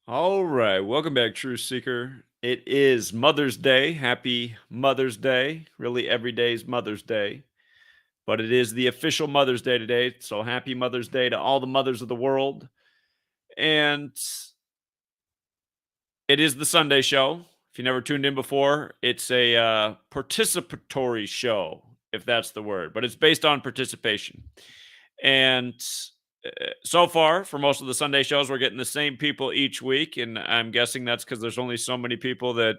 All right, welcome back, True Seeker. It is Mother's Day. Happy Mother's Day. Really, every day is Mother's Day, but it is the official Mother's Day today. So, happy Mother's Day to all the mothers of the world. And it is the Sunday show. If you never tuned in before, it's a participatory show, if that's the word, but it's based on participation. And so far, for most of the Sunday shows, we're getting the same people each week. And I'm guessing that's because there's only so many people that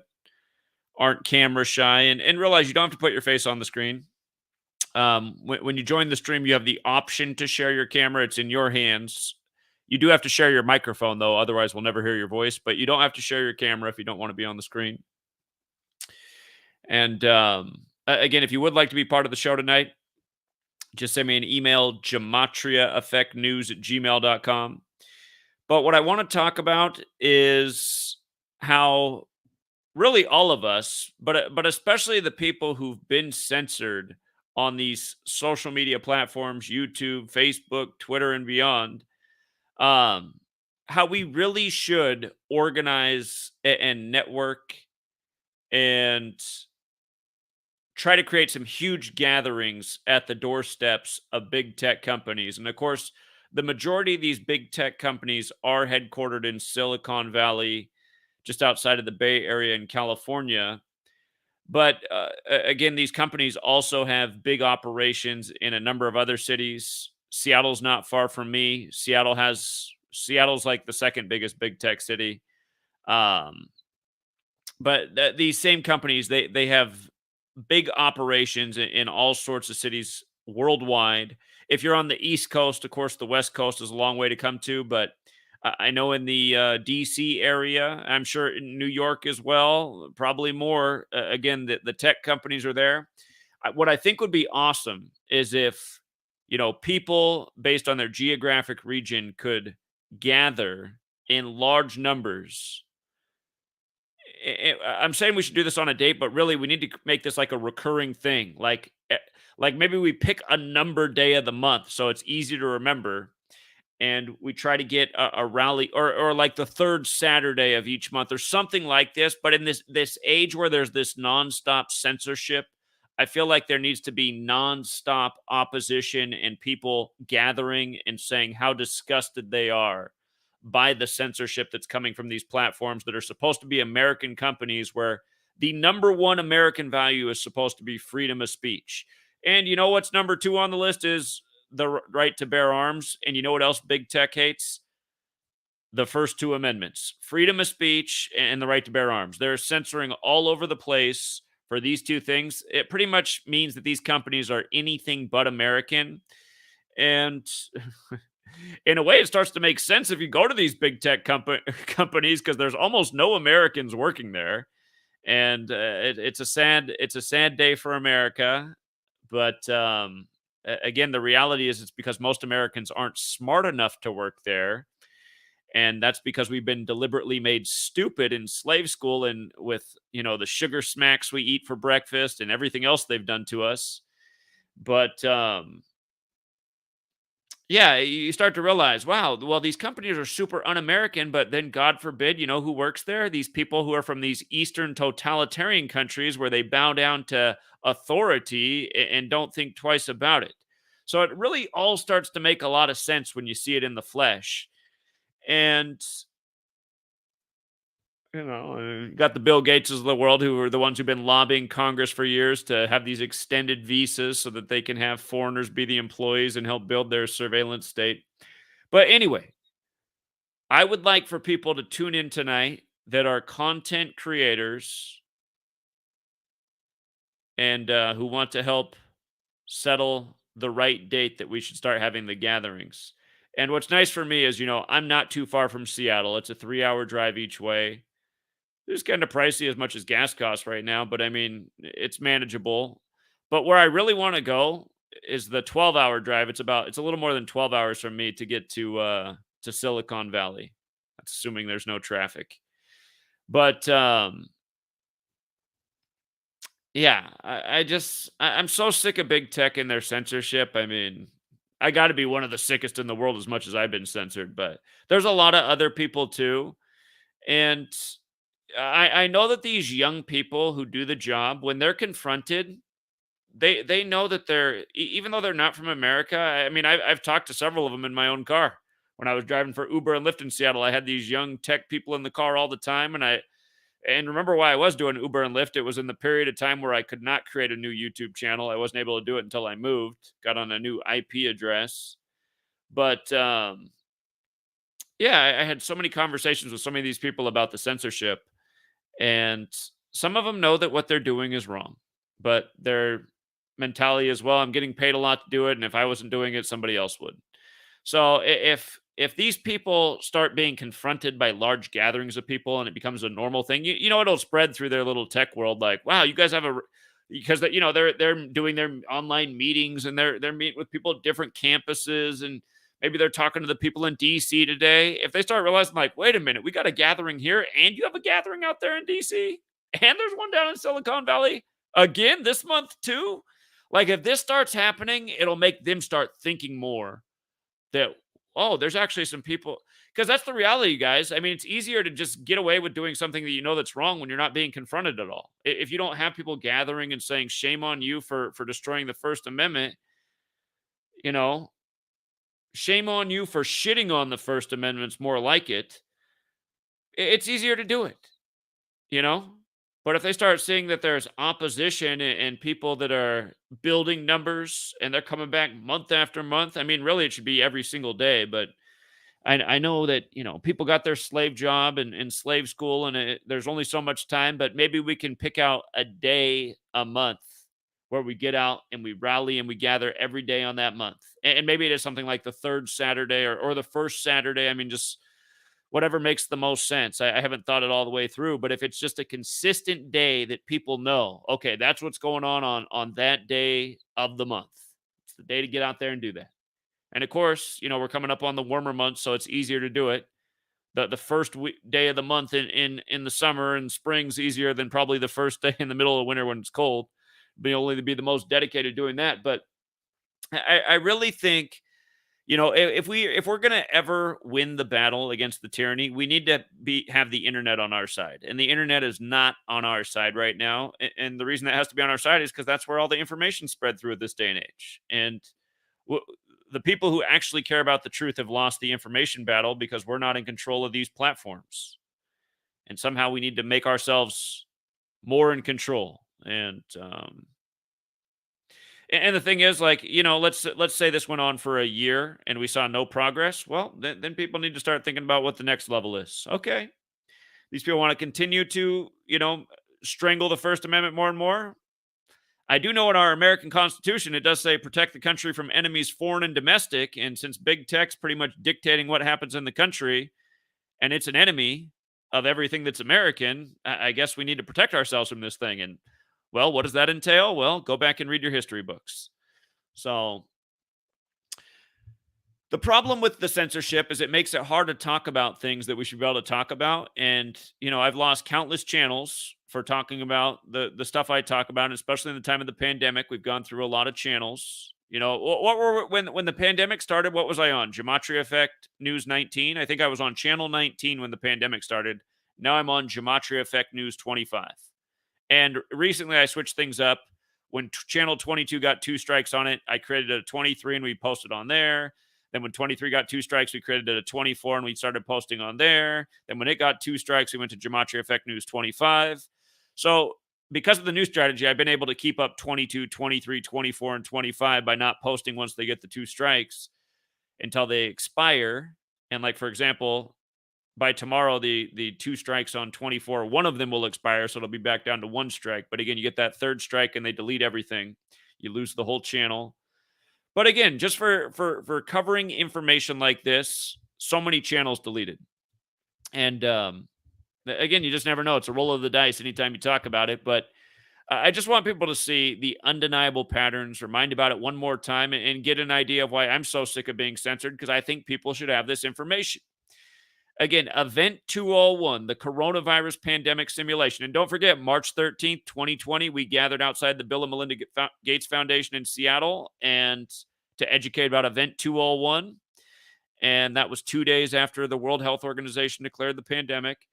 aren't camera shy and realize you don't have to put your face on the screen. When you join the stream, you have the option to share your camera. It's in your hands. You do have to share your microphone, though. Otherwise, we'll never hear your voice. But you don't have to share your camera if you don't want to be on the screen. And again, if you would like to be part of the show tonight, just send me an email, GematriaEffectNews@gmail.com. But what I want to talk about is how really all of us, but especially the people who've been censored on these social media platforms, YouTube, Facebook, Twitter, and beyond, um, how we really should organize and network and try to create some huge gatherings at the doorsteps of big tech companies. And of course, the majority of these big tech companies are headquartered in Silicon Valley, just outside of the Bay Area in California. But again, these companies also have big operations in a number of other cities. Seattle's not far from me. Seattle's like the second biggest big tech city. Um, but these same companies, they have big operations in all sorts of cities worldwide. If you're on the East Coast, of course, the West Coast is a long way to come to, but I know in the DC area, I'm sure in New York as well, probably more. Again, the tech companies are there. What I think would be awesome is if, people based on their geographic region could gather in large numbers. I'm saying we should do this on a date, but really we need to make this like a recurring thing. Like maybe we pick a number day of the month so it's easy to remember, and we try to get a rally or like the third Saturday of each month or something like this. But in this age where there's this nonstop censorship, I feel like there needs to be nonstop opposition and people gathering and saying how disgusted they are by the censorship that's coming from these platforms that are supposed to be American companies, where the number one American value is supposed to be freedom of speech. And you know what's number two on the list is the right to bear arms. And you know what else big tech hates? The first two amendments, freedom of speech and the right to bear arms. They're censoring all over the place for these two things. It pretty much means that these companies are anything but American. And in a way, it starts to make sense if you go to these big tech companies, because there's almost no Americans working there. And it's a sad day for America. But again, the reality is it's because most Americans aren't smart enough to work there. And that's because we've been deliberately made stupid in slave school, and with, the sugar smacks we eat for breakfast and everything else they've done to us. But yeah, you start to realize, wow, well, these companies are super un-American, but then God forbid, who works there? These people who are from these Eastern totalitarian countries where they bow down to authority and don't think twice about it. So it really all starts to make a lot of sense when you see it in the flesh. And you got the Bill Gateses of the world, who are the ones who've been lobbying Congress for years to have these extended visas so that they can have foreigners be the employees and help build their surveillance state. But anyway, I would like for people to tune in tonight that are content creators and who want to help settle the right date that we should start having the gatherings. And what's nice for me is, I'm not too far from Seattle. It's a 3-hour drive each way. It's kind of pricey as much as gas costs right now, but I mean, it's manageable. But where I really want to go is the 12-hour drive. It's a little more than 12 hours from me to get to Silicon Valley. That's assuming there's no traffic. But yeah, I'm so sick of big tech and their censorship. I mean, I got to be one of the sickest in the world as much as I've been censored, but there's a lot of other people too. And I know that these young people who do the job, when they're confronted, they know that even though they're not from America. I mean, I've talked to several of them in my own car. When I was driving for Uber and Lyft in Seattle, I had these young tech people in the car all the time, and remember why I was doing Uber and Lyft. It was in the period of time where I could not create a new YouTube channel. I wasn't able to do it until I moved, got on a new IP address. But yeah, I had so many conversations with so many of these people about the censorship, and some of them know that what they're doing is wrong, but their mentality is, well, I'm getting paid a lot to do it, and if I wasn't doing it, somebody else would. So if these people start being confronted by large gatherings of people and it becomes a normal thing, you know it'll spread through their little tech world. Like, wow, you guys have because they're doing their online meetings and they're meeting with people at different campuses, and maybe they're talking to the people in DC today. If they start realizing, like, wait a minute, we got a gathering here and you have a gathering out there in DC and there's one down in Silicon Valley again this month too. Like, if this starts happening, it'll make them start thinking more that, oh, there's actually some people, because that's the reality, guys. I mean, it's easier to just get away with doing something that you know that's wrong when you're not being confronted at all. If you don't have people gathering and saying shame on you for destroying the First Amendment, you know, shame on you for shitting on the First Amendment's more like it. It's easier to do it, you know? But if they start seeing that there's opposition and people that are building numbers and they're coming back month after month, I mean, really, it should be every single day. But I know that, people got their slave job and slave school, and there's only so much time, but maybe we can pick out a day a month where we get out and we rally and we gather every day on that month. And maybe it is something like the third Saturday or the first Saturday. I mean, just whatever makes the most sense. I haven't thought it all the way through, but if it's just a consistent day that people know, okay, that's what's going on that day of the month. It's the day to get out there and do that. And of course, we're coming up on the warmer months, so it's easier to do it. The first day of the month in the summer and spring's easier than probably the first day in the middle of winter when it's cold. Be only to be the most dedicated doing that. But I really think, if we're gonna ever win the battle against the tyranny, we need to have the internet on our side, and the internet is not on our side right now. And the reason that has to be on our side is because that's where all the information spread through at this day and age. And w- the people who actually care about the truth have lost the information battle because we're not in control of these platforms. And somehow we need to make ourselves more in control. And the thing is, like, let's say this went on for a year and we saw no progress. Well, then people need to start thinking about what the next level is. Okay, these people want to continue to, strangle the First Amendment more and more. I do know in our American Constitution, it does say protect the country from enemies, foreign and domestic. And since big tech's pretty much dictating what happens in the country, and it's an enemy of everything that's American, I guess we need to protect ourselves from this thing. And, well, what does that entail? Well, go back and read your history books. So the problem with the censorship is it makes it hard to talk about things that we should be able to talk about. And, I've lost countless channels for talking about the stuff I talk about, and especially in the time of the pandemic. We've gone through a lot of channels. What were when the pandemic started, what was I on? Gematria Effect News 19. I think I was on channel 19 when the pandemic started. Now I'm on Gematria Effect News 25. And recently I switched things up. When channel 22 got 2 strikes on it, I created a 23 and we posted on there. Then when 23 got 2 strikes, we created a 24 and we started posting on there. Then when it got 2 strikes, we went to Gematria Effect News 25. So because of the new strategy, I've been able to keep up 22, 23, 24, and 25 by not posting once they get the 2 strikes until they expire. And, like, for example, by tomorrow, the 2 strikes on 24, one of them will expire, so it'll be back down to 1 strike. But again, you get that 3rd strike and they delete everything. You lose the whole channel. But again, just for covering information like this, so many channels deleted. And again, you just never know. It's a roll of the dice anytime you talk about it. But I just want people to see the undeniable patterns, remind about it one more time, and get an idea of why I'm so sick of being censored, because I think people should have this information. Again, Event 201, the coronavirus pandemic simulation. And don't forget, March 13th, 2020, we gathered outside the Bill and Melinda Gates Foundation in Seattle and to educate about Event 201. And that was 2 days after the World Health Organization declared the pandemic.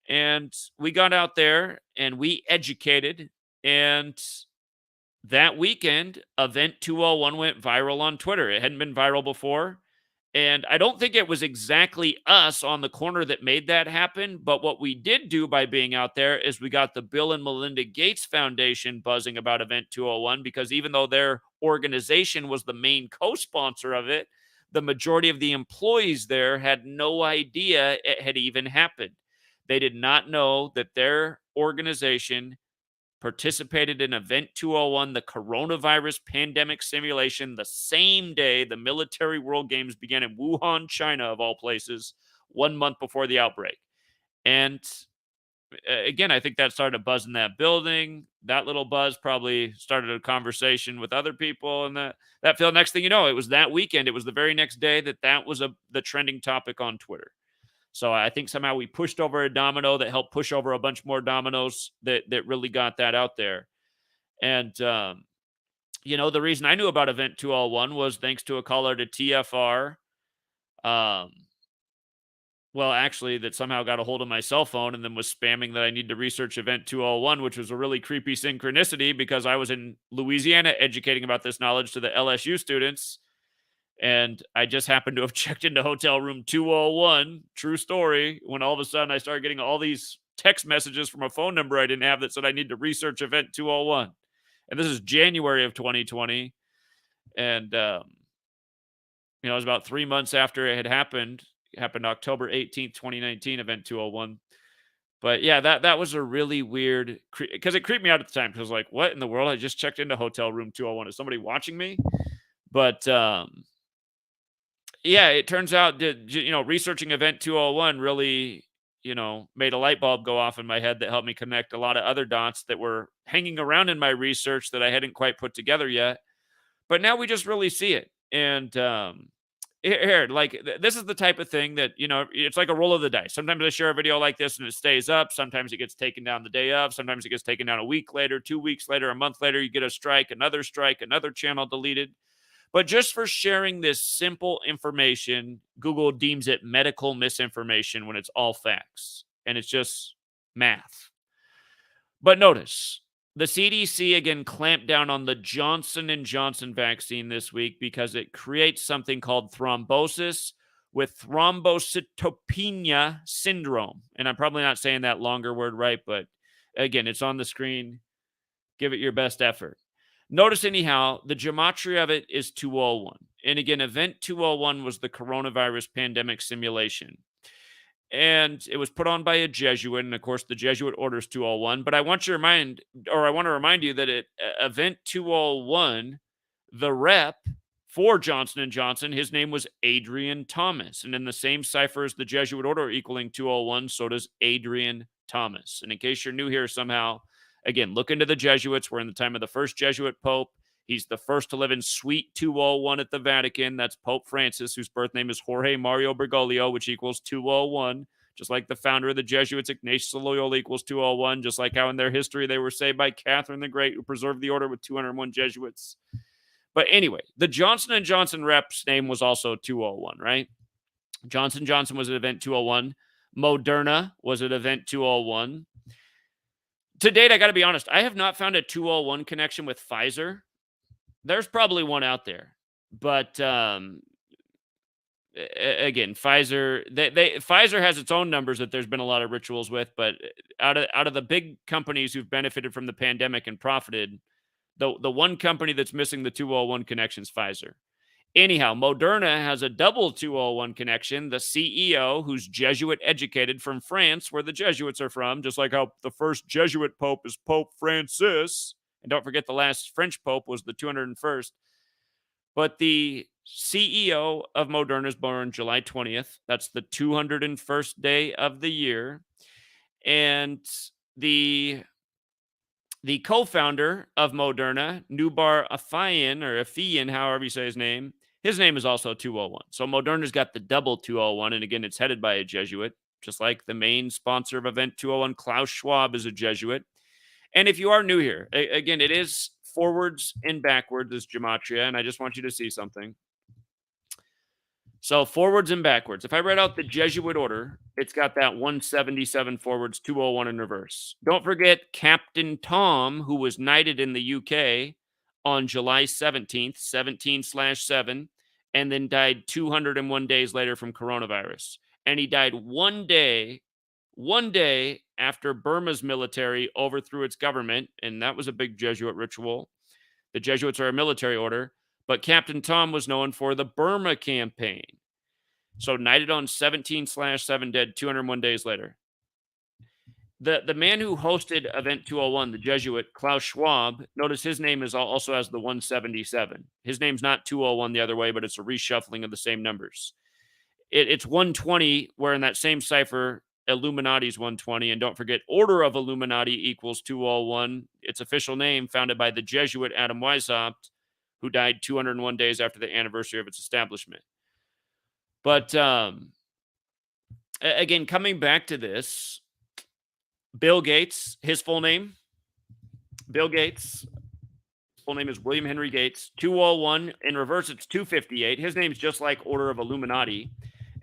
And we got out there and we educated. And that weekend, Event 201 went viral on Twitter. It hadn't been viral before. And I don't think it was exactly us on the corner that made that happen. But what we did do by being out there is we got the Bill and Melinda Gates Foundation buzzing about Event 201, because even though their organization was the main co sponsor of it, the majority of the employees there had no idea it had even happened. They did not know that their organization participated in Event 201, the coronavirus pandemic simulation, the same day the Military World Games began in Wuhan, China, of all places, 1 month before the outbreak. And again, I think that started a buzz in that building. That little buzz probably started a conversation with other people, and that feel. Next thing you know, it was that weekend. It was the very next day that was the trending topic on Twitter. So I think somehow we pushed over a domino that helped push over a bunch more dominoes that really got that out there. And the reason I knew about Event 201 was thanks to a caller to TFR. Well, actually, that somehow got a hold of my cell phone and then was spamming that I need to research Event 201, which was a really creepy synchronicity because I was in Louisiana educating about this knowledge to the LSU students. And I just happened to have checked into hotel room 201, true story, when all of a sudden I started getting all these text messages from a phone number I didn't have that said I need to research Event 201. And this is January of 2020. And, it was about 3 months after it had happened. It happened October 18th, 2019, Event 201. But yeah, that was a really weird, because it creeped me out at the time. Because I was like, what in the world? I just checked into hotel room 201. Is somebody watching me? But, yeah, it turns out that, researching Event 201 really, made a light bulb go off in my head that helped me connect a lot of other dots that were hanging around in my research that I hadn't quite put together yet. But now we just really see it. And here, like, this is the type of thing that, it's like a roll of the dice. Sometimes I share a video like this and it stays up. Sometimes it gets taken down the day of. Sometimes it gets taken down a week later, 2 weeks later, a month later, you get a strike, another channel deleted. But just for sharing this simple information, Google deems it medical misinformation when it's all facts. And it's just math. But notice, the CDC again clamped down on the Johnson & Johnson vaccine this week because it creates something called thrombosis with thrombocytopenia syndrome. And I'm probably not saying that longer word right, but again, it's on the screen. Give it your best effort. Notice anyhow, the gematria of it is 201. And again, Event 201 was the coronavirus pandemic simulation. And it was put on by a Jesuit, and of course, the Jesuit orders 201. But I want to remind you that at Event 201, the rep for Johnson & Johnson, his name was Adrian Thomas. And in the same cipher as the Jesuit order equaling 201, so does Adrian Thomas. And in case you're new here somehow, again, look into the Jesuits. We're in the time of the first Jesuit Pope. He's the first to live in Suite 201 at the Vatican. That's Pope Francis, whose birth name is Jorge Mario Bergoglio, which equals 201. Just like the founder of the Jesuits, Ignatius of Loyola, equals 201. Just like how in their history they were saved by Catherine the Great, who preserved the order with 201 Jesuits. But anyway, the Johnson & Johnson rep's name was also 201, right? Johnson & Johnson was at Event 201. Moderna was at Event 201. To date, I got to be honest, I have not found a 201 connection with Pfizer. There's probably one out there. But again, Pfizer, Pfizer has its own numbers that there's been a lot of rituals with, but out of the big companies who've benefited from the pandemic and profited, the one company that's missing the 201 connection is Pfizer. Anyhow, Moderna has a double 201 connection. The CEO, who's Jesuit educated from France, where the Jesuits are from, just like how the first Jesuit Pope is Pope Francis. And don't forget the last French Pope was the 201st. But the CEO of Moderna is born July 20th. That's the 201st day of the year. And the co-founder of Moderna, Nubar Afian, however you say his name is also 201. So Moderna's got the double 201, and again, it's headed by a Jesuit, just like the main sponsor of Event 201, Klaus Schwab, is a Jesuit. And if you are new here, again, it is forwards and backwards, this gematria, and I just want you to see something. So forwards and backwards. If I read out the Jesuit order, it's got that 177 forwards, 201 in reverse. Don't forget Captain Tom, who was knighted in the UK on July 17th, 17/7, and then died 201 days later from coronavirus. And he died one day after Burma's military overthrew its government. And that was a big Jesuit ritual. The Jesuits are a military order, but Captain Tom was known for the Burma campaign. So knighted on 17/7, dead 201 days later. The man who hosted Event 201, the Jesuit Klaus Schwab, notice his name is also has the 177. His name's not 201 the other way, but it's a reshuffling of the same numbers. It's 120, where in that same cipher, Illuminati's 120. And don't forget, Order of Illuminati equals 201. Its official name, founded by the Jesuit Adam Weishaupt, who died 201 days after the anniversary of its establishment. But again, coming back to this, Bill Gates, his full name, Bill Gates, full name is William Henry Gates, 201. In reverse, it's 258. His name's just like Order of Illuminati.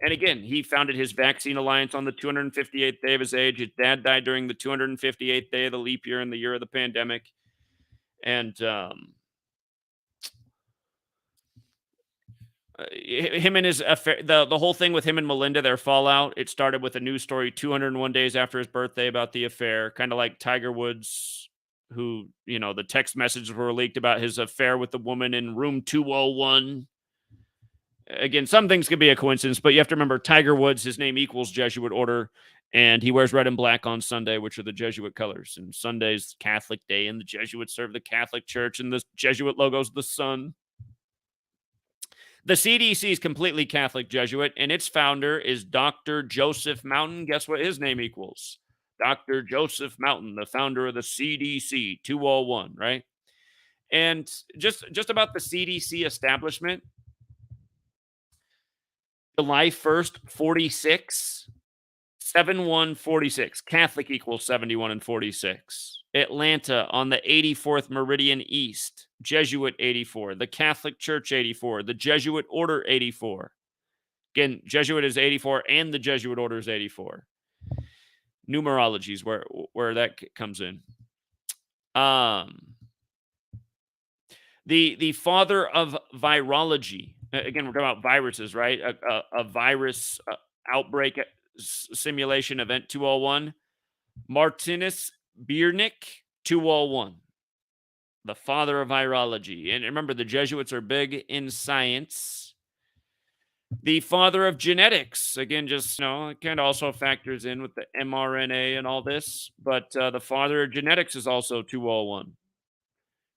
And again, he founded his vaccine alliance on the 258th day of his age. His dad died during the 258th day of the leap year in the year of the pandemic. And him and his affair, the whole thing with him and Melinda, their fallout, it started with a news story 201 days after his birthday about the affair, kind of like Tiger Woods, who, the text messages were leaked about his affair with the woman in room 201. Again, some things could be a coincidence, but you have to remember Tiger Woods, his name equals Jesuit order, and he wears red and black on Sunday, which are the Jesuit colors. And Sunday's Catholic Day, and the Jesuits serve the Catholic Church, and the Jesuit logo's the sun. The CDC is completely Catholic Jesuit, and its founder is Dr. Joseph Mountain. Guess what his name equals? Dr. Joseph Mountain, the founder of the CDC, 201, right? And just about the CDC establishment, July 1st, 46, 7146. Catholic equals 71 and 46. Atlanta on the 84th Meridian East. Jesuit 84. The Catholic Church 84. The Jesuit Order 84. Again, Jesuit is 84 and the Jesuit Order is 84. Numerology is where that comes in. The father of virology. Again, we're talking about viruses, right? A virus outbreak simulation event 201. Martinus Biernick 201. The father of virology. And remember, the Jesuits are big in science. The father of genetics. Again, just, it kind of also factors in with the mRNA and all this. But the father of genetics is also 201.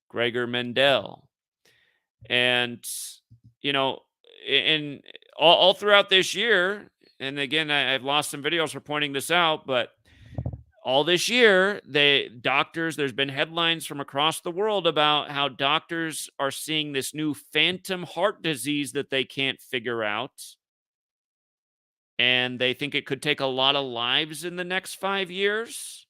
Gregor Mendel. And, and all throughout this year, and again, I've lost some videos for pointing this out, but all this year, there's been headlines from across the world about how doctors are seeing this new phantom heart disease that they can't figure out. And they think it could take a lot of lives in the next 5 years.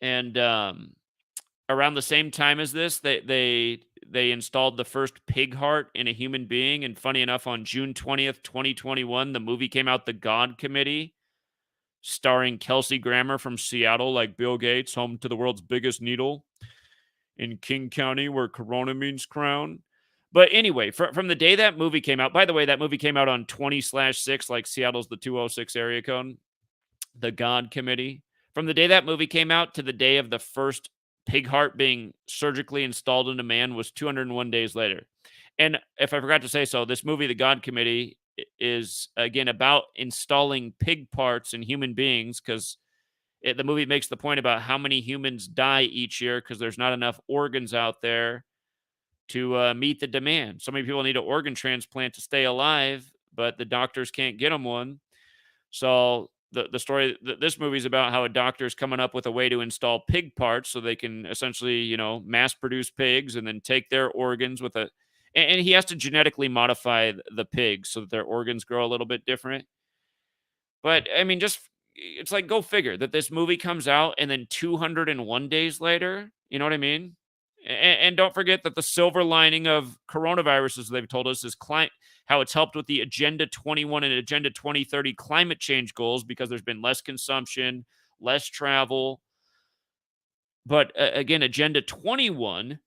And around the same time as this, they installed the first pig heart in a human being. And funny enough, on June 20th, 2021, the movie came out, The God Committee, starring Kelsey Grammer from Seattle, like Bill Gates, home to the world's biggest needle in King County, where Corona means crown. But anyway, from the day that movie came out, by the way, that movie came out on 20/6, like Seattle's the 206 area code, The God Committee. From the day that movie came out to the day of the first pig heart being surgically installed into man was 201 days later. And if I forgot to say so, this movie, The God Committee, is again about installing pig parts in human beings, because the movie makes the point about how many humans die each year because there's not enough organs out there to meet the demand. So many people need an organ transplant to stay alive, but the doctors can't get them one. So the story, this movie is about how a doctor is coming up with a way to install pig parts so they can essentially, mass produce pigs and then take their organs with and he has to genetically modify the pigs so that their organs grow a little bit different. But I mean, it's like, go figure that this movie comes out and then 201 days later, you know what I mean? And don't forget that the silver lining of coronavirus, as they've told us, is how it's helped with the Agenda 21 and Agenda 2030 climate change goals because there's been less consumption, less travel. But again, Agenda 21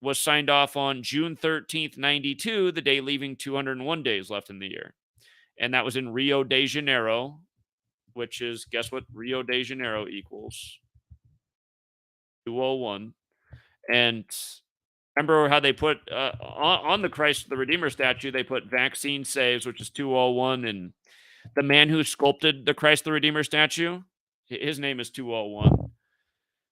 was signed off on June 13th, 92, the day leaving 201 days left in the year. And that was in Rio de Janeiro, which is, guess what Rio de Janeiro equals? 201. And remember how they put on the Christ the Redeemer statue, they put vaccine saves, which is 201. And the man who sculpted the Christ the Redeemer statue, his name is 201.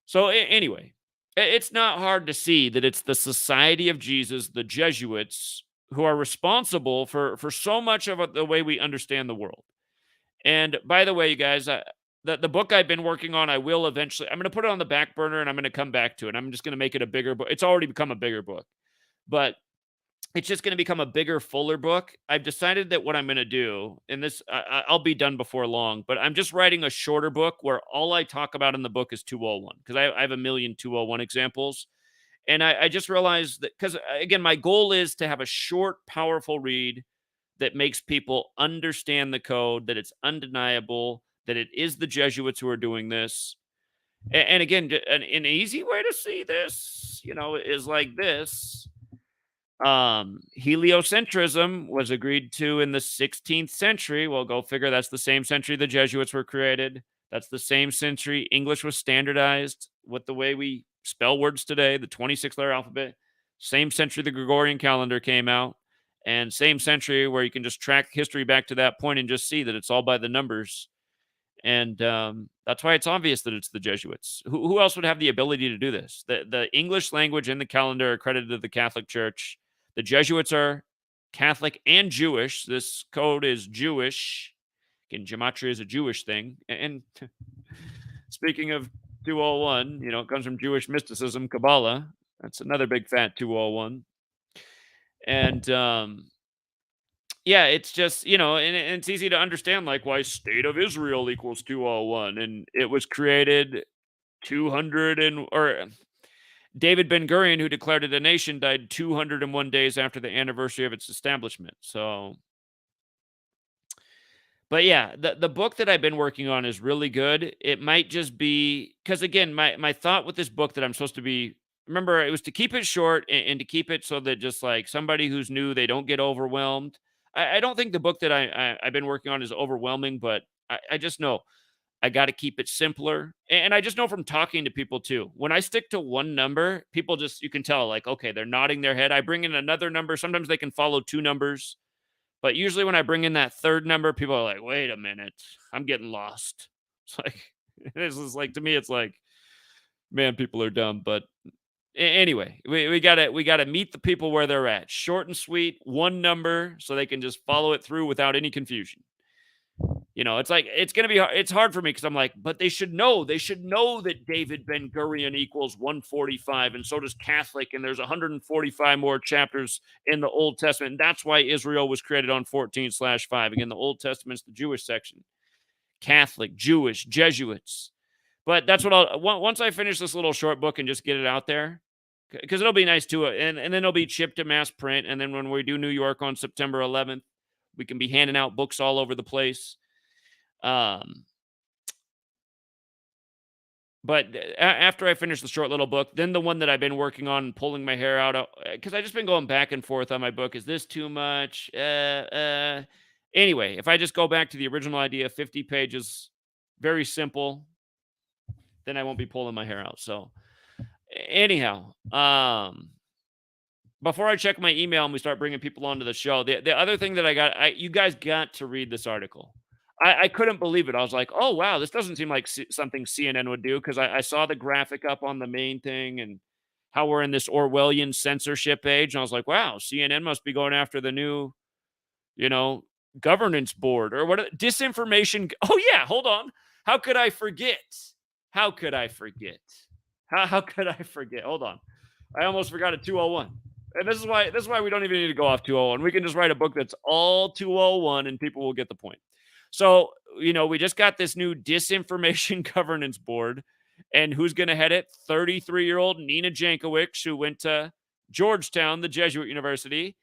So anyway, it's not hard to see that it's the Society of Jesus, the Jesuits, who are responsible for so much of the way we understand the world. And by the way, you guys, the book I've been working on, I will eventually, I'm going to put it on the back burner and I'm going to come back to it. I'm just going to make it a bigger book. It's already become a bigger book, but it's just going to become a bigger, fuller book. I've decided that what I'm going to do, and this, I'll be done before long, but I'm just writing a shorter book where all I talk about in the book is 201 because I have a million 201 examples. And I just realized that because, again, my goal is to have a short, powerful read that makes people understand the code, that it's undeniable, that it is the Jesuits who are doing this. And again, an easy way to see this, is like this. Heliocentrism was agreed to in the 16th century. Well, go figure. That's the same century the Jesuits were created. That's the same century English was standardized with the way we spell words today, the 26-letter alphabet. Same century the Gregorian calendar came out, and same century where you can just track history back to that point and just see that it's all by the numbers. And that's why it's obvious that it's the Jesuits. Who else would have the ability to do this? The English language and the calendar are credited to the Catholic Church. The Jesuits are Catholic and Jewish. This code is Jewish. Again, gematria is a Jewish thing. And speaking of 201, it comes from Jewish mysticism, Kabbalah. That's another big fat 201. And yeah, it's just, and it's easy to understand, like, why State of Israel equals 201. And it was created 200 or David Ben-Gurion, who declared it a nation, died 201 days after the anniversary of its establishment. So, but yeah, the book that I've been working on is really good. It might just be because, again, my thought with this book that I'm supposed to be, remember, it was to keep it short and to keep it so that just like somebody who's new, they don't get overwhelmed. I don't think the book that I've been working on is overwhelming, but I just know I got to keep it simpler. And I just know from talking to people too, when I stick to one number, people just, you can tell, like, okay, they're nodding their head. I bring in another number. Sometimes they can follow two numbers. But usually when I bring in that third number, people are like, wait a minute, I'm getting lost. It's like, this is like, to me, it's like, man, people are dumb. But anyway, we gotta meet the people where they're at. Short and sweet, one number, so they can just follow it through without any confusion. It's like, it's hard for me because I'm like, but they should know that David Ben-Gurion equals 145, and so does Catholic, and there's 145 more chapters in the Old Testament. And that's why Israel was created on 14/5. Again, the Old Testament's the Jewish section. Catholic, Jewish, Jesuits. But that's what once I finish this little short book and just get it out there, because it'll be nice too, and then it'll be shipped to mass print, and then when we do New York on September 11th, we can be handing out books all over the place. But after I finish the short little book, then the one that I've been working on, pulling my hair out, because I just been going back and forth on my book. Is this too much? Anyway, if I just go back to the original idea, 50 pages, very simple, then I won't be pulling my hair out. So anyhow, before I check my email and we start bringing people onto the show, the other thing that you guys got to read this article. I couldn't believe it. I was like, oh, wow, this doesn't seem like something CNN would do, because I saw the graphic up on the main thing and how we're in this Orwellian censorship age. And I was like, wow, CNN must be going after the new, governance board or what? Disinformation. Oh, yeah, hold on. How could I forget? How could I forget? How could I forget? Hold on. I almost forgot a 201. And this is why we don't even need to go off 201. We can just write a book that's all 201 and people will get the point. So, we just got this new disinformation governance board. And who's going to head it? 33-year-old Nina Jankowicz, who went to Georgetown, the Jesuit University.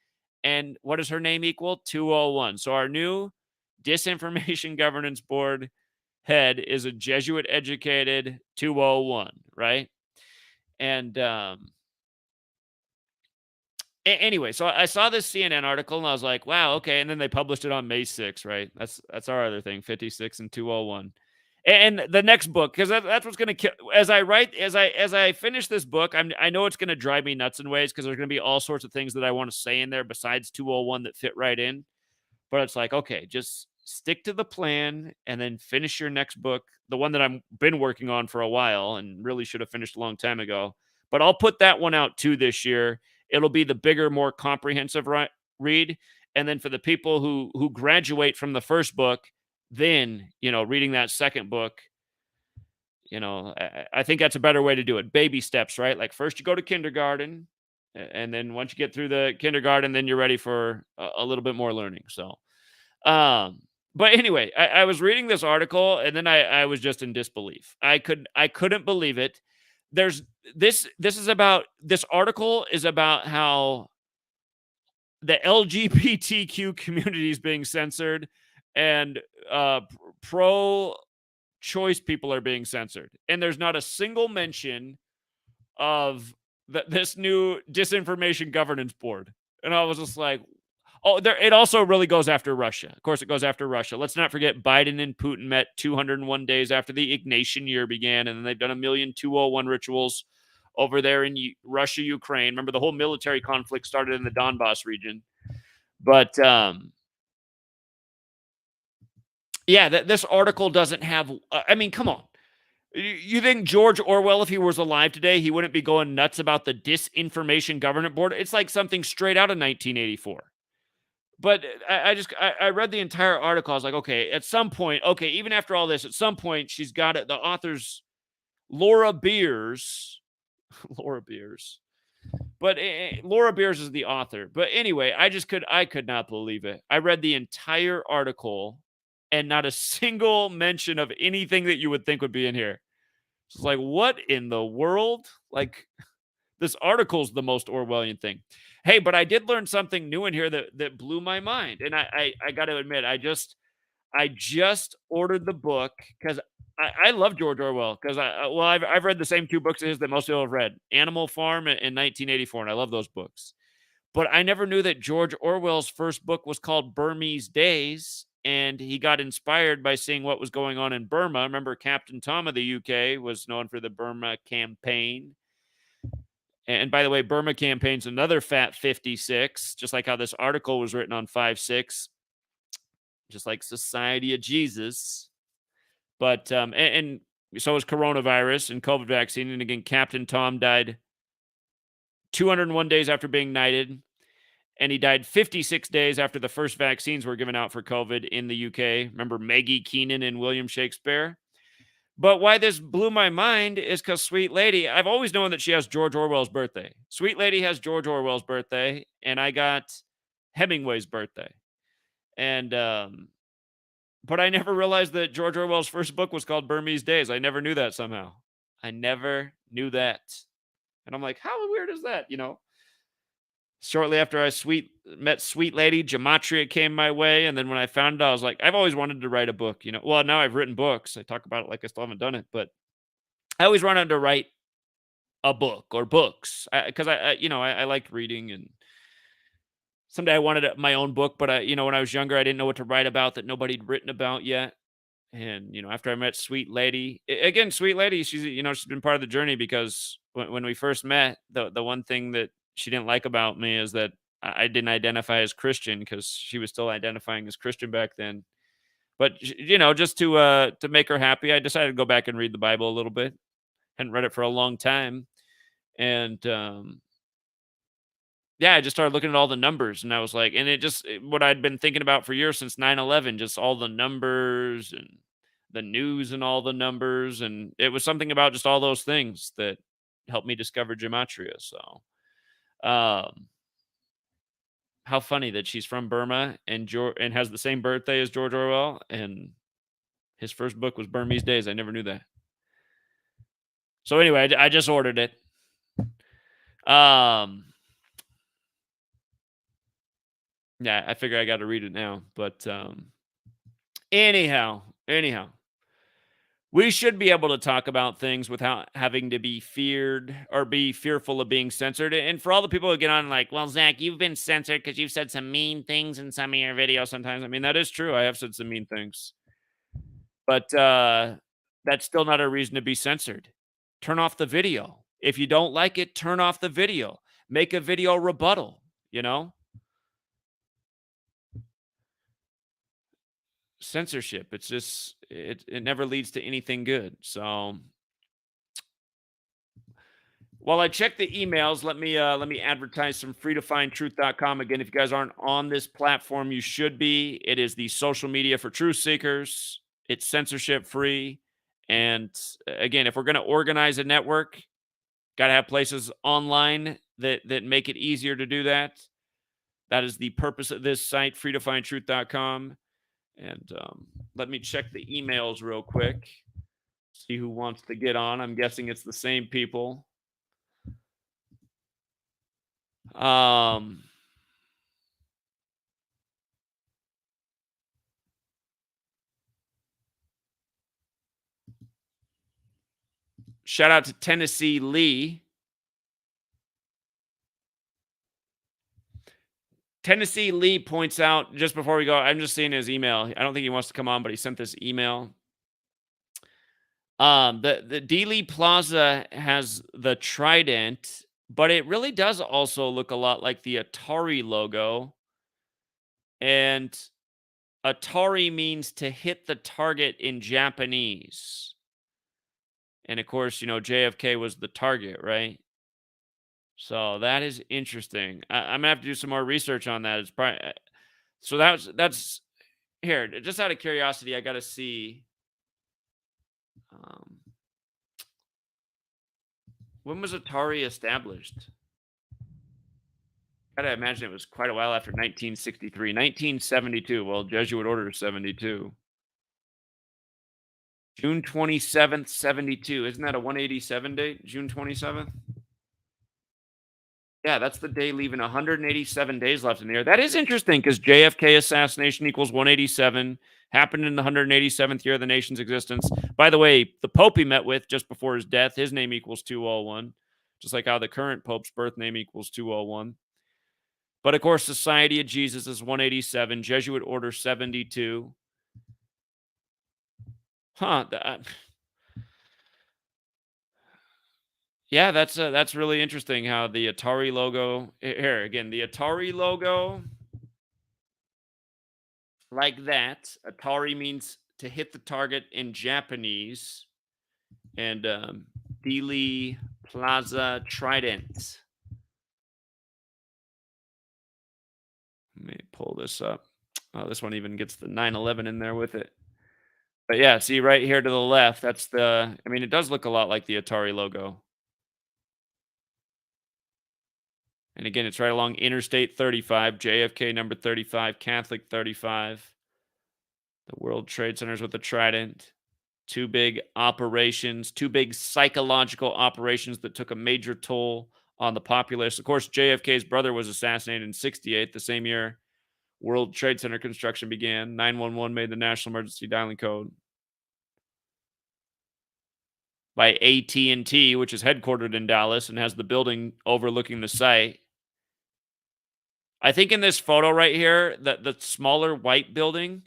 And what does her name equal? 201. So our new Disinformation Governance Board head is a Jesuit educated 201, right? And anyway, so I saw this CNN article and I was like, wow, okay. And then they published it on May 6th, right? That's our other thing, 56 and 201. And the next book, because that's what's going to kill. As I finish this book, I know it's going to drive me nuts in ways because there's going to be all sorts of things that I want to say in there besides 201 that fit right in. But it's like, okay, just stick to the plan and then finish your next book, the one that I've been working on for a while and really should have finished a long time ago. But I'll put that one out too this year. It'll be the bigger, more comprehensive read. And then for the people who graduate from the first book, then, reading that second book, I think that's a better way to do it. Baby steps, right? Like first you go to kindergarten, and then once you get through the kindergarten, then you're ready for a little bit more learning. So, but anyway, I was reading this article and then I was just in disbelief. I couldn't believe it. There's this article is about how the LGBTQ community is being censored and pro choice people are being censored. And there's not a single mention of this new disinformation governance board. And I was just like, oh, it also really goes after Russia. Of course, it goes after Russia. Let's not forget Biden and Putin met 201 days after the Ignatian year began, and then they've done 1,201 rituals over there in Russia, Ukraine. Remember, the whole military conflict started in the Donbass region. But yeah, this article doesn't have. I mean, come on. You think George Orwell, if he was alive today, he wouldn't be going nuts about the Disinformation Governance Board? It's like something straight out of 1984. But I read the entire article. I was like, okay, at some point, okay, even after all this, at some point, she's got it. The author's Laura Beers. Laura Beers. But Laura Beers is the author. But anyway, I could not believe it. I read the entire article and not a single mention of anything that you would think would be in here. It's like, what in the world? Like, this article's the most Orwellian thing. Hey, but I did learn something new in here that blew my mind. And I got to admit, I just ordered the book because I love George Orwell because I've read the same two books of his that most people have read, Animal Farm and 1984, and I love those books. But I never knew that George Orwell's first book was called Burmese Days, and he got inspired by seeing what was going on in Burma. Remember, Captain Tom of the UK was known for the Burma campaign. And by the way, Burma campaign's another fat 56, just like how this article was written on 5/6, just like Society of Jesus. But and so was coronavirus and COVID vaccine. And again, Captain Tom died 201 days after being knighted, and he died 56 days after the first vaccines were given out for COVID in the UK. Remember Maggie Keenan and William Shakespeare? But why this blew my mind is because Sweet Lady, I've always known that she has George Orwell's birthday. Sweet Lady has George Orwell's birthday, and I got Hemingway's birthday. And, but I never realized that George Orwell's first book was called Burmese Days. I never knew that somehow. I never knew that. And I'm like, how weird is that? Shortly after I met Sweet Lady, Gematria came my way, and then when I found it, I was like, I've always wanted to write a book, Well, now I've written books. I talk about it like I still haven't done it, but I always wanted to write a book or books because I liked reading, and someday I wanted my own book. But when I was younger, I didn't know what to write about that nobody'd written about yet. And after I met Sweet Lady, again, Sweet Lady, she's been part of the journey because when we first met, the one thing that she didn't like about me is that I didn't identify as Christian because she was still identifying as Christian back then. But just to make her happy, I decided to go back and read the Bible a little bit. Hadn't read it for a long time, and yeah, I just started looking at all the numbers, and I was like, and what I'd been thinking about for years since 9/11, just all the numbers and the news and all the numbers, and it was something about just all those things that helped me discover gematria. So. How funny that she's from Burma and has the same birthday as George Orwell, and his first book was Burmese Days. I never knew that. So anyway, I just ordered it. Um, yeah, I figure I got to read it now. But anyhow, we should be able to talk about things without having to be feared or be fearful of being censored. And for all the people who get on like, well, Zach, you've been censored because you've said some mean things in some of your videos sometimes. I mean, that is true. I have said some mean things. But that's still not a reason to be censored. Turn off the video. If you don't like it, turn off the video. Make a video rebuttal, you know? Censorship. It's just it never leads to anything good. So while I check the emails, let me advertise some freetofindtruth.com. Again, if you guys aren't on this platform, you should be. It is the social media for truth seekers. It's censorship free. And again, if we're going to organize a network, got to have places online that make it easier to do that. That is the purpose of this site, freetofindtruth.com. And let me check the emails real quick. See who wants to get on. I'm guessing it's the same people. Um, Shout out to Tennessee Lee. Tennessee Lee points out just before we go, I'm just seeing his email. I don't think he wants to come on, but he sent this email. The Dealey Plaza has the trident, but it really does also look a lot like the Atari logo. And Atari means to hit the target in Japanese. And of course, JFK was the target, right? So that is interesting. I'm gonna have to do some more research on that. It's probably so that's here. Just out of curiosity, I got to see um, when was Atari established. Gotta imagine it was quite a while after 1963, 1972. Well, Jesuit Order 72, June 27th, 72. Isn't that a 187 date? June 27th. Yeah, that's the day leaving 187 days left in the year. That is interesting because JFK assassination equals 187, happened in the 187th year of the nation's existence. By the way, the Pope he met with just before his death, his name equals 201, just like how the current Pope's birth name equals 201. But of course, Society of Jesus is 187, Jesuit Order 72. Huh. Yeah, that's really interesting how the Atari logo here again, the Atari logo like that. Atari means to hit the target in Japanese. And Dealey Plaza Trident. Let me pull this up. Oh, this one even gets the 9/11 in there with it. But yeah, see right here to the left, that's I mean, it does look a lot like the Atari logo. And again, it's right along Interstate 35, JFK number 35, Catholic 35. The World Trade Centers with the trident. Two big operations, two big psychological operations that took a major toll on the populace. Of course, JFK's brother was assassinated in 68, the same year World Trade Center construction began. 911 made the national emergency dialing code by AT&T, which is headquartered in Dallas and has the building overlooking the site. I think in this photo right here, the smaller white building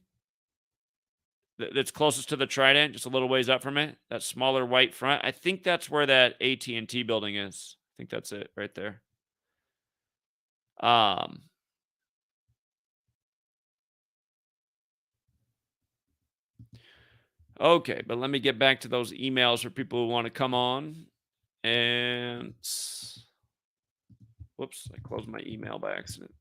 that's closest to the trident, just a little ways up from it, that smaller white front, I think that's where that AT&T building is. I think that's it right there. Um, okay, but let me get back to those emails for people who want to come on. And whoops, I closed my email by accident.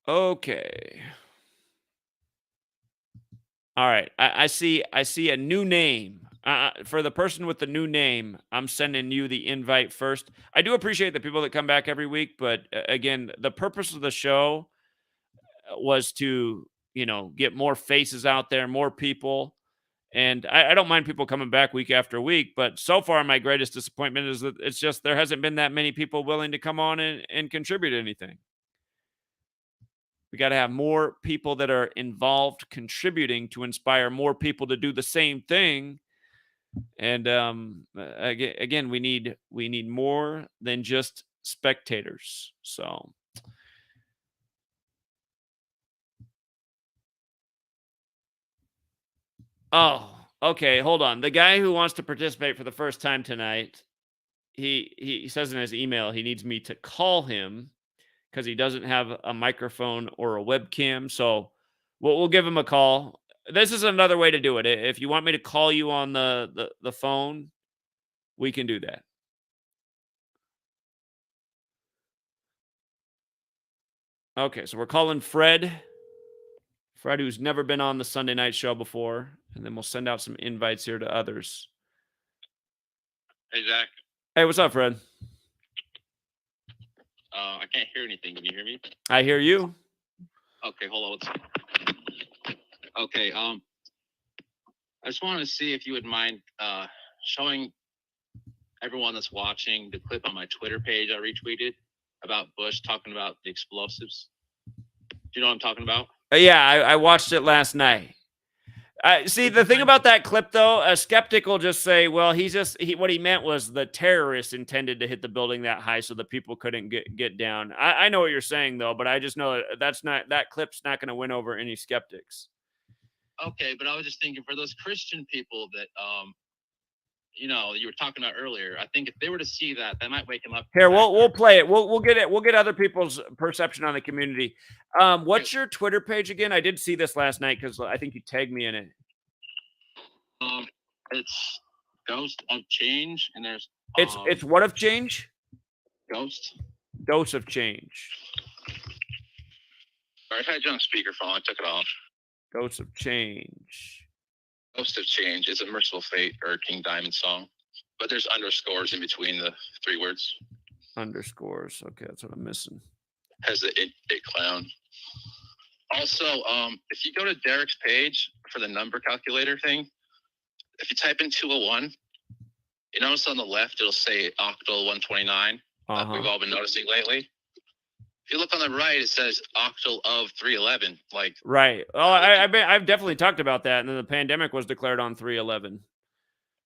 Okay. All right. I see a new name. For the person with the new name, I'm sending you the invite first. I do appreciate the people that come back every week, but again, the purpose of the show was to get more faces out there, more people. And I don't mind people coming back week after week, but so far my greatest disappointment is that it's just there hasn't been that many people willing to come on and contribute anything. We got to have more people that are involved contributing to inspire more people to do the same thing. And again, we need more than just spectators. So oh, okay, hold on. The guy who wants to participate for the first time tonight, he says in his email he needs me to call him because he doesn't have a microphone or a webcam. So we'll give him a call. This is another way to do it. If you want me to call you on the phone, we can do that. Okay, so we're calling Fred. Fred, who's never been on the Sunday night show before, and then we'll send out some invites here to others. Hey, Zach. Hey, what's up, Fred? I can't hear anything. Can you hear me? I hear you. Okay, hold on. Okay, I just wanted to see if you would mind showing everyone that's watching the clip on my Twitter page I retweeted about Bush talking about the explosives. Do you know what I'm talking about? Yeah, I watched it last night. See, the thing about that clip, though, a skeptic will just say, well, what he meant was the terrorists intended to hit the building that high so the people couldn't get down. I know what you're saying, though, but I just know that clip's not going to win over any skeptics. Okay, but I was just thinking for those Christian people that, you were talking about earlier, I think if they were to see that might wake them up. Here, we'll play it. We'll get it. We'll get other people's perception on the community. What's your Twitter page again? I did see this last night because I think you tagged me in it. It's Ghost of Change, and there's it's what of change? Ghost. Dose of change. All right, I had you on speakerphone. I took it off. Ghost of change. Ghost of Change is a Merciful Fate or King Diamond song, but there's underscores in between the three words. Underscores. Okay, that's what I'm missing. Has the it clown. Also, if you go to Derek's page for the number calculator thing, if you type in 201, you notice on the left it'll say octal 129. We've all been noticing lately. If you look on the right, it says octal of 311. Like right. Oh, I've definitely talked about that, and then the pandemic was declared on 311.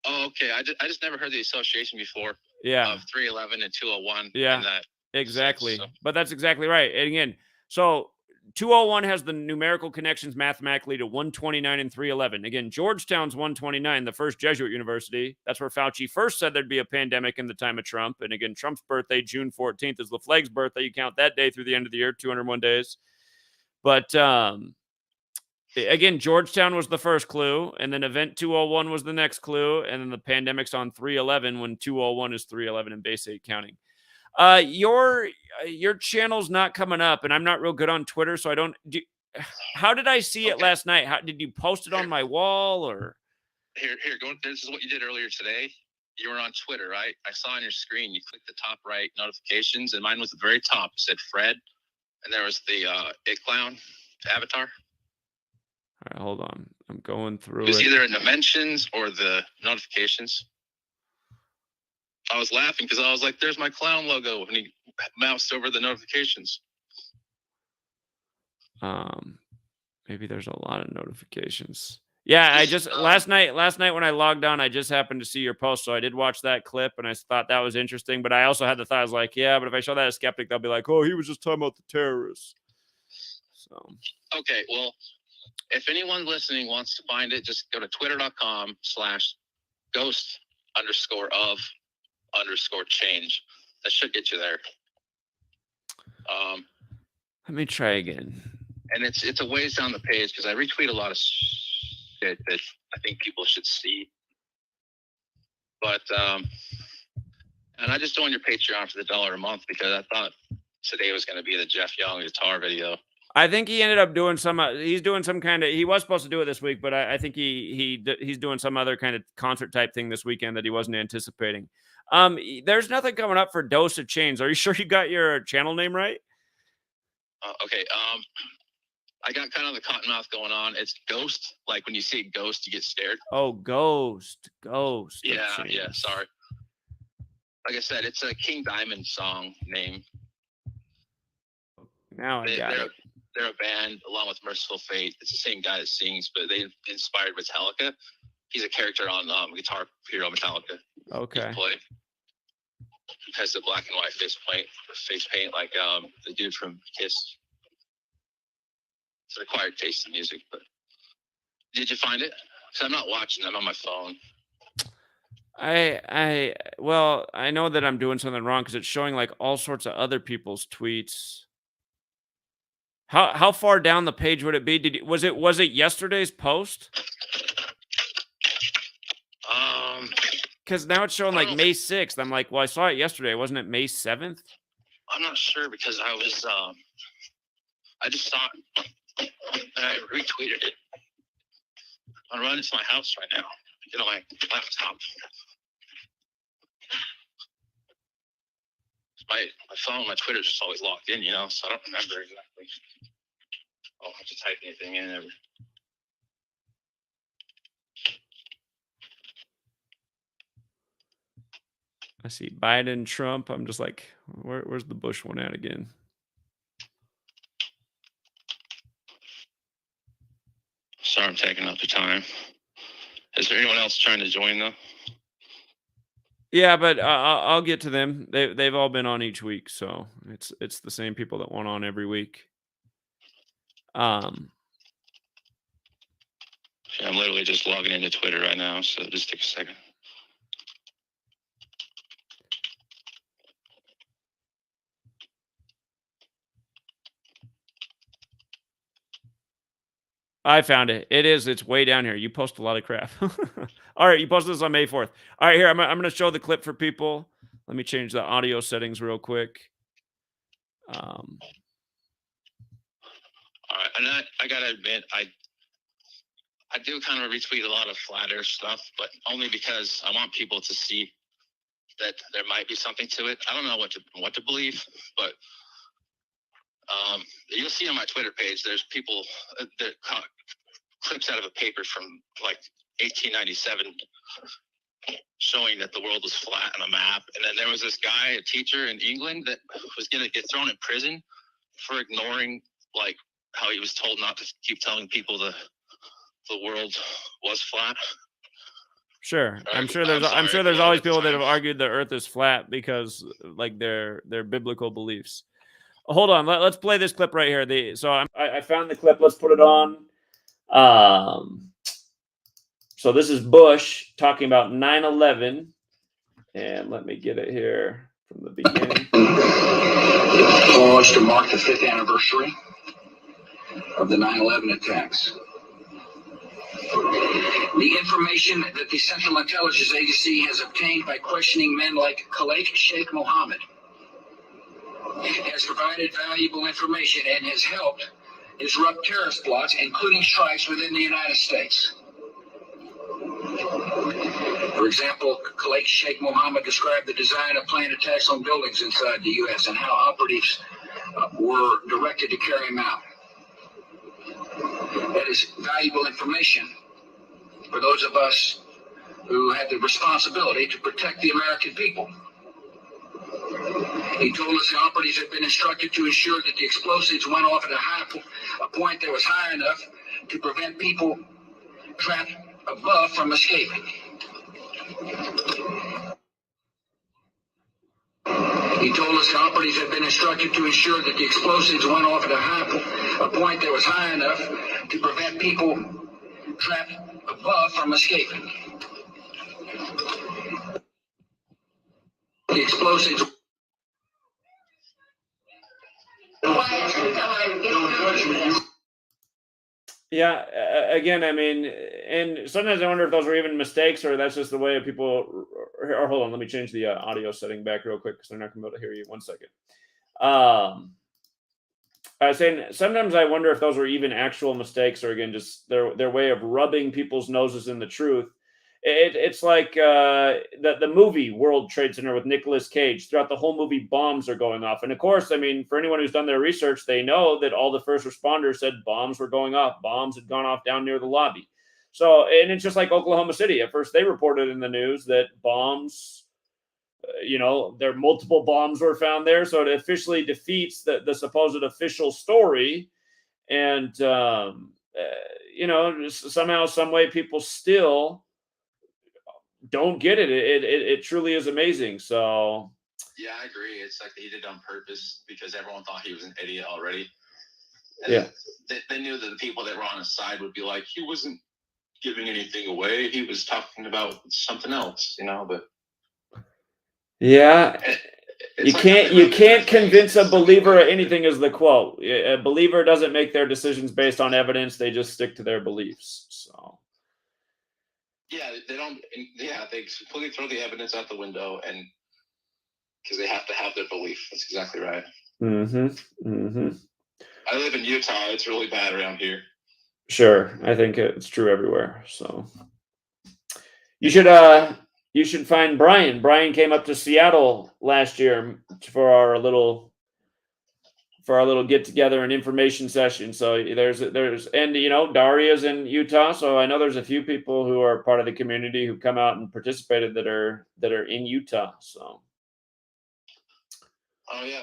Oh, okay. I just never heard the association before. Yeah. Of 311 and 201. Yeah. And that exactly. sense, so. But that's exactly right. And again, so 201 has the numerical connections mathematically to 129 and 311. Again, Georgetown's 129, the first Jesuit university. That's where Fauci first said there'd be a pandemic in the time of Trump. And again, Trump's birthday, June 14th, is LaFlague's birthday. You count that day through the end of the year, 201 days. But again, Georgetown was the first clue, and then Event 201 was the next clue, and then the pandemic's on 311 when 201 is 311 in base 8 counting. Your channel's not coming up, and I'm not real good on Twitter, so I don't. How did I see it last night? How did you post it on my wall or? Here, go. This is what you did earlier today. You were on Twitter, right? I saw on your screen. You clicked the top right notifications, and mine was the very top. It said Fred, and there was the it clown avatar. All right, hold on. I'm going through it. Was either in the mentions or the notifications. I was laughing because I was like, there's my clown logo. And he moused over the notifications. Maybe there's a lot of notifications. Yeah, I just last night when I logged on, I just happened to see your post. So I did watch that clip and I thought that was interesting. But I also had the thought, I was like, yeah, but if I show that as skeptic, they'll be like, oh, he was just talking about the terrorists. So okay, well, if anyone listening wants to find it, just go to twitter.com/ghost_of_change. That should get you there. Let me try again. And it's a ways down the page because I retweet a lot of shit that I think people should see. But and I just joined your Patreon for the $1 a month because I thought today was going to be the Jeff Young guitar video. I think he ended up doing some. He's doing some kind of. He was supposed to do it this week, but I think he's doing some other kind of concert type thing this weekend that he wasn't anticipating. There's nothing coming up for Dose of Chains. Are you sure you got your channel name right? Okay. I got kind of the cottonmouth going on. It's Ghost. Like when you see Ghost, you get scared. Oh, Ghost. Yeah. Sorry. Like I said, it's a King Diamond song name. Now I got it. They're a band along with Merciful Fate. It's the same guy that sings, but they inspired Metallica. He's a character on Guitar Hero Metallica. Okay. Play. Has the black and white face paint like the dude from Kiss. It's an acquired taste in music, but did you find it? Because I'm not watching. I'm on my phone. Well, I know that I'm doing something wrong because it's showing like all sorts of other people's tweets. How far down the page would it be? Was it yesterday's post? Because now it's showing like May 6th. I'm like, well, I saw it yesterday. Wasn't it May 7th? I'm not sure because I was I just saw it and I retweeted it. I'm running to my house right now. Get on my laptop. My phone, my Twitter's just always locked in, so I don't remember exactly. I don't have to type anything in ever. I see Biden, Trump. I'm just like, where's the Bush one at again? Sorry, I'm taking up the time. Is there anyone else trying to join though? Yeah, but I'll get to them. They've all been on each week, so it's the same people that want on every week. Yeah, I'm literally just logging into Twitter right now, so just take a second. I found it. It's way down here. You post a lot of crap. All right, you posted this on May 4th. All right, here, I'm going to show the clip for people. Let me change the audio settings real quick. All right, and I got to admit, I do kind of retweet a lot of flat earth stuff, but only because I want people to see that there might be something to it. I don't know what to believe, but you'll see on my Twitter page, there's people that clips out of a paper from like 1897 showing that the world was flat on a map. And then there was this guy, a teacher in England, that was going to get thrown in prison for ignoring like how he was told not to keep telling people the world was flat. Sure. I'm sure there's always people that have argued the earth is flat because like their biblical beliefs. Hold on, let's play this clip right here. So I found the clip. Let's put it on. So this is Bush talking about 9/11, and let me get it here from the beginning. Pause to mark the 5th anniversary of the 9/11 attacks. The information that the Central Intelligence Agency has obtained by questioning men like Khalid Sheikh Mohammed has provided valuable information and has helped disrupt terrorist plots, including strikes within the United States. For example, Khalid Sheikh Mohammed described the design of planned attacks on buildings inside the U.S. and how operatives were directed to carry them out. That is valuable information for those of us who have the responsibility to protect the American people. He told us the operatives had been instructed to ensure that the explosives went off at a point that was high enough to prevent people trapped above from escaping. He told us the operatives had been instructed to ensure that the explosives went off at a point that was high enough to prevent people trapped above from escaping. The explosives. Yeah, again, I mean, and sometimes I wonder if those are even mistakes or that's just the way people. Or hold on, let me change the audio setting back real quick because they're not going to be able to hear you. 1 second. I was saying sometimes I wonder if those are even actual mistakes or again just their way of rubbing people's noses in the truth. It's like the movie World Trade Center with Nicolas Cage. Throughout the whole movie, bombs are going off, and of course, I mean, for anyone who's done their research, they know that all the first responders said bombs were going off. Bombs had gone off down near the lobby. So, and it's just like Oklahoma City. At first, they reported in the news that bombs, there multiple bombs were found there. So it officially defeats the supposed official story. And, somehow, some way, people still don't get it. It truly is amazing. So, yeah, I agree. It's like they did it on purpose because everyone thought he was an idiot already. And yeah. They knew that the people that were on his side would be like, he wasn't giving anything away. He was talking about something else, but yeah, you can't convince a believer of anything. anything is the quote. A believer doesn't make their decisions based on evidence. They just stick to their beliefs. So, yeah, they don't. Yeah, they completely throw the evidence out the window, and because they have to have their belief. That's exactly right. I live in Utah. It's really bad around here. Sure, I think it's true everywhere. So, you should find Brian. Brian came up to Seattle last year for our little get together and information session. So there's and Daria's in Utah, so I know there's a few people who are part of the community who come out and participated that are in Utah. So. Oh yeah.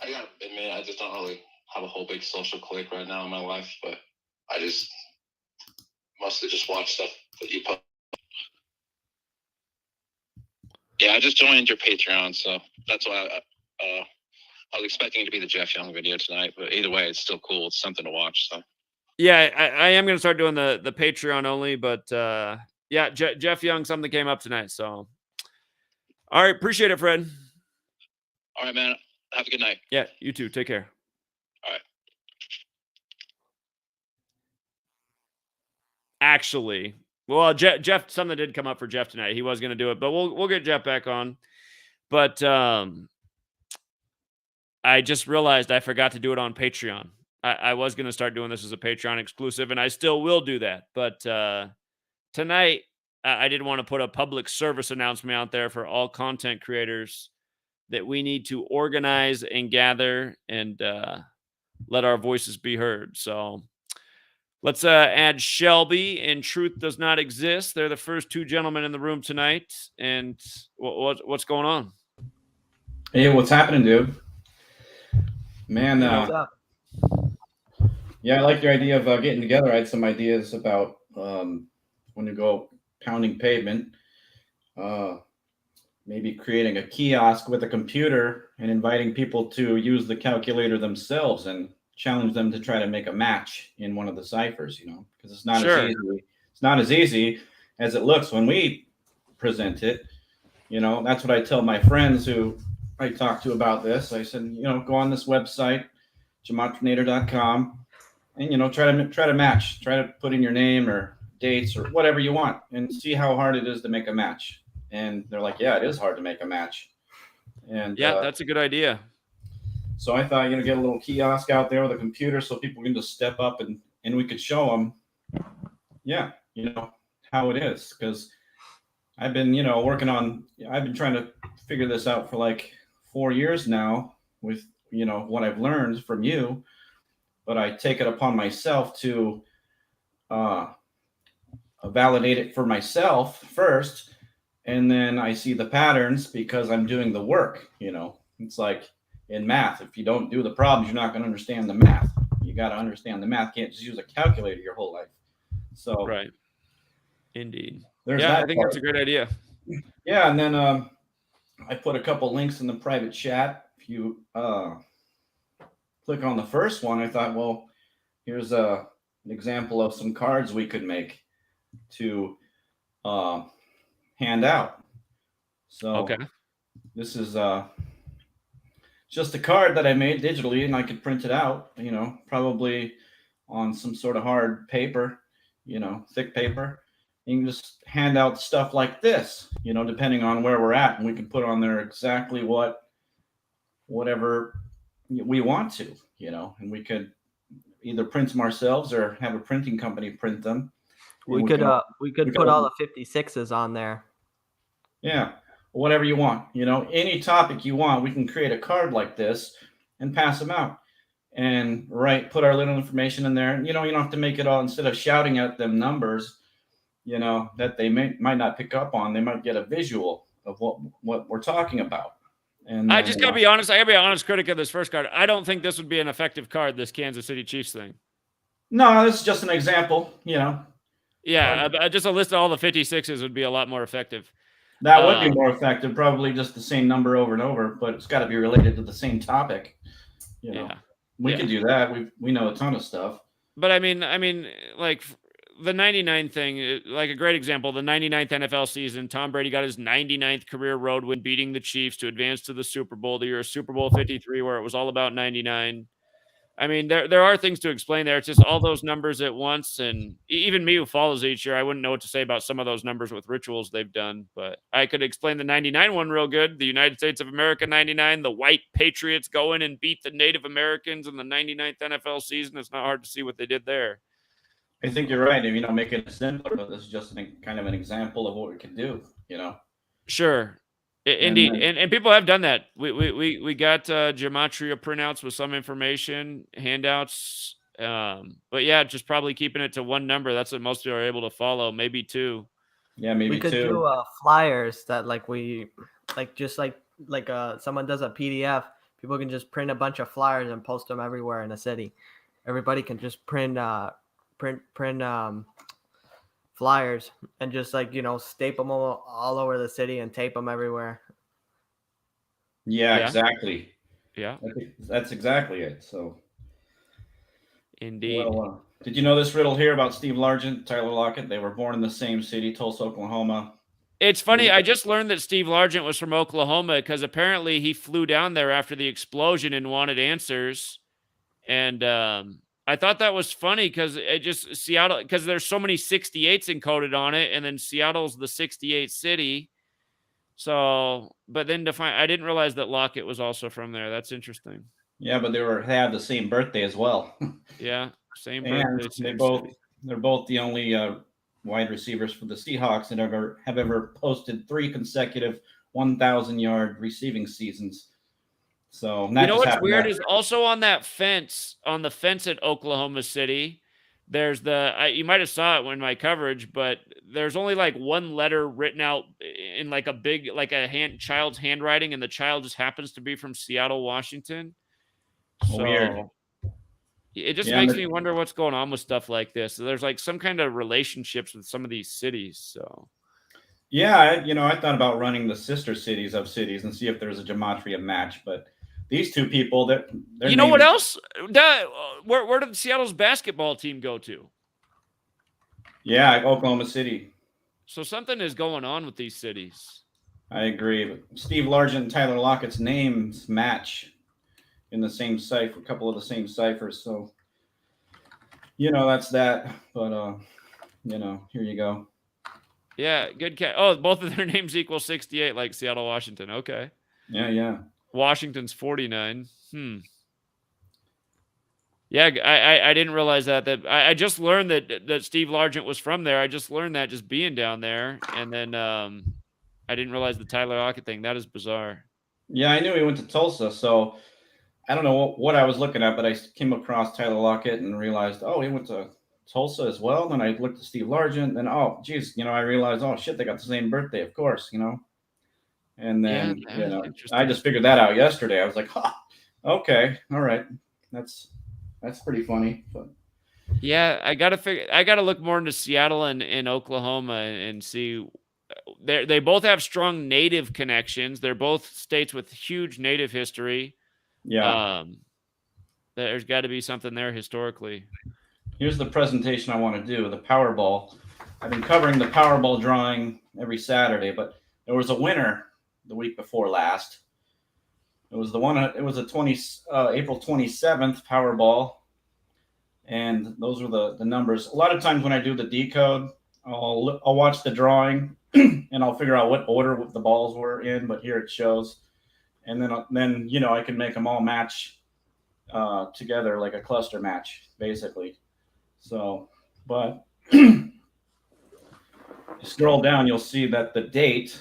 I gotta admit, I just don't really have a whole big social clique right now in my life, but I just mostly just watch stuff that you post. Yeah, I just joined your Patreon, so that's why I was expecting it to be the Jeff Young video tonight, but either way, it's still cool. It's something to watch. So yeah, I am going to start doing the Patreon only, but yeah, Jeff Young, something came up tonight. So, all right, appreciate it, Fred. All right, man. Have a good night. Yeah, you too. Take care. All right. Actually, well, Jeff, something did come up for Jeff tonight. He was going to do it, but we'll get Jeff back on. But I just realized I forgot to do it on Patreon. I was going to start doing this as a Patreon exclusive, and I still will do that. But tonight, I did want to put a public service announcement out there for all content creators that we need to organize and gather and let our voices be heard. So let's add Shelby and Truth Does Not Exist. They're the first two gentlemen in the room tonight. And what's going on? Hey, what's happening, dude? Man, yeah, I like your idea of getting together. I had some ideas about when you go pounding pavement, maybe creating a kiosk with a computer and inviting people to use the calculator themselves and challenge them to try to make a match in one of the ciphers, because it's not Sure. as easy. It's not as easy as it looks when we present it. That's what I tell my friends who I talked to about this. I said, go on this website, Jamontonator.com, and try to match. Try to put in your name or dates or whatever you want, and see how hard it is to make a match. And they're like, yeah, it is hard to make a match. And yeah, that's a good idea. So I thought, get a little kiosk out there with a computer so people can just step up and we could show them, how it is. Because I've been, I've been trying to figure this out for like 4 years now with, what I've learned from you. But I take it upon myself to validate it for myself first. And then I see the patterns because I'm doing the work, It's like in math, if you don't do the problems, you're not going to understand the math. You got to understand the math. You can't just use a calculator your whole life. So right. Indeed. Yeah, I think that's a great idea. Yeah, and then I put a couple links in the private chat. If you click on the first one, I thought, well, here's an example of some cards we could make to hand out. So okay. This is just a card that I made digitally, and I could print it out, probably on some sort of hard paper, thick paper. You can just hand out stuff like this, depending on where we're at, and we can put on there exactly whatever we want to, and we could either print them ourselves or have a printing company print them. We could put all the 56s on there. Yeah, whatever you want. Any topic you want, we can create a card like this and pass them out. And put our little information in there. You don't have to make it all, instead of shouting at them numbers, that they might not pick up on. They might get a visual of what we're talking about. And I just gotta be honest. I gotta be an honest critic of this first card. I don't think this would be an effective card, this Kansas City Chiefs thing. No, this is just an example. Yeah, just a list of all the 56s would be a lot more effective. That would be more effective. Probably just the same number over and over, but it's got to be related to the same topic. We could do that. We know a ton of stuff. But I mean, like the 99 thing, like a great example, the 99th NFL season, Tom Brady got his 99th career road win, beating the Chiefs to advance to the Super Bowl. The year of Super Bowl 53, where it was all about 99. I mean, there are things to explain there. It's just all those numbers at once. And even me, who follows each year, I wouldn't know what to say about some of those numbers with rituals they've done. But I could explain the 99 one real good. The United States of America 99, the white Patriots go in and beat the Native Americans in the 99th NFL season. It's not hard to see what they did there. I think you're right. Make it simpler, but this is just kind of an example of what we can do, Sure. Indeed, and people have done that. We got gematria printouts with some information, handouts, but yeah, just probably keeping it to one number. That's what most people are able to follow, maybe two. Yeah, maybe we could two. do flyers that someone does a PDF. People can just print a bunch of flyers and post them everywhere in the city. Everybody can just print flyers and just staple them all over the city and tape them everywhere. Yeah. Exactly. Yeah, that's exactly it. So, indeed. Well, did you know this riddle here about Steve Largent, Tyler Lockett? They were born in the same city, Tulsa, Oklahoma. It's funny. I just learned that Steve Largent was from Oklahoma because apparently he flew down there after the explosion and wanted answers. And I thought that was funny because Seattle, because there's so many 68s encoded on it, and then Seattle's the 68 city. So, but then I didn't realize that Lockett was also from there. That's interesting. Yeah, but they had the same birthday as well. Yeah, same birthday. They're both the only wide receivers for the Seahawks that have ever posted 3 consecutive 1,000-yard receiving seasons. So what's weird is also on the fence at Oklahoma City, there's you might have saw it in my coverage, but there's only like one letter written out in like a big, like child's handwriting, and the child just happens to be from Seattle, Washington. So weird. It just makes me wonder what's going on with stuff like this. So there's like some kind of relationships with some of these cities. So yeah, I thought about running the sister cities of cities and see if there's a gematria match, but these two people, what else? Where did Seattle's basketball team go to? Yeah, Oklahoma City. So something is going on with these cities. I agree. But Steve Largent and Tyler Lockett's names match in the same cipher, a couple of the same ciphers. So, that's that. But, here you go. Yeah, good catch. Oh, both of their names equal 68, like Seattle, Washington. Okay. Yeah. Washington's 49. Yeah, I didn't realize that. I just learned that Steve Largent was from there. I just learned that just being down there, and then I didn't realize the Tyler Lockett thing. That is bizarre. Yeah, I knew he went to Tulsa, so I don't know what I was looking at, but I came across Tyler Lockett and realized, oh, he went to Tulsa as well. Then I looked at Steve Largent, and oh, geez, I realized, oh shit, they got the same birthday, of course, And then, I just figured that out yesterday. I was like, okay, all right. That's pretty funny. But yeah, I gotta look more into Seattle and Oklahoma and see. They both have strong native connections. They're both states with huge native history. Yeah. There's got to be something there historically. Here's the presentation I want to do, the Powerball. I've been covering the Powerball drawing every Saturday, but there was a winner the week before last. It was a April 27th Powerball. And those were the numbers. A lot of times when I do the decode, I'll watch the drawing and I'll figure out what order the balls were in, but here it shows. And then I can make them all match together like a cluster match, basically. So, but you scroll down, you'll see that the date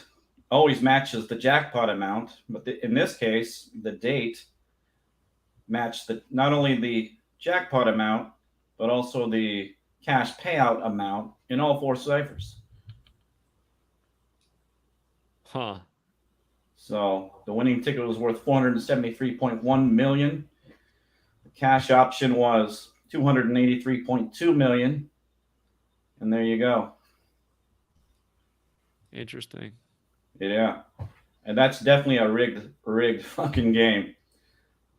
always matches the jackpot amount, but in this case, the date matched not only the jackpot amount, but also the cash payout amount in all 4 ciphers. Huh. So the winning ticket was worth 473.1 million. The cash option was 283.2 million. And there you go. Interesting. Yeah. And that's definitely a rigged fucking game.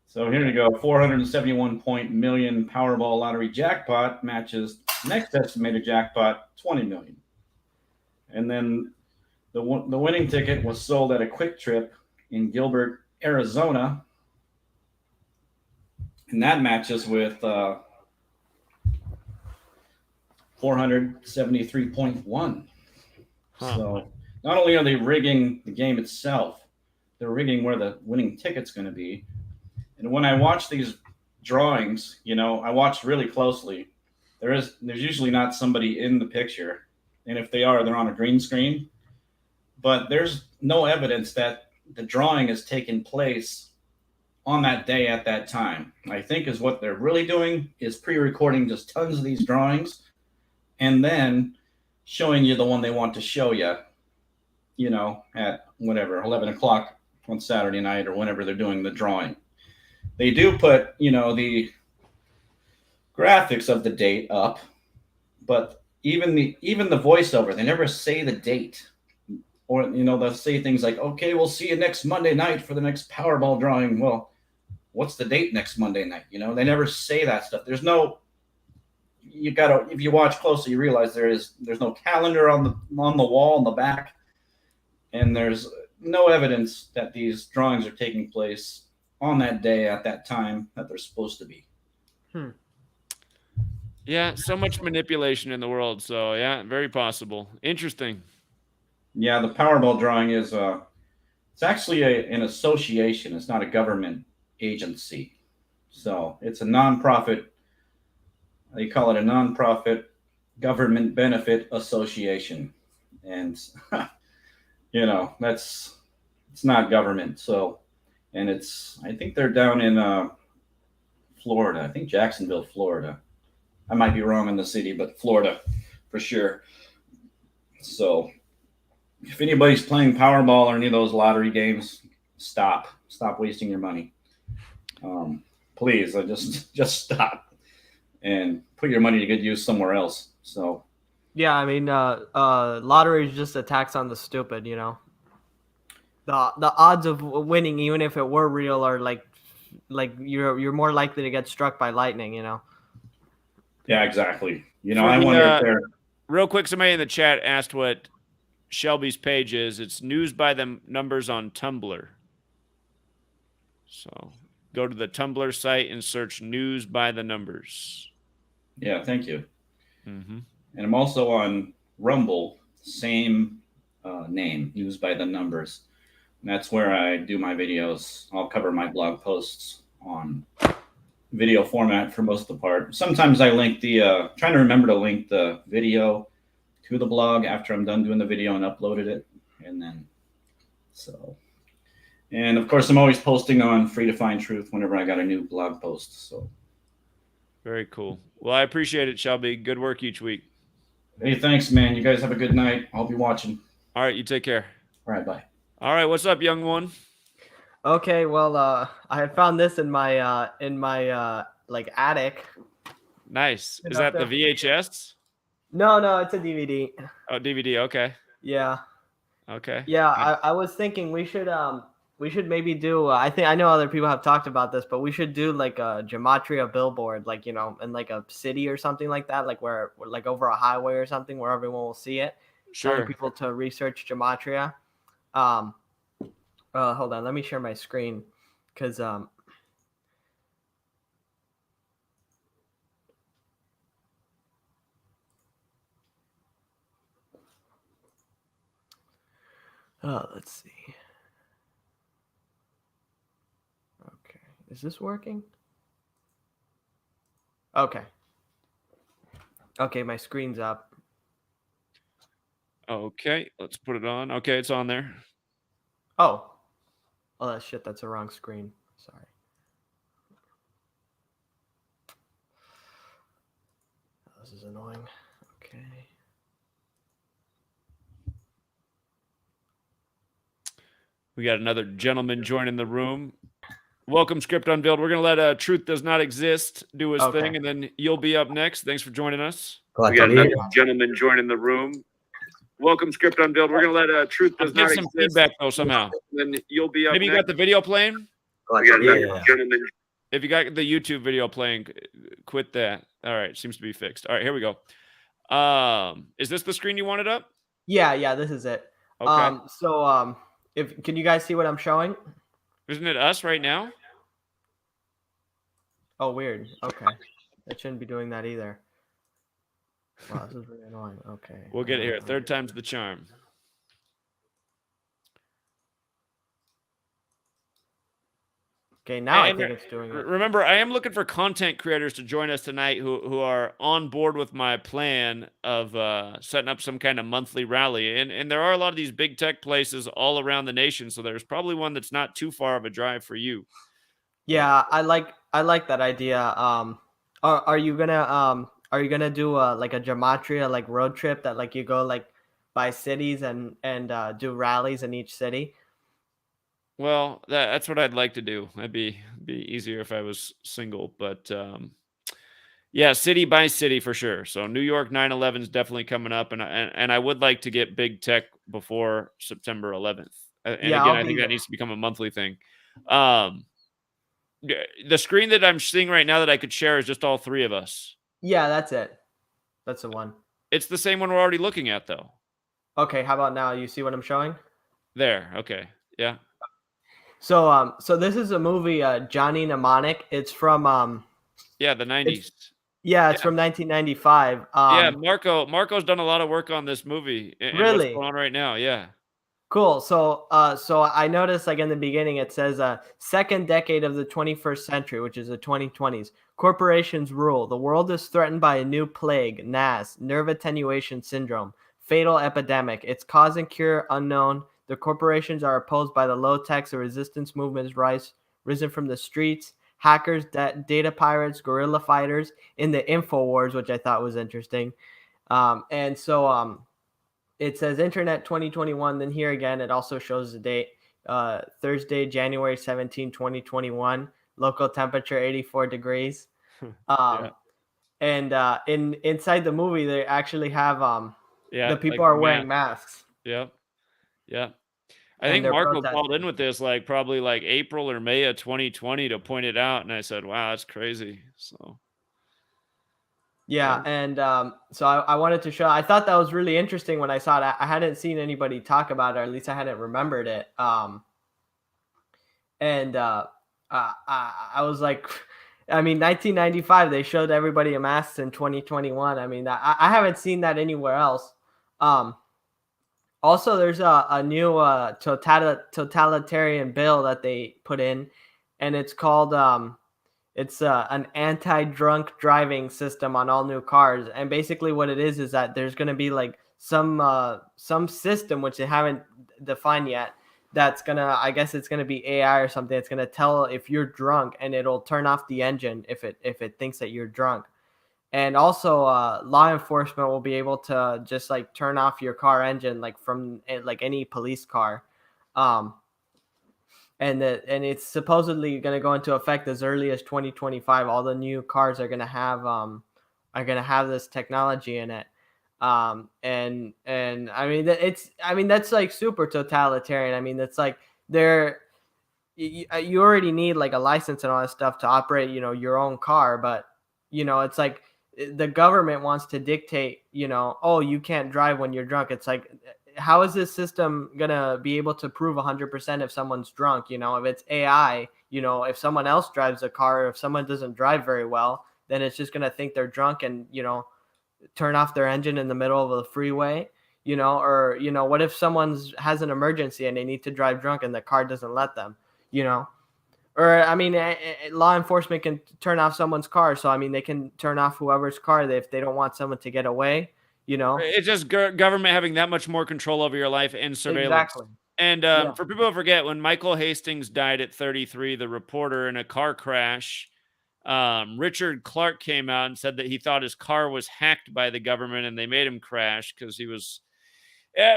So here you go. 471 million Powerball lottery jackpot matches next estimated jackpot 20 million. And then the winning ticket was sold at a Quick Trip in Gilbert, Arizona. And that matches with 473.1. Huh. So not only are they rigging the game itself, they're rigging where the winning ticket's going to be. And when I watch these drawings, I watch really closely. There's usually not somebody in the picture, and if they are, they're on a green screen. But there's no evidence that the drawing is taking place on that day at that time. I think is what they're really doing is pre-recording just tons of these drawings, and then showing you the one they want to show you. At whatever 11 o'clock on Saturday night or whenever they're doing the drawing. They do put, the graphics of the date up, but even the voiceover, they never say the date. Or, they'll say things like, okay, we'll see you next Monday night for the next Powerball drawing. Well, what's the date next Monday night? They never say that stuff. There's no, if you watch closely, you realize there's no calendar on the wall in the back. And there's no evidence that these drawings are taking place on that day at that time that they're supposed to be. Yeah, so much manipulation in the world. So yeah, very possible. Interesting. Yeah, the Powerball drawing is it's actually an association. It's not a government agency. So it's a nonprofit. They call it a nonprofit government benefit association. And it's not government. So, and I think they're down in Florida. I think Jacksonville, Florida. I might be wrong on the city, but Florida for sure. So if anybody's playing Powerball or any of those lottery games, stop wasting your money. Please, just stop and put your money to good use somewhere else. So yeah, I mean, lottery is just a tax on the stupid. The odds of winning, even if it were real, are like you're more likely to get struck by lightning. Yeah, exactly. I wonder if they're real quick. Somebody in the chat asked what Shelby's page is. It's News by the Numbers on Tumblr. So go to the Tumblr site and search News by the Numbers. Yeah, thank you. Mm-hmm. And I'm also on Rumble, same name, News by the Numbers. And that's where I do my videos. I'll cover my blog posts on video format for most of the part. Sometimes I link trying to remember to link the video to the blog after I'm done doing the video and uploaded it. And then, and of course, I'm always posting on Free to Find Truth whenever I got a new blog post. So very cool. Well, I appreciate it, Shelby. Good work each week. Hey, thanks, man. You guys have a good night. I'll be watching. All right, you take care. All right, bye. All right, what's up, young one? Okay, well, I had found this in my like attic. Nice. Is that the VHS? No, it's a DVD. Oh, DVD. Okay. Yeah. Okay. Yeah, I was thinking we should maybe do. I know other people have talked about this, but we should do like a Gematria billboard, like in like a city or something like that, like where like over a highway or something where everyone will see it. Sure. Telling people to research Gematria. Hold on, let me share my screen, because let's see. Okay, is this working? Okay, my screen's up. Okay, let's put it on. Okay, it's on there. Oh, oh, shit, that's the wrong screen. Sorry. This is annoying. Okay. We got another gentleman joining the room. Welcome, Script Unveiled. We're going to let Truth Does Not Exist do his Okay. thing, and then you'll be up next. Thanks for joining us. Glad We to got be another here. gentleman joining the room. Welcome, Script Unveiled. We're going to let Truth Does Not Exist. Get some feedback, though, somehow. Then you'll be up Maybe next. you got the video playing? Glad We got to be another here. gentleman. If you got the YouTube video playing, quit that. All right, seems to be fixed. All right, here we go. Is this the screen you wanted up? Yeah, this is it. Okay. So if can you guys see what I'm showing? Isn't it us right now? Oh, weird. Okay. It shouldn't be doing that either. Wow, this is really annoying. Okay. We'll get it here. Third time's the charm. Okay, now I And think it's doing it. remember, I am looking for content creators to join us tonight who are on board with my plan of setting up some kind of monthly rally. And there are a lot of these big tech places all around the nation, so there's probably one that's not too far of a drive for you. Yeah, I like that idea. Are you gonna do like a gematria like road trip that like you go like by cities and do rallies in each city? Well, that's what I'd like to do. That'd be easier if I was single, but yeah, city by city for sure. So New York 9/11 is definitely coming up, and I would like to get big tech before September 11th. And Yeah, again, I'll I be think that there. needs to become a monthly thing. The screen that I'm seeing right now that I could share is just all three of us. Yeah, that's it. That's the one. It's the same one we're already looking at, though. Okay, how about now? You see what I'm showing? There. Okay. Yeah. So so this is a movie, Johnny Mnemonic. It's from Yeah. The 90s. it's from 1995. Yeah. Marco's done a lot of work on this movie and what's Really? going on right now. Yeah. Cool. So so I noticed like in the beginning it says second decade of the 21st century, which is the 2020s. Corporations rule. The world is threatened by a new plague, NAS, nerve attenuation syndrome, fatal epidemic. Its cause and cure unknown. The corporations are opposed by the low-tech resistance movements risen from the streets, hackers, data pirates, guerrilla fighters in the info wars, which I thought was interesting. And so it says Internet 2021. Then here again, it also shows the date, Thursday, January 17, 2021. Local temperature 84 degrees. Yeah. And inside the movie, they actually have Yeah. the people like are wearing masks. Yep. Yeah. I And think they're Marco called protesting. in with this like probably like April or May of 2020 to point it out, and I said, "Wow, that's crazy." So Yeah, and so I wanted to show. I thought that was really interesting when I saw it. I hadn't seen anybody talk about it, or at least I hadn't remembered it. And I was like, I mean, 1995. They showed everybody a mask in 2021. I mean, I haven't seen that anywhere else. Also, there's a new totalitarian bill that they put in, and it's called it's an anti-drunk driving system on all new cars. And basically what it is that there's going to be like some system which they haven't defined yet that's going to, I guess it's going to be AI or something. It's going to tell if you're drunk, and it'll turn off the engine if it thinks that you're drunk. And also law enforcement will be able to just like turn off your car engine like from like any police car. And it's supposedly going to go into effect as early as 2025. All the new cars are going to have this technology in it. And I mean that's like super totalitarian. I mean, that's like you already need like a license and all that stuff to operate, your own car, but it's like the government wants to dictate, oh, you can't drive when you're drunk. It's like, how is this system going to be able to prove 100% if someone's drunk? If it's AI, if someone else drives a car, if someone doesn't drive very well, then it's just going to think they're drunk and, turn off their engine in the middle of the freeway, or, what if someone has an emergency and they need to drive drunk and the car doesn't let them, or, I mean, law enforcement can turn off someone's car. So, I mean, they can turn off whoever's car if they don't want someone to get away, you know? It's just government having that much more control over your life and surveillance. Exactly. And Yeah. for people who forget, when Michael Hastings died at 33, the reporter in a car crash, Richard Clark came out and said that he thought his car was hacked by the government and they made him crash because he was.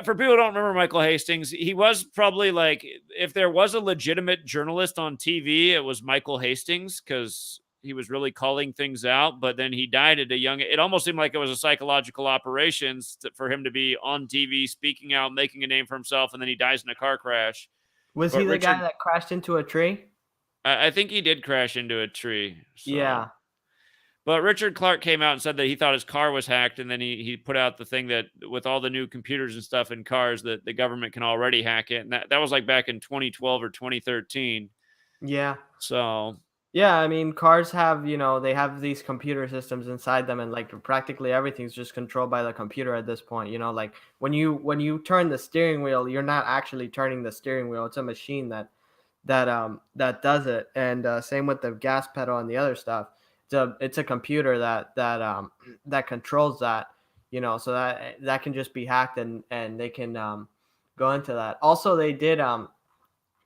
For people who don't remember Michael Hastings, he was probably like, if there was a legitimate journalist on TV, it was Michael Hastings because he was really calling things out. But then he died at a young. It almost seemed like it was a psychological operation for him to be on TV, speaking out, making a name for himself, and then he dies in a car crash. Was But he the Richard, guy that crashed into a tree? I think he did crash into a tree. So. Yeah. But Richard Clark came out and said that he thought his car was hacked, and then he put out the thing that with all the new computers and stuff in cars that the government can already hack it, and that was like back in 2012 or 2013. Yeah. So Yeah, I mean, cars have, they have these computer systems inside them, and like practically everything's just controlled by the computer at this point. Like when you turn the steering wheel, you're not actually turning the steering wheel. It's a machine that does it. And same with the gas pedal and the other stuff. It's a computer that controls that, so that can just be hacked, and they can go into that. Also,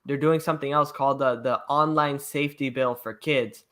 they're doing something else called the online safety bill for kids.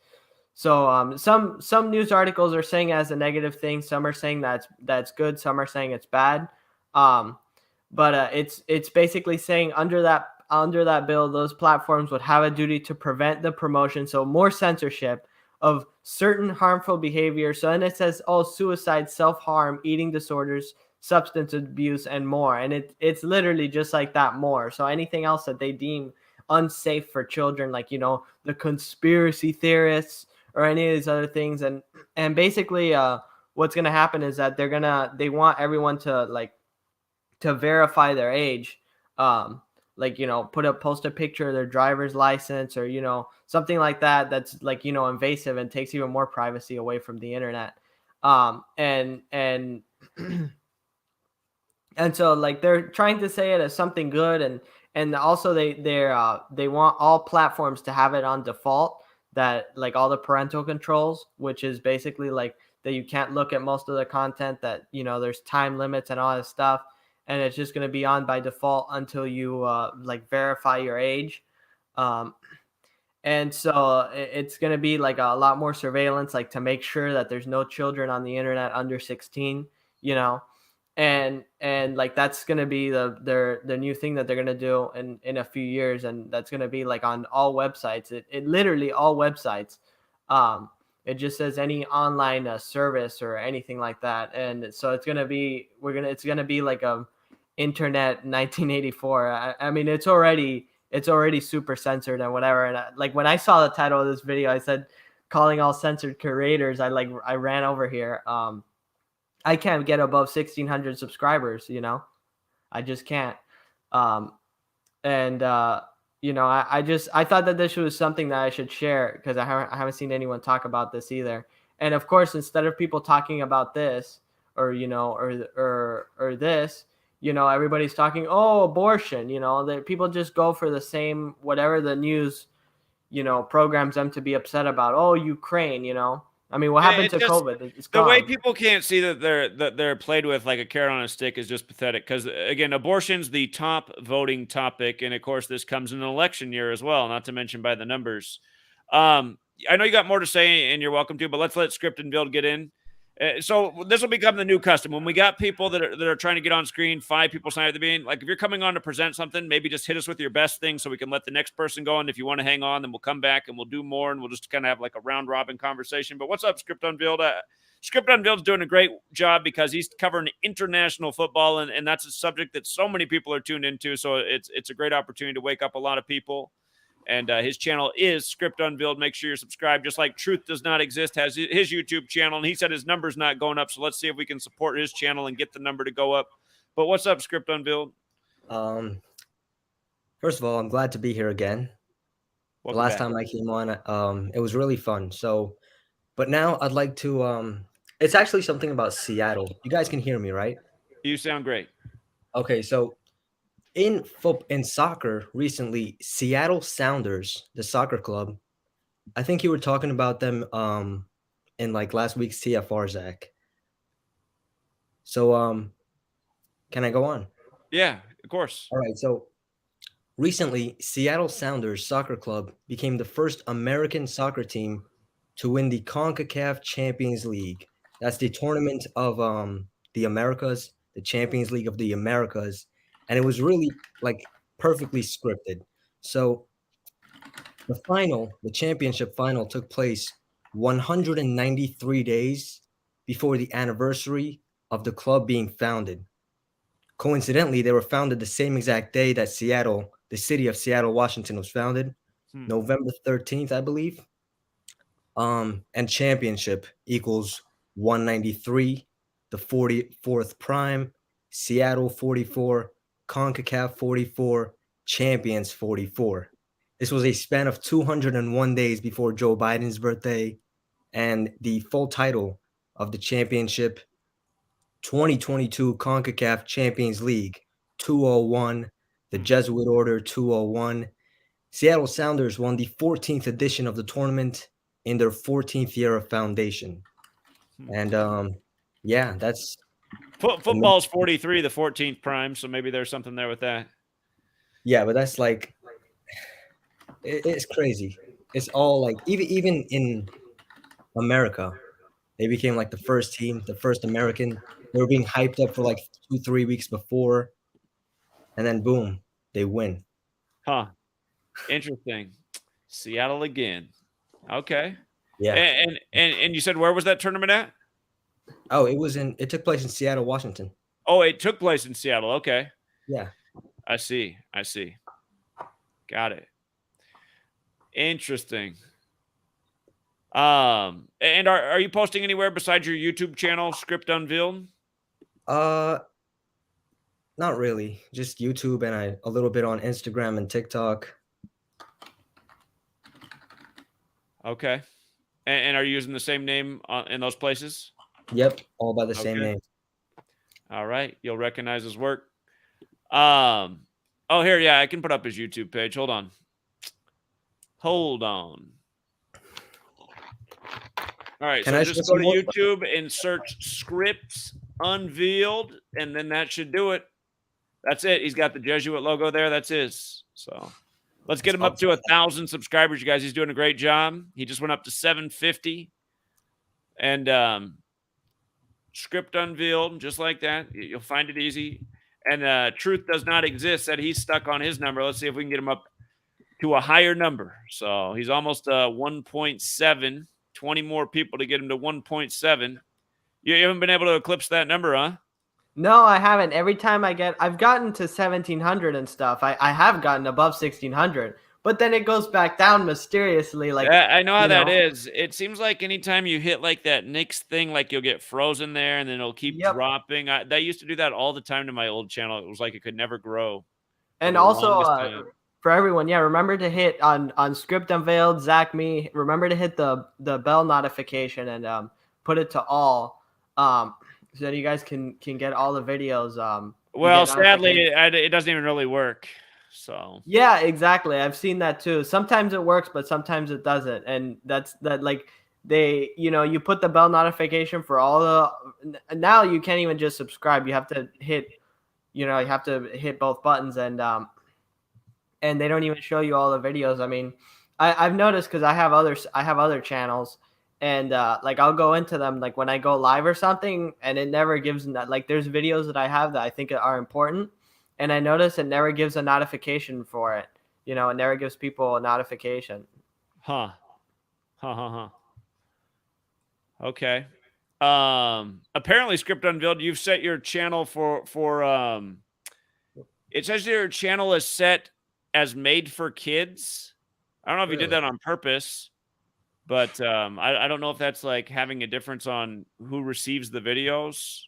So some news articles are saying it as a negative thing. Some are saying that's good. Some are saying it's bad. But it's basically saying under that bill, those platforms would have a duty to prevent the promotion, so more censorship of certain harmful behavior. So then it says, suicide, self-harm, eating disorders, substance abuse, and more. And it's literally just like that, more. So anything else that they deem unsafe for children, like, the conspiracy theorists or any of these other things. And basically what's going to happen is that they want everyone to verify their age. Post a picture of their driver's license or, something like that. That's invasive and takes even more privacy away from the internet. And so they're trying to say it as something good. And also they want all platforms to have it on default, that all the parental controls, which is basically that you can't look at most of the content, that, there's time limits and all this stuff. And it's just going to be on by default until you verify your age. And so it's going to be a lot more surveillance, to make sure that there's no children on the internet under 16, and that's going to be the new thing that they're going to do in a few years. And that's going to be on all websites. It literally all websites. It just says any online service or anything like that. And so it's going to be like a internet 1984. I mean, it's already super censored and whatever. And when I saw the title of this video, I said, calling all censored creators. I ran over here. I can't get above 1,600 subscribers. I just can't. I thought that this was something that I should share, because I haven't seen anyone talk about this either. And of course, instead of people talking about this or this, everybody's talking, abortion, that people just go for the same, whatever the news, programs them to be upset about. Ukraine, I mean, what happened to COVID? It's gone. The way people can't see that they're played with like a carrot on a stick is just pathetic. Because again, abortion's the top voting topic, and of course, this comes in an election year as well. Not to mention by the numbers. I know you got more to say, and you're welcome to, but let's let Script and Build get in. So this will become the new custom. When we got people that are trying to get on screen, 5 people sign at the beginning. If you're coming on to present something, maybe just hit us with your best thing so we can let the next person go. And if you want to hang on, then we'll come back and we'll do more, and we'll just kind of have a round robin conversation. But what's up, Script Unveiled? Script Unveiled is doing a great job because he's covering international football, and that's a subject that so many people are tuned into. So it's a great opportunity to wake up a lot of people. And his channel is Script Unveiled. Make sure you're subscribed. Just like Truth Does Not Exist has his YouTube channel, and he said his number's not going up. So let's see if we can support his channel and get the number to go up. But what's up, Script Unveiled? First of all, I'm glad to be here again. Welcome the last back. time I came on, it was really fun. So, but now I'd like to. It's actually something about Seattle. You guys can hear me, right? You sound great. Okay, so in soccer recently, Seattle Sounders, the soccer club, I think you were talking about them in last week's TFR, Zach. So can I go on? Yeah, of course. All right. So recently, Seattle Sounders Soccer Club became the first American soccer team to win the CONCACAF Champions League. That's the tournament of the Americas, the Champions League of the Americas, and it was really like perfectly scripted. So the championship final took place 193 days before the anniversary of the club being founded. Coincidentally, they were founded the same exact day that Seattle, the city of Seattle, Washington, was founded, Hmm. November 13th, I believe. And championship equals 193, the 44th prime, Seattle 44, CONCACAF 44, champions 44. This was a span of 201 days before Joe Biden's birthday, and the full title of the championship 2022 CONCACAF Champions League 201, the Jesuit Order 201. Seattle Sounders won the 14th edition of the tournament in their 14th year of foundation. And yeah, that's Football's 43, the 14th prime, so maybe there's something there with that. yeah, but that's like it's crazy. It's all like even in America, they became like the first team, the first American. They were being hyped up for like 2-3 weeks before, and then boom, they win. Huh. Interesting. Seattle again. Okay. Yeah. And you said where was that tournament at? Oh, it took place in Seattle, Washington. Oh, it took place in Seattle. Okay. Yeah. I see. Got it. Interesting. And are you posting anywhere besides your YouTube channel, Script Unveiled? Not really. Just YouTube and a little bit on Instagram and TikTok. Okay. And are you using the same name in those places? Yep, all by the same name. All right, you'll recognize his work. Oh, here, yeah, I can put up his YouTube page. Hold on. All right, so just go to YouTube and search Scripts Unveiled, and then that should do it. That's it. He's got the Jesuit logo there. That's his. So let's get him up to 1,000 subscribers, you guys. He's doing a great job. He just went up to 750. And Script Unveiled, just like that. You'll find it easy. And Truth Does Not Exist said he's stuck on his number. Let's see if we can get him up to a higher number. So he's almost 1.7. 20 more people to get him to 1.7. You haven't been able to eclipse that number, huh? No, I haven't. Every time I've gotten to 1,700 and stuff. I have gotten above 1,600, but then it goes back down mysteriously. Like I know how that is. It seems like anytime you hit like that next thing, like you'll get frozen there, and then it'll keep dropping. That used to do that all the time to my old channel. It was like it could never grow. And also for everyone, yeah, remember to hit on Script Unveiled, Zach, me. Remember to hit the bell notification and put it to all. So that you guys can get all the videos. Well, sadly, it doesn't even really work. So yeah, exactly. I've seen that too. Sometimes it works, but sometimes it doesn't. And that's like you put the bell notification for all the. Now you can't even just subscribe. You have to hit, you have to hit both buttons, and they don't even show you all the videos. I mean, I've noticed because I have other channels. And like I'll go into them like when I go live or something, and it never gives that. Like there's videos that I have that I think are important, and I notice it never gives a notification for it. It never gives people a notification. Huh. Okay. Apparently, Script Unveiled, you've set your channel for it says your channel is set as made for kids. I don't know if you did that on purpose. But I don't know if that's like having a difference on who receives the videos.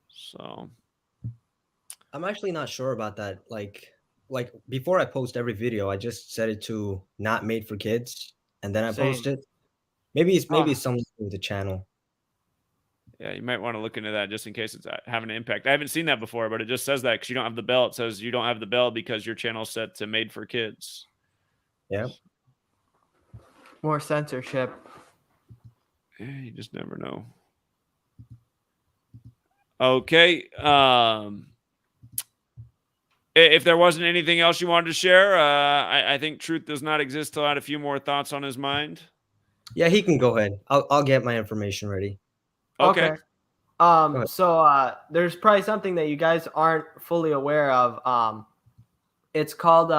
So I'm actually not sure about that. Like before I post every video, I just set it to not made for kids, and then I post it. Maybe it's something to do with the channel. Yeah, you might want to look into that just in case it's having an impact. I haven't seen that before, but it just says that because you don't have the bell. It says you don't have the bell because your channel's set to made for kids. Yeah. More censorship. Yeah, you just never know. Okay. If there wasn't anything else you wanted to share, I think truth does not exist till I had a few more thoughts on his mind. Yeah, he can go ahead. I'll get my information ready. Okay. Okay. Go ahead. So there's probably something that you guys aren't fully aware of. It's called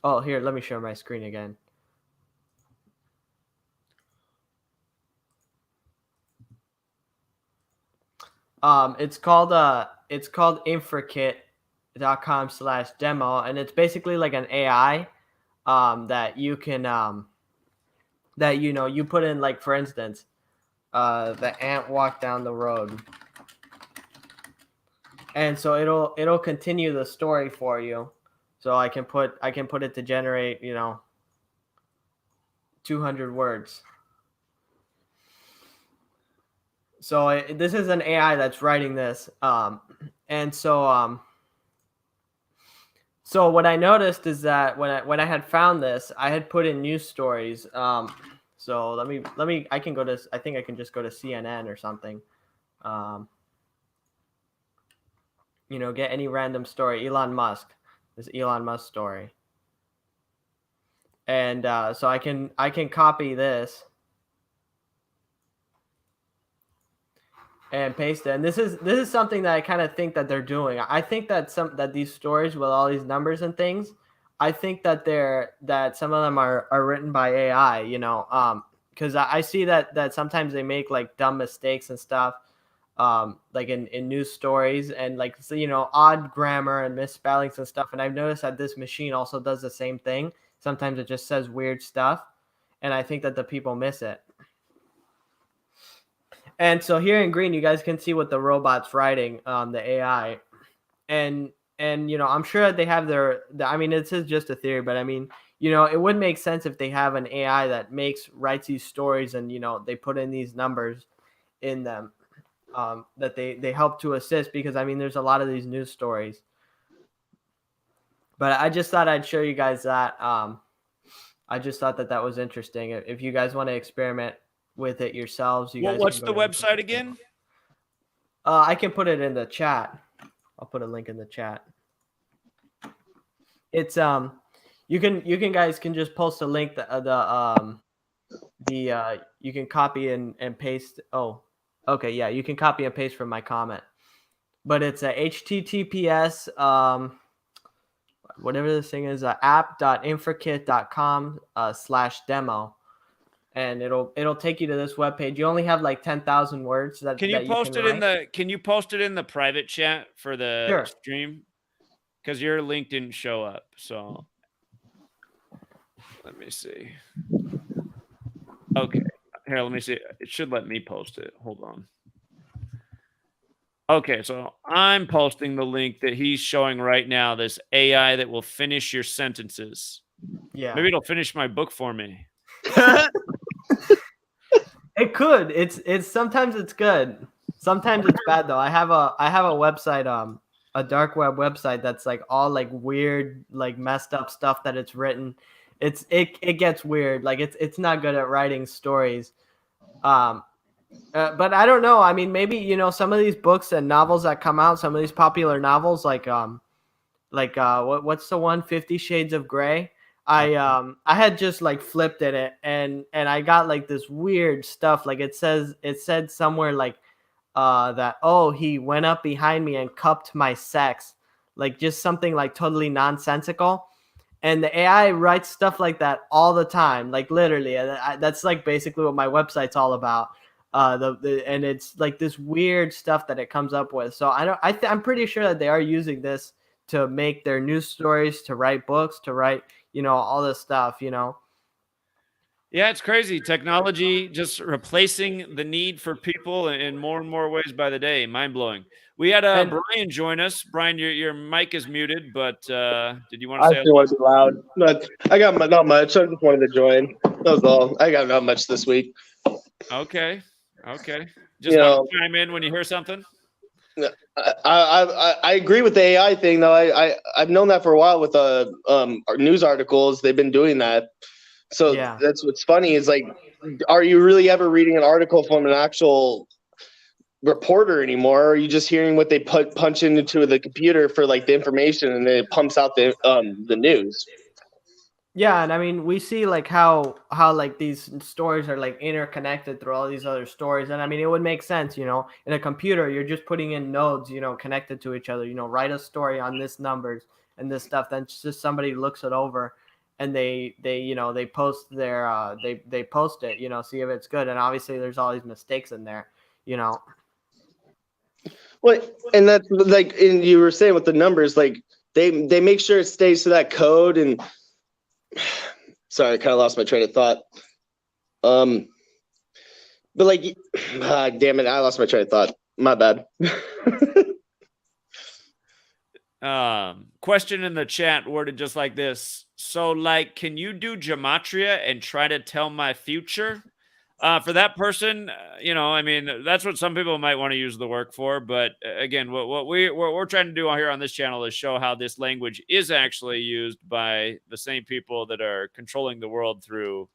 oh, here, let me share my screen again. It's called infrakit.com/demo, and it's basically like an AI that you can that you put in, like, for instance, the ant walked down the road. And so it'll continue the story for you. So I can put it to generate, 200 words. So this is an AI that's writing this, and so what I noticed is that when I had found this, I had put in news stories. So let me I can go to, I think I can just go to CNN or something. Get any random story. Elon Musk, this Elon Musk story, and so I can copy this and paste it. And this is something that I kind of think that they're doing. I think that these stories with all these numbers and things, I think that some of them are written by AI. Because I see that sometimes they make like dumb mistakes and stuff. Like in news stories, and like, so, odd grammar and misspellings and stuff. And I've noticed that this machine also does the same thing. Sometimes it just says weird stuff, and I think that the people miss it. And so here in green, you guys can see what the robot's writing, the AI, and I'm sure that they have I mean, this is just a theory, but I mean, it would make sense if they have an AI that writes these stories, and they put in these numbers in them. That they help to assist, because I mean, there's a lot of these news stories. But I just thought I'd show you guys that. I just thought that was interesting. If you guys want to experiment with it yourselves, you guys. What's the website again? I can put it in the chat. I'll put a link in the chat. It's you can guys can just post a link. You can copy and paste. Oh. Okay, yeah, you can copy and paste from my comment. But it's a HTTPS, whatever this thing is, app.infrakit.com/demo. And it'll take you to this webpage. You only have like 10,000 words that Can you post it in the private chat for the stream? Because your link didn't show up. So let me see. Okay. Here, let me see. It should let me post it. Hold on. Okay, so I'm posting the link that he's showing right now, this AI that will finish your sentences. Yeah. Maybe it'll finish my book for me. It could. It's sometimes it's good. Sometimes it's bad though. I have a website, a dark web website that's like all like weird, like messed up stuff that it's written. It gets weird. Like it's not good at writing stories. But I don't know. I mean, maybe, some of these books and novels that come out, some of these popular novels, like what's the one, 50 Shades of Grey? I had just like flipped in it, and I got like this weird stuff. Like it said somewhere like that, oh, he went up behind me and cupped my sex, like just something like totally nonsensical. And the AI writes stuff like that all the time, like literally. That's like basically what my website's all about. And it's like this weird stuff that it comes up with. So I'm pretty sure that they are using this to make their news stories, to write books, to write, all this stuff, Yeah, it's crazy. Technology just replacing the need for people in more and more ways by the day. Mind blowing. We had Brian join us. Brian, your mic is muted, but did you want to say? I still want to be loud. But I got not much. I just wanted to join. That was all. I got not much this week. Okay. Just want to chime in when you hear something. I agree with the AI thing though. I've known that for a while with news articles. They've been doing that. So yeah. That's what's funny is like, are you really ever reading an article from an actual reporter anymore? Or are you just hearing what they punch into the computer for like the information, and then it pumps out the news? Yeah, and I mean, we see like how like these stories are like interconnected through all these other stories, and I mean, it would make sense, in a computer, you're just putting in nodes, connected to each other. Write a story on this numbers and this stuff. Then just somebody looks it over, and they post their they post it, see if it's good, and obviously there's all these mistakes in there, Well, and that's like, and you were saying with the numbers, like they make sure it stays to that code. And sorry, I kind of lost my train of thought. But like, damn it, I lost my train of thought. My bad. Question in the chat worded just like this. So, like, can you do gematria and try to tell my future? For that person, I mean, that's what some people might want to use the work for. But again, what we're trying to do here on this channel is show how this language is actually used by the same people that are controlling the world through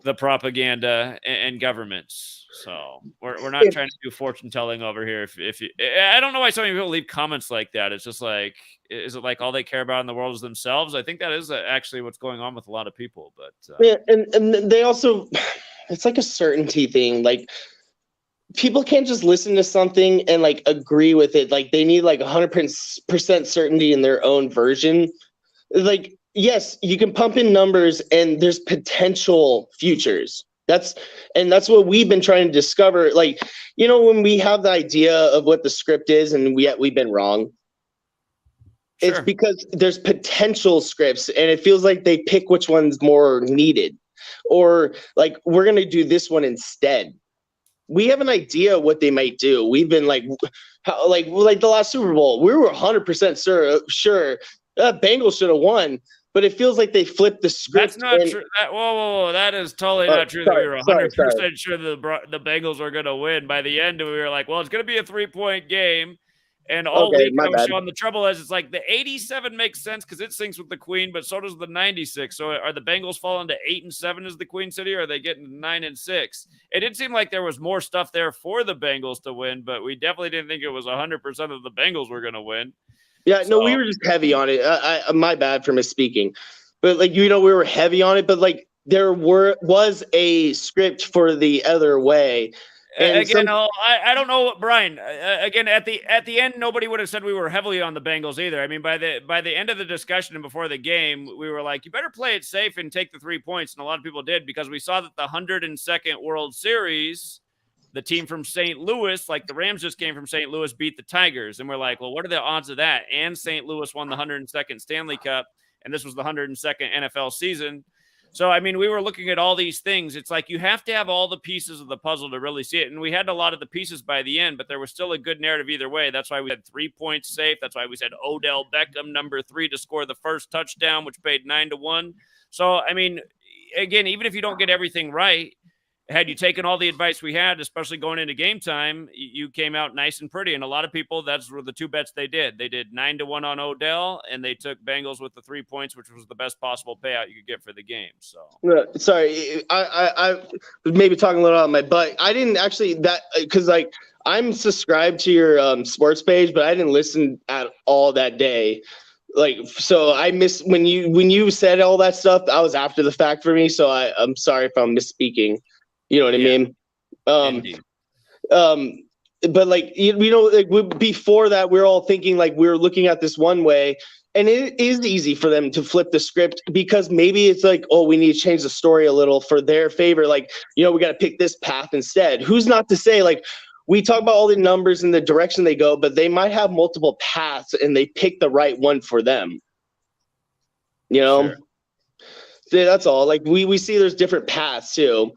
the propaganda and governments. So we're not trying to do fortune telling over here. If you, I don't know why so many people leave comments like that. It's just like, is it like all they care about in the world is themselves? I think that is actually what's going on with a lot of people. But yeah, and they also, it's like a certainty thing. Like people can't just listen to something and like agree with it. Like they need like 100% certainty in their own version. Like, yes, you can pump in numbers and there's potential futures. That's what we've been trying to discover. Like, when we have the idea of what the script is and we've been wrong. Sure. It's because there's potential scripts and it feels like they pick which one's more needed, or like, we're going to do this one instead. We have an idea what they might do. We've been like the last Super Bowl, we were 100% sure Bengals should have won, but it feels like they flipped the script. That's not true. Whoa, that is totally not true. Sorry, that we were 100% sure the Bengals were going to win. By the end, we were like, well, it's going to be a 3-point game. And all week I was showing the trouble is it's like the 87 makes sense because it syncs with the Queen, but so does the 96. So are the Bengals falling to 8-7 as the Queen City, or are they getting 9-6? It did seem like there was more stuff there for the Bengals to win, but we definitely didn't think it was 100% of the Bengals were going to win. Yeah, no, we were just heavy on it. My bad for misspeaking, but like, we were heavy on it, but like there was a script for the other way. And again, I don't know, Brian. Again, at the end, nobody would have said we were heavily on the Bengals either. I mean, by the end of the discussion and before the game, we were like, you better play it safe and take the 3 points, and a lot of people did, because we saw that the 102nd World Series, the team from St. Louis, like the Rams just came from St. Louis, beat the Tigers. And we're like, well, what are the odds of that? And St. Louis won the 102nd Stanley Cup, and this was the 102nd NFL season. So, I mean, we were looking at all these things. It's like you have to have all the pieces of the puzzle to really see it. And we had a lot of the pieces by the end, but there was still a good narrative either way. That's why we had 3 points safe. That's why we said Odell Beckham, number 3, to score the first touchdown, which paid 9-1. So, I mean, again, even if you don't get everything right, had you taken all the advice we had, especially going into game time, you came out nice and pretty. And a lot of people, that's were the 2 bets they did. They did 9-1 on Odell, and they took Bengals with the 3 points, which was the best possible payout you could get for the game. So, sorry, I was maybe talking a little out of my butt. I didn't actually because like I'm subscribed to your sports page, but I didn't listen at all that day. Like, so I missed when you said all that stuff. I was after the fact for me, so I'm sorry if I'm misspeaking. You know what I mean? But like, like before that, we're all thinking like we're looking at this one way, and it is easy for them to flip the script because maybe it's like, oh, we need to change the story a little for their favor. Like, we got to pick this path instead. Who's not to say, like, we talk about all the numbers and the direction they go, but they might have multiple paths and they pick the right one for them. Sure. Yeah, that's all. Like we see there's different paths too.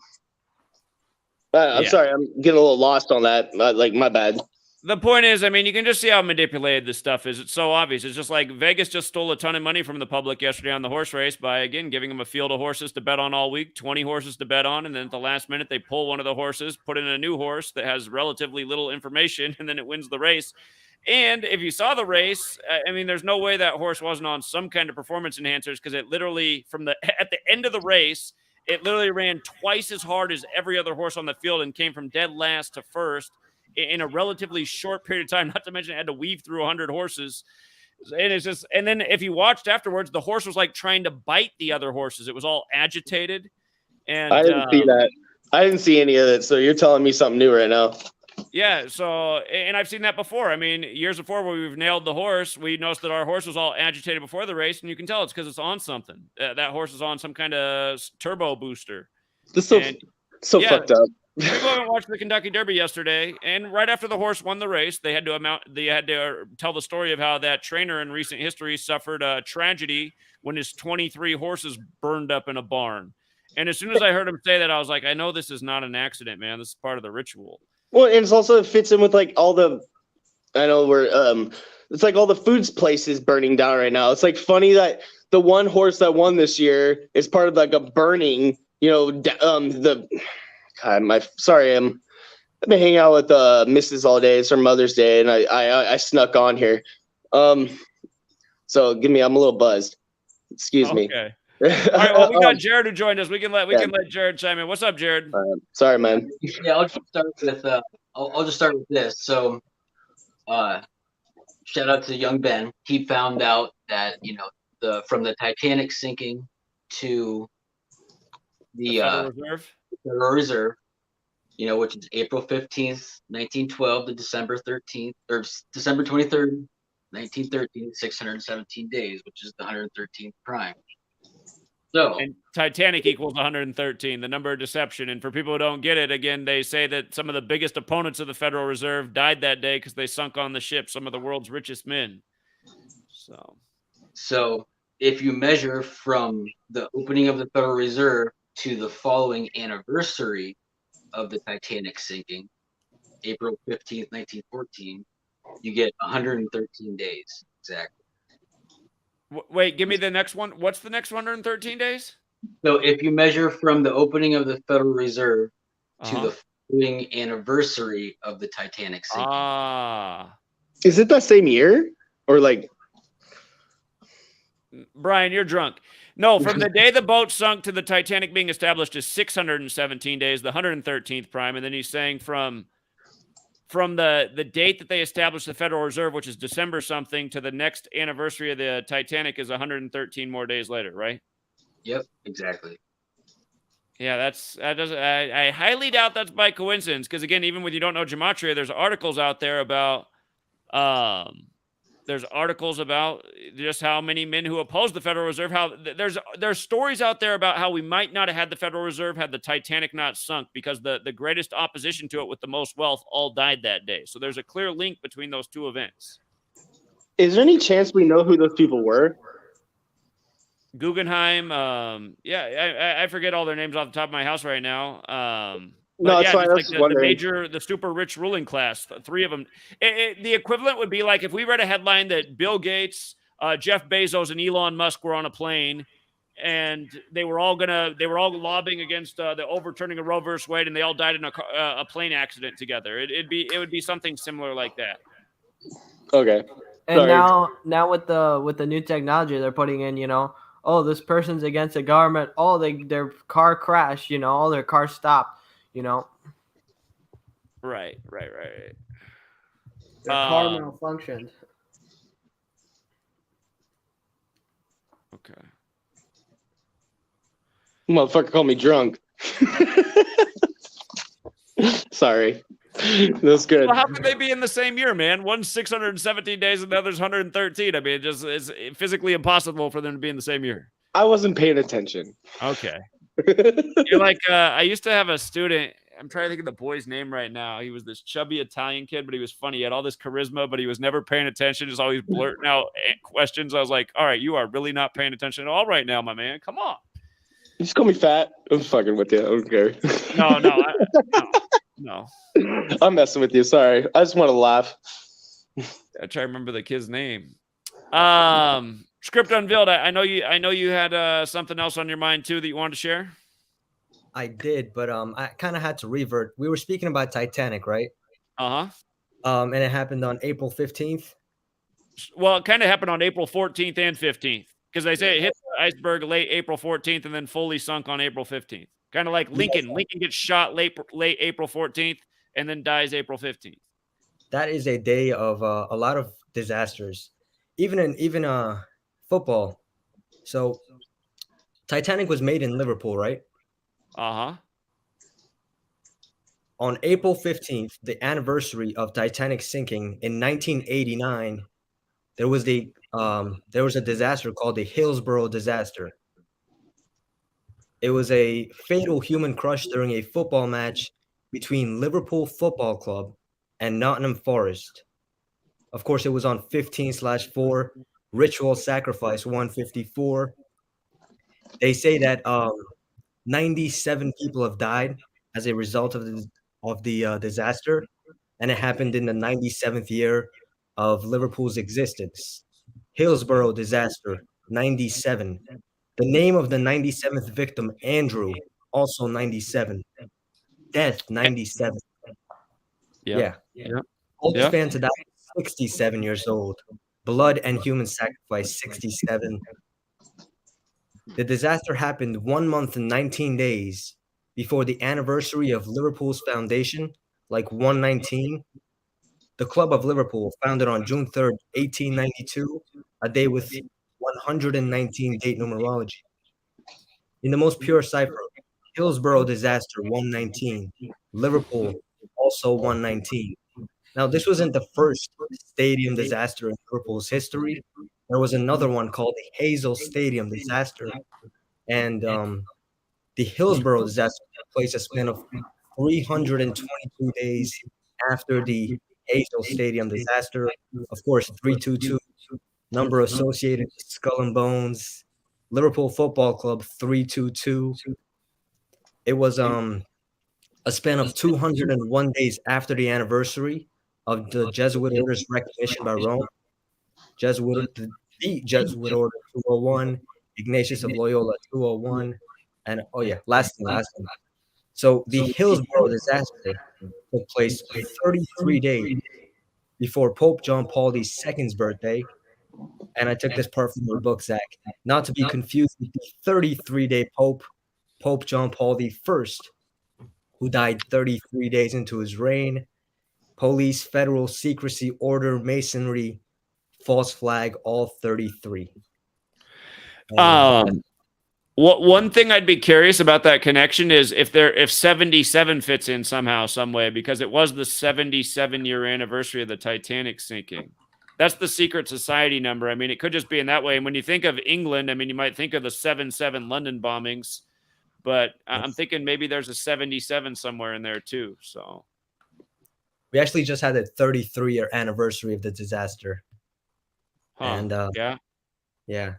I'm sorry, I'm getting a little lost on that. Like, my bad. The point is, I mean, you can just see how manipulated this stuff is. It's so obvious. It's just like Vegas just stole a ton of money from the public yesterday on the horse race by, again, giving them a field of horses to bet on all week, 20 horses to bet on, and then at the last minute, they pull one of the horses, put in a new horse that has relatively little information, and then it wins the race. And if you saw the race, I mean, there's no way that horse wasn't on some kind of performance enhancers, because it literally, at the end of the race, it literally ran twice as hard as every other horse on the field and came from dead last to first in a relatively short period of time. Not to mention it had to weave through 100 horses. And it's just, and then if you watched afterwards, the horse was like trying to bite the other horses. It was all agitated. And I didn't see that. I didn't see any of it. So you're telling me something new right now. Yeah. So, and I've seen that before. I mean, years before where we've nailed the horse, we noticed that our horse was all agitated before the race, and you can tell it's because it's on something. That horse is on some kind of turbo booster. This is so fucked up. People haven't watched the Kentucky Derby yesterday, and right after the horse won the race, they had to tell the story of how that trainer in recent history suffered a tragedy when his 23 horses burned up in a barn. And as soon as I heard him say that, I was like, I know this is not an accident, man. This is part of the ritual. Well, and it fits in with like all the, I know we're it's like all the foods places burning down right now. It's like funny that the one horse that won this year is part of like a burning, I've been hanging out with Mrs. all day. It's her Mother's Day, and I snuck on here. So I'm a little buzzed. Excuse me. Okay. All right. Well, we got Jared who joined us. We can let Jared chime in. What's up, Jared? Sorry, man. Yeah, I'll just start with I'll just start with this. So, shout out to young Ben. He found out that from the Titanic sinking to the Federal Reserve, which is April 15th, 1912 to December 13th, or December 23rd, 1913, 617 days, which is the 113th prime. So, and Titanic equals 113, the number of deception. And for people who don't get it, again, they say that some of the biggest opponents of the Federal Reserve died that day because they sunk on the ship, some of the world's richest men. So if you measure from the opening of the Federal Reserve to the following anniversary of the Titanic sinking, April 15th, 1914, you get 113 days exactly. Wait, give me the next one. What's the next 113 days? So if you measure from the opening of the Federal Reserve to the following anniversary of the Titanic sinking. Is it the same year? Or like... Brian, you're drunk. No, from the day the boat sunk to the Titanic being established is 617 days, the 113th prime. And then he's saying from the date that they established the Federal Reserve, which is December something, to the next anniversary of the Titanic is 113 more days later, right? Yep, exactly. Yeah, I highly doubt that's by coincidence, because again, even when you don't know gematria, there's articles out there about just how many men who oppose the Federal Reserve, how there's stories out there about how we might not have had the Federal Reserve had the Titanic not sunk, because the greatest opposition to it with the most wealth all died that day. So there's a clear link between those two events. Is there any chance we know who those people were? Guggenheim, I forget all their names off the top of my house right now. No, that's fine. Like the super rich ruling class, three of them. The equivalent would be like if we read a headline that Bill Gates, Jeff Bezos, and Elon Musk were on a plane, and they were all lobbying against the overturning of Roe versus Wade, and they all died in a plane accident together. It would be something similar like that. Okay. And now with the new technology, they're putting in, this person's against the government. Oh, their car crashed. All their cars stopped. Right. Their car malfunctioned. Okay. Motherfucker called me drunk. Sorry. That's good. Well, how could they be in the same year, man? One's 617 days and the other's 113. I mean, it's physically impossible for them to be in the same year. I wasn't paying attention. Okay. You're like, I used to have a student. I'm trying to think of the boy's name right now. He was this chubby Italian kid, but he was funny. He had all this charisma, but he was never paying attention. Just always blurting out questions. I was like, all right, you are really not paying attention at all right now, my man. Come on. You just call me fat. I'm fucking with you. I don't care. No. I'm messing with you. Sorry. I just want to laugh. I try to remember the kid's name. Script unveiled. I know you had something else on your mind too that you wanted to share. I did, but I kind of had to revert. We were speaking about Titanic, right? And it happened on April 15th. Well, it kind of happened on April 14th and 15th, because they say it hit the iceberg late April 14th and then fully sunk on April 15th. Kind of like Lincoln. Lincoln gets shot late April 14th and then dies April 15th. That is a day of a lot of disasters, even in football. So Titanic was made in Liverpool, right? Uh-huh. On April 15th, the anniversary of Titanic sinking in 1989, there was a disaster called the Hillsborough disaster. It was a fatal human crush during a football match between Liverpool Football Club and Nottingham Forest. Of course, it was on 15/4, ritual sacrifice 154. They say that 97 people have died as a result of the disaster, and it happened in the 97th year of Liverpool's existence. Hillsborough disaster, 97. The name of the 97th victim, Andrew, also 97. Death, 97. Yep. Yeah. Yep. Oldest Yep. man to die, 67 years old. Blood and human sacrifice, 67. The disaster happened 1 month and 19 days before the anniversary of Liverpool's foundation, like 119. The Club of Liverpool, founded on June 3rd, 1892, a day with 119 date numerology. In the most pure cipher, Hillsborough disaster, 119. Liverpool, also 119. Now, this wasn't the first stadium disaster in Liverpool's history. There was another one called the Hazel Stadium disaster. And the Hillsborough disaster took place a span of 322 days after the Hazel Stadium disaster. Of course, 322, number associated with Skull and Bones. Liverpool Football Club, 322. It was a span of 201 days after the anniversary of the Jesuit order's recognition by Rome. The Jesuit order 201, Ignatius of Loyola 201, and last one. So the Hillsborough disaster took place 33 days before Pope John Paul II's birthday. And I took this part from your book, Zach, not to be confused with the 33-day Pope, Pope John Paul I, who died 33 days into his reign. Police, federal, secrecy, order, masonry, false flag, all 33. One thing I'd be curious about that connection is if 77 fits in somehow, some way, because it was the 77-year anniversary of the Titanic sinking. That's the secret society number. I mean, it could just be in that way. And when you think of England, I mean, you might think of the 7/7 London bombings, but I'm thinking maybe there's a 77 somewhere in there too. So we actually just had a 33-year anniversary of the disaster. And yeah.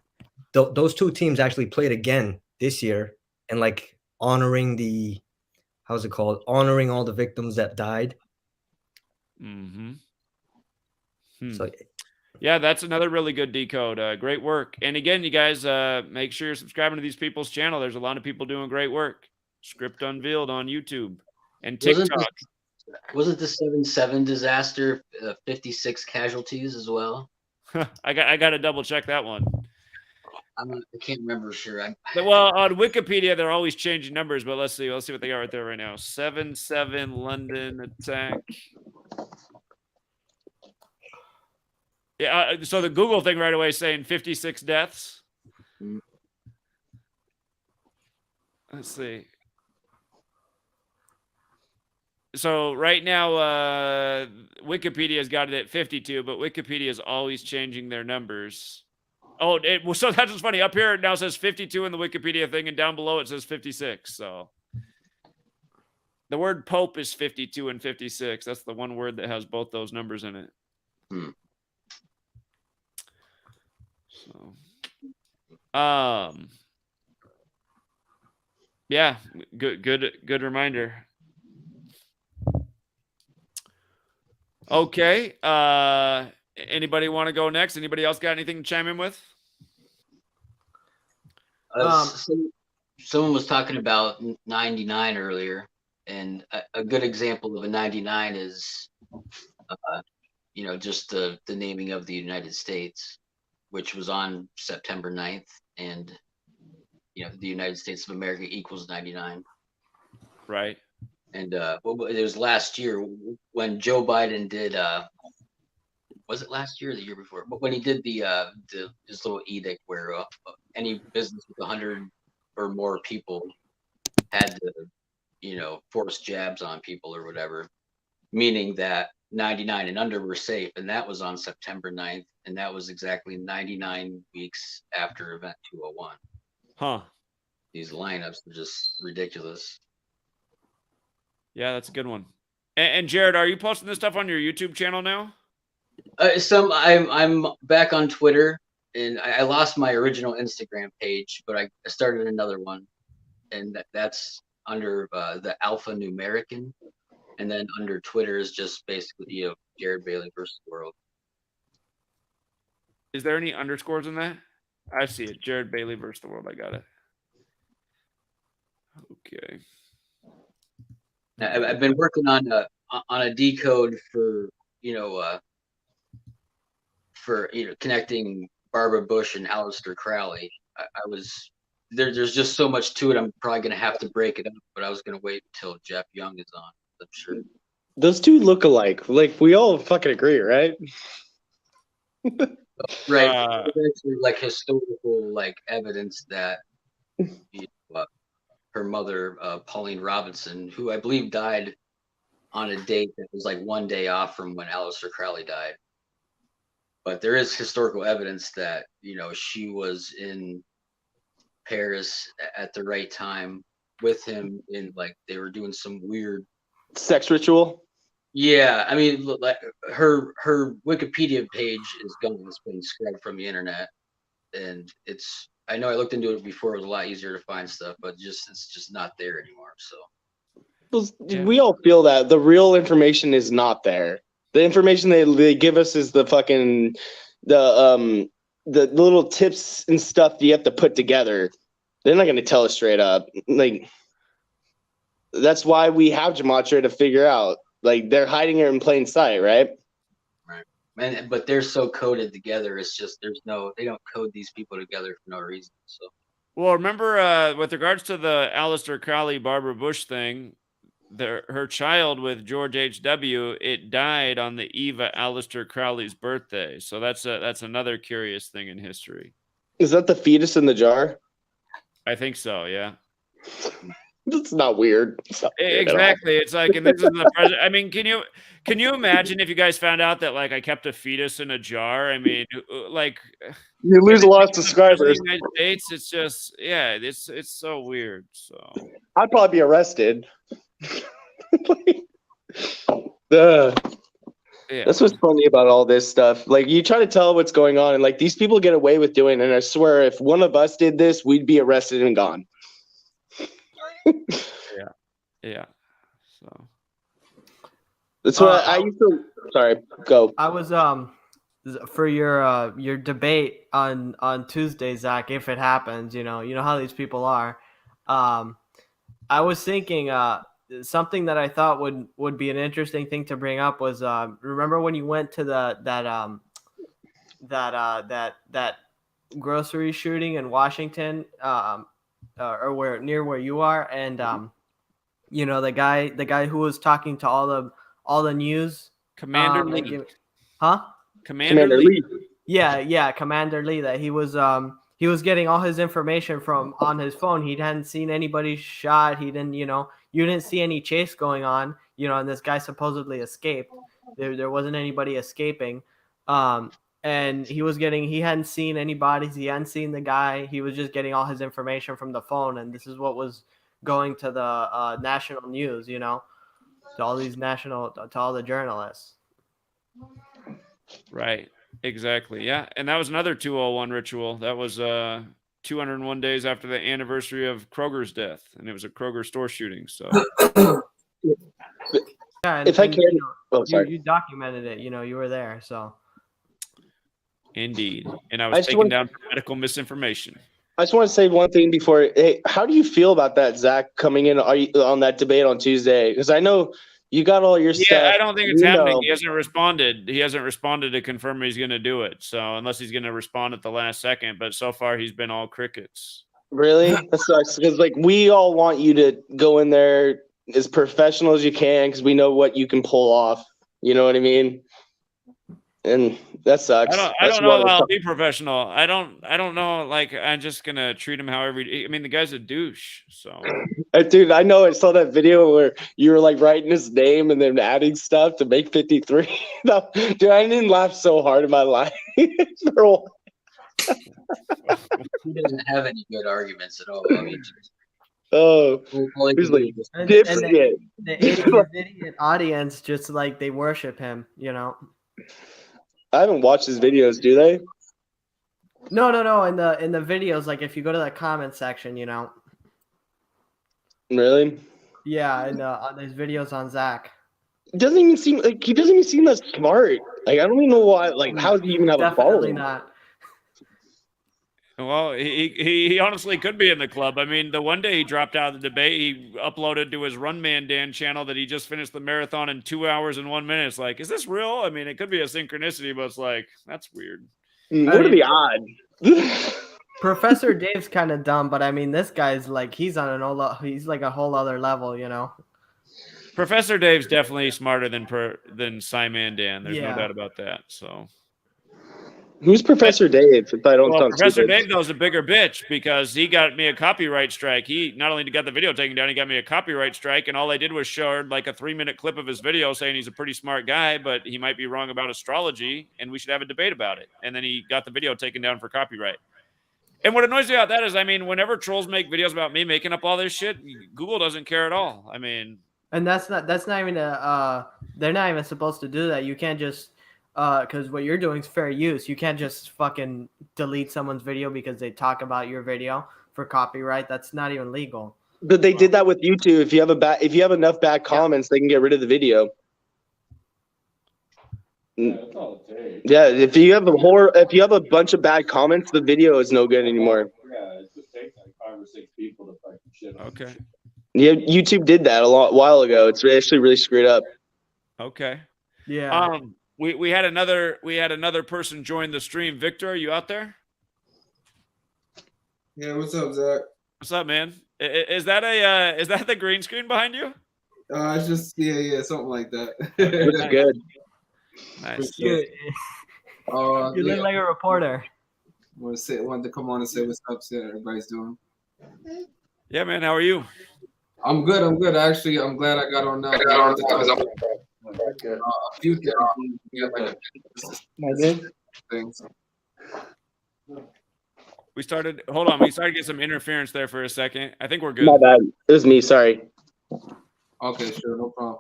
Those two teams actually played again this year, and like honoring the, how's it called? Honoring all the victims that died. Mm-hmm. So yeah, that's another really good decode. Great work. And again, you guys, make sure you're subscribing to these people's channel. There's a lot of people doing great work. Script Unveiled on YouTube and TikTok. Wasn't the 7/7 disaster 56 casualties as well? I got to double check that one. I can't remember for sure. Well, on Wikipedia, they're always changing numbers, but let's see what they got right there right now. 7/7 London attack. Yeah, so the Google thing right away is saying 56 deaths. Let's see. So right now, Wikipedia's got it at 52, but Wikipedia is always changing their numbers. Oh, so that's what's funny. Up here it now says 52 in the Wikipedia thing, and down below it says 56. So the word Pope is 52 and 56. That's the one word that has both those numbers in it. So, yeah, good reminder. Okay. Anybody want to go next? Anybody else got anything to chime in with? Someone was talking about 99 earlier, and a good example of a 99 is, just the naming of the United States, which was on September 9th, and the United States of America equals 99. Right. And it was last year when Joe Biden did. Was it last year or the year before? But when he did his little edict where any business with 100 or more people had to, force jabs on people or whatever, meaning that 99 and under were safe, and that was on September 9th, and that was exactly 99 weeks after Event 201. Huh. These lineups are just ridiculous. Yeah, that's a good one. And Jared, are you posting this stuff on your YouTube channel now? I'm back on Twitter, and I lost my original Instagram page, but I started another one, and that's under the Alphanumerican, and then under Twitter is just basically Jared Bailey versus the world. Is there any underscores in that? I see it. Jared Bailey versus the world. I got it. Okay. I've been working on a decode for connecting Barbara Bush and Aleister Crowley. I was there's just so much to it. I'm probably gonna have to break it up, but I was gonna wait until Jeff Young is on. I'm sure. Those two look alike. Like, we all fucking agree, right? Right. Actually, like historical evidence that her mother, Pauline Robinson, who I believe died on a date that was like one day off from when Aleister Crowley died. But there is historical evidence that, she was in Paris at the right time with him, in they were doing some weird sex ritual. Yeah, I mean, like her Wikipedia page is gone. It's been scrubbed from the internet, and I know I looked into it before. It was a lot easier to find stuff, but it's just not there anymore. So we all feel that the real information is not there. The information they give us is the fucking the little tips and stuff you have to put together. They're not going to tell us straight up. Like, that's why we have Gematria to figure out. Like, they're hiding it in plain sight, right? Right. But they're so coded together. It's just they don't code these people together for no reason. So. Well, remember with regards to the Aleister Crowley Barbara Bush thing, her child with George H.W., it died on the eve of Aleister Crowley's birthday. So that's another curious thing in history. Is that the fetus in the jar? I think so, yeah. That's not weird. It's not weird exactly. It's like, and this is the president. I mean, can you imagine if you guys found out that I kept a fetus in a jar? I mean, you lose a lot of subscribers. In the United States, it's just it's so weird. So I'd probably be arrested. That's what's funny about all this stuff. Like, you try to tell what's going on, and these people get away with doing it, and I swear if one of us did this, we'd be arrested and gone. Yeah. So that's what I used to. Sorry, go. I was for your debate on Tuesday, Zach. If it happens, you know how these people are. I was thinking something that I thought would be an interesting thing to bring up was remember when you went to that grocery shooting in Washington, or near where you are, and the guy who was talking to all the news, Commander Lee. Commander Lee. Yeah, Commander Lee. That he was getting all his information from on his phone. He hadn't seen anybody shot. He didn't, you didn't see any chase going on, and this guy supposedly escaped. There wasn't anybody escaping. And he hadn't seen any bodies. He hadn't seen the guy. He was just getting all his information from the phone. And this is what was going to the national news, to all the journalists. Right. Exactly. Yeah. And that was another 201 ritual. That was 201 days after the anniversary of Kroger's death. And it was a Kroger store shooting. So yeah, if I can, you documented it, you were there. So indeed. And I was taken down for medical misinformation. I just want to say one thing before. Hey, how do you feel about that, Zach, coming in on that debate on Tuesday? Because I know You got all your stuff. Yeah, I don't think it's You happening. know. He hasn't responded. He hasn't responded to confirm he's going to do it. So unless he's going to respond at the last second, but so far he's been all crickets. Really? That sucks because like we all want you to go in there as professional as you can because we know what you can pull off. You know what I mean? And that sucks. I don't know how I'll be professional. I don't know. Like, I'm just gonna treat him however. I mean, the guy's a douche. So, Dude, I know. I saw that video where you were like writing his name and then adding stuff to make 53. No, dude, I didn't laugh so hard in my life. For a while. He doesn't have any good arguments at all. I mean, Oh, all he he's can like do is just- And dipshit. the idiot audience just like they worship him, you know. I haven't watched his videos. Do they? No. In the videos, like if you go to the comment section, you know. Really? Yeah, and on his videos on Zach. It doesn't even seem like he doesn't even seem that smart. Like I don't even know why. Like how does he even have a Definitely following? not. well, he honestly could be in the club. I mean, the one day he dropped out of the debate, he uploaded to his Run Man Dan channel that he just finished the marathon in 2 hours and 1 minute. It's like, is this real? I mean, it could be a synchronicity, but it's like that's weird. What are the odds? Professor Dave's kind of dumb, but I mean, this guy's like he's on he's like a whole other level, you know. Professor Dave's definitely smarter than Simon Dan. There's Yeah. no doubt about that. So. Who's Professor Dave? If I don't Well, sound Professor stupid. Dave, though, is a bigger bitch because he got me a copyright strike. He not only got the video taken down, he got me a copyright strike, and all I did was show like a 3-minute clip of his video saying he's a pretty smart guy, but he might be wrong about astrology, and we should have a debate about it. And then he got the video taken down for copyright. And what annoys me about that is, I mean, whenever trolls make videos about me making up all this shit, Google doesn't care at all. I mean, And that's not even they're not even supposed to do that. You can't just because what you're doing is fair use. You can't just fucking delete someone's video because they talk about your video for copyright. That's not even legal. But they did that with YouTube. If you have enough bad comments, they can get rid of the video. Yeah, if you have a bunch of bad comments, the video is no good anymore. Yeah, it just takes like 5 or 6 people to fucking shit on okay. Yeah, YouTube did that a while ago. It's actually really screwed up. Okay. Yeah. We had another person join the stream. Victor, are you out there? Yeah, what's up, Zach? What's up, man? Is that the green screen behind you? It's just yeah, something like that. It's good. Nice. You Yeah. look like a reporter. Wanted to come on and say what's up, see how everybody's doing. Yeah, man. How are you? I'm good. Actually, I'm glad I got on now. A few things. Yeah, like things. We started to get some interference there for a second. I think we're good. My bad. It was me. Sorry. Okay, sure, no problem.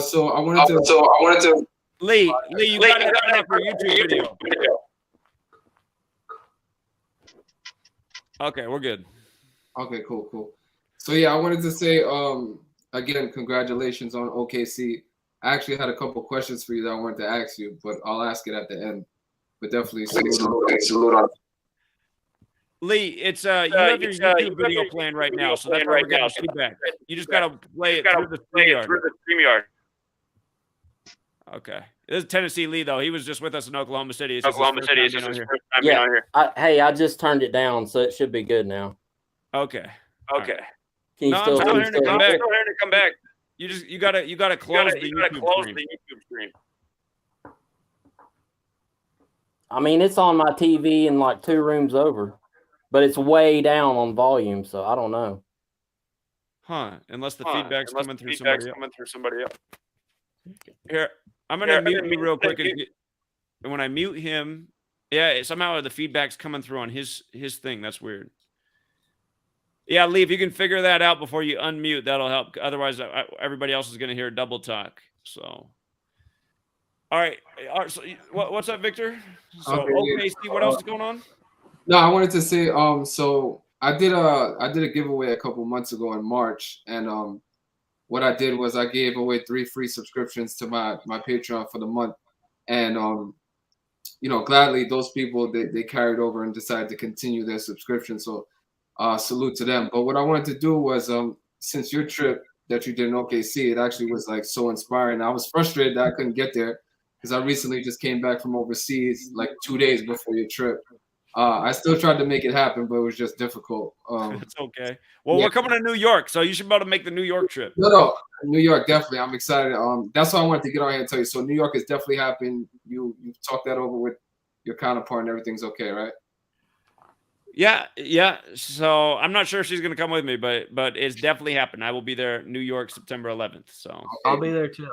So I wanted to. Lee, you got to turn up your YouTube video. Okay, we're good. Okay, cool. So yeah, I wanted to say again, congratulations on OKC. I actually had a couple questions for you that I wanted to ask you, but I'll ask it at the end. But definitely salute on. Lee, it's you have your YouTube video playing right now, so that's why we're getting feedback. You just gotta play it through the StreamYard. Okay. This is Tennessee Lee, though. He was just with us in Oklahoma City. It's Oklahoma City. It's just his first time being on here. I just turned it down, so it should be good now. Okay. Can you No, still, I'm still can you hearing to still come hear back. me? You gotta close the YouTube stream. I mean, it's on my TV and like 2 rooms over, but it's way down on volume, so I don't know. Huh? Unless the feedback's coming through somebody else. Here, I'm gonna mute you real quick, and when I mute him, somehow the feedback's coming through on his thing. That's weird. Yeah, Lee, if you can figure that out before you unmute, that'll help. Otherwise, everybody else is gonna hear double talk. So, all right. So, what's up, Victor? So, okay, see what else is going on? No, I wanted to say so I did a giveaway a couple months ago in March, and what I did was I gave away 3 free subscriptions to my Patreon for the month, and gladly those people they carried over and decided to continue their subscription. So salute to them. But what I wanted to do was since your trip that you did in OKC. It actually was like so inspiring. I was frustrated that I couldn't get there because I recently just came back from overseas like 2 days before your trip. I still tried to make it happen, but it was just difficult. It's okay. Well, yeah. we're coming to New York, so you should be able to make the New York trip. No, New York, definitely. I'm excited. That's why I wanted to get on here and tell you. So New York is definitely happening. You talked that over with your counterpart and everything's okay, right? Yeah. So I'm not sure if she's gonna come with me, but it's definitely happening. I will be there, New York, September 11th. So okay. I'll be there too.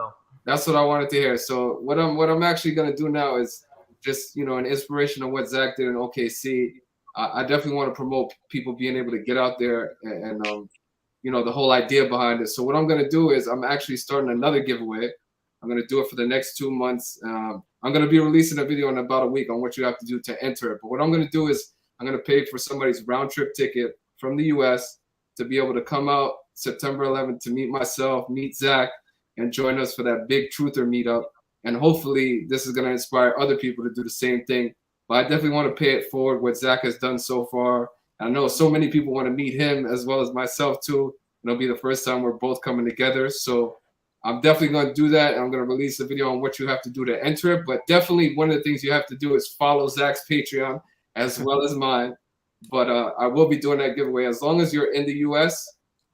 That's what I wanted to hear. So what I'm actually gonna do now is just an inspiration of what Zach did in OKC. I definitely want to promote people being able to get out there and the whole idea behind it. So what I'm gonna do is I'm actually starting another giveaway. I'm gonna do it for the next 2 months. I'm gonna be releasing a video in about a week on what you have to do to enter it. But what I'm gonna do is I'm gonna pay for somebody's round trip ticket from the US to be able to come out September 11th to meet myself, meet Zach, and join us for that big truther meetup. And hopefully this is gonna inspire other people to do the same thing. But I definitely want to pay it forward what Zach has done so far. I know so many people want to meet him as well as myself too. It'll be the first time we're both coming together. So I'm definitely going to do that. And I'm going to release a video on what you have to do to enter it. But definitely one of the things you have to do is follow Zach's Patreon as well as mine. But I will be doing that giveaway. As long as you're in the US,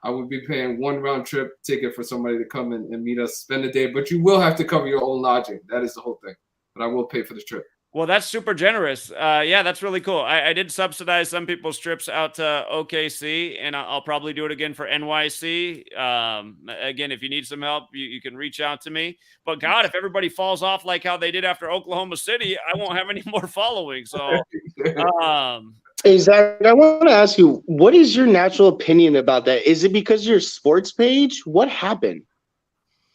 I will be paying one round trip ticket for somebody to come in and meet us, spend the day. But you will have to cover your own lodging. That is the whole thing. But I will pay for the trip. Well, that's super generous. Yeah, that's really cool. I did subsidize some people's trips out to OKC, and I'll probably do it again for NYC. Again, if you need some help, you can reach out to me. But God, if everybody falls off like how they did after Oklahoma City, I won't have any more following. So, hey, Zach, I want to ask you, what is your natural opinion about that? Is it because your sports page? What happened?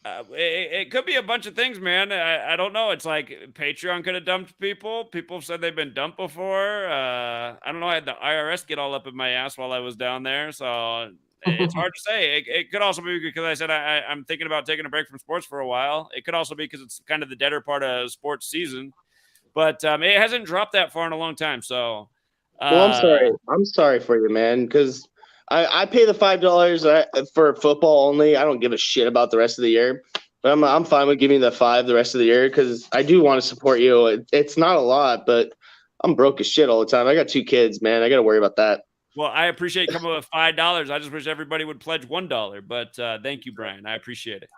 It could be a bunch of things, man. I don't know. It's like Patreon could have dumped people. People have said they've been dumped before. I don't know. I had the IRS get all up in my ass while I was down there. So it's hard to say. It could also be because I said I'm thinking about taking a break from sports for a while. It could also be because it's kind of the deader part of sports season. But it hasn't dropped that far in a long time. So, well, I'm sorry. I'm sorry for you, man, because I pay the $5 for football only. I don't give a shit about the rest of the year. But I'm fine with giving the $5 the rest of the year because I do want to support you. It's not a lot, but I'm broke as shit all the time. I got 2 kids, man. I got to worry about that. Well, I appreciate coming with $5. I just wish everybody would pledge $1. But thank you, Brian. I appreciate it.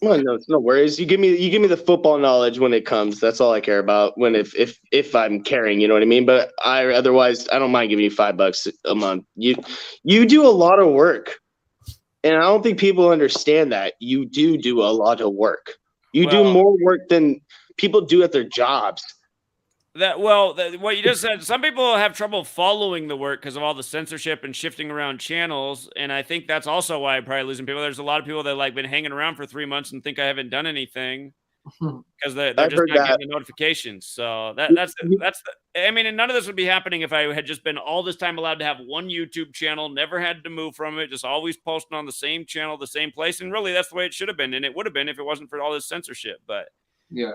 Well, no worries. You give me the football knowledge when it comes. That's all I care about. When if I'm caring, you know what I mean. But otherwise I don't mind giving you $5 a month. You do a lot of work, and I don't think people understand that you do a lot of work. You do more work than people do at their jobs. What you just said, some people have trouble following the work because of all the censorship and shifting around channels. And I think that's also why I'm probably losing people. There's a lot of people that like been hanging around for 3 months and think I haven't done anything because they're just not getting the notifications. So I mean, and none of this would be happening if I had just been all this time allowed to have one YouTube channel, never had to move from it, just always posting on the same channel, the same place. And really that's the way it should have been. And it would have been if it wasn't for all this censorship, but yeah.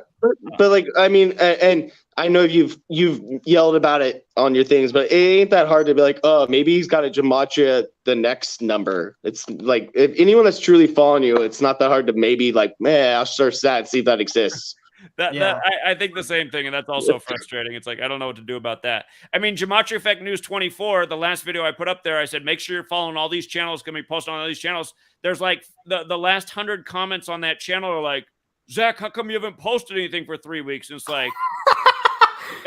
But like, I mean, and I know you've yelled about it on your things, but it ain't that hard to be like, oh, maybe he's got a Gematria the next number. It's like, if anyone that's truly following you, it's not that hard to maybe like, man, I'll search that and see if that exists. I think the same thing, and that's also frustrating. It's like I don't know what to do about that. I mean, GematriaEffectNews 24, the last video I put up there, I said make sure you're following all these channels. Can be posted on all these channels. There's like the last 100 comments on that channel are like, Zach, how come you haven't posted anything for 3 weeks? And it's like,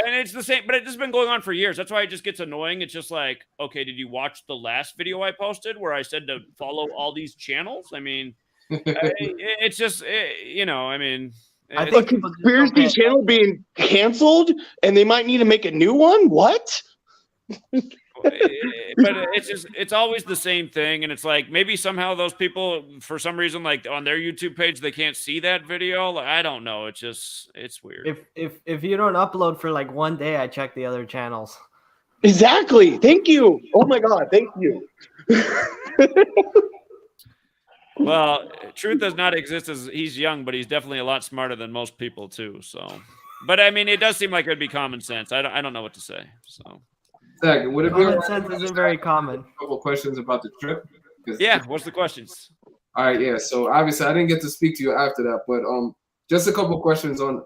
and it's the same, but it's just been going on for years. That's why it just gets annoying. It's just like, okay, did you watch the last video I posted where I said to follow all these channels? I mean, it's just, I mean. I think conspiracy channel being canceled and they might need to make a new one? What? But it's always the same thing, and it's like maybe somehow those people for some reason like on their YouTube page they can't see that video. Like, I don't know. It's weird. If you don't upload for like 1 day, I check the other channels. Exactly. Thank you. Oh my God. Thank you. Well, Truth does not exist as he's young, but he's definitely a lot smarter than most people too. So, but I mean, it does seem like it would be common sense. I don't know what to say. So. Zach, would it be common sense isn't very common. A couple questions about the trip? Yeah, what's the questions? All right, yeah. So obviously, I didn't get to speak to you after that, but just a couple questions on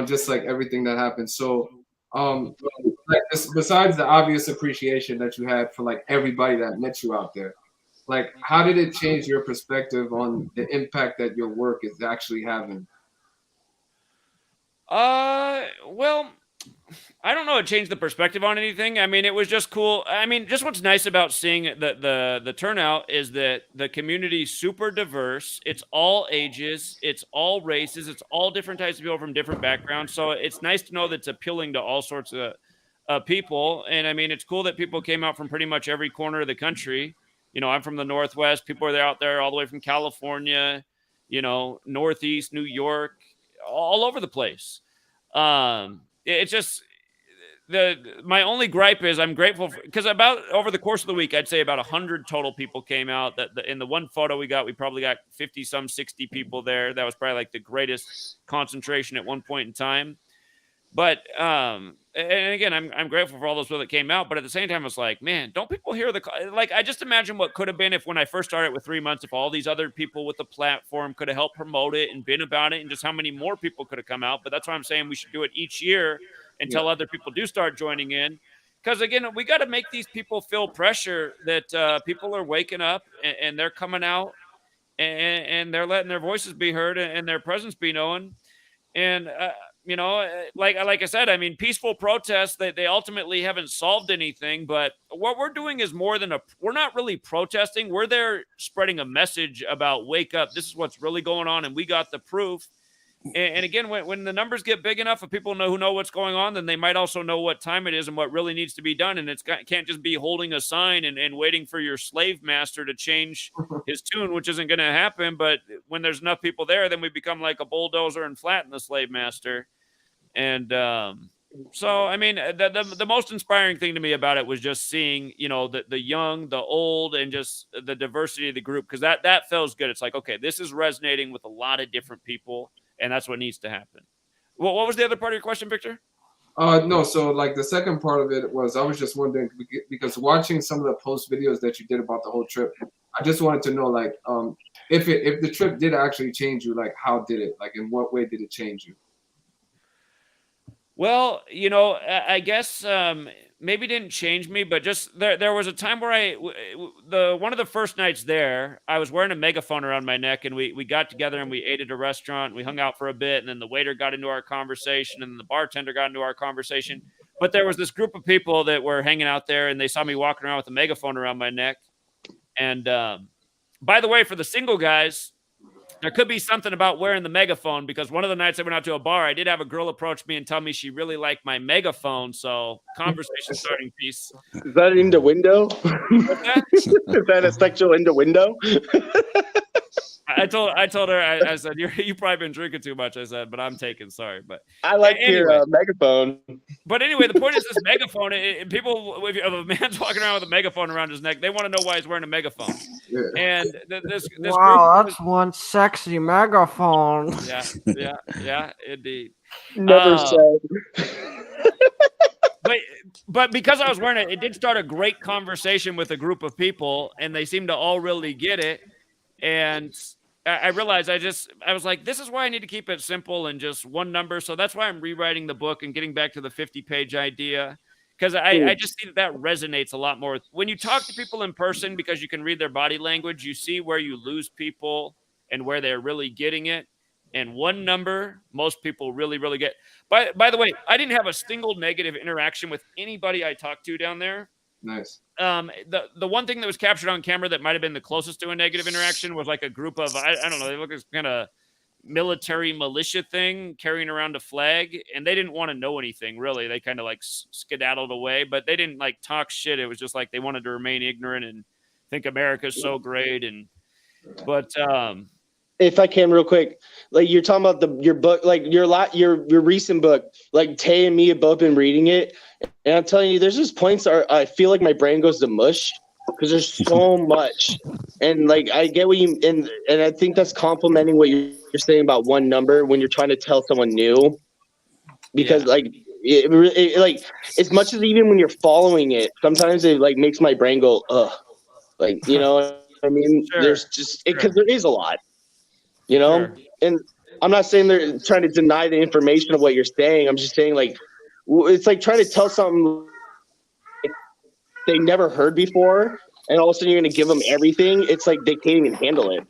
just like everything that happened. So, like besides the obvious appreciation that you had for like everybody that met you out there, like how did it change your perspective on the impact that your work is actually having? Well, I don't know. It changed the perspective on anything. I mean, it was just cool. I mean, just what's nice about seeing the turnout is that the community's super diverse. It's all ages, it's all races, it's all different types of people from different backgrounds. So it's nice to know that it's appealing to all sorts of people. And I mean, it's cool that people came out from pretty much every corner of the country. You know, I'm from the Northwest. People are out there all the way from California, you know, Northeast, New York, all over the place. It's just my only gripe is I'm grateful because about over the course of the week, I'd say about 100 total people came out. That in the one photo we got, we probably got 50 some 60 people there. That was probably like the greatest concentration at one point in time. But and again, I'm grateful for all those people that came out. But at the same time, it's like, man, don't people hear the like? I just imagine what could have been if when I first started with 3 months, if all these other people with the platform could have helped promote it and been about it, and just how many more people could have come out. But that's why I'm saying we should do it each year until other people do start joining in. Because again, we got to make these people feel pressure that people are waking up and they're coming out and they're letting their voices be heard and their presence be known. And you know, like I said, I mean, peaceful protests, they ultimately haven't solved anything. But what we're doing is more than we're not really protesting. We're there spreading a message about wake up. This is what's really going on, and we got the proof. And again, when the numbers get big enough of people who know what's going on, then they might also know what time it is and what really needs to be done. And it can't just be holding a sign and waiting for your slave master to change his tune, which isn't going to happen. But when there's enough people there, then we become like a bulldozer and flatten the slave master. And so, I mean, the most inspiring thing to me about it was just seeing, you know, the young, the old, and just the diversity of the group, because that feels good. It's like, okay, this is resonating with a lot of different people. And that's what needs to happen. Well, what was the other part of your question, Victor? No, so like the second part of it was I was just wondering because watching some of the post videos that you did about the whole trip, I just wanted to know like if the trip did actually change you, like how did it? Like in what way did it change you? Well, you know, I guess maybe didn't change me, but just there was a time where one of the first nights there, I was wearing a megaphone around my neck, and we got together and we ate at a restaurant. And we hung out for a bit, and then the waiter got into our conversation, and the bartender got into our conversation. But there was this group of people that were hanging out there, and they saw me walking around with a megaphone around my neck. And by the way, for the single guys, there could be something about wearing the megaphone, because one of the nights I went out to a bar, I did have a girl approach me and tell me she really liked my megaphone. So conversation starting piece. Is that in the window? Is that a sexual innuendo? I told her, I said, you've probably been drinking too much. I said, but I'm taking, sorry. But I like your megaphone. But anyway, the point is this megaphone, people, if a man's walking around with a megaphone around his neck, they want to know why he's wearing a megaphone. Yeah. And this wow, that's one sexy megaphone. Yeah, indeed. Never said. But because I was wearing it did start a great conversation with a group of people, and they seemed to all really get it. And I realized I was like, this is why I need to keep it simple and just one number. So that's why I'm rewriting the book and getting back to the 50-page idea, because I just see that resonates a lot more. When you talk to people in person, because you can read their body language, you see where you lose people and where they're really getting it. And one number, most people really, really get. By the way, I didn't have a single negative interaction with anybody I talked to down there. Nice. The one thing that was captured on camera that might have been the closest to a negative interaction was like a group of, I don't know, they look like kind of military militia thing carrying around a flag, and they didn't want to know anything really. They kind of like skedaddled away, but they didn't like talk shit. It was just like they wanted to remain ignorant and think America's so great. But if I can real quick, like you're talking about your book, like your recent book, like Tay and me have both been reading it, and I'm telling you, there's just points I feel like my brain goes to mush because there's so much, and like I get what you and I think that's complimenting what you're saying about one number when you're trying to tell someone new, because like it like as much as even when you're following it, sometimes it like makes my brain go ugh, like you know. I mean, Sure, there's just because sure. there is a lot, you know. Sure. And I'm not saying they're trying to deny the information of what you're saying. I'm just saying like it's like trying to tell something they never heard before, and all of a sudden you're going to give them everything. It's like they can't even handle it.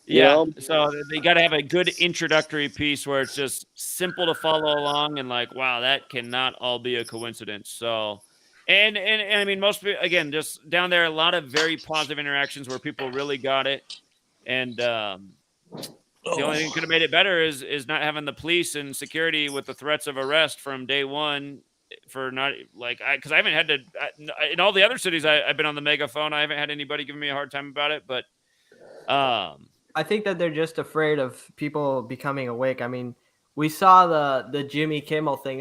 You Yeah, know? so they got to have a good introductory piece where it's just simple to follow along and like, wow, that cannot all be a coincidence. So, and I mean, most people, again, just down there, a lot of very positive interactions where people really got it. And the only thing that could have made it better is not having the police and security with the threats of arrest from day one for not like because I haven't had to in all the other cities I've been on the megaphone. I haven't had anybody giving me a hard time about it, but I think that they're just afraid of people becoming awake. I mean, we saw the Jimmy Kimmel thing.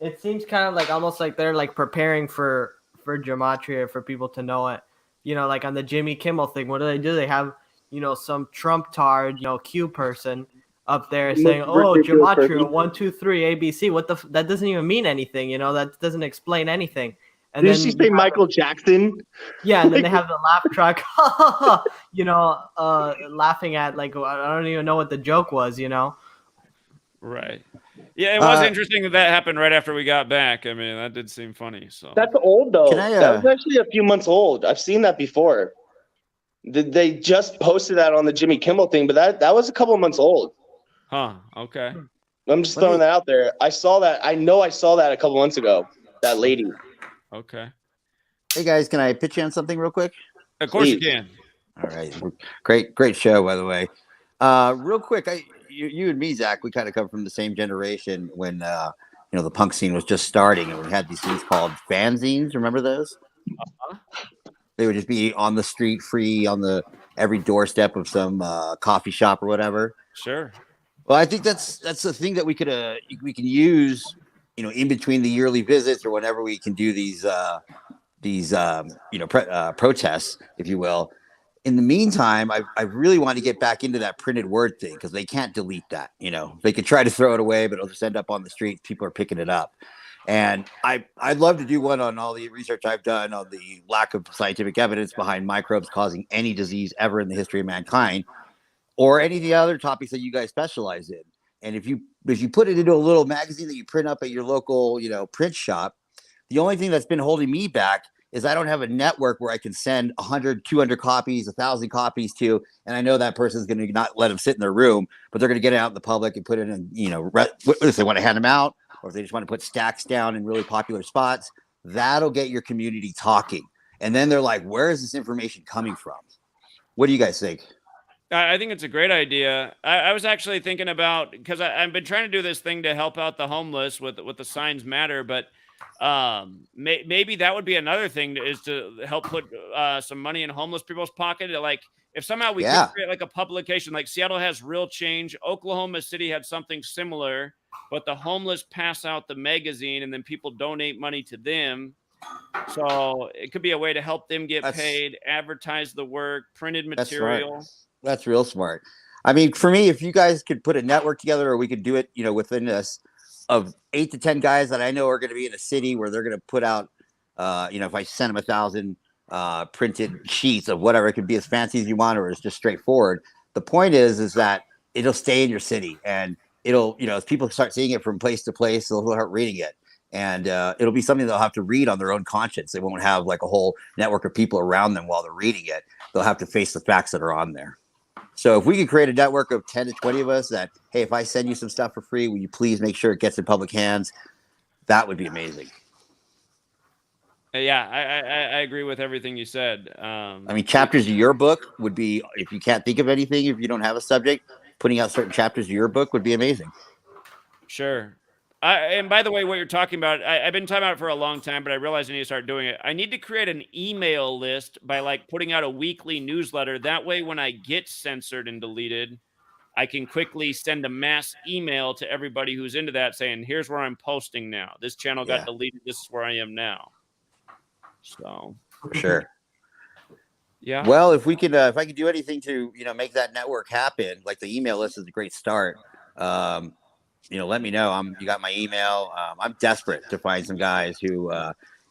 It seems kind of like almost like they're like preparing for Gematria for people to know it. You know, like on the Jimmy Kimmel thing, what do? They have, you know, some Trump tard, you know, Q person up there saying, "Oh, Gematria 1, 2, 3 ABC." What that doesn't even mean anything. You know, that doesn't explain anything. And Did then she say Michael Jackson? Yeah, and then they have the laugh track, you know, laughing at like I don't even know what the joke was, you know. right. Yeah, it was interesting that happened right after we got back. I mean, that did seem funny. So That's old though. That was actually a few months old. I've seen that before. They just posted that on the Jimmy Kimmel thing, but that was a couple of months old. Huh. Okay. I'm just throwing that out there. I saw that. I know I saw that a couple months ago. That lady. Okay. Hey guys, can I pitch in something real quick? Of course you can. All right. Great show, by the way. Real quick, you and me, Zach, we kind of come from the same generation when you know, the punk scene was just starting, and we had these things called fanzines. Remember those? They would just be on the street, free on the every doorstep of some coffee shop or whatever. Sure. Well, I think that's the thing that we can use, you know, in between the yearly visits or whenever we can do these you know, protests, if you will. In the meantime, I really want to get back into that printed word thing because they can't delete that. You know, they could try to throw it away, but it'll just end up on the street. People are picking it up. And I'd love to do one on all the research I've done on the lack of scientific evidence behind microbes causing any disease ever in the history of mankind, or any of the other topics that you guys specialize in. And if you put it into a little magazine that you print up at your local, you know, print shop, the only thing that's been holding me back is I don't have a network where I can send 100, 200 copies, 1,000 copies to, and I know that person's going to not let them sit in their room, but they're going to get it out in the public and put it in, you know, if they want to hand them out, or if they just want to put stacks down in really popular spots, that'll get your community talking. And then they're like, where is this information coming from? What do you guys think? I think it's a great idea. I was actually thinking about, because I've been trying to do this thing to help out the homeless with the Signs Matter, but maybe that would be another thing is to help put some money in homeless people's pocket. Like if somehow we could create like a publication, like Seattle has Real Change, Oklahoma City had something similar, but the homeless pass out the magazine and then people donate money to them. So it could be a way to help them get paid, advertise the work, printed material. That's real smart. I mean, for me, if you guys could put a network together, or we could do it, you know, within this, of 8 to 10 guys that I know are going to be in a city where they're going to put out, you know, if I send them 1,000 printed sheets of whatever, it could be as fancy as you want, or it's just straightforward. The point is that it'll stay in your city, and it'll, you know, as people start seeing it from place to place, they'll start reading it. And it'll be something they'll have to read on their own conscience. They won't have like a whole network of people around them while they're reading it. They'll have to face the facts that are on there. So if we could create a network of 10 to 20 of us that, hey, if I send you some stuff for free, will you please make sure it gets in public hands? That would be amazing. Yeah, I agree with everything you said. I mean, chapters of your book would be, if you can't think of anything, if you don't have a subject, putting out certain chapters of your book would be amazing. Sure. And by the way, what you're talking about, I've been talking about it for a long time, but I realized I need to start doing it. I need to create an email list by like putting out a weekly newsletter. That way, when I get censored and deleted, I can quickly send a mass email to everybody who's into that saying, here's where I'm posting now. This channel got deleted. This is where I am now. So for sure. Yeah. Well, if we could, if I could do anything to, you know, make that network happen, like the email list is a great start. You know, let me know. You got my email. I'm desperate to find some guys who,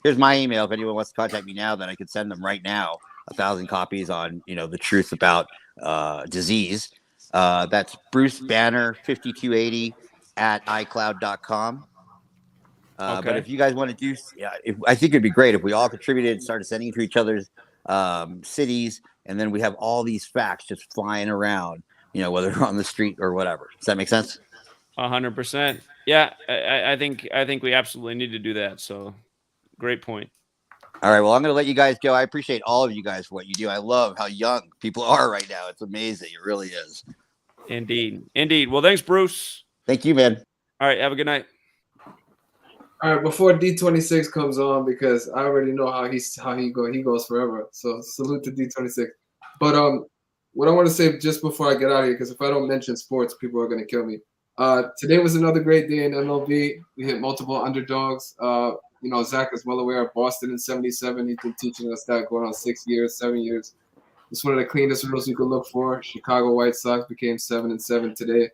here's my email. If anyone wants to contact me now, then I could send them right now. 1,000 copies on, the truth about disease. That's Bruce Banner 5280 at iCloud.com. But if you guys want to do, I think it'd be great if we all contributed, started sending to each other's cities, and then we have all these facts just flying around, whether on the street or whatever. Does that make sense? 100%. Yeah, I think we absolutely need to do that. So, great point. All right. Well, I'm going to let you guys go. I appreciate all of you guys for what you do. I love how young people are right now. It's amazing. It really is. Indeed. Well, thanks, Bruce. Thank you, man. All right. Have a good night. All right, before D26 comes on, because I already know how he goes forever. So salute to D26. But what I want to say just before I get out of here, because if I don't mention sports, people are going to kill me. Today was another great day in MLB. We hit multiple underdogs. Zach is well aware of Boston in '77. He's been teaching us that going on 7 years. It's one of the cleanest rules you could look for. Chicago White Sox became 7-7 today.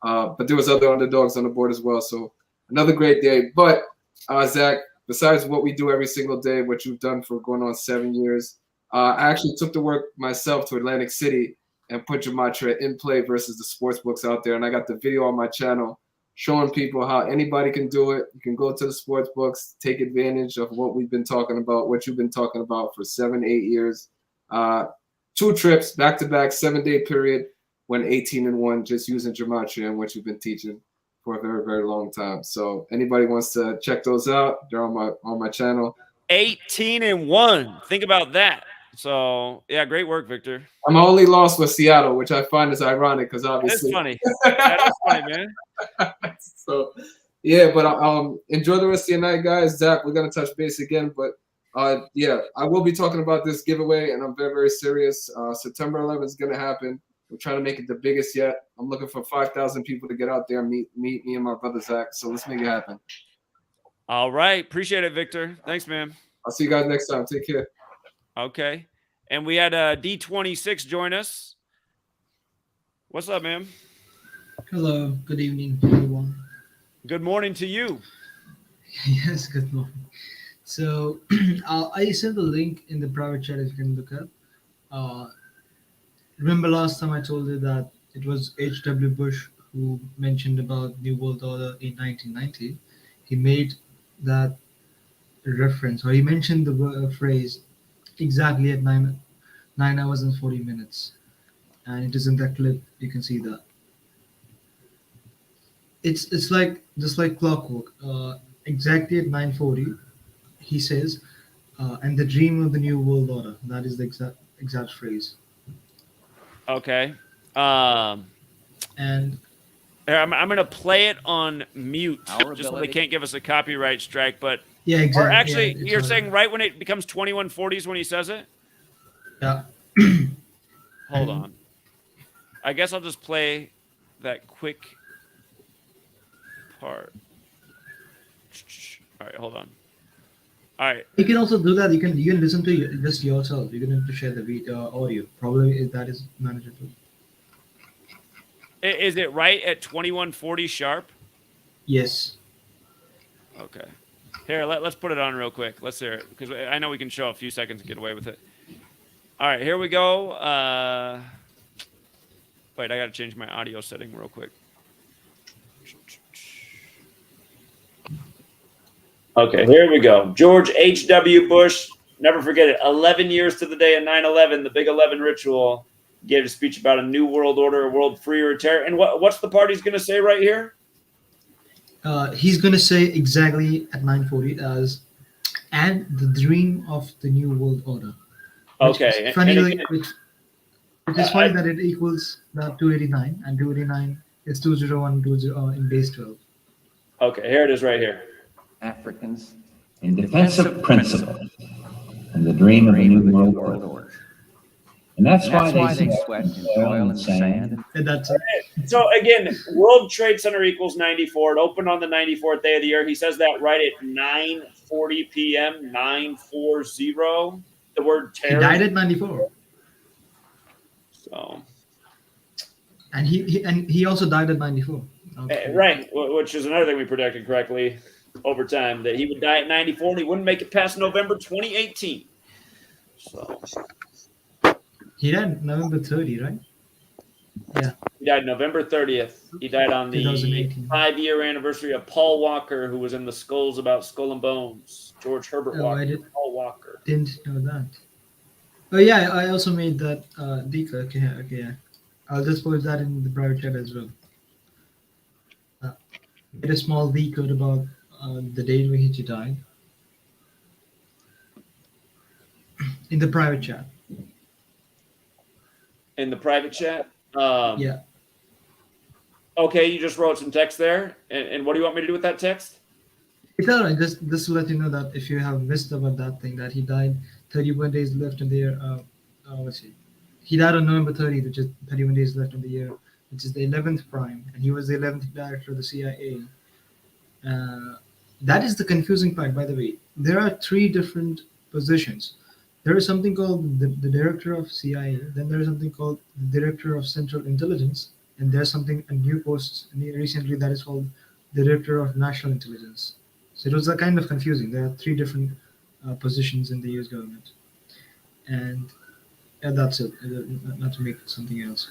But there was other underdogs on the board as well. So another great day. But Zach, besides what we do every single day, what you've done for going on 7 years, I actually took the work myself to Atlantic City and put Gematria in play versus the sports books out there. And I got the video on my channel showing people how anybody can do it. You can go to the sports books, take advantage of what we've been talking about, what you've been talking about for 7-8 years. 2 trips, back-to-back, 7-day period, went 18-1 just using Gematria and what you've been teaching for a very, very long time. So anybody wants to check those out, they're on my channel. 18-1. Think about that. So yeah, great work, Victor. I'm only lost with Seattle, which I find is ironic because obviously that's funny. That is funny, man. So yeah, but enjoy the rest of your night, guys. Zach, we're gonna touch base again, but yeah, I will be talking about this giveaway, and I'm very, very serious. September 11th is gonna happen. We're trying to make it the biggest yet. I'm looking for 5,000 people to get out there and meet me and my brother Zach. So let's make it happen. All right, appreciate it, Victor. Thanks, man. I'll see you guys next time. Take care. Okay. And we had D26 join us. What's up, man? Hello. Good evening, everyone. Good morning to you. Yes, good morning. So I sent the link in the private chat if you can look at. Remember last time I told you that it was H.W. Bush who mentioned about New World Order in 1990. He made that reference, or he mentioned the phrase exactly at 9 hours and 40 minutes, and it is in that clip. You can see that it's like just like clockwork. Exactly at 9:40, he says, "And the dream of the new world order." That is the exact phrase. Okay. And I'm going to play it on mute just so they can't give us a copyright strike. But yeah, exactly. Or actually, yeah, you're saying right when it becomes 21:40s when he says it? Yeah. Hold on. I guess I'll just play that quick part. All right, hold on. All right. You can also do that. You can listen to just yourself. You can have to share the video audio. Probably that is manageable. Is it right at 21:40 sharp? Yes. Okay. Here, let's put it on real quick. Let's hear it because I know we can show a few seconds and get away with it. All right, here we go. Wait, I got to change my audio setting real quick. Okay, here we go. George H.W. Bush, never forget it, 11 years to the day of 9/11, the Big 11 ritual, gave a speech about a new world order, a world free or terror. And what's the party's going to say right here? He's going to say exactly at 9:40 as, and the dream of the new world order. Okay. It's funny, it's funny that it equals the 289, and 289 is 20120 in base 12. Okay, here it is right here. Africans in defense of principle and the dream of a new world order. And that's why they sweat in oil and sand. And that's it. So again, World Trade Center equals 94. It opened on the 94th day of the year. He says that right at 9:40 p.m. 9:40. The word terror. He died at 94. So. And he also died at 94. Okay. Right, which is another thing we predicted correctly over time, that he would die at 94 and he wouldn't make it past November 2018. So He died November 30, right? Yeah. He died November 30th. He died on the 2018. 5-year anniversary of Paul Walker, who was in the Skulls About Skull and Bones. George Herbert Oh, Walker. Paul Walker. Didn't know that. Oh yeah, I also made that decode. Okay, yeah. I'll just post that in the private chat as well. Made a small decode about the date when he died in the private chat. In the private chat? Yeah. Okay, you just wrote some text there. And what do you want me to do with that text? It's all right. Just to let you know that if you have missed about that thing, that he died 31 days left in the year. Let's see. He died on November 30th, which is 31 days left in the year, which is the 11th prime, and he was the 11th director of the CIA. That is the confusing part, by the way. There are 3 different positions. There is something called the director of CIA. Then there is something called the director of Central Intelligence, and there's something a new post recently that is called the director of National Intelligence. So it was kind of confusing. There are 3 different positions in the U.S. government, and that's it. Not to make it something else.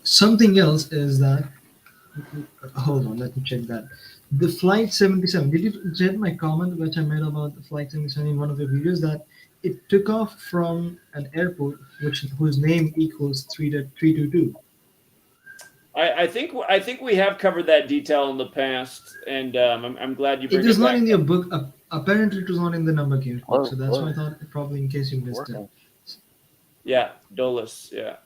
Something else is that. Hold on, let me check that. The Flight 77. Did you check my comment which I made about the Flight 77 in one of the videos, that it took off from an airport whose name equals 322? I think we have covered that detail in the past, and I'm glad you bring It is it not back. in your book. Apparently, it was not in the number game book, so that's why I thought probably in case you missed it. Yeah, Dulles. Yeah.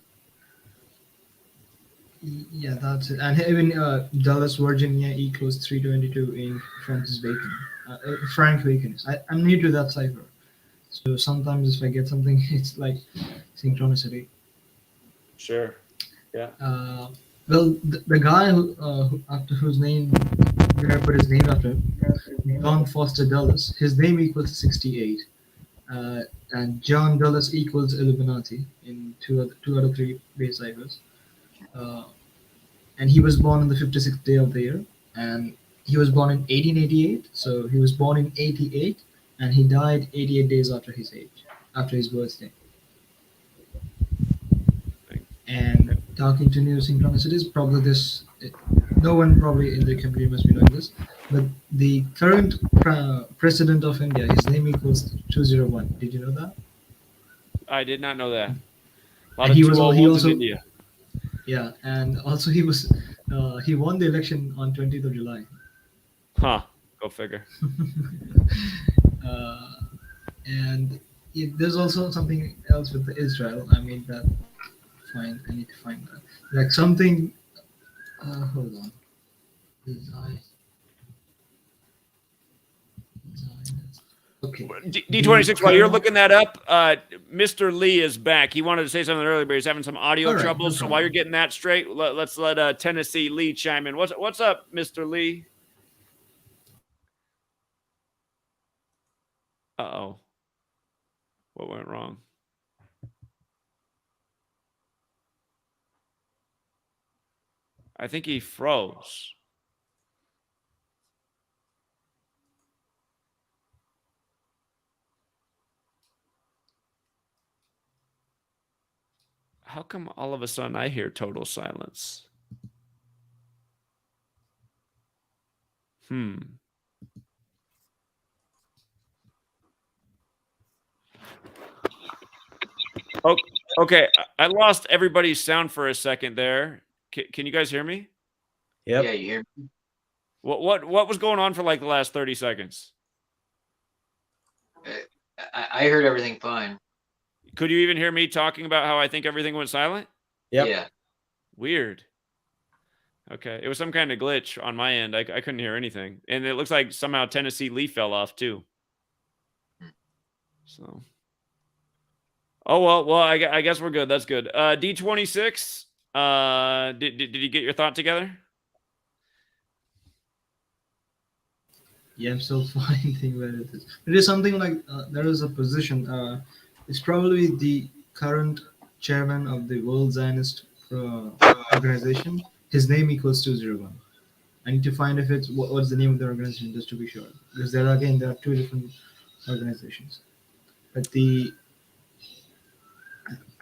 Yeah, that's it. And even Dallas, Virginia equals 322 in Francis Bacon. Frank Bacon. I'm new to that cipher, so sometimes if I get something, it's like synchronicity. Sure. Yeah. Well, the guy who after whose name where I put his name after, John Foster Dulles, his name equals 68, and John Dulles equals Illuminati in two out of three base ciphers. And he was born on the 56th day of the year, and he was born in 1888. So he was born in 88, and he died 88 days after his birthday. And talking to new synchronicities, probably no one probably in the community must be knowing this, but the current president of India, his name equals 201. Did you know that? I did not know that. A lot And of he 201s also in India. Yeah, and also he won the election on 20th of July. Huh. Go figure. And there's also something else with Israel. I made that. I need to find that. Like something. Hold on. Okay. D26, while you're looking that up, Mr. Lee is back. He wanted to say something earlier, but he's having some audio All right, troubles. no So while you're getting that straight, let's let Tennessee Lee chime in. What's up, Mr. Lee? Uh-oh. What went wrong? I think he froze. How come all of a sudden I hear total silence? Oh, okay. I lost everybody's sound for a second there. Can you guys hear me? Yep. Yeah, you hear me? What was going on for like the last 30 seconds? I heard everything fine. Could you even hear me talking about how I think everything went silent? Yep. Yeah. Weird. Okay. It was some kind of glitch on my end. I couldn't hear anything. And it looks like somehow Tennessee Lee fell off too. So. Oh, well, I guess we're good. That's good. D26, did you get your thought together? Yeah, I'm still finding where it is. It is something like there is a position. It's probably the current chairman of the World Zionist organization. His name equals 201. I need to find if it's what's the name of the organization just to be sure, because there are two different organizations. but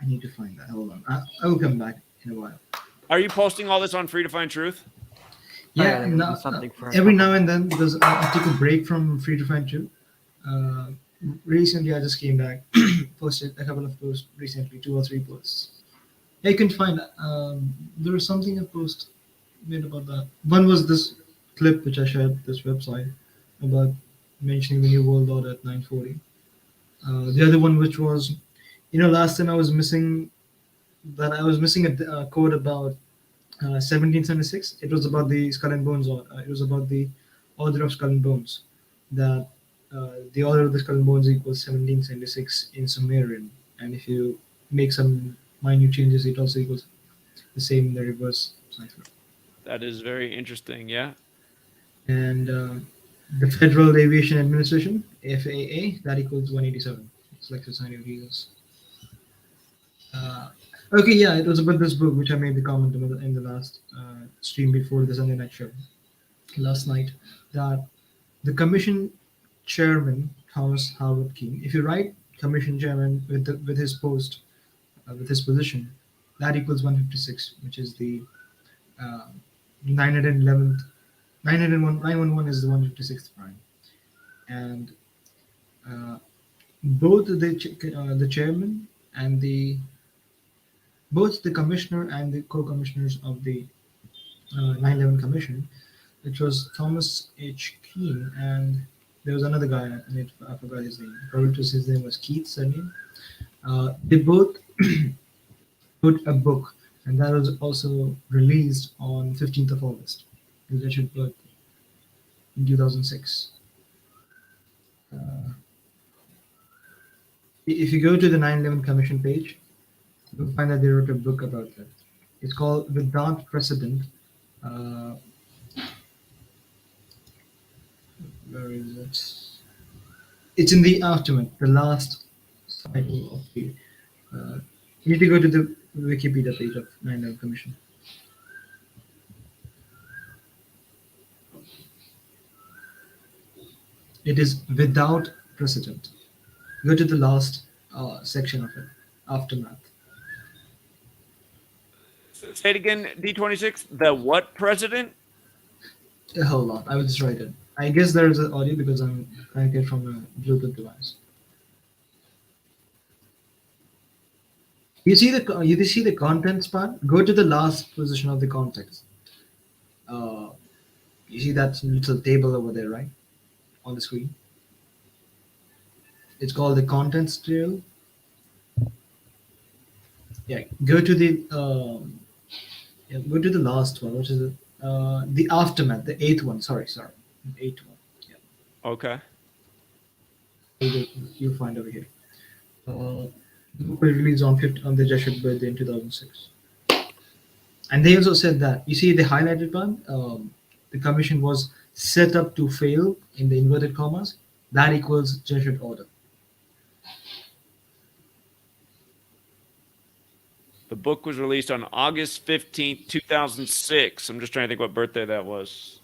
I need to find that. Hold on. I will come back in a while. Are you posting all this on Free to Find Truth? Yeah, every now and then, because I took a break from Free to Find Truth. Recently, I just came back, posted a couple of posts recently, 2 or 3 posts. Yeah, you can find. There was something I made about that. One was this clip which I shared this website about mentioning the New World Order at 9:40. The other one, which was, last time I was missing a code about 1776. It was about the Skull and Bones. It was about the Order of Skull and Bones. That the Order of the Skull and Bones equals 1776 in Sumerian, and if you make some minute changes, it also equals the same in the reverse cipher. That is very interesting. Yeah. And the Federal Aviation Administration, FAA, that equals 187. It's like the sign of Jesus. Okay, yeah, it was about this book which I made the comment in the last stream before the Sunday night show last night, that the commission chairman, Thomas Howard Keene, if you write commission chairman with his post, with his position, that equals 156, which is the 911th. 911 is the 156th prime, and both the chairman and both the commissioner and the co-commissioners of the 9/11 Commission, which was Thomas H. Keene, and there was another guy, I forgot his name. Probably his name was Keith's surname. They both put a book, and that was also released on 15th of August, Richard birthday, in 2006. If you go to the 9/11 Commission page, you'll find that they wrote a book about that. It's called Without Precedent. Where is it? It's in the aftermath, the last cycle of the. You need to go to the Wikipedia page of 9/11 Commission. It is without precedent. Go to the last section of it, aftermath. Say it again, D26. The what president? Hold on, I will just write it. I guess there is an audio because I'm connected from a Bluetooth device. You see the contents part? Go to the last position of the context. You see that little table over there, right? On the screen. It's called the contents table. Yeah, go to the last one, which is the aftermath, the 8th one. Sorry, the 8th one. Yeah. Okay. You'll find over here. The book was released on the Jesuit birthday in 2006. And they also said that, you see the highlighted one, the commission was set up to fail in the inverted commas. That equals Jesuit order. The book was released on August 15th, 2006. I'm just trying to think what birthday that was.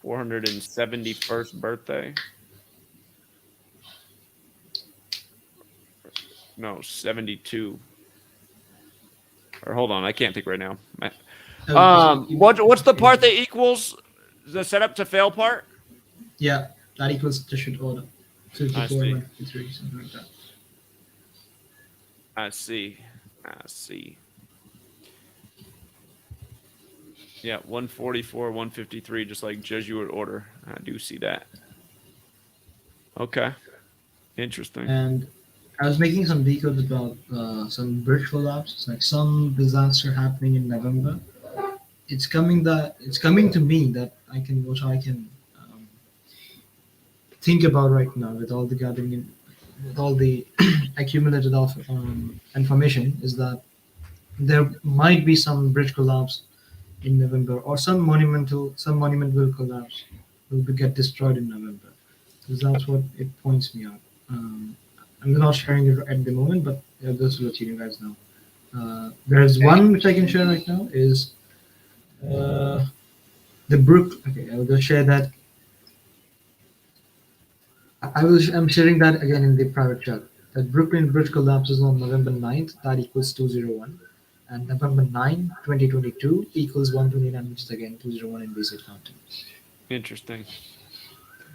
471st birthday. No, 72. Or hold on, I can't think right now. What's the part that equals the setup to fail part? Yeah, that equals Jesuit order. 54, 53, something like that. I see. Yeah, 144, 153, just like Jesuit order. I do see that. Okay. Interesting. And I was making some decodes about some bridge collapse, like some disaster happening in November. It's coming to me that which I can think about right now with all the gathering, with all the accumulated information, is that there might be some bridge collapse in November, or some monument will collapse, will get destroyed in November. Because that's what it points me out. I'm not sharing it at the moment, but this will let you guys know. There's one which I can share right now is the Brook. Okay, I'll just share that. I'm sharing that again in the private chat. That Brooklyn Bridge collapses on November 9th, that equals 201. And November 9, 2022 equals 129, which is again 201 in basic counting. Interesting.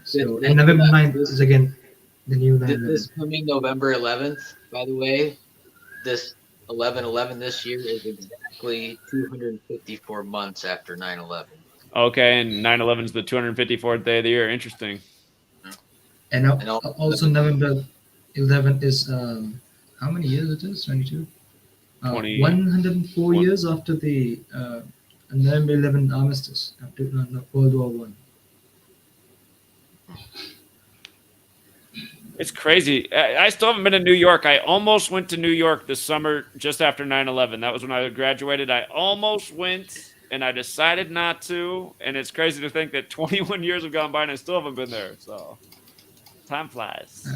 So, and November 9th is again the new 9/11. This coming November 11th, by the way, this 11/11 this year is exactly 254 months after 9/11. Okay, and 9/11 is the 254th day of the year. Interesting. And also November 11 is how many years it is? 22. 104 years after the November 11 armistice, after World War One. It's crazy. I still haven't been to New York. I almost went to New York this summer just after 9/11. That was when I graduated. I almost went, and I decided not to. And it's crazy to think that 21 years have gone by and I still haven't been there. So time flies.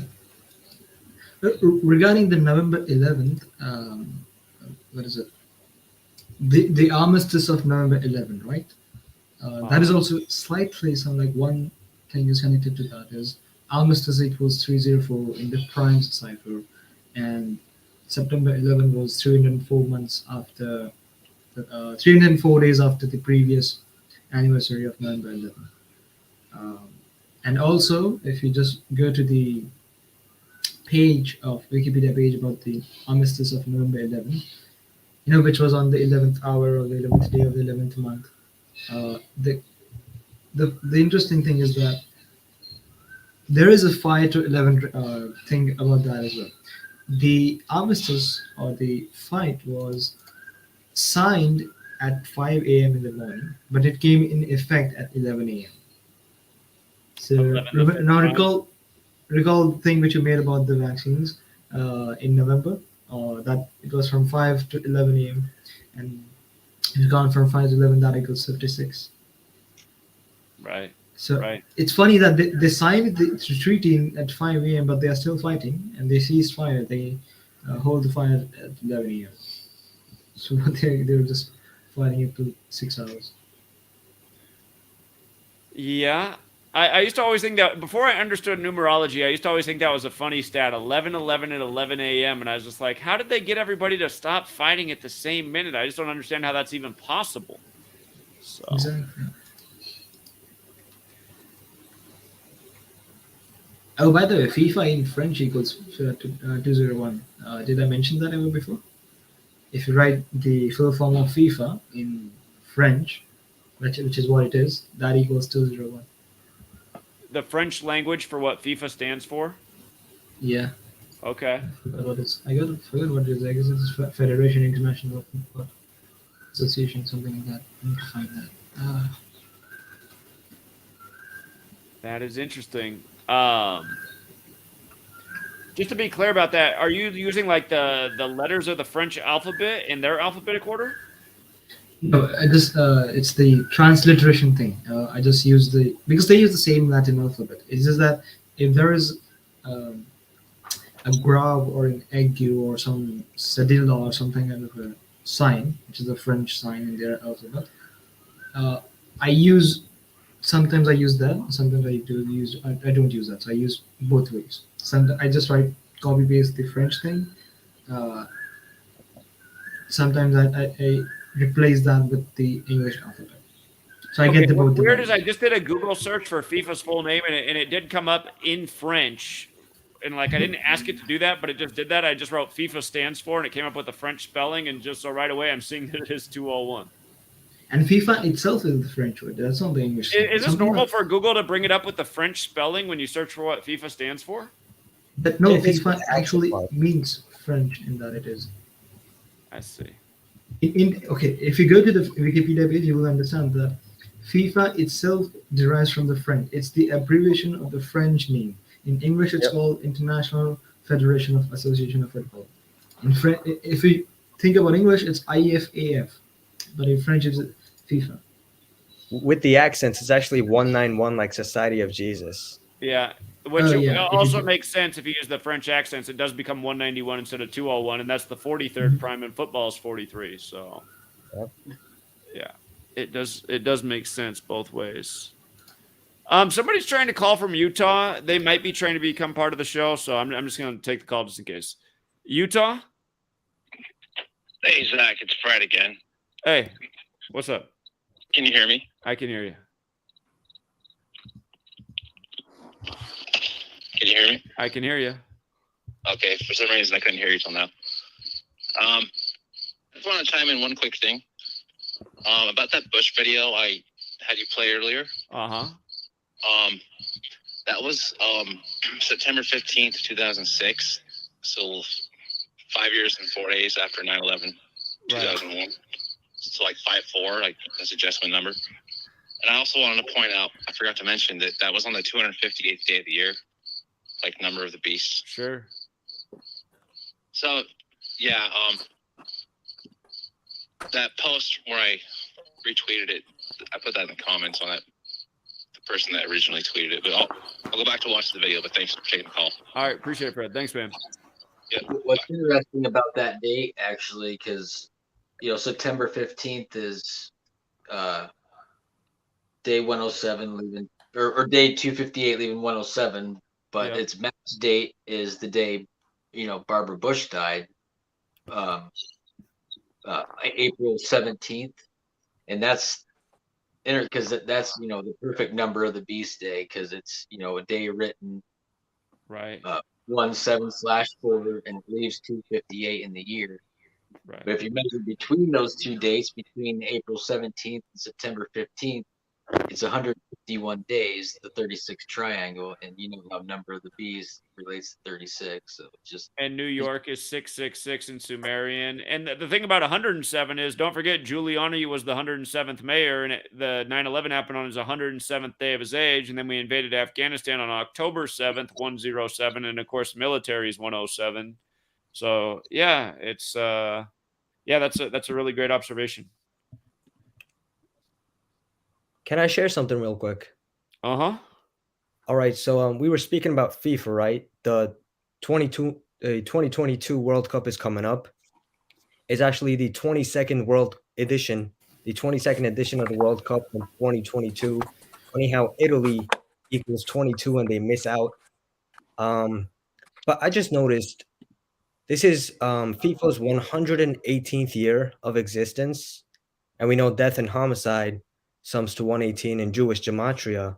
Regarding the November 11th, what is it? The armistice of November 11, right? That is also slightly like one thing is connected to that is armistice equals 304 in the prime cipher, and September 11 was 304 months after, 304 days after the previous anniversary of November 11. And also, if you just go to the page of Wikipedia page about the armistice of November 11, which was on the 11th hour or the 11th day of the 11th month. The interesting thing is that there is a 5 to 11 thing about that as well. The armistice or the fight was signed at 5 a.m. in the morning, but it came in effect at 11 a.m. So now recall the thing which you made about the vaccines in November, that it was from 5 to 11 a.m. and it's gone from 5 to 11, that equals 56. Right. So it's funny that they signed the treaty at 5 a.m., but they are still fighting, and they ceased fire. They hold the fire at 11 a.m. So they were just fighting it to 6 hours. Yeah. I used to always think that before I understood numerology, I used to always think that was a funny stat, 11:11 at 11 a.m. And I was just like, how did they get everybody to stop fighting at the same minute? I just don't understand how that's even possible. So. Exactly. Oh, by the way, FIFA in French equals 201. Did I mention that ever before? If you write the full form of FIFA in French, which is what it is, that equals 201. The French language for what FIFA stands for? Yeah. Okay. I forgot what it is. I forgot what it is. I guess it's Federation International Association, something like that. I need to find that. That is interesting. Just to be clear about that, are you using like the letters of the French alphabet in their alphabetic order? No, I just it's the transliteration thing. I just use because they use the same Latin alphabet. It's just that if there is a grab or an aigu or some cedilla or something kind of a sign, which is a French sign in their alphabet, sometimes I use that. Sometimes I don't use that. So I use both ways. Sometimes I just copy paste the French thing. Sometimes I replace that with the English alphabet. So I get the both. What's weird is I just did a Google search for FIFA's full name and it did come up in French. And like I didn't ask it to do that, but it just did that. I just wrote FIFA stands for and it came up with the French spelling, and just so right away I'm seeing that it is 201. And FIFA itself is the French word. That's not the English. Is this normal for Google to bring it up with the French spelling when you search for what FIFA stands for? But no, FIFA actually means French in that it is. I see. Okay, if you go to the Wikipedia page, you will understand that FIFA itself derives from the French. It's the abbreviation of the French name. In English, it's called International Federation of Association of Football. In French, if you think about English, it's IFAF, but in French, it's FIFA. With the accents, it's actually 191, like Society of Jesus. Yeah, which also makes sense if you use the French accents. It does become 191 instead of 201, and that's the 43rd prime in football is 43. So, yeah, it does make sense both ways. Somebody's trying to call from Utah. They might be trying to become part of the show, so I'm just going to take the call just in case. Utah? Hey, Zach, it's Fred again. Hey, what's up? Can you hear me? I can hear you. Can you hear me? I can hear you. Okay, for some reason I couldn't hear you till now. I just want to chime in one quick thing. About that Bush video I had you play earlier. That was September 15th, 2006. So 5 years and 4 days after 9/11, 2001. So like 5/4, like that's adjustment number. And I also wanted to point out, I forgot to mention that was on the 258th day of the year, like number of the beast. Sure. So yeah, that post where I retweeted it, I put that in the comments on it. The person that originally tweeted it, but I'll go back to watch the video. But thanks for taking the call. All right, appreciate it, Fred. Thanks, man. Yeah. What's interesting about that date, actually, because September 15th is day 107 leaving, or day 258 leaving 107, but its match date is the day Barbara Bush died, April 17th, and that's because that's the perfect number of the beast day, because it's a day written right 17/4, and it leaves 258 in the year. Right. But if you measure between those two dates, between April 17th and September 15th, it's 151 days, the 36 triangle, and how number of the beast relates to 36. So it's just. And New York is 666 in Sumerian. And the thing about 107 is, don't forget, Giuliani was the 107th mayor, and the 9/11 happened on his 107th day of his age. And then we invaded Afghanistan on October 7th, 107. And of course, military is 107. So yeah, it's that's a really great observation. Can I share something real quick? All right, so we were speaking about FIFA, right? The 2022 World Cup is coming up. It's actually the 22nd edition of the World Cup in 2022. Funny how Italy equals 22 and they miss out. But I just noticed this is FIFA's 118th year of existence, and we know death and homicide sums to 118 in Jewish gematria.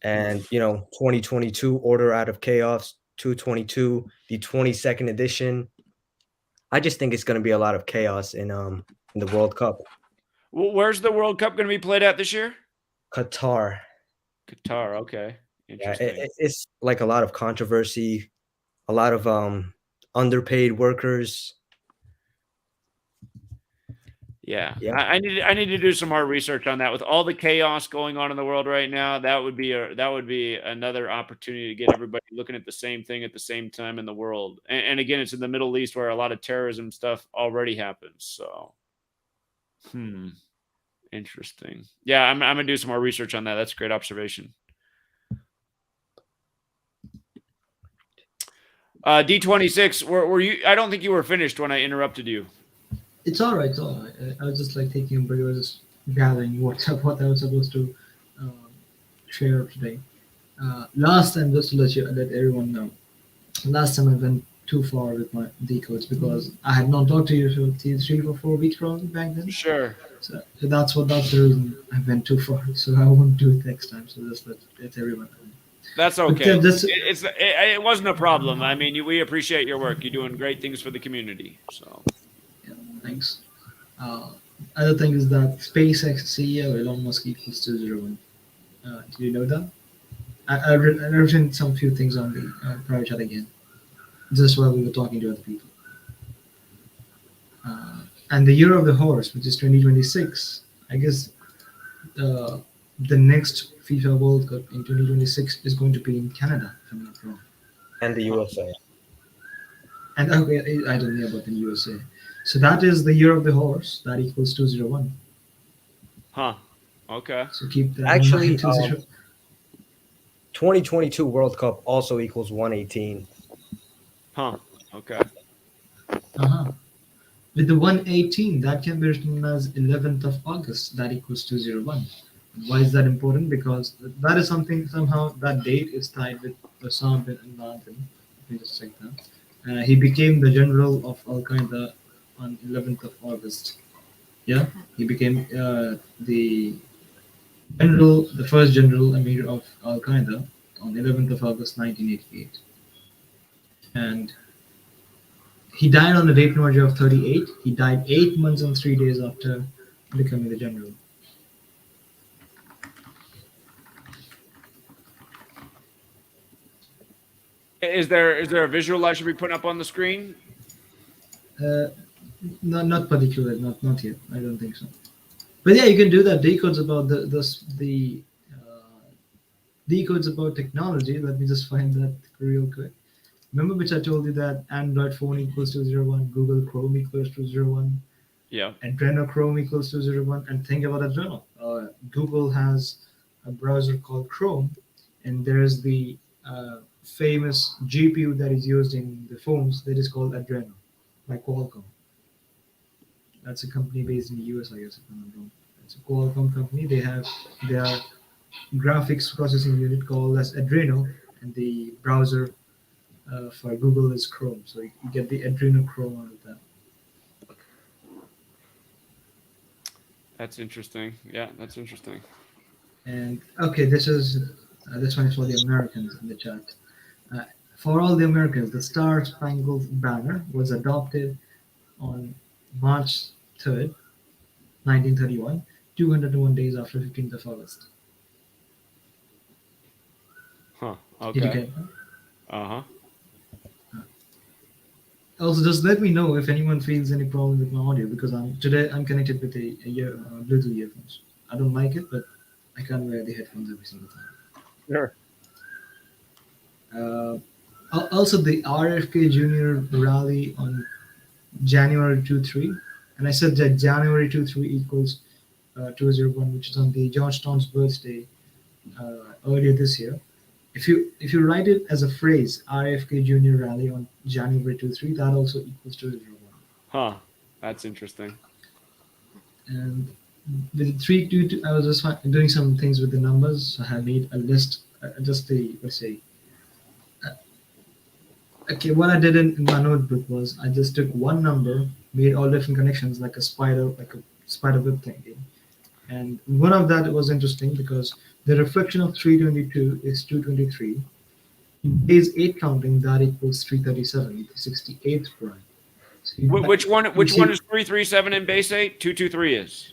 And 2022 Order Out of Chaos 222, the 22nd edition. I just think it's going to be a lot of chaos in the World Cup. Well, where's the World Cup going to be played at this year? Qatar. Okay. Interesting. Yeah, it's like a lot of controversy, a lot of underpaid workers. Yeah. I need to do some more research on that. With all the chaos going on in the world right now, that would be another opportunity to get everybody looking at the same thing at the same time in the world. And again, it's in the Middle East where a lot of terrorism stuff already happens. So, interesting. Yeah, I'm gonna do some more research on that. That's a great observation. D26, were you? I don't think you were finished when I interrupted you. It's all right. I was just like taking a break. I was just gathering what I was supposed to share today. Last time, just to let everyone know, last time I went too far with my decodes because I had not talked to you for 3 or 4 weeks probably back then. Sure. So that's the reason I went too far. So I won't do it next time. So just let everyone know. That's okay. It wasn't a problem. I mean, we appreciate your work. You're doing great things for the community. So. Thanks. Other thing is that SpaceX CEO Elon Musk equals 201. Do you know that? I've written some few things on the private chat again, just while we were talking to other people. And the year of the horse, which is 2026, I guess the next FIFA World Cup in 2026 is going to be in Canada, if I'm not wrong. And the USA. And okay, I don't know about the USA. So that is the year of the horse. That equals 201. Huh. Okay. So keep that. Actually, 2022 World Cup also equals 118. Huh. Okay. With the 118, that can be written as 11th of August. That equals 201. Why is that important? Because that is something, somehow that date is tied with Osama bin Laden. Let me just check that. He became the general of Al Qaeda on 11th of August. Yeah, he became the first general emir of Al Qaeda on 11th of August 1988. And he died on the date and age of 38. He died 8 months and 3 days after becoming the general. Is there a visual I should be putting up on the screen? Not particular, not yet. I don't think so. But yeah, you can do that. Decodes about the decodes about technology. Let me just find that real quick. Remember which I told you that Android phone equals to 01, Google Chrome equals to 01, yeah, Adreno Chrome equals to 01. And think about Adreno. Google has a browser called Chrome, and there's the famous GPU that is used in the phones that is called Adreno by Qualcomm. That's a company based in the US, I guess, if I'm not wrong. It's a Qualcomm company. They have their graphics processing unit called as Adreno, and the browser for Google is Chrome. So you get the Adreno Chrome out of that. That's interesting. Yeah, that's interesting. And okay, this one is for the Americans in the chat. For all the Americans, the Star Spangled Banner was adopted on March 3rd, 1931, 201 days after 15th of August. Huh. Did you Okay. get that? Uh-huh. Also, just let me know if anyone feels any problem with my audio, because today I'm connected with a Bluetooth earphones. I don't like it, but I can't wear the headphones every single time. Sure. Also, the RFK Jr. rally on January 2-3, and I said that January 2-3 equals 201, which is on the Georgetown's birthday earlier this year. If you write it as a phrase, RFK Jr. rally on January 2-3, that also equals 201. Huh. That's interesting. And with 3-2, I was just doing some things with the numbers. So I made a list, okay, what I did in my notebook was I just took one number, made all different connections like a spider web thinking. And one of that was interesting because the reflection of 322 is 223. In base 8 counting, that equals 337, the 68th prime. So Which one is 337 in base 8? 223 is.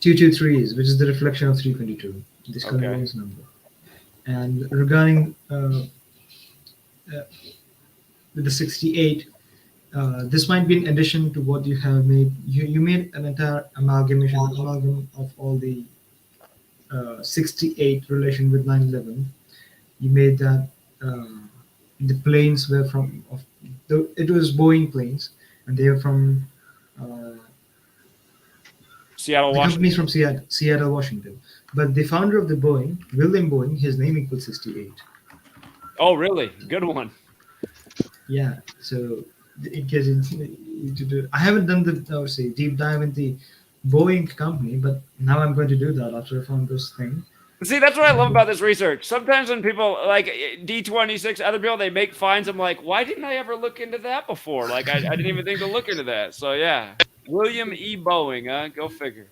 223 is, which is the reflection of 322. This Okay. conveys number. And regarding with the 68, this might be in addition to what you have made. You made an entire amalgam of all the 68 relation with 9/11. You made that the planes were from it was Boeing planes, and they were from Seattle, the Washington. company's from Seattle, Washington. But the founder of the Boeing, William Boeing, his name equals 68. Oh, really? Good one. Yeah. So in case I haven't done the deep dive in the Boeing company, but now I'm going to do that after I found this thing. See, that's what I love about this research. Sometimes when people like D26, other people, they make finds. I'm like, why didn't I ever look into that before? Like, I didn't even think to look into that. So yeah, William E. Boeing, go figure.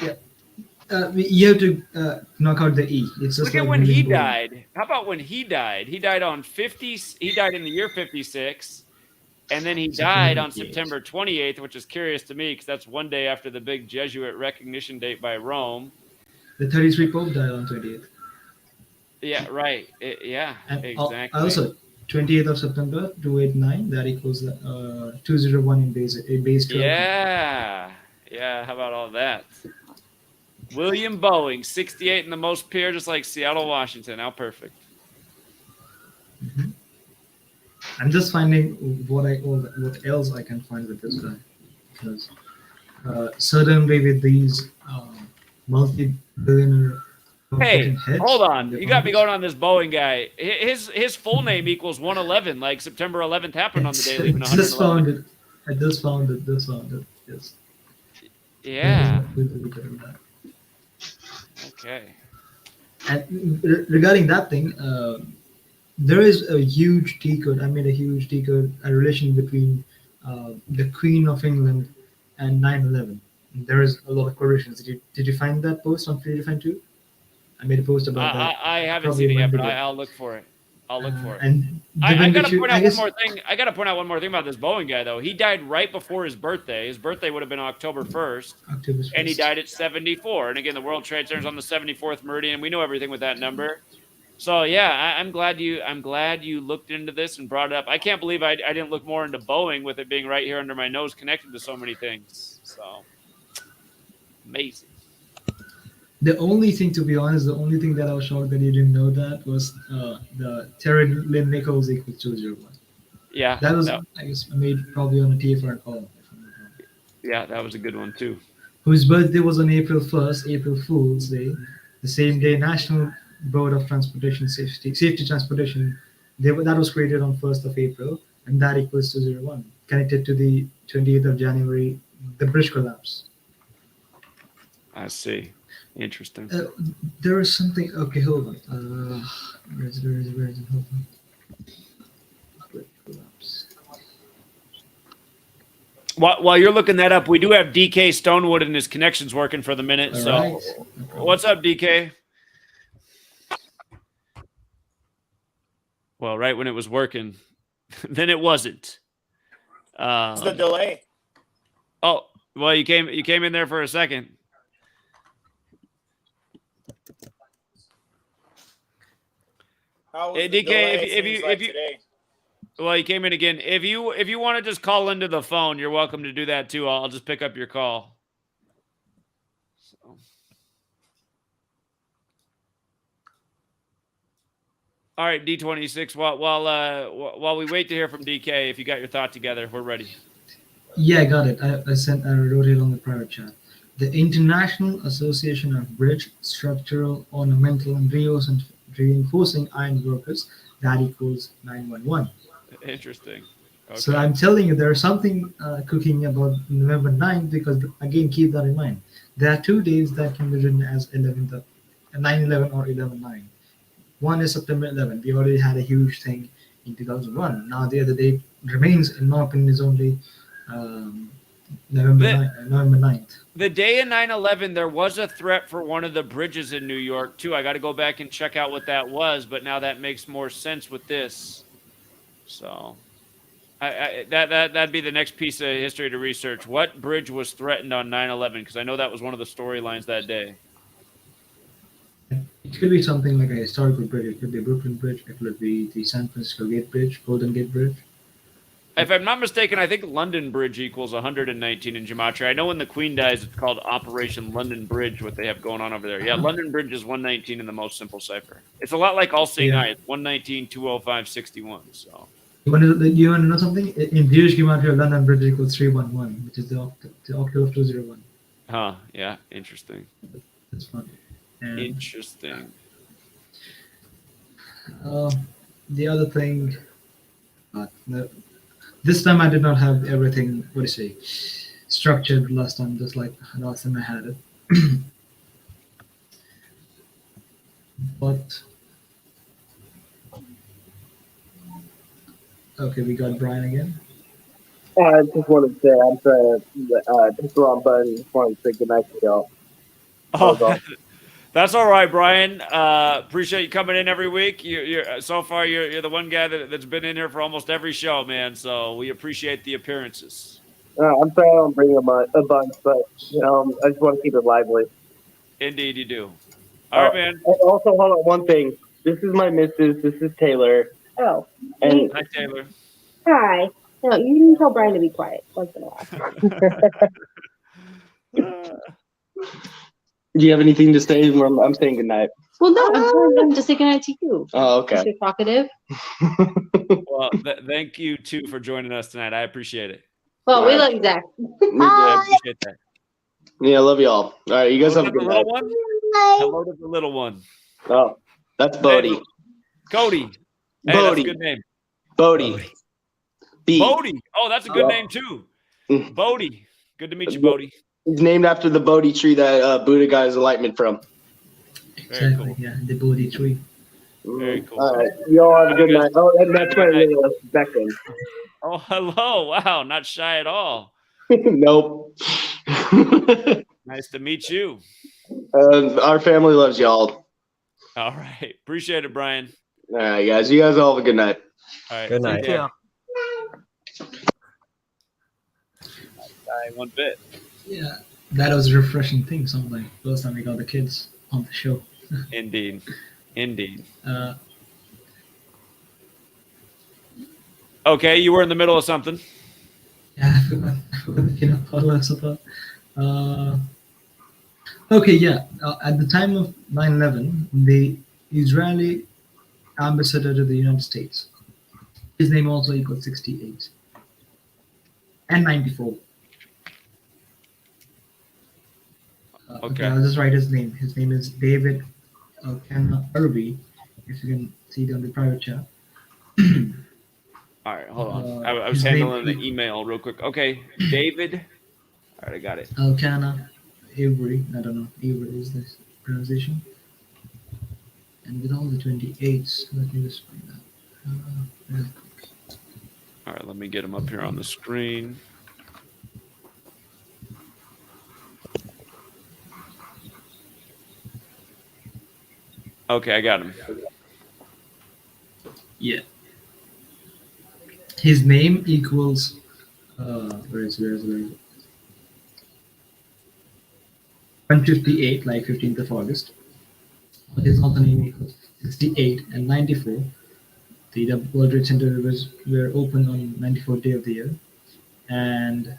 Yeah. You have to knock out the E. It's just Look at like when he Boeing. died. How about when he died? He died on 50. He died in the year 56, and then he died on September 28th, which is curious to me because that's one day after the big Jesuit recognition date by Rome. The 33 Pope died on 28th. Yeah, right. Yeah, And exactly. also, 28th of September, 289, that equals 201 in base 12. Yeah. How about all that? William Boeing, 68 and the most peer, just like Seattle, Washington. How perfect. Mm-hmm. I'm just finding what else I can find with this guy, because certainly with these multi-billionaire Hey, heads, hold on. You got me going on this Boeing guy. His full name equals 111, like September 11th happened on the day leaving 111. I just found it. Yes. Yeah. Okay. And regarding that thing, there is a huge decode. I made a huge decode, a relation between the Queen of England and 9/11. There is a lot of correlations. Did you find that post on Predefined too? I made a post about that. I haven't probably seen it a yet, month but ago. I'll look for it. I'll look for it. And I when gotta did you? point I out guess one more thing. I gotta point out one more thing about this Boeing guy, though. He died right before his birthday. His birthday would have been October 1st, October and he 1st. died at 74. And again, the World Trade Center's on the 74th meridian. We know everything with that number. So yeah, I'm glad you looked into this and brought it up. I can't believe I didn't look more into Boeing with it being right here under my nose, connected to so many things. So amazing. The only thing, to be honest, the only thing that I was shocked that you didn't know that was the Terry Lynn Nichols equals 201. Yeah, That was, no. I guess, made probably on a TFR call. Yeah, that was a good one too. Whose birthday was on April 1st, April Fool's Day, the same day National Board of Transportation Safety Transportation, that was created on 1st of April, and that equals 201, connected to the 28th of January, the bridge collapse. I see. Interesting. There is something. Okay, hold on. Where is it? Hold on. While you're looking that up, we do have DK Stonewood and his connections working for the minute. So, right. What's up, DK? Well, right when it was working, then it wasn't. It's the delay. Oh, well, you came in there for a second. How was Hey, the DK, delay? if you today? well, you came in again. If you want to just call into the phone, you're welcome to do that too. I'll just pick up your call. So. All right, D26. While we wait to hear from DK, if you got your thought together, we're ready. Yeah, I got it. I wrote it on the private chat. The International Association of Bridge, Structural, Ornamental, and Reinforcing Iron Workers, that equals 911. Interesting. Okay. So I'm telling you, there's something cooking about November 9th, because, again, keep that in mind. There are 2 days that can be written as 9/11 or 11/9. One is September 11th. We already had a huge thing in 2001. Now the other day remains, in my opinion, is only November 9th. The day of 9/11, there was a threat for one of the bridges in New York, too. I got to go back and check out what that was, but now that makes more sense with this. So that'd be the next piece of history to research. What bridge was threatened on 9/11? Because I know that was one of the storylines that day. It could be something like a historical bridge. It could be Brooklyn Bridge. It could be the San Francisco Gate Bridge, Golden Gate Bridge. If I'm not mistaken, I think London Bridge equals 119 in Gematria. I know when the Queen dies, it's called Operation London Bridge, what they have going on over there. Yeah, London Bridge is 119 in the most simple cipher. It's a lot like All Seeing Eye. It's 119, 205, 61. So. You want to know something? In Jewish Gematria, London Bridge equals 311, which is the octave of 201. Huh, yeah, interesting. That's fun. Interesting. The other thing, no, this time I did not have everything, structured last time, just like last time I had it. But, okay, we got Brian again. I just wanted to say, I'm trying to hit the wrong button. Just wanted to say good night to y'all. Oh, that's all right, Brian. Appreciate you coming in every week. You're so far you're the one guy that's been in here for almost every show, man. So we appreciate the appearances. I'm sorry I don't bring a bunch, but I just want to keep it lively. Indeed, you do. All right, man. And also, hold on, one thing. This is my missus. This is Taylor. Oh. And hi, Taylor. Hi. No, you didn't tell Brian to be quiet once in a while. Do you have anything to say? I'm saying goodnight. Well, no, I'm just saying goodnight to you. Oh, okay. You're talkative. Well, thank you, too, for joining us tonight. I appreciate it. Well, we love you, Zach. I appreciate that. Yeah, I love y'all. All right, you guys have a good night. Hello to the little one. Oh, that's Bodie. Hey, Cody. Hey, Bodie. that's a good name. Bodie. Bodie. Oh, that's a good name, too. Bodie. Good to meet you, Bodie. He's named after the Bodhi tree that Buddha got his enlightenment from. Exactly. Yeah, the Bodhi tree. Very cool. All right. Y'all have a good night. Oh, and that's my little Beckham. Oh, hello. Wow, not shy at all. Nope. Nice to meet you. Our family loves y'all. All right. Appreciate it, Brian. All right, guys. You guys all have a good night. All right. Good night. Take care. One bit. Yeah, that was a refreshing thing. Something like first time we got the kids on the show. Indeed. Indeed. Okay, you were in the middle of something. Yeah, I forgot what I was about. Okay, yeah. At the time of 9/11, the Israeli ambassador to the United States, his name also equals 68 and 94. Okay, I'll just write his name. His name is David Kenna Irby, if you can see it on the private chat. All right, hold on. I was his handling name- the email real quick. Okay, David. All right, I got it. Elkanah Avery, I don't know, Avery is this pronunciation. And with all the 28s, let me just find that. Real quick. All right, let me get him up here on the screen. Okay, I got him. Yeah. His name equals, where is it? 158, like 15th of August. His other name equals 68 and 94. The World Trade Center were open on 94th day of the year. And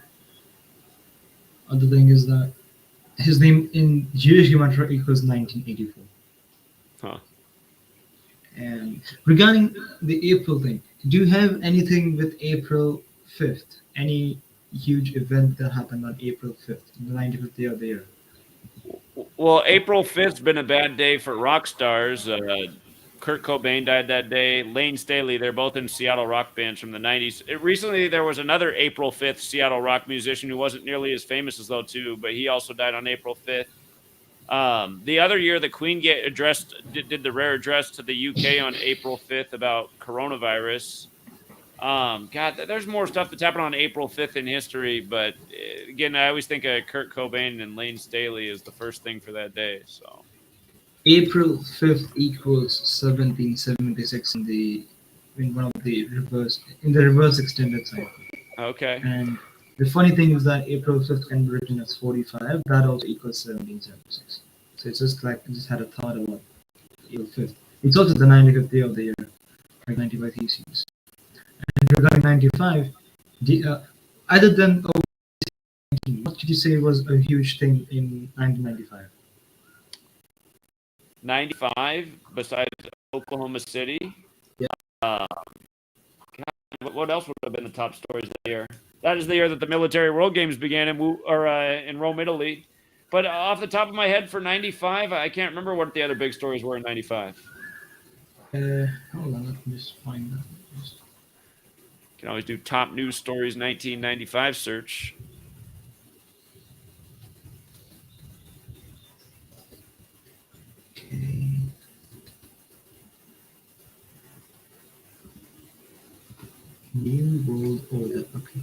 other thing is that his name in Jewish gematria equals 1984. Huh. And regarding the April thing, do you have anything with April 5th? Any huge event that happened on April 5th, the 95th day of the year? Well, April 5th's been a bad day for rock stars. Kurt Cobain died that day. Lane Staley, they're both in Seattle rock bands from the 90s. Recently, there was another April 5th Seattle rock musician who wasn't nearly as famous as those two, but he also died on April 5th. The other year, the Queen did the rare address to the UK on April 5th about coronavirus. God, there's more stuff that's happened on April 5th in history, but again, I always think of Kurt Cobain and Lane Staley as the first thing for that day. So April 5th equals 1776 in one of the reverse extended cycle. okay. And the funny thing is that April 5th can be written as 45. That also equals 1776. So it's just like I just had a thought about April 5th. It's also the 95th day of the year, like 95 theses. And regarding 95, other than what did you say was a huge thing in 1995? 95, besides Oklahoma City. Yeah. God, what else would have been the top stories that year? That is the year that the Military World Games began in Rome, Italy. But off the top of my head for 95, I can't remember what the other big stories were in 95. Hold on, let me just find that. You can always do top news stories 1995 search. Okay. New World Order. Okay.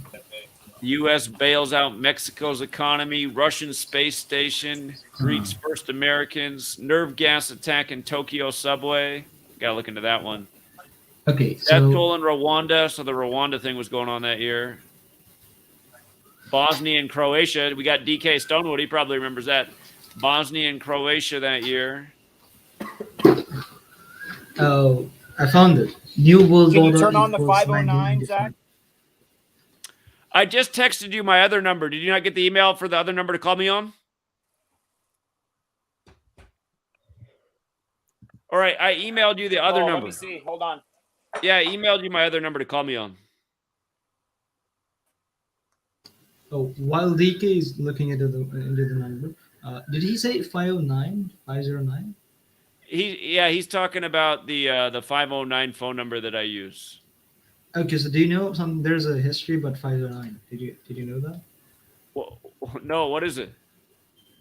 U.S. bails out Mexico's economy. Russian space station greets first Americans. Nerve gas attack in Tokyo subway. Gotta look into that one. Okay, Death so toll in Rwanda. So the Rwanda thing was going on that year. Bosnia and Croatia. We got DK Stonewood. He probably remembers that. Bosnia and Croatia that year. oh, I found it. New World Can you Order. turn on the equals 509, 1995. Zach? I just texted you my other number. Did you not get the email for the other number to call me on? All right, I emailed you the other number. Let me see. Hold on. Yeah, I emailed you my other number to call me on. Oh, while DK is looking into the number, did he say 509? 509? He's talking about the 509 phone number that I use. Okay, so do you know there's a history about 509? Did you know that? Well, no, what is it?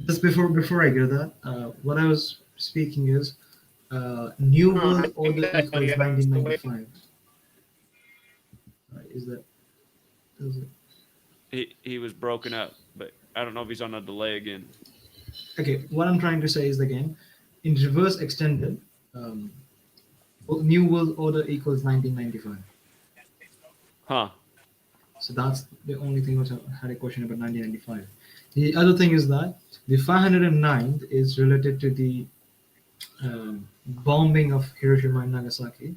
Just before I go to that, what I was speaking is New World Order equals 1995. Is that? Is it? He was broken up, but I don't know if he's on a delay again. Okay, what I'm trying to say is again, in reverse extended, New World Order equals 1995. Huh. So that's the only thing which I had a question about 1995. The other thing is that the 509th is related to the bombing of Hiroshima and Nagasaki.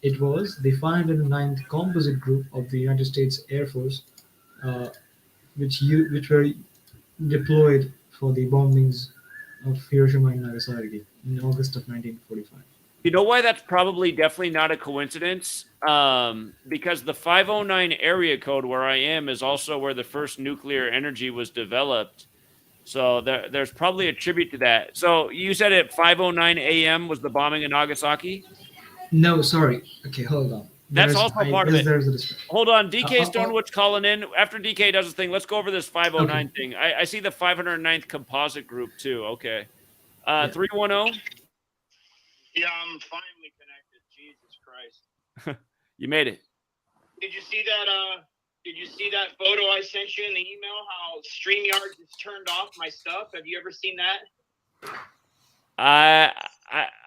It was the 509th Composite Group of the United States Air Force, which were deployed for the bombings of Hiroshima and Nagasaki in August of 1945. You know why that's probably definitely not a coincidence? Because the 509 area code where I am is also where the first nuclear energy was developed. So there's probably a tribute to that. So you said at 5:09 a.m. was the bombing in Nagasaki? No, sorry. Okay, hold on. That's also part of it. There's a discrepancy. Hold on. DK Stonewood's calling in. After DK does his thing, let's go over this 509 Okay. thing. I see the 509th composite group too. Okay. 310? Yeah, I'm finally connected. Jesus Christ. You made it. Did you see that? Did you see that photo I sent you in the email? How StreamYard just turned off my stuff. Have you ever seen that? I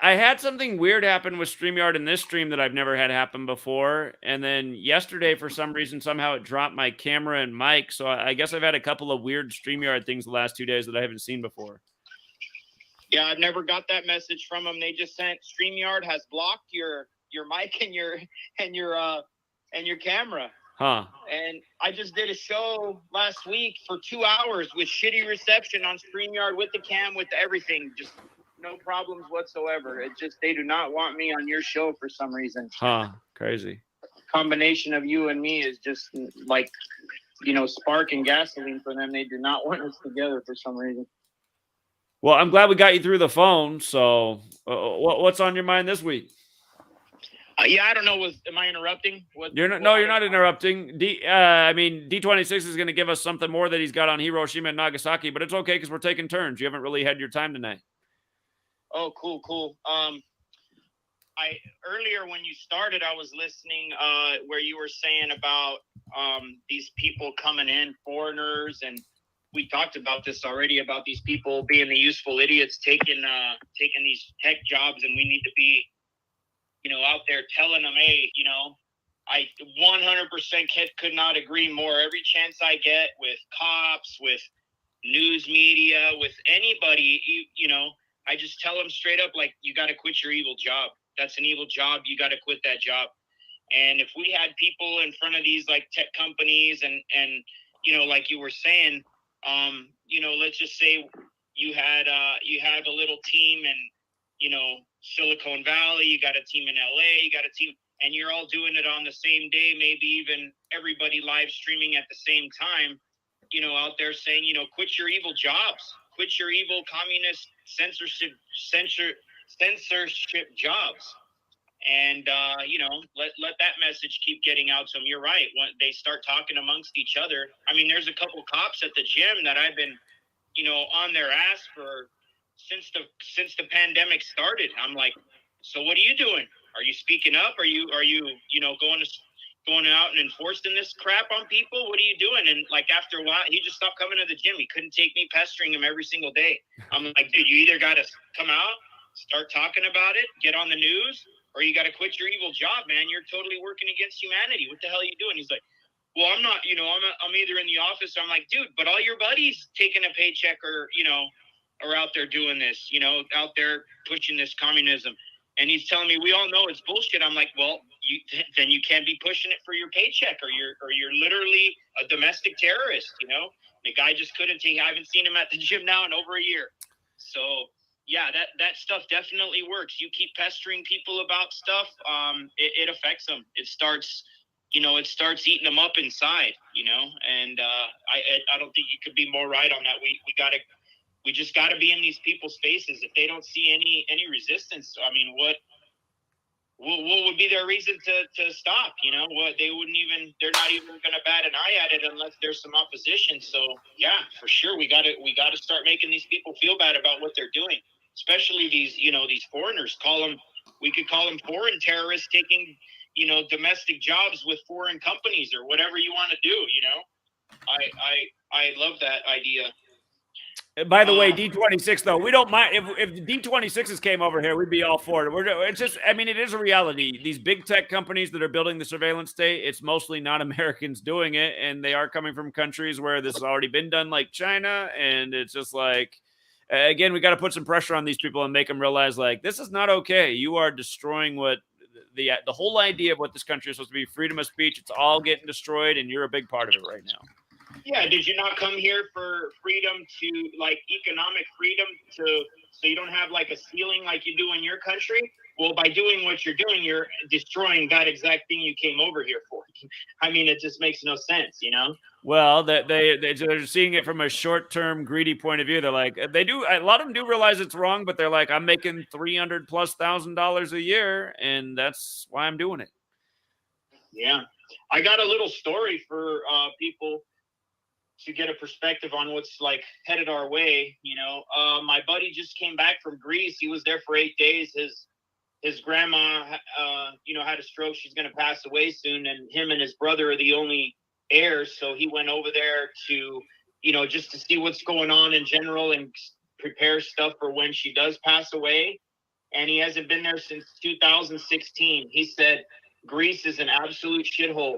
had something weird happen with StreamYard in this stream that I've never had happen before. And then yesterday, for some reason, somehow it dropped my camera and mic. So I guess I've had a couple of weird StreamYard things the last 2 days that I haven't seen before. Yeah, I've never got that message from them. They just sent StreamYard has blocked your mic and your camera. Huh. And I just did a show last week for 2 hours with shitty reception on StreamYard with the cam, with everything. Just no problems whatsoever. It just, they do not want me on your show for some reason. Huh. Crazy. Combination of you and me is just like, spark and gasoline for them. They do not want us together for some reason. Well, I'm glad we got you through the phone. So what's on your mind this week? Yeah, I don't know. Am I interrupting? You're not interrupting. D26 is going to give us something more that he's got on Hiroshima and Nagasaki, but it's okay because we're taking turns. You haven't really had your time tonight. Oh, cool. Earlier when you started, I was listening where you were saying about these people coming in, foreigners, and we talked about this already about these people being the useful idiots taking these tech jobs, and we need to be, out there telling them, hey, I 100% could not agree more. Every chance I get with cops, with news media, with anybody, I just tell them straight up, like, you got to quit your evil job. That's an evil job. You got to quit that job. And if we had people in front of these like tech companies and like you were saying, let's just say you had a little team in, Silicon Valley, you got a team in LA, you got a team, and you're all doing it on the same day, maybe even everybody live streaming at the same time, out there saying, quit your evil jobs, quit your evil communist censorship jobs. And, let that message keep getting out to them. You're right. When they start talking amongst each other, there's a couple cops at the gym that I've been, on their ass for since the pandemic started. I'm like, so what are you doing? Are you speaking up? Are you going out and enforcing this crap on people? What are you doing? And like after a while, he just stopped coming to the gym. He couldn't take me pestering him every single day. I'm like, dude, you either got to come out, start talking about it, get on the news, or you got to quit your evil job, man. You're totally working against humanity. What the hell are you doing? He's like, well, I'm not, I'm either in the office. I'm like, dude, but all your buddies taking a paycheck or, are out there doing this, out there pushing this communism. And he's telling me, we all know it's bullshit. I'm like, well, then you can't be pushing it for your paycheck, or you're literally a domestic terrorist. The guy just couldn't take. I haven't seen him at the gym now in over a year. So yeah, that stuff definitely works. You keep pestering people about stuff, it affects them. It starts eating them up inside. And I don't think you could be more right on that. We just got to be in these people's faces. If they don't see any resistance, what would be their reason to stop? They're not even going to bat an eye at it unless there's some opposition. So yeah, for sure, we got to start making these people feel bad about what they're doing. especially these, these foreigners. We could call them foreign terrorists taking, domestic jobs with foreign companies or whatever you want to do. I love that idea. By the way, D26 though, we don't mind if D26s came over here, we'd be all for it. It's just, I mean, it is a reality. These big tech companies that are building the surveillance state, it's mostly not Americans doing it, and they are coming from countries where this has already been done, like China. And it's just like, again, we got to put some pressure on these people and make them realize, like, this is not okay. You are destroying what the whole idea of what this country is supposed to be, freedom of speech. It's all getting destroyed, and you're a big part of it right now. Yeah, did you not come here for freedom to, like, economic freedom so you don't have, like, a ceiling like you do in your country? Well, by doing what you're doing, you're destroying that exact thing you came over here for. I mean, it just makes no sense, Well, they're seeing it from a short-term greedy point of view. They're like, a lot of them do realize it's wrong, but they're like, I'm making $300,000+ a year, and that's why I'm doing it. Yeah. I got a little story for people to get a perspective on what's, like, headed our way. My buddy just came back from Greece. He was there for 8 days. His grandma, had a stroke. She's going to pass away soon. And him and his brother are the only heirs. So he went over there to, just to see what's going on in general and prepare stuff for when she does pass away. And he hasn't been there since 2016. He said, Greece is an absolute shithole.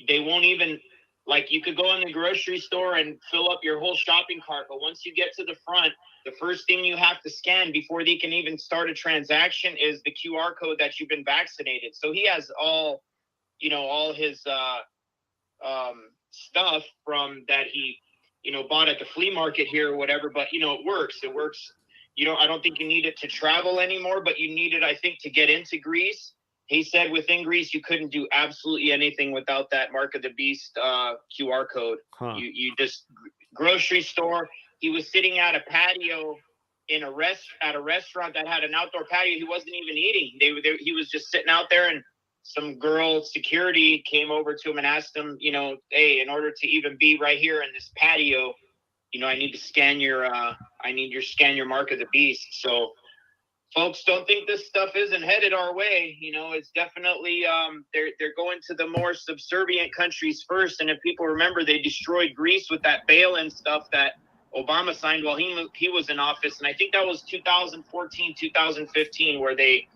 They won't even, like, you could go in the grocery store and fill up your whole shopping cart, but once you get to the front, the first thing you have to scan before they can even start a transaction is the QR code that you've been vaccinated. So he has all his stuff from that he, bought at the flea market here or whatever, but, it works. It works. I don't think you need it to travel anymore, but you need it, I think, to get into Greece. He said within Greece, you couldn't do absolutely anything without that Mark of the Beast QR code. Huh. You just, grocery store. He was sitting at a patio at a restaurant that had an outdoor patio. He wasn't even eating. He was just sitting out there, and some girl security came over to him and asked him, hey, in order to even be right here in this patio, I need to scan your scan your Mark of the Beast. So, folks, don't think this stuff isn't headed our way. It's definitely they're going to the more subservient countries first. And if people remember, they destroyed Greece with that bail-in stuff that Obama signed while he was in office. And I think that was 2014, 2015, where they,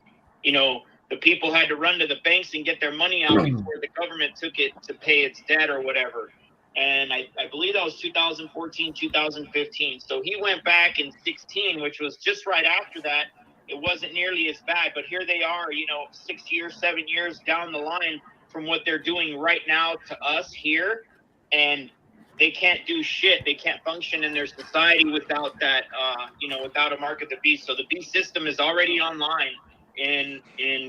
the people had to run to the banks and get their money out before the government took it to pay its debt or whatever. And I believe that was 2014, 2015. So he went back in 16, which was just right after that. It wasn't nearly as bad, but here they are, 6 years, 7 years down the line from what they're doing right now to us here. And they can't do shit. They can't function in their society without that, without a Mark of the Beast. So the beast system is already online in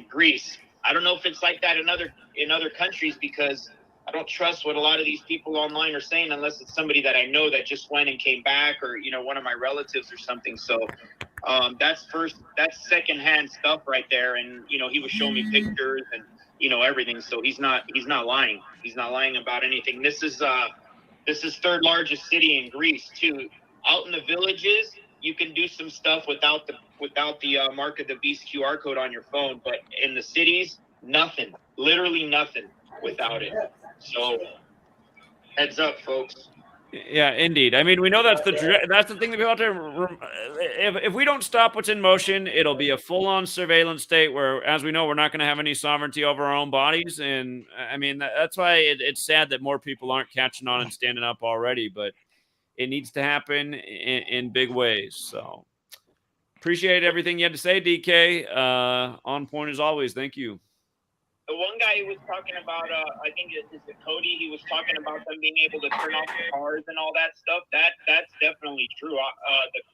Greece. I don't know if it's like that in other countries, because I don't trust what a lot of these people online are saying unless it's somebody that I know that just went and came back, or, one of my relatives or something. So that's secondhand stuff right there. And, he was showing me pictures and, everything. So he's not lying. He's not lying about anything. This is third largest city in Greece too. Out in the villages, you can do some stuff without the Mark of the Beast QR code on your phone. But in the cities, nothing, literally nothing without it. So heads up, folks. Yeah, indeed. I mean, we know that's the thing that people have to. If we don't stop what's in motion, it'll be a full-on surveillance state where, as we know, we're not going to have any sovereignty over our own bodies. And I mean, that's why it's sad that more people aren't catching on and standing up already. But it needs to happen in big ways. So appreciate everything you had to say, DK. On point as always. Thank you. The one guy who was talking about, I think is it Cody? He was talking about them being able to turn off the cars and all that stuff. That's definitely true.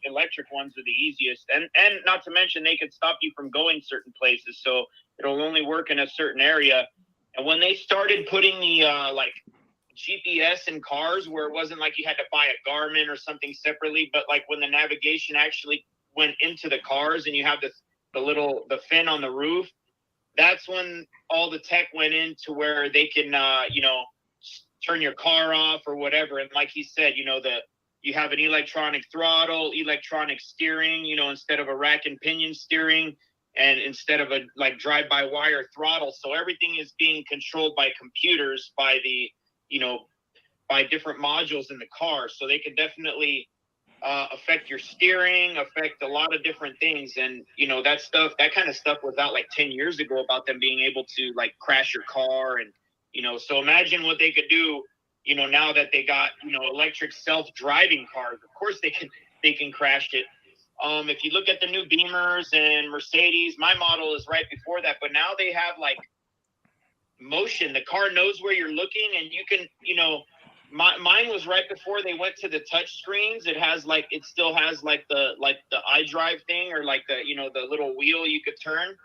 The electric ones are the easiest, and not to mention they could stop you from going certain places. So it'll only work in a certain area. And when they started putting the like GPS in cars, where it wasn't like you had to buy a Garmin or something separately, but like when the navigation actually went into the cars and you have the fin on the roof. That's when all the tech went into where they can, turn your car off or whatever. And like he said, you have an electronic throttle, electronic steering, you know, instead of a rack and pinion steering, and instead of a like drive-by-wire throttle. So everything is being controlled by computers, by the, you know, by different modules in the car. So they can definitely affect your steering, affect a lot of different things. And, you know, that kind of stuff was out like 10 years ago about them being able to like crash your car. And, you know, so imagine what they could do, you know, now that they got, you know, electric self-driving cars. Of course they can crash it. If you look at the new Beamers and Mercedes, my model is right before that, but now they have like motion. The car knows where you're looking, and you can, you know, mine was right before they went to the touch screens. It still has like the iDrive thing, or like the, you know, the little wheel you could turn,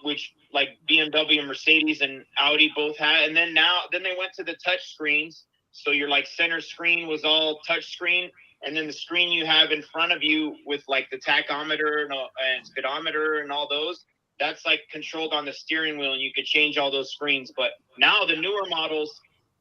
which like BMW and Mercedes and Audi both had. And then they went to the touch screens. So your like center screen was all touch screen. And then the screen you have in front of you with like the tachometer and speedometer and all those, that's like controlled on the steering wheel, and you could change all those screens. But now the newer models,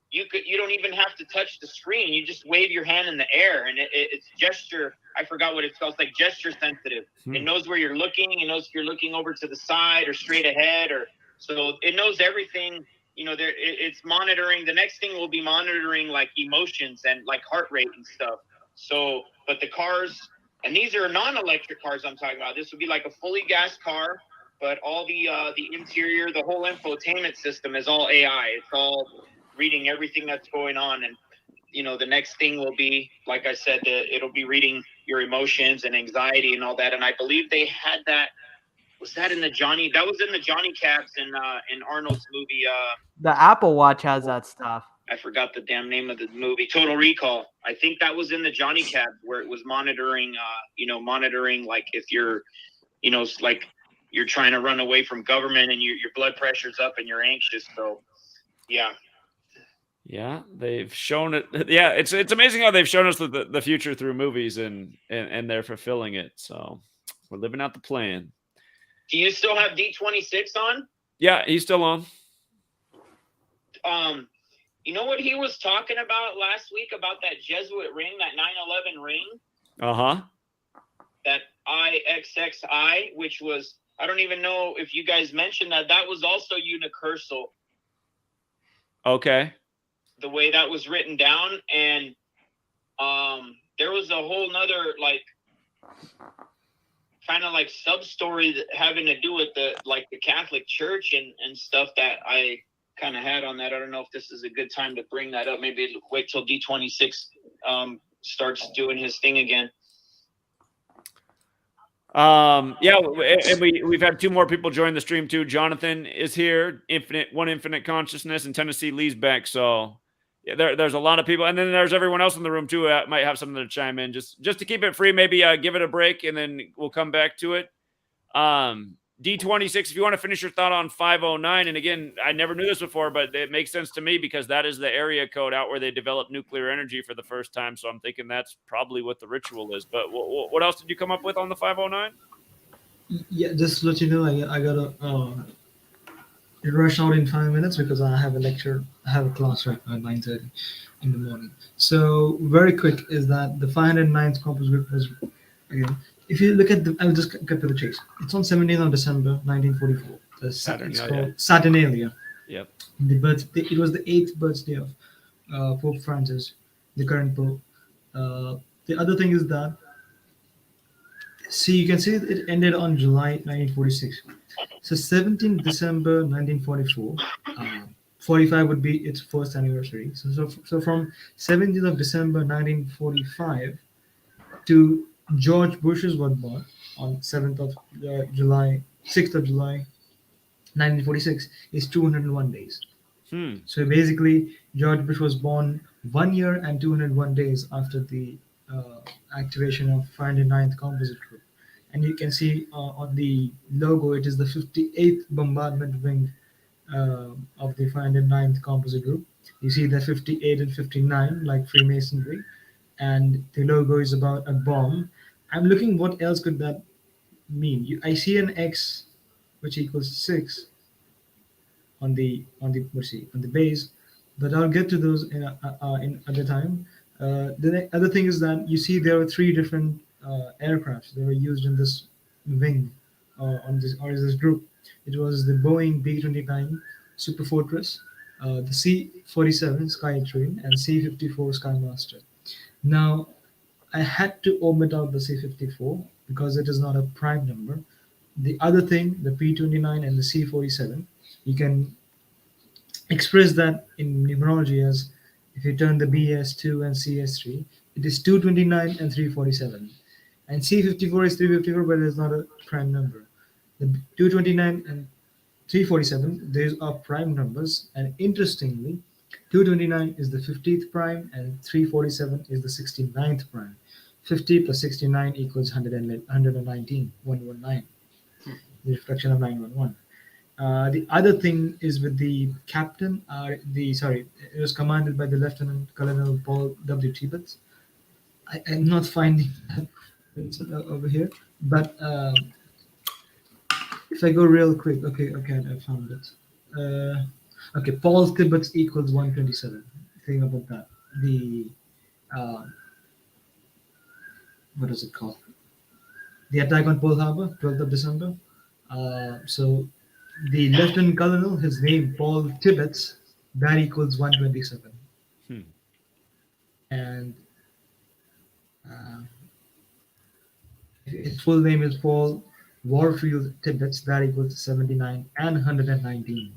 you don't even have to touch the screen. You just wave your hand in the air, and it's gesture. I forgot what it's called. It's like gesture sensitive. It knows where you're looking. It knows if you're looking over to the side or straight ahead, or so it knows everything. You know, it's monitoring. The next thing will be monitoring like emotions and like heart rate and stuff. So, but the cars, and these are non-electric cars I'm talking about. This would be like a fully gas car, but all the interior, the whole infotainment system is all AI. It's all reading everything that's going on. And, you know, the next thing will be, like I said, it'll be reading your emotions and anxiety and all that. And I believe they had that. Was that in the Johnny? That was in the Johnny Cabs in Arnold's movie. The Apple Watch has that stuff. I forgot the damn name of the movie. Total Recall. I think that was in the Johnny Cab, where it was monitoring, monitoring like if you're, you know, like you're trying to run away from government and your blood pressure's up and you're anxious. So, yeah. Yeah, they've shown it. Yeah, it's amazing how they've shown us the future through movies, and they're fulfilling it. So we're living out the plan. Do you still have D26 on? Yeah, he's still on. You know what he was talking about last week about that Jesuit ring, that 9/11 ring? Uh-huh. That IXXI, which was, I don't even know if you guys mentioned that. That was also unicursal. Okay. The way that was written down. And there was a whole nother, like, kind of like sub-story having to do with the Catholic Church and stuff that I kind of had on that. I don't know if this is a good time to bring that up. Maybe wait till D26 starts doing his thing again. Yeah, and we've had two more people join the stream too. Jonathan is here, Infinite Consciousness, and Tennessee Lee's back. So yeah, there's a lot of people, and then there's everyone else in the room too. Might have something to chime in, just to keep it free. Maybe give it a break, and then we'll come back to it. D26, if you want to finish your thought on 509, and again, I never knew this before, but it makes sense to me because that is the area code out where they developed nuclear energy for the first time. So I'm thinking that's probably what the ritual is. But what else did you come up with on the 509? Yeah, just to let you know, I gotta rush out in 5 minutes because I have a lecture. I have a class right now at 9:30 in the morning. So very quick is that the 509th Corpus group was, again, if you look at I'll just cut to the chase. It's on 17th of December, 1944. It's called Saturnalia. Yep. It was the 8th birthday of Pope Francis, the current Pope. The other thing is that, you can see it ended on July 1946. So 17th December 1944, 45 would be its first anniversary. So from 17th of December 1945 to George Bush's birth on 6th of July 1946 is 201 days. So basically, George Bush was born 1 year and 201 days after the activation of 509th Composite Group. And you can see on the logo, it is the 58th bombardment wing of the 509th Composite Group. You see the 58 and 59 like Freemasonry, and the logo is about a bomb. I'm looking what else could that mean. I see an X which equals 6 on the base, but I'll get to those in other time. The other thing is that you see there were three different aircrafts that were used in this wing this group. It was the Boeing B-29 Super Fortress, the C-47 Skytrain, and C-54 Skymaster. Now, I had to omit out the C-54 because it is not a prime number. The other thing, the P-29 and the C-47, you can express that in numerology as if you turn the BS2 and CS3, it is 229 and 347. And C54 is 354, but it's not a prime number. The 229 and 347, these are prime numbers. And interestingly, 229 is the 50th prime and 347 is the 69th prime. 50 plus 69 equals 119, 119. The reflection of 911. The other thing is with the captain, it was commanded by the Lieutenant Colonel Paul W. Tibbets. I'm not finding that over here, but if I go real quick, okay, I found it. Okay, Paul Tibbets equals 127. Think about that. The what is it called? The attack on Pearl Harbor, 12th of December. So the Lieutenant Colonel, his name Paul Tibbets, that equals 127. And his full name is Paul Warfield Tibbets, that equals 79 and 119.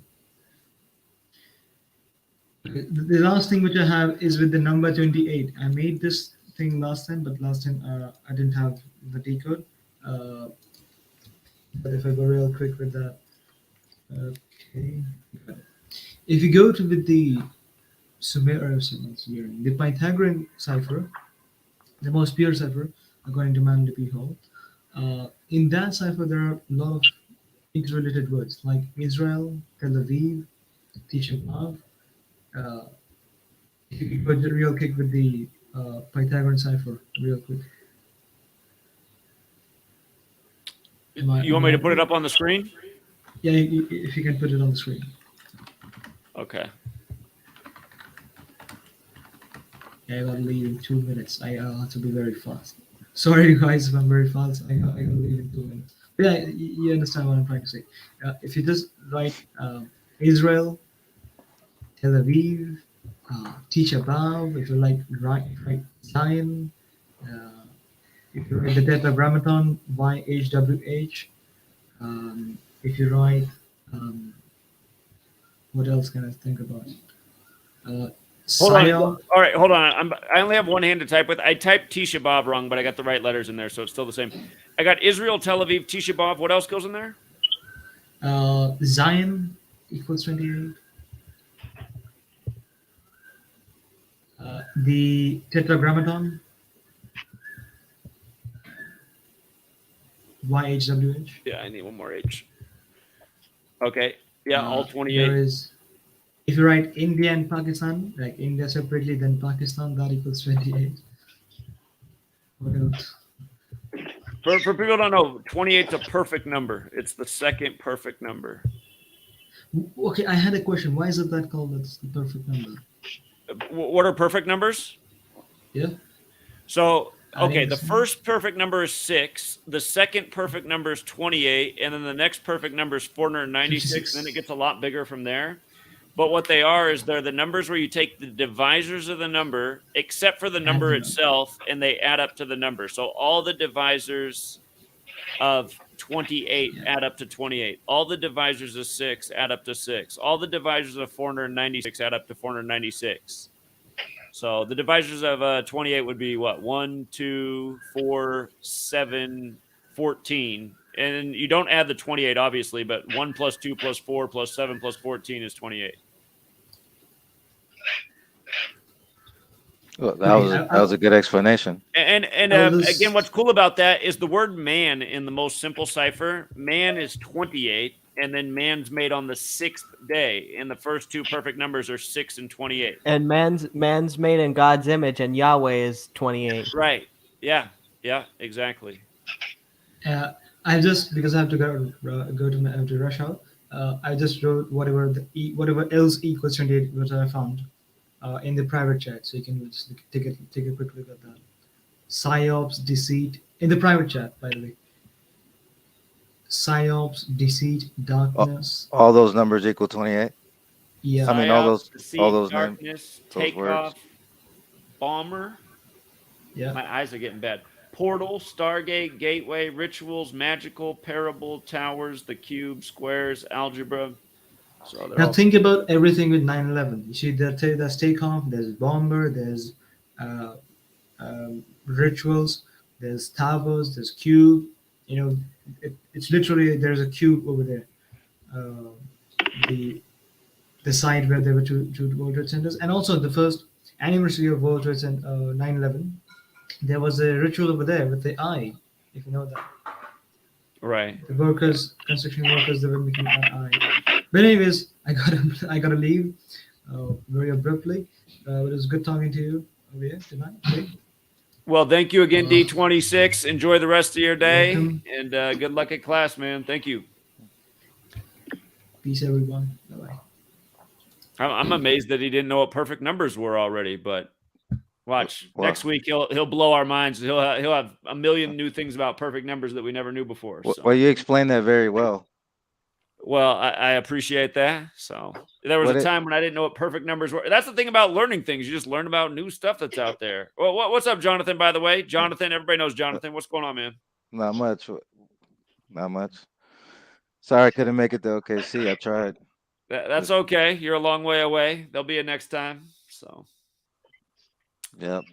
The last thing which I have is with the number 28. I made this thing last time, but last time I didn't have the decode. But if I go real quick with that, okay. If you go to with the the Pythagorean cipher, the most pure cipher, according to Manuel P. Hall, in that cipher there are a lot of interrelated words like Israel, Tel Aviv, Tisha B'Av. If you go real quick with the Pythagorean cipher, real quick. You want me to put it up on the screen? Yeah, if you can put it on the screen. Okay. Yeah, I gotta leave in 2 minutes. I'll have to be very fast. Sorry, guys, if I'm very fast. I gotta leave in 2 minutes. But yeah, you understand what I'm trying to say. If you just write Israel, Tel Aviv, Tisha B'Av, if you like write Zion, if you write the Tetragrammaton, YHWH, if you write, what else can I think about? Hold on. All right, hold on. I only have one hand to type with. I typed Tisha B'Av wrong, but I got the right letters in there, so it's still the same. I got Israel, Tel Aviv, Tisha B'Av. What else goes in there? Zion equals 28. The Tetragrammaton, YHWH. Yeah, I need one more H. Okay. Yeah, all 28. There is, if you write India and Pakistan, like India separately, then Pakistan, that equals 28. What else? For people who don't know, 28 is a perfect number. It's the second perfect number. Okay, I had a question. Why is it that called that's the perfect number? What are perfect numbers? Yeah. So, okay, the first perfect number is 6. The second perfect number is 28. And then the next perfect number is 496. And then it gets a lot bigger from there. But what they are is they're the numbers where you take the divisors of the number, except for the number itself, and they add up to the number. So all the divisors of 28 add up to 28. All the divisors of 6 add up to 6. All the divisors of 496 add up to 496. So the divisors of 28 would be what? 1, 2, 4, 7, 14. And you don't add the 28, obviously, but 1 plus 2 plus 4 plus 7 plus 14 is 28. Well, that was a good explanation. And again, what's cool about that is the word man in the most simple cipher. Man is 28, and then man's made on the 6th day. And the first two perfect numbers are 6 and 28. And man's made in God's image, and Yahweh is 28. Right. Yeah. Yeah. Exactly. I just, because I have to go to rush out. I just wrote whatever else equals 28, which I found. in the private chat, so you can just take a quick look at that. Psyops, deceit in the private chat, by the way. Psyops, deceit, darkness. All those numbers equal 28. Yeah. I mean, all Psyops, those names, darkness, those words. takeoff, bomber. Yeah. My eyes are getting bad. Portal, Stargate, Gateway, Rituals, Magical, Parable, Towers, the Cube, Squares, Algebra. So they're Now all think about everything with 9/11. You see, there's takeoff, there's bomber, there's uh, rituals, there's towers, there's cube. You know, it's literally there's a cube over there. Uh, the site where there were two World Trade Centers, and also the first anniversary of World Trade Center 9/11. There was a ritual over there with the eye, if you know that. right. The workers, construction workers, they were making an eye. But anyways, I gotta leave very abruptly. It was good talking to you over here tonight. Okay? Well, thank you again, D26. Enjoy the rest of your day, Welcome. and good luck at class, man. Thank you. Peace, everyone. Bye bye. I'm amazed that he didn't know what perfect numbers were already, but watch next week he'll blow our minds. He'll have a million new things about perfect numbers that we never knew before. So. Well, you explained that very well. Well, I appreciate that. So there was a time when I didn't know what perfect numbers were. That's the thing about learning things. You just learn about new stuff that's out there. Well, what's up, Jonathan, by the way? Jonathan, everybody knows Jonathan. What's going on, man? Not much. Not much. Sorry I couldn't make it to OKC. I tried. That's okay. You're a long way away. There'll be a next time. So. Yep.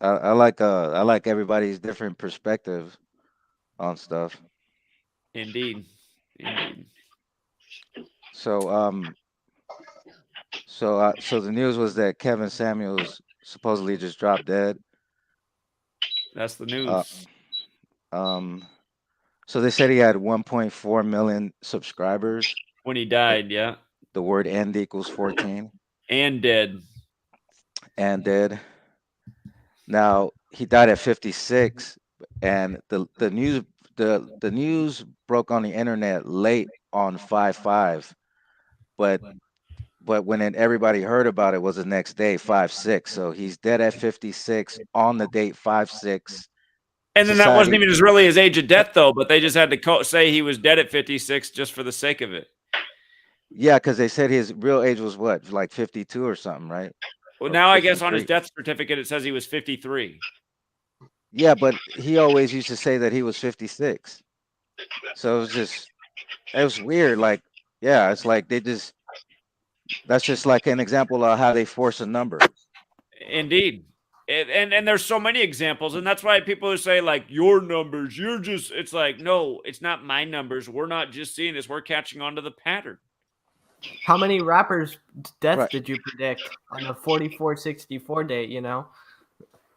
I like everybody's different perspective on stuff. Indeed. So so the news was that Kevin Samuels supposedly just dropped dead. That's the news. So they said he had 1.4 million subscribers when he died. Yeah. The word "end" equals 14. And dead. And dead. Now he died at 56, and the news broke on the internet late on 5/5, but when everybody heard about it was the next day, 5/6. So he's dead at 56 on the date 5/6. And then that wasn't even really his age of death, though. But they just had to say he was dead at 56 just for the sake of it. Yeah, because they said his real age was what, like 52 or something, right? Well, now I guess on his death certificate it says he was 53. Yeah, but he always used to say that he was 56. So it was weird. Like, yeah, it's like that's just like an example of how they force a number. Indeed. And there's so many examples, and that's why people who say like your numbers, it's like, no, it's not my numbers. We're not just seeing this. We're catching on to the pattern. How many rappers' deaths did you predict on the 4464 date? You know,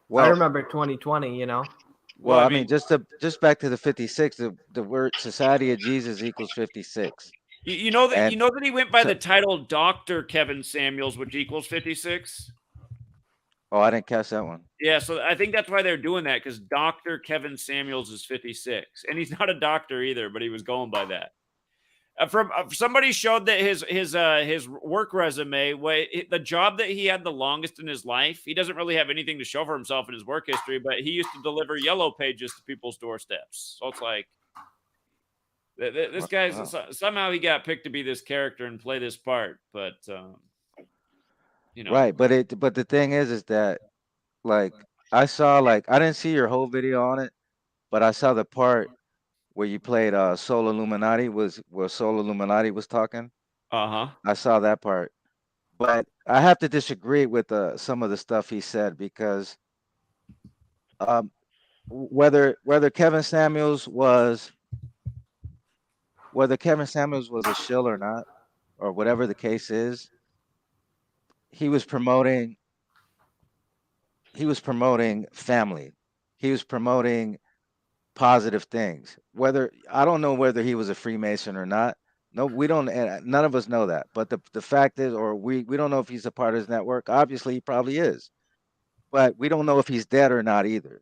well, I remember 2020. You know, well, I mean, just back to the 56. The word "Society of Jesus" equals 56. You know that he went by the title Dr. Kevin Samuels, which equals 56. Oh, I didn't catch that one. Yeah, so I think that's why they're doing that, because Dr. Kevin Samuels is 56, and he's not a doctor either, but he was going by that. Somebody showed that his work resume, the job that he had the longest in his life, he doesn't really have anything to show for himself in his work history, but he used to deliver yellow pages to people's doorsteps. So it's like this guy somehow he got picked to be this character and play this part, but you know. Right, but the thing is that like I saw, like, I didn't see your whole video on it, but I saw the part where you played Soul Illuminati where Soul Illuminati was talking. Uh-huh. I saw that part. But I have to disagree with some of the stuff he said, because whether Kevin Samuels was a shill or not, or whatever the case is, he was promoting family. He was promoting positive things. I don't know whether he was a Freemason or not. No, we don't. None of us know that. But the fact is, or we don't know if he's a part of his network. Obviously, he probably is, but we don't know if he's dead or not either.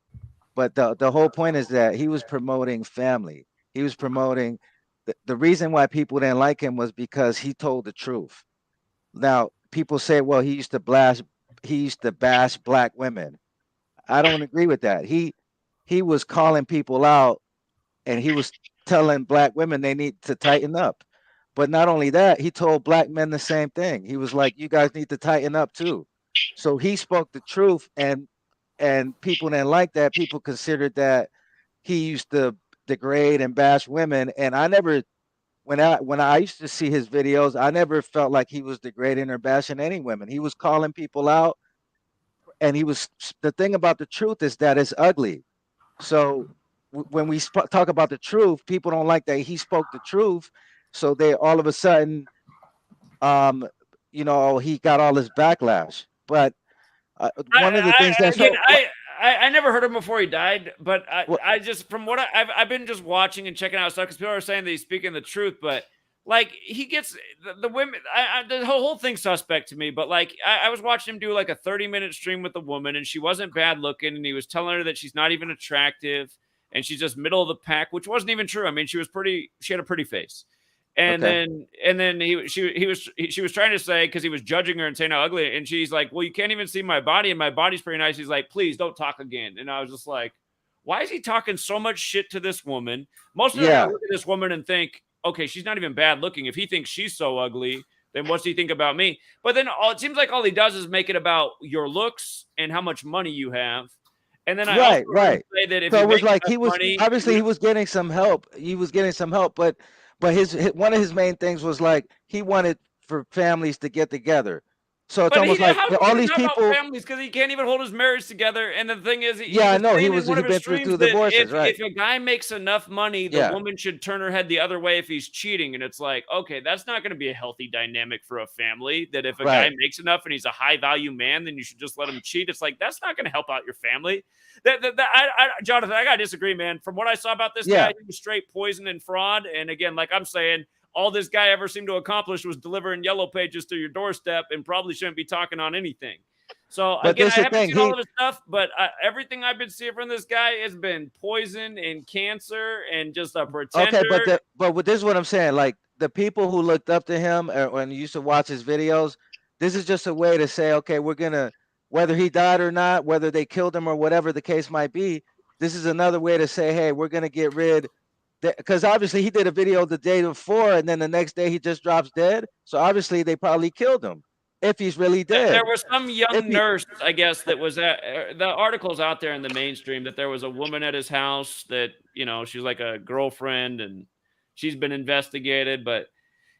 But the whole point is that he was promoting family. He was promoting the reason why people didn't like him was because he told the truth. Now, people say, well, he used to bash black women. I don't agree with that. He was calling people out, and he was telling black women they need to tighten up. But not only that, he told black men the same thing. He was like, you guys need to tighten up too. So he spoke the truth, and people didn't like that. People considered that he used to degrade and bash women. And I never, when I used to see his videos, I never felt like he was degrading or bashing any women. He was calling people out, and the thing about the truth is that it's ugly. So when we talk about the truth, people don't like that he spoke the truth. So they all of a sudden, he got all this backlash. But one of the things that's I never heard him before he died, but I just, from what I've been just watching and checking out stuff, because people are saying that he's speaking the truth, but like he gets the women, the whole thing's suspect to me. But like I was watching him do like a 30-minute stream with a woman, and she wasn't bad looking, and he was telling her that she's not even attractive and she's just middle of the pack, which wasn't even true. I mean, she had a pretty face. And then she was trying to say, because he was judging her and saying how ugly, and she's like, well, you can't even see my body, and my body's pretty nice. He's like, please don't talk again. And I was just like, why is he talking so much shit to this woman? Most of the time I look at this woman and think, okay, she's not even bad looking. If he thinks she's so ugly, then what's he think about me? But then it seems like all he does is make it about your looks and how much money you have. And then I also say that if so it was like money, he was getting some help. But his one of his main things was like he wanted for families to get together. So it's almost like all these people, families, because he can't even hold his marriage together. And the thing is, I know he's been through divorces, right? If a guy makes enough money, the woman should turn her head the other way if he's cheating. And it's like, okay, that's not going to be a healthy dynamic for a family. That if a guy makes enough and he's a high value man, then you should just let him cheat. It's like, that's not going to help out your family. Jonathan, I gotta disagree, man. From what I saw about this guy, he was straight poison and fraud. And again, like I'm saying, all this guy ever seemed to accomplish was delivering yellow pages to your doorstep, and probably shouldn't be talking on anything. So again, I haven't seen all of his stuff, but everything I've been seeing from this guy has been poison and cancer and just a pretender. Okay, but this is what I'm saying. Like the people who looked up to him and used to watch his videos, this is just a way to say, okay, we're gonna, whether he died or not, whether they killed him or whatever the case might be, this is another way to say, hey, we're gonna get rid. Because obviously he did a video the day before, and then the next day he just drops dead. So obviously they probably killed him if he's really dead. There was some young nurse, I guess, that was at the article's out there in the mainstream that there was a woman at his house that, she's like a girlfriend and she's been investigated. But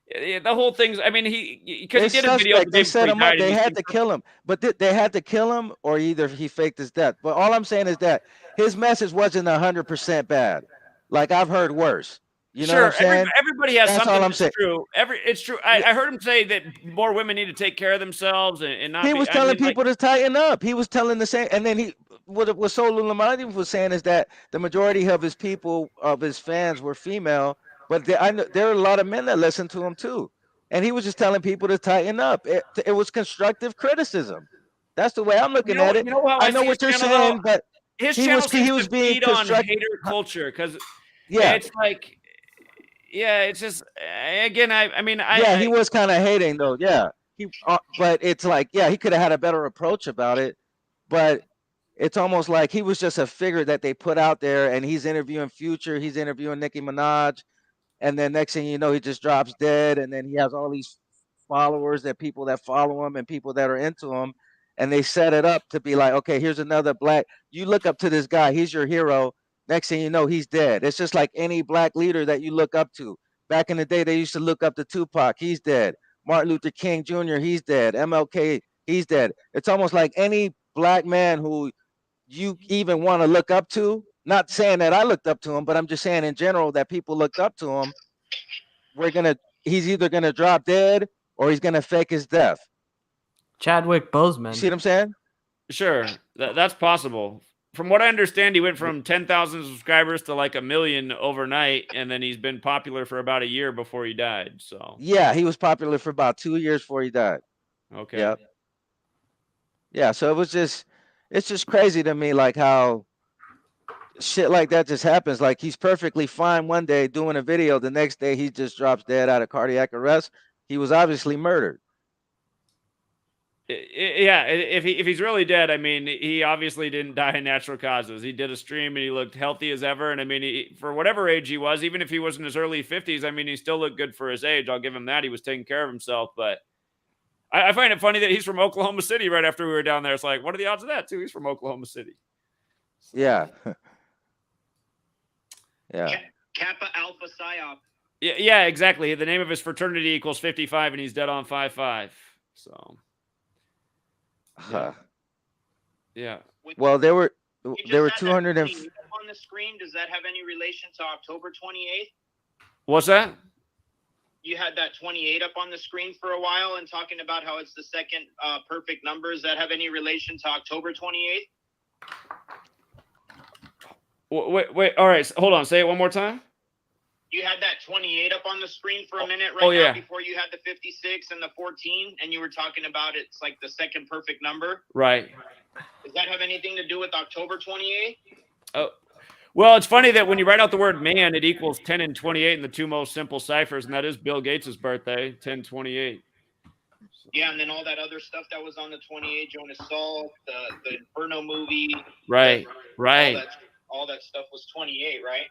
the whole thing's, I mean, because he did a video. They set him up. They had to kill him, but they had to kill him, or either he faked his death. But all I'm saying is that his message wasn't 100% bad. Like I've heard worse. You know what I'm saying? Everybody has something that's true. It's true. I heard him say that more women need to take care of themselves and not. He was telling people to tighten up. He was telling the same. And then what Solo Lamani was saying is that the majority of his people, of his fans, were female. But I know there are a lot of men that listen to him too. And he was just telling people to tighten up. It was constructive criticism. That's the way I'm looking at it. I know what you're saying, but his channel he was being on hater culture because it's like, it's just again. I mean, he was kind of hating though. Yeah, but it's like, he could have had a better approach about it. But it's almost like he was just a figure that they put out there, and he's interviewing Future, he's interviewing Nicki Minaj, and then next thing you know, he just drops dead, and then he has all these followers, that people that follow him and people that are into him. And they set it up to be like, okay, here's another black. You look up to this guy. He's your hero. Next thing you know, he's dead. It's just like any black leader that you look up to. Back in the day, they used to look up to Tupac. He's dead. Martin Luther King Jr., he's dead. MLK, he's dead. It's almost like any black man who you even want to look up to. Not saying that I looked up to him, but I'm just saying in general that people looked up to him. He's either going to drop dead or he's going to fake his death. Chadwick Boseman. See what I'm saying? Sure, that's possible. From what I understand, he went from 10,000 subscribers to like 1 million overnight, and then he's been popular for about a year before he died. So he was popular for about 2 years before he died. Okay. Yep. Yeah, so it's just crazy to me, like how shit like that just happens. Like he's perfectly fine one day doing a video, the next day he just drops dead out of cardiac arrest. He was obviously murdered. Yeah, if he's really dead, I mean, he obviously didn't die in natural causes. He did a stream and he looked healthy as ever. And I mean, for whatever age he was, even if he was in his early 50s, I mean, he still looked good for his age. I'll give him that. He was taking care of himself. But I find it funny that he's from Oklahoma City right after we were down there. It's like, what are the odds of that, too? He's from Oklahoma City. So. Yeah. Yeah. Kappa Alpha Psyop. Yeah, exactly. The name of his fraternity equals 55, and he's dead on 5'5". So. Huh. Yeah. Well, there were 200 on the screen. Does that have any relation to October 28th? What's that? You had that 28 up on the screen for a while and talking about how it's the second perfect number. Does that have any relation to October 28th? Wait. All right. Hold on. Say it one more time. You had that 28 up on the screen for a minute yeah. now before you had the 56 and the 14, and you were talking about it's like the second perfect number. Right. Does that have anything to do with October 28th? Oh, well, it's funny that when you write out the word man, it equals 10 and 28 in the two most simple ciphers, and that is Bill Gates' birthday, 1028. Yeah, and then all that other stuff that was on the 28, Jonas Salk, the Inferno movie. Right. All that stuff was 28, right?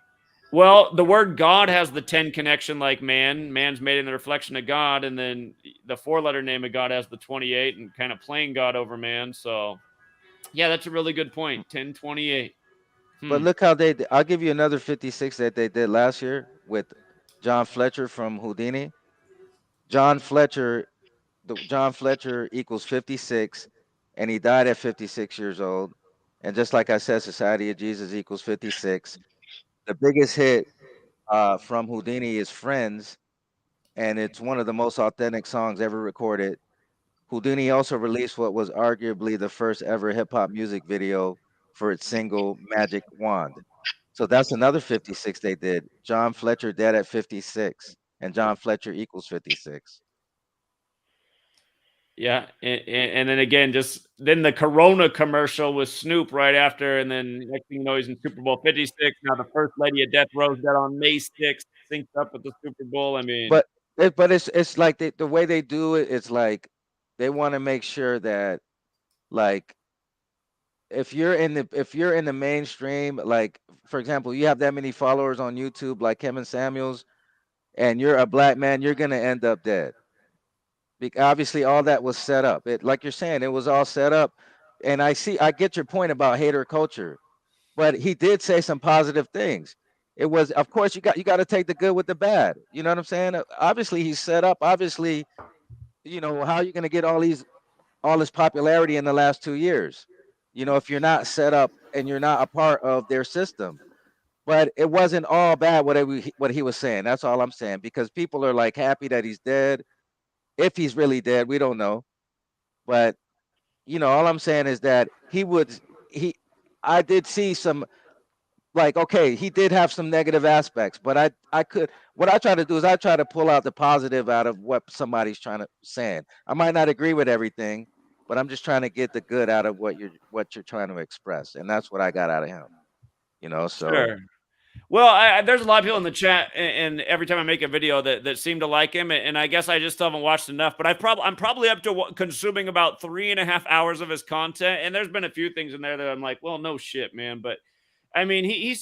Well, the word God has the 10 connection like man. Man's made in the reflection of God, and then the four-letter name of God has the 28 and kind of playing God over man. So, yeah, that's a really good point. 1028. But look how I'll give you another 56 that they did last year with John Fletcher from Houdini. John Fletcher equals 56, and he died at 56 years old. And just like I said, Society of Jesus equals 56. The biggest hit from Houdini is Friends, and it's one of the most authentic songs ever recorded. Houdini also released what was arguably the first ever hip-hop music video for its single Magic Wand. So that's another 56 they did. John Fletcher dead at 56, and John Fletcher equals 56. Yeah, and then again, then the Corona commercial with Snoop right after, and then next thing you know, he's in Super Bowl 56. Now the first lady of Death Row's dead on May 6th, synced up with the Super Bowl. I mean, but it's like the way they do it. It's like they want to make sure that, like, if you're in the mainstream, like for example, you have that many followers on YouTube, like Kevin Samuels, and you're a black man, you're gonna end up dead. Obviously, all that was set up. Like you're saying, it was all set up. And I get your point about hater culture, but he did say some positive things. It was, of course, you got to take the good with the bad. You know what I'm saying? Obviously, he's set up. Obviously, how are you going to get all this popularity in the last 2 years? If you're not set up and you're not a part of their system. But it wasn't all bad what he was saying. That's all I'm saying, because people are like happy that he's dead. If he's really dead, we don't know. But all I'm saying is that I did see some, like, okay, he did have some negative aspects, but what I try to do is I try to pull out the positive out of what somebody's saying. I might not agree with everything, but I'm just trying to get the good out of what you're trying to express, and that's what I got out of him. So. Sure. Well, there's a lot of people in the chat, and every time I make a video that seem to like him, and I guess I just haven't watched enough. But I'm probably up to consuming about 3.5 hours of his content, and there's been a few things in there that I'm like, well, no shit, man. But I mean,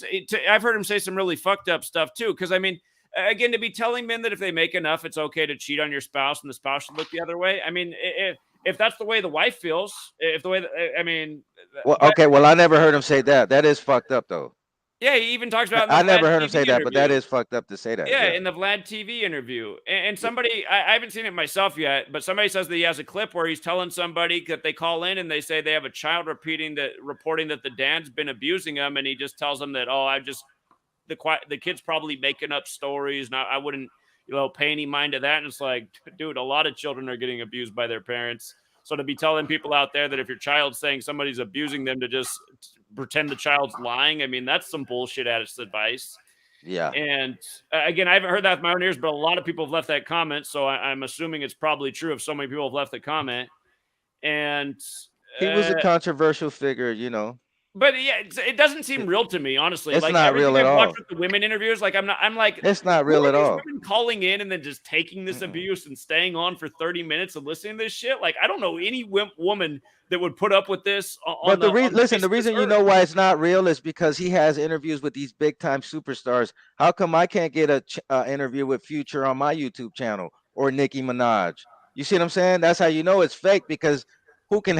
I've heard him say some really fucked up stuff too. Because I mean, again, to be telling men that if they make enough, it's okay to cheat on your spouse, and the spouse should look the other way. I mean, if that's the way the wife feels, Well, okay, well, I never heard him say that. That is fucked up, though. Yeah, he even talks about. I never heard him say that, but that is fucked up to say that. Yeah, in the Vlad TV interview, and somebody, I haven't seen it myself yet, but somebody says that he has a clip where he's telling somebody that they call in and they say they have a child reporting that the dad's been abusing him, and he just tells them that, the kid's probably making up stories, and I wouldn't, pay any mind to that. And it's like, dude, a lot of children are getting abused by their parents. So to be telling people out there that if your child's saying somebody's abusing them, to just pretend the child's lying, I mean, that's some bullshit ass advice. Yeah. And again, I haven't heard that with my own ears, but a lot of people have left that comment. So I'm assuming it's probably true if so many people have left the comment. And he was a controversial figure, But yeah, it doesn't seem real to me, honestly. It's Like not everything real at I've watched all. with the women interviews, like I'm like, It's not who real are at these all. women calling in and then just taking this abuse and staying on for 30 minutes and listening to this shit? Like I don't know any woman that would put up with this on But the on the listen, face the of this reason you earth. know why it's not real is because he has interviews with these big time superstars. How come I can't get a interview with Future on my YouTube channel or Nicki Minaj? You see what I'm saying? That's how you know it's fake, because who can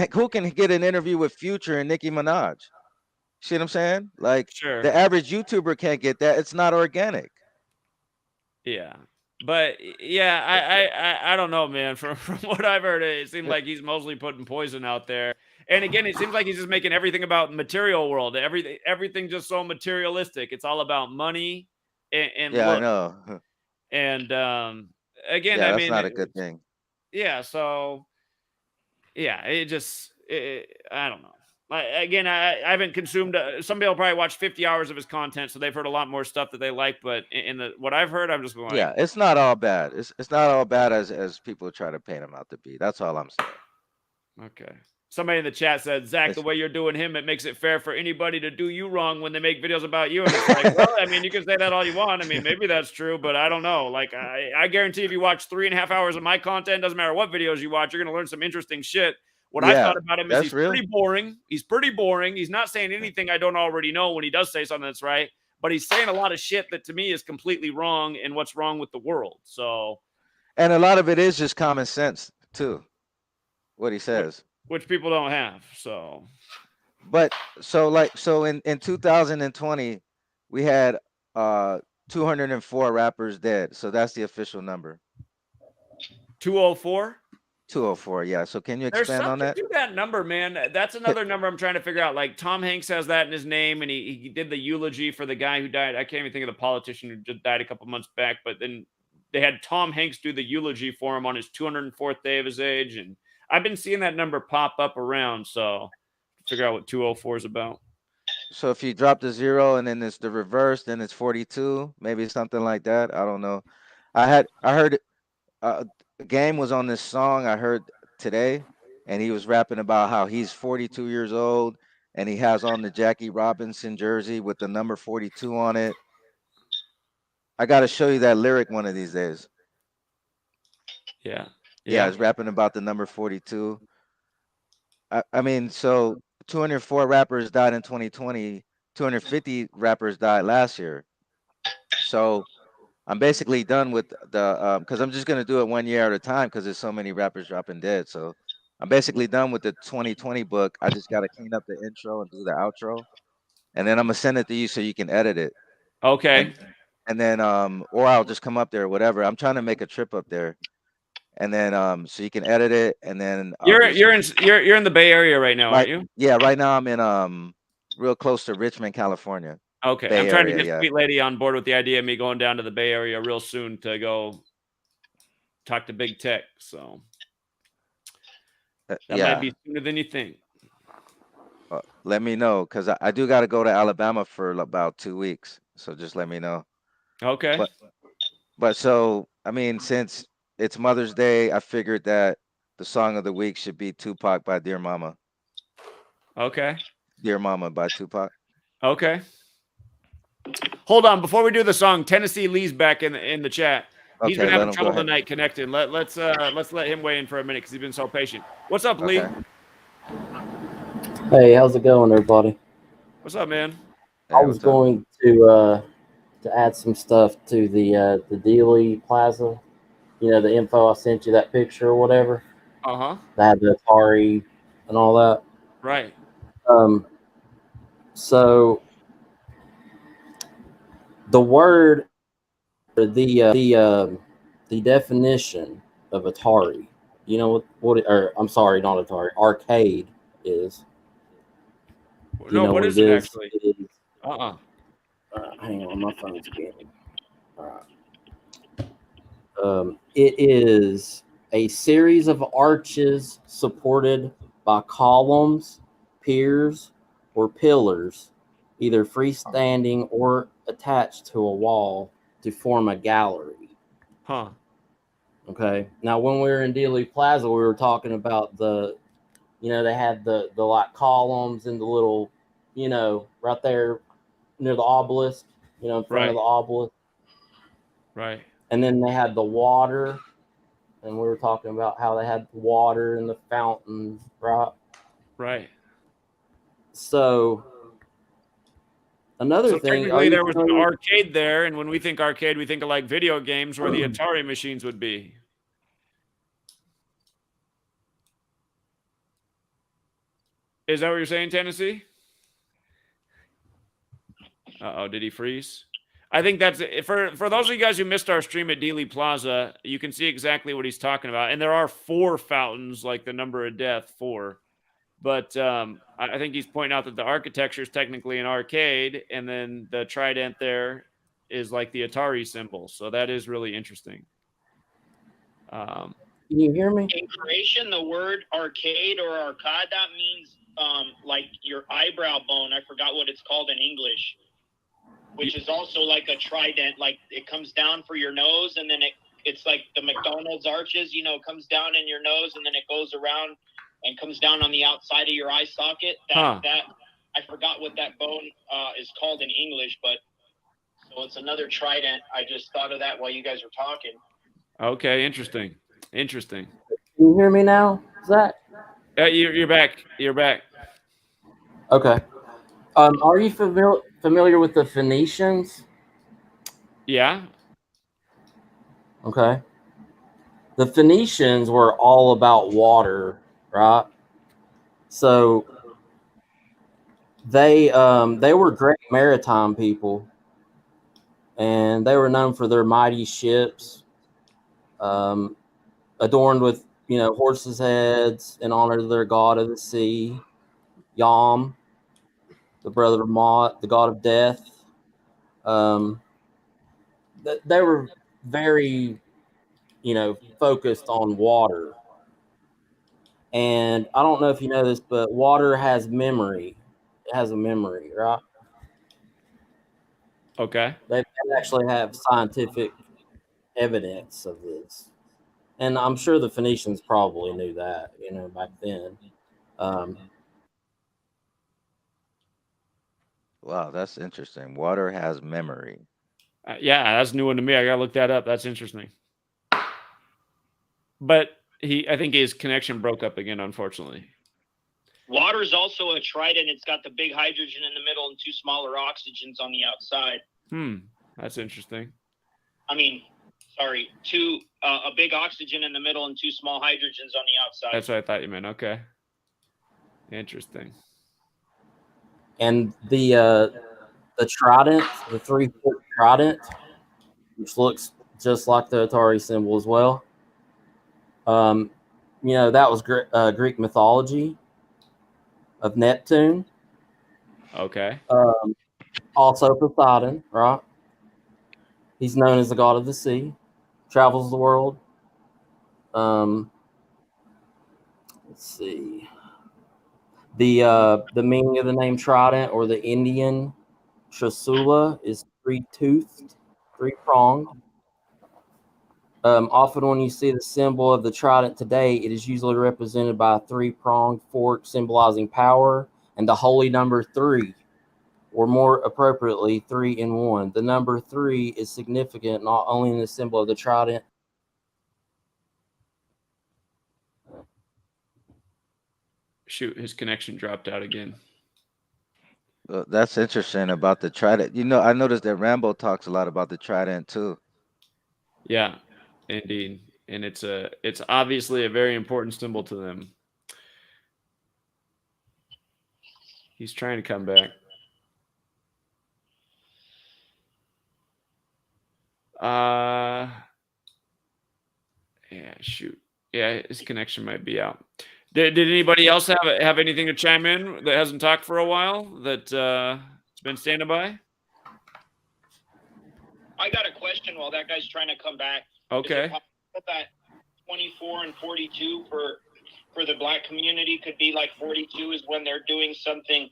get an interview with Future and Nicki Minaj? See what I'm saying? Like Sure. the average YouTuber can't get that. It's not organic. Yeah. But yeah, I don't know, man. From what I've heard, it seemed like he's mostly putting poison out there. And again, it seems like he's just making everything about material world. Everything just so materialistic. It's all about money and Yeah, I look. know. And again, Yeah, I that's mean, not a good thing. yeah. So yeah, I don't know. Again, I haven't consumed. Some people probably watch 50 hours of his content, so they've heard a lot more stuff that they like. But in the what I've heard, I'm just going like, Yeah, it's not all bad. It's not all bad as people try to paint him out to be. That's all I'm saying. okay. Somebody in the chat said, Zach, the It's- way you're doing him, it makes it fair for anybody to do you wrong when they make videos about you. And it's like, well, I mean, you can say that all you want. I mean, maybe that's true, but I don't know. Like, I guarantee if you watch 3.5 hours of my content, doesn't matter what videos you watch, you're going to learn some interesting shit. What I Yeah, thought about him is that's he's real. pretty boring. He's pretty boring. He's not saying anything I don't already know when he does say something that's right, but he's saying a lot of shit that to me is completely wrong and what's wrong with the world. So, And a lot of it is just common sense too, what he says. which people don't have. So, But so in 2020, we had 204 rappers dead. So that's the official number. 204? 204, yeah. So can you There's expand on something that? to that number, man. That's another number I'm trying to figure out. Like Tom Hanks has that in his name, and he did the eulogy for the guy who died. I can't even think of the politician who just died a couple months back, but then they had Tom Hanks do the eulogy for him on his 204th day of his age. And I've been seeing that number pop up around, so figure out what 204 is about. So if you drop the 0 and then it's the reverse, then it's 42, maybe something like that. I don't know. I heard Game was on this song I heard today, and he was rapping about how he's 42 years old and he has on the Jackie Robinson jersey with the number 42 on it. I got to show you that lyric one of these days. Yeah. Yeah, he's rapping about the number 42. I mean, so 204 rappers died in 2020, 250 rappers died last year. So I'm basically done with the because I'm just gonna do it 1 year at a time because there's so many rappers dropping dead. So I'm basically done with the 2020 book. I just gotta clean up the intro and do the outro, and then I'm gonna send it to you so you can edit it. Okay. And then or I'll just come up there, whatever. I'm trying to make a trip up there, and then so you can edit it, and then You're in the Bay Area right now, aren't you? Yeah, right now I'm in real close to Richmond, California. Okay, Bay I'm trying to Area, get yeah. Sweet Lady on board with the idea of me going down to the Bay Area real soon to go talk to big tech. So that might be sooner than you think. Let me know because I do got to go to Alabama for about 2 weeks. So just let me know. Okay. But so I mean, since it's Mother's Day, I figured that the song of the week should be Tupac by Dear Mama. Okay. Dear Mama by Tupac. Okay. Hold on, before we do the song, Tennessee Lee's back in the chat. He's Okay, been let having him go trouble ahead. tonight connecting. Let's let him weigh in for a minute because he's been so patient. What's up, Lee? Okay. Hey, how's it going, everybody? What's up, man? I was going to add some stuff to the Dealey Plaza. You know, the info I sent you, that picture or whatever. Uh-huh. That had the Atari and all that. Right. So the word, the definition of Atari, you know what or I'm sorry, not Atari, arcade is. You No, know what is it actually? It is, hang on, my phone's again. All right. It is a series of arches supported by columns, piers, or pillars, either freestanding or attached to a wall to form a gallery. Huh. Okay. Now, when we were in Dealey Plaza, we were talking about they had the like columns and the little right there near the obelisk, in front of the obelisk. Right. And then they had the water, and we were talking about how they had water in the fountains, right? Right. So another thing, technically there was an arcade there, and when we think arcade, we think of like video games where the Atari machines would be. Is that what you're saying, Tennessee? Uh-oh, did he freeze? I think that's for those of you guys who missed our stream at Dealey Plaza, you can see exactly what he's talking about. And there are 4 fountains, like the number of death, 4. But I think he's pointing out that the architecture is technically an arcade, and then the trident there is like the Atari symbol. So that is really interesting. Can you hear me? In Croatian, the word arcade or arcada means like your eyebrow bone. I forgot what it's called in English, which is also like a trident. Like it comes down for your nose, and then it's like the McDonald's arches, comes down in your nose, and then it goes around and comes down on the outside of your eye socket. That I forgot what that bone is called in English, but so it's another trident. I just thought of that while you guys were talking. Okay, interesting. Can you hear me now, Zach? You're back. You're back. Okay. Are you familiar with the Phoenicians? Yeah. Okay. The Phoenicians were all about water, right? So they were great maritime people, and they were known for their mighty ships, adorned with horses' heads in honor of their god of the sea, Yam, the brother of Mot, the god of death. They were very, focused on water. And I don't know if you know this, but water has memory. It has a memory, right? Okay. They actually have scientific evidence of this. And I'm sure the Phoenicians probably knew that, back then. Wow, that's interesting. Water has memory. Yeah, that's a new one to me. I gotta look that up. That's interesting. But I think his connection broke up again, unfortunately. Water is also a trident. It's got the big hydrogen in the middle and 2 smaller oxygens on the outside. That's interesting. I mean, sorry, a big oxygen in the middle and 2 small hydrogens on the outside. That's what I thought you meant. Okay. Interesting. And the trident, the 3-foot trident, which looks just like the Atari symbol as well. That was Greek mythology of Neptune. Okay. Also Poseidon, right? He's known as the god of the sea, travels the world. Let's see. The meaning of the name trident, or the Indian Trasula, is 3-toothed, 3-pronged. Often when you see the symbol of the trident today, it is usually represented by a 3-pronged fork symbolizing power and the holy number 3, or more appropriately, 3 in 1. The number 3 is significant not only in the symbol of the trident. Shoot, his connection dropped out again. That's interesting about the trident. I noticed that Rambo talks a lot about the trident too. Yeah, indeed. And it's obviously a very important symbol to them. He's trying to come back. Yeah, shoot. Yeah, his connection might be out. Did anybody else have anything to chime in that hasn't talked for a while, that's been standing by? I got a question while that guy's trying to come back. Okay. Is it possible that 24 and 42 for the black community could be like 42 is when they're doing something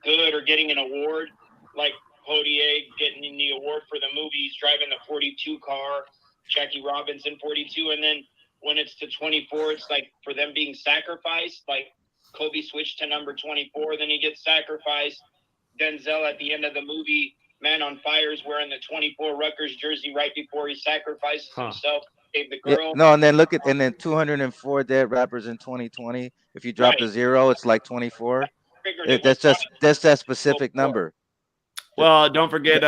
good or getting an award, like Potier getting the award for the movie, he's driving the 42 car, Jackie Robinson 42, and then when it's to 24, it's like for them being sacrificed, like Kobe switched to number 24, then he gets sacrificed. Denzel at the end of the movie, Man on Fire, is wearing the 24 Rutgers jersey right before he sacrifices himself to save the Yeah, girl. no, and then look at 204 dead rappers in 2020. If you drop the zero, it's like 24. That's that specific number. Well, don't forget,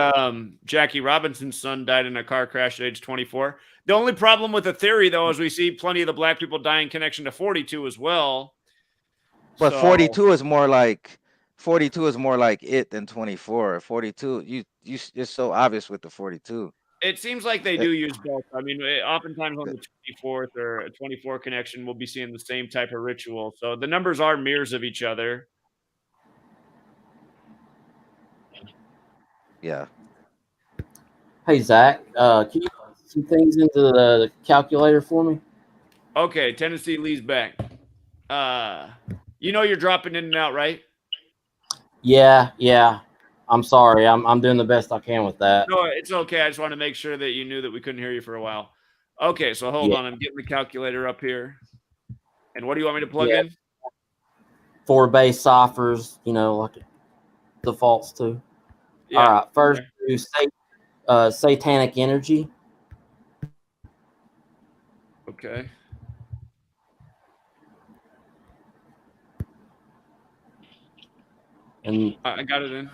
Jackie Robinson's son died in a car crash at age 24. The only problem with the theory, though, is we see plenty of the black people die in connection to 42 as well. But So- 42 is more like it than 24. 42, it's so obvious with the 42. It seems like they do use both. I mean, oftentimes on the 24th or a 24 connection, we'll be seeing the same type of ritual. So the numbers are mirrors of each other. Yeah. Hey, Zach, can you put some things into the calculator for me? Okay, Tennessee Lee's back. You know you're dropping in and out, right? Yeah. I'm sorry. I'm doing the best I can with that. No, it's okay. I just want to make sure that you knew that we couldn't hear you for a while. Okay, so hold on. I'm getting the calculator up here. And what do you want me to plug in? 4 base ciphers, like it defaults to. Yeah, All right, first do satanic energy. Okay. And I got it in.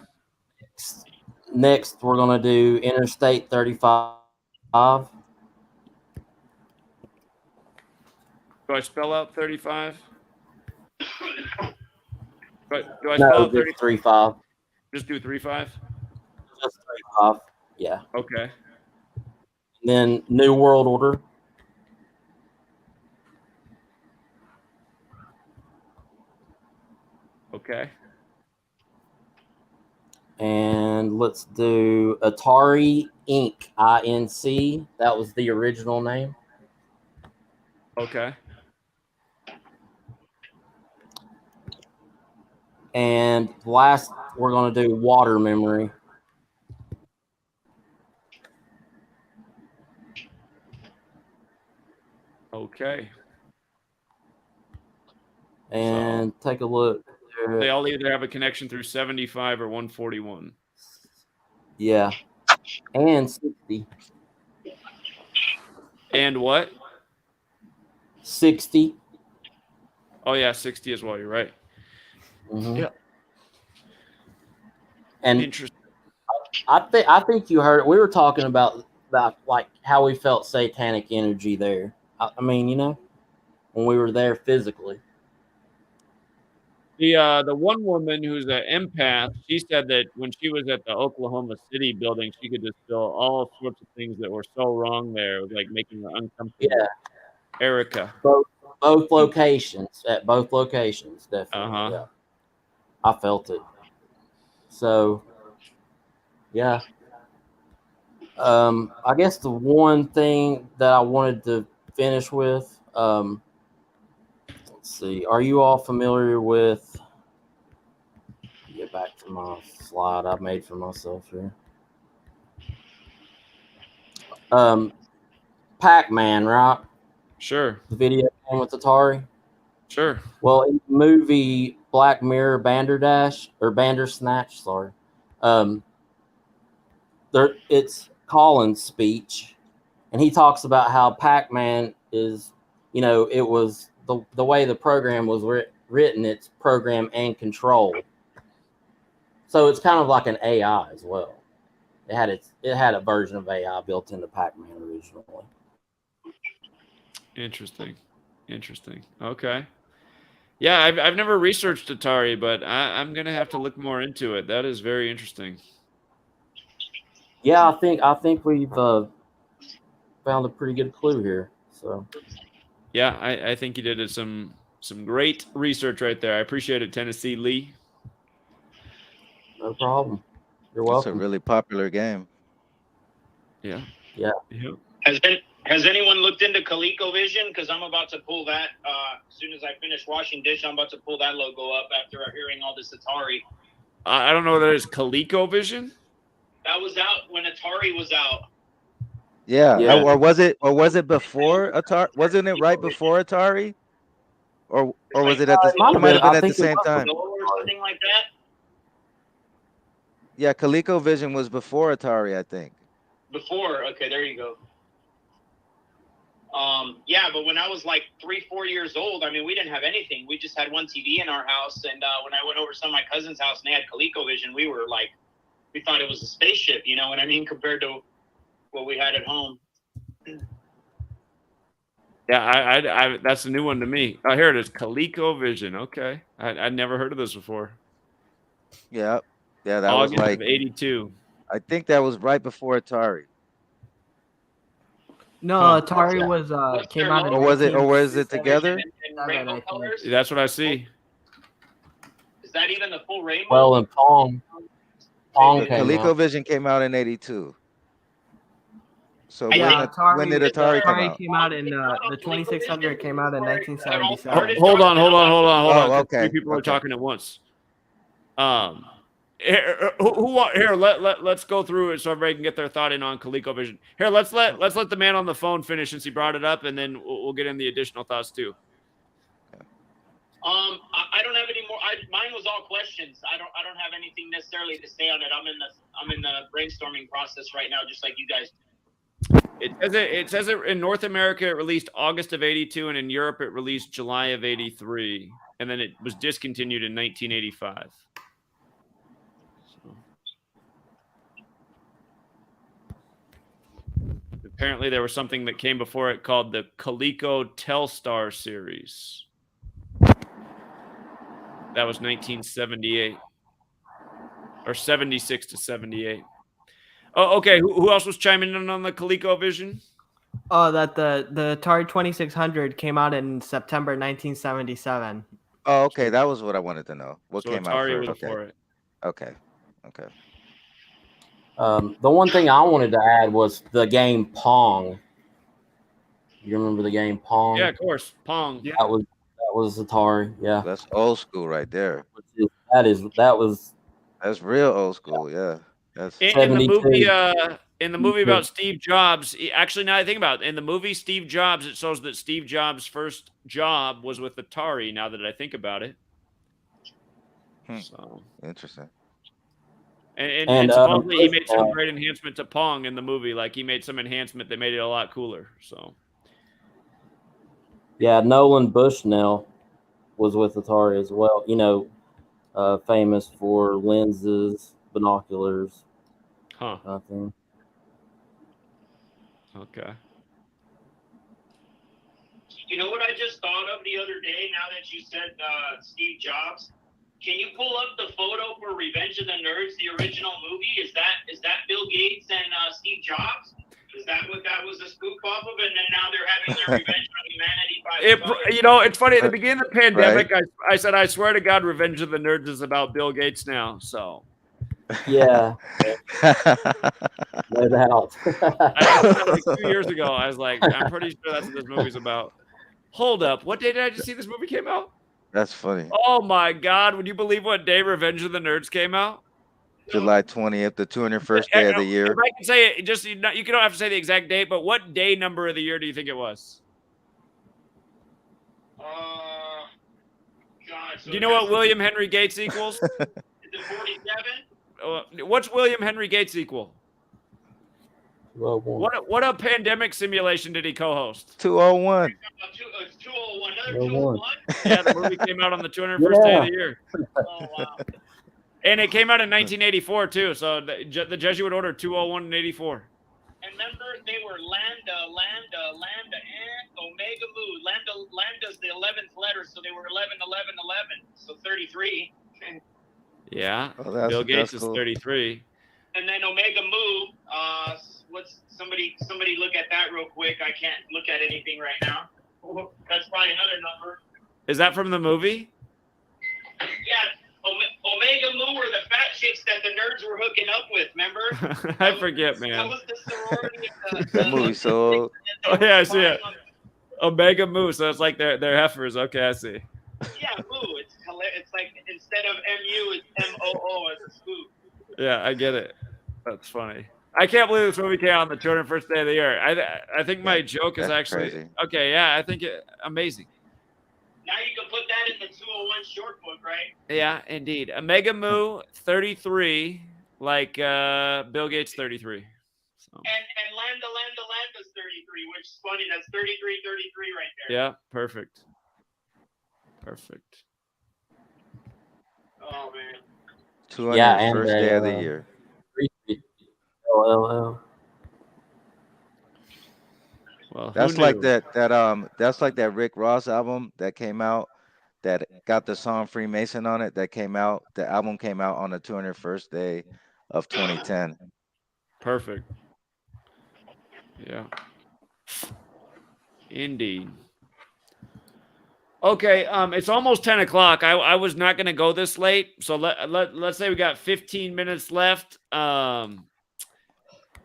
Next, we're going to do Interstate 35. Do I spell out 35? Do I spell out 35? Just do 35? Just 35, yeah. Okay. And then New World Order. Okay. And let's do Atari Inc. INC. That was the original name. Okay. And last, we're going to do water memory. Okay. And take a look. They all either have a connection through 75 or 141. Yeah. And 60. And what? 60. Oh, yeah, 60 as well. You're right. Mm-hmm. Yeah. And interesting. I think you heard, we were talking about like how we felt satanic energy there. I mean, when we were there physically. The one woman who's an empath, she said that when she was at the Oklahoma City building, she could just feel all sorts of things that were so wrong there. It was like making her uncomfortable. Yeah. Erica. Both locations, at both locations, definitely. Yeah. I felt it. So, yeah. I guess the one thing that I wanted to finish with, let's see. Are you all familiar with? Get back to my slide I made for myself here. Pac-Man, right? Sure. The video game with Atari. Sure. Well, in the movie Black Mirror Bandersnatch, sorry. It's Colin's speech, and he talks about how Pac-Man is, it was the way the program was written, it's program and control. So it's kind of like an AI as well. It had a version of AI built into Pac-Man originally. Interesting. Okay. Yeah, I've never researched Atari, but I'm gonna have to look more into it. That is very interesting. Yeah, I think we've found a pretty good clue here. So. Yeah, I think you did some great research right there. I appreciate it, Tennessee Lee. No problem. You're welcome. It's a really popular game. Yeah. Yeah. Has anyone looked into ColecoVision? Because I'm about to pull that as soon as I finish washing dish. I'm about to pull that logo up after hearing all this Atari. I don't know what that is. ColecoVision? That was out when Atari was out. Yeah. Or was it before Atari? Wasn't it right before Atari? or It's was like it at the? Might It have might been. have been I at the think it same was time. or something like that. Yeah, ColecoVision was before Atari, I think. Before, okay, there you go. Yeah, but when I was like 3-4 years old, I mean, we didn't have anything. We just had one TV in our house, and when I went over to some of my cousin's house and they had ColecoVision, we were like, we thought it was a spaceship, you know what I mean, compared to what we had at home. Yeah, I that's a new one to me. Oh, here it is, ColecoVision. Okay, I'd never heard of this before. Yeah, yeah, that was August like of '82. I think that was right before Atari. No, Huh. Atari was came out in Or was it? Or 19... was it together? In rainbow colors? That's what I see. Is that even the full rainbow? Well, and Pong came out. ColecoVision came out in '82. So Yeah, when did Atari come out? came out in the 2600 came out in 1977. Hold on. Oh, okay. Three people are Okay. talking at once. Here, let's go through it so everybody can get their thought in on ColecoVision. Here, let's let the man on the phone finish since he brought it up, and then we'll get in the additional thoughts too. I don't have any more. Mine was all questions. I don't have anything necessarily to say on it. I'm in the brainstorming process right now, just like you guys. It says it in North America it released August of '82, and in Europe it released July of '83, and then it was discontinued in 1985. So. Apparently there was something that came before it called the Coleco Telstar series. That was 1978 or 76 to 78. Oh, okay. Who else was chiming in on the ColecoVision? Oh, that the Atari 2600 came out in September 1977. Oh, okay. That was what I wanted to know. What So came out Atari first? was before it. Okay. The one thing I wanted to add was the game Pong. You remember the game Pong? Yeah, of course. Pong. Yeah. That was Atari. Yeah. That's old school right there. That's real old school. Yeah. That's in the movie about Steve Jobs. Actually, now I think about it, in the movie Steve Jobs, it shows that Steve Jobs' first job was with Atari. Now that I think about it, so interesting. And supposedly he made some great enhancement to Pong in the movie. Like he made some enhancement that made it a lot cooler. So yeah, Nolan Bushnell was with Atari as well. You know, famous for lenses, binoculars. Huh. Nothing. Okay. You know what I just thought of the other day? Now that you said Steve Jobs, can you pull up the photo for Revenge of the Nerds, the original movie? Is that Bill Gates and Steve Jobs? Is that what that was a spoof off of? And then now they're having their revenge on humanity by you know, it's funny. At the beginning of the pandemic, right? I said, I swear to God, Revenge of the Nerds is about Bill Gates now. So. Yeah. No doubt. Like 2 years ago, I was like, I'm pretty sure that's what this movie's about. Hold up. What day did I just see this movie came out? That's funny. Oh my God. Would you believe what day Revenge of the Nerds came out? July 20th, the 201st day of the year. If I can say it, just you don't have to say the exact date, but what day number of the year do you think it was? God, so do you know what William Henry Gates equals? Is it 47? What's William Henry Gates equal? 201. What a pandemic simulation did he co-host? 201. 201. Another 201? Yeah, the movie came out on the 201st day of the year. Oh, wow. And it came out in 1984 too. So the Jesuit order 201 and 84. And remember, they were Lambda, and Omega Mu. Lambda's the 11th letter, so they were 11, 11, 11. So 33. Yeah. Oh, Bill Gates cool. is 33. And then Omega Mu. What's somebody look at that real quick? I can't look at anything right now. That's probably another number. Is that from the movie? Yeah. Omega Mu were the fat chicks that the nerds were hooking up with, remember? I forget, man. That was the sorority of That movie so. Oh yeah, I see it. Omega Mu, so it's like they're heifers. Okay, I see. Yeah, Mu. It's like instead of MU, it's MOO as a spoof. Yeah, I get it. That's funny. I can't believe this movie came out on the 201st day of the year. I think my joke is actually crazy. okay. Yeah, I think amazing. Now you can put that in the 201 short book, right? Yeah, indeed. A Mega Moo 33, like Bill Gates 33. So. And Landa's 33, which is funny. That's 33 right there. Yeah, perfect. Perfect. Oh man. 201st day of the year. Well, that's like that's like that Rick Ross album that came out that got the song Freemason on it that came out. The album came out on the 201st day of 2010. Perfect. Yeah. Indeed. Okay, it's almost 10 o'clock. I was not going to go this late, so let's say we got 15 minutes left. Well,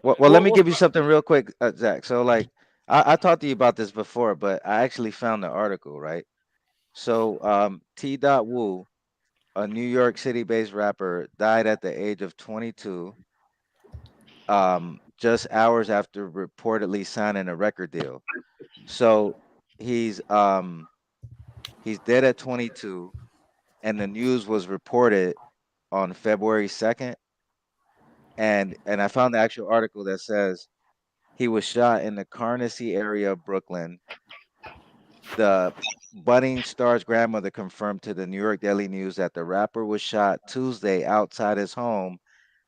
let me give you something real quick, Zach. So, like, I talked to you about this before, but I actually found the article, right? So, T. Wu, a New York City-based rapper, died at the age of 22, just hours after reportedly signing a record deal. So he's dead at 22, and the news was reported on February 2nd. And I found the actual article that says he was shot in the Carnegie area of Brooklyn. The budding star's grandmother confirmed to the New York Daily News that the rapper was shot Tuesday outside his home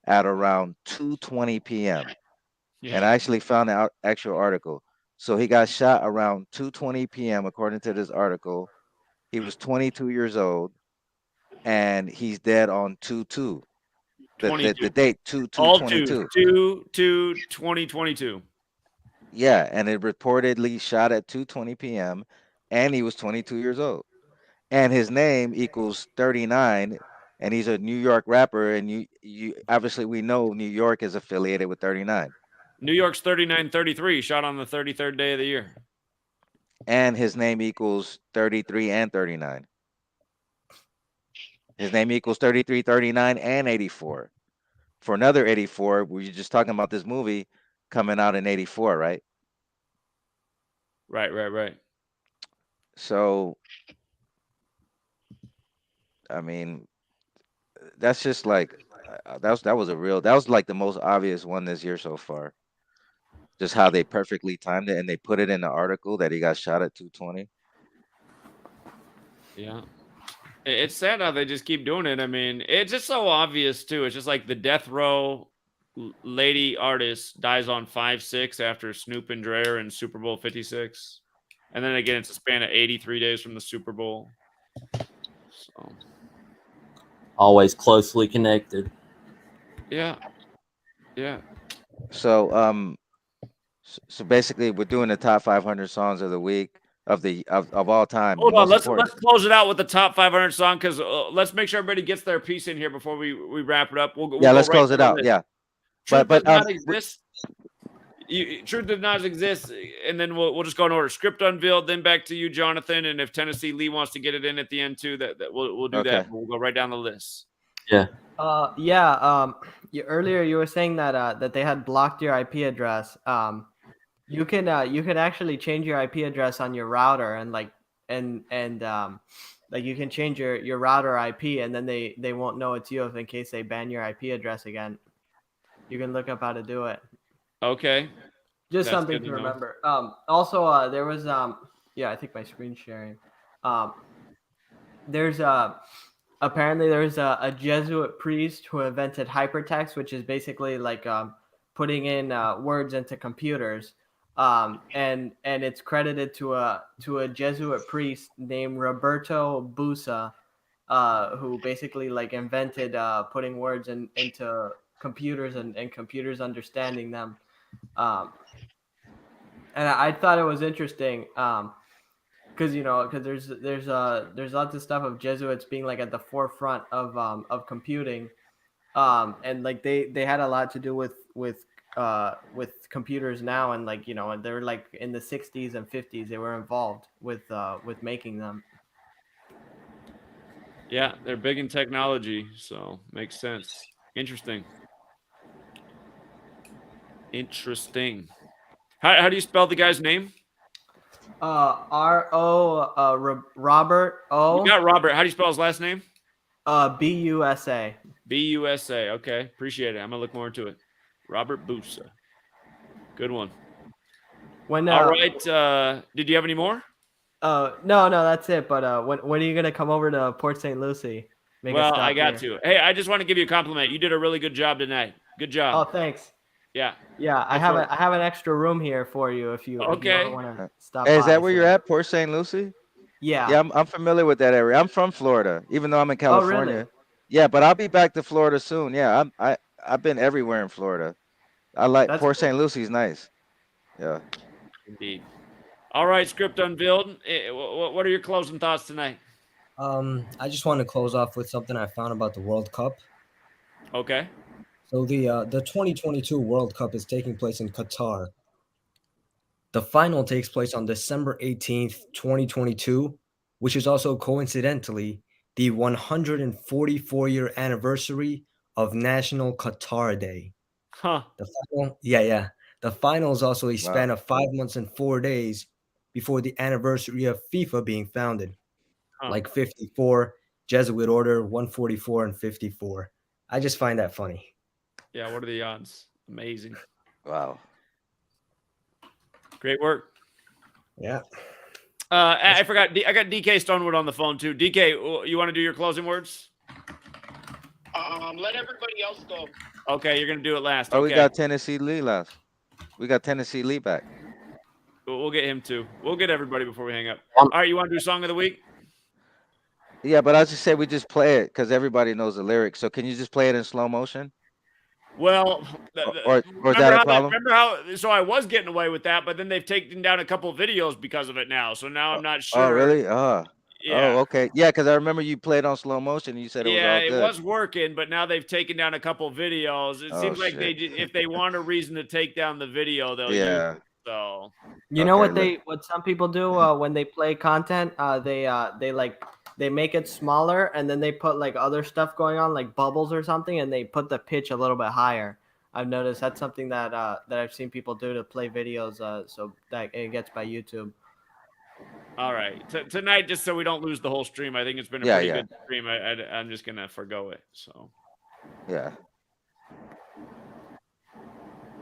at around 2:20 p.m. Yeah. And I actually found the actual article. So he got shot around 2:20 p.m. according to this article. He was 22 years old, and he's dead on 2/2. The date 2/2/22. 2/2/2022. Yeah, and it reportedly shot at 2:20 p.m. and he was 22 years old. And his name equals 39, and he's a New York rapper, and you obviously we know New York is affiliated with 39. New York's 39-33, shot on the 33rd day of the year. And his name equals 33 and 39. His name equals 33, 39, and 84. For another 84, we were just talking about this movie coming out in 84, right? Right. So, I mean, that's just like that was like the most obvious one this year so far. Just how they perfectly timed it, and they put it in the article that he got shot at 2:20. Yeah. It's sad how they just keep doing it. I mean, it's just so obvious too. It's just like the death row lady artist dies on 5/6 after Snoop and Dre in Super Bowl 56. And then again, it's a span of 83 days from the Super Bowl. So always closely connected. Yeah. So so basically we're doing the top 500 songs of the week of all time. Hold on, let's close it out with the top 500 song, because let's make sure everybody gets their piece in here before we wrap it up. We'll let's go close it out. list. Yeah, Truth does not exist. Truth does not exist, and then we'll just go in order. Script unveiled, then back to you, Jonathan, and if Tennessee Lee wants to get it in at the end too, that we'll do that. We'll go right down the list. Yeah. Earlier you were saying that they had blocked your IP address. You can actually change your IP address on your router, and like you can change your router IP, and then they won't know it's you if in case they ban your IP address again. You can look up how to do it. Okay. Just something to remember. Also, there was I think my screen's sharing. Apparently there's a Jesuit priest who invented hypertext, which is basically like putting in words into computers. And it's credited to a Jesuit priest named Roberto Busa, who basically like invented putting words into computers and computers understanding them. And I thought it was interesting because there's lots of stuff of Jesuits being like at the forefront of computing, and like they had a lot to do with computers now, and like they're like in the 60s and 50s they were involved with making them. Yeah, they're big in technology, so makes sense. Interesting. How do you spell the guy's name? Robert O. You got Robert. How do you spell his last name? Busa. Busa. Okay, appreciate it. I'm gonna look more into it. Robert Busa. Good one. When All right. Did you have any more? No, that's it. But when are you gonna come over to Port St. Lucie? Well, I got to. Hey, I just want to give you a compliment. You did a really good job tonight. Good job. Oh, thanks. Yeah. Yeah, I have an extra room here for you if you Okay. ever want to stop Hey, by. is that where so- you're at, Port St. Lucie? Yeah. Yeah, I'm familiar with that area. I'm from Florida, even though I'm in California. Oh, really? Yeah, but I'll be back to Florida soon. Yeah, I've been everywhere in Florida. I like That's Port cool. St. Lucie's nice. Yeah. Indeed. All right, script unveiled. What are your closing thoughts tonight? I just want to close off with something I found about the World Cup. Okay. So the 2022 World Cup is taking place in Qatar. The final takes place on December 18th, 2022, which is also coincidentally the 144-year anniversary of National Qatar Day. Huh. The final, yeah. The final is also a Wow. span of 5 months and 4 days before the anniversary of FIFA being founded. Huh. Like 54, Jesuit Order 144 and 54. I just find that funny. Yeah, what are the odds? Amazing. Wow. Great work. Yeah. I forgot. I got DK Stonewood on the phone too. DK, you want to do your closing words? Let everybody else go. Okay, you're gonna do it last. Oh, Okay. we got Tennessee Lee last. We got Tennessee Lee back. We'll get him too. We'll get everybody before we hang up. All right, you want to do song of the week? Yeah, but I just said we just play it because everybody knows the lyrics. So can you just play it in slow motion? Well, Or is that a problem? remember how? So I was getting away with that, but then they've taken down a couple of videos because of it now. So now I'm not sure. Oh, really? Yeah. Oh, okay. Yeah, because I remember you played on slow motion and you said it was all It good. was working, but now they've taken down a couple of videos. It Oh, seems like shit. if they want a reason to take down the video, they'll Yeah. use it. So You know Okay, what some people do when they play content? They make it smaller and then they put like other stuff going on, like bubbles or something, and they put the pitch a little bit higher. I've noticed that's something that I've seen people do to play videos, so that it gets by YouTube. all right, tonight, just so we don't lose the whole stream, I think it's been a Yeah, pretty yeah. good stream. I'm just gonna forgo it. So, Yeah.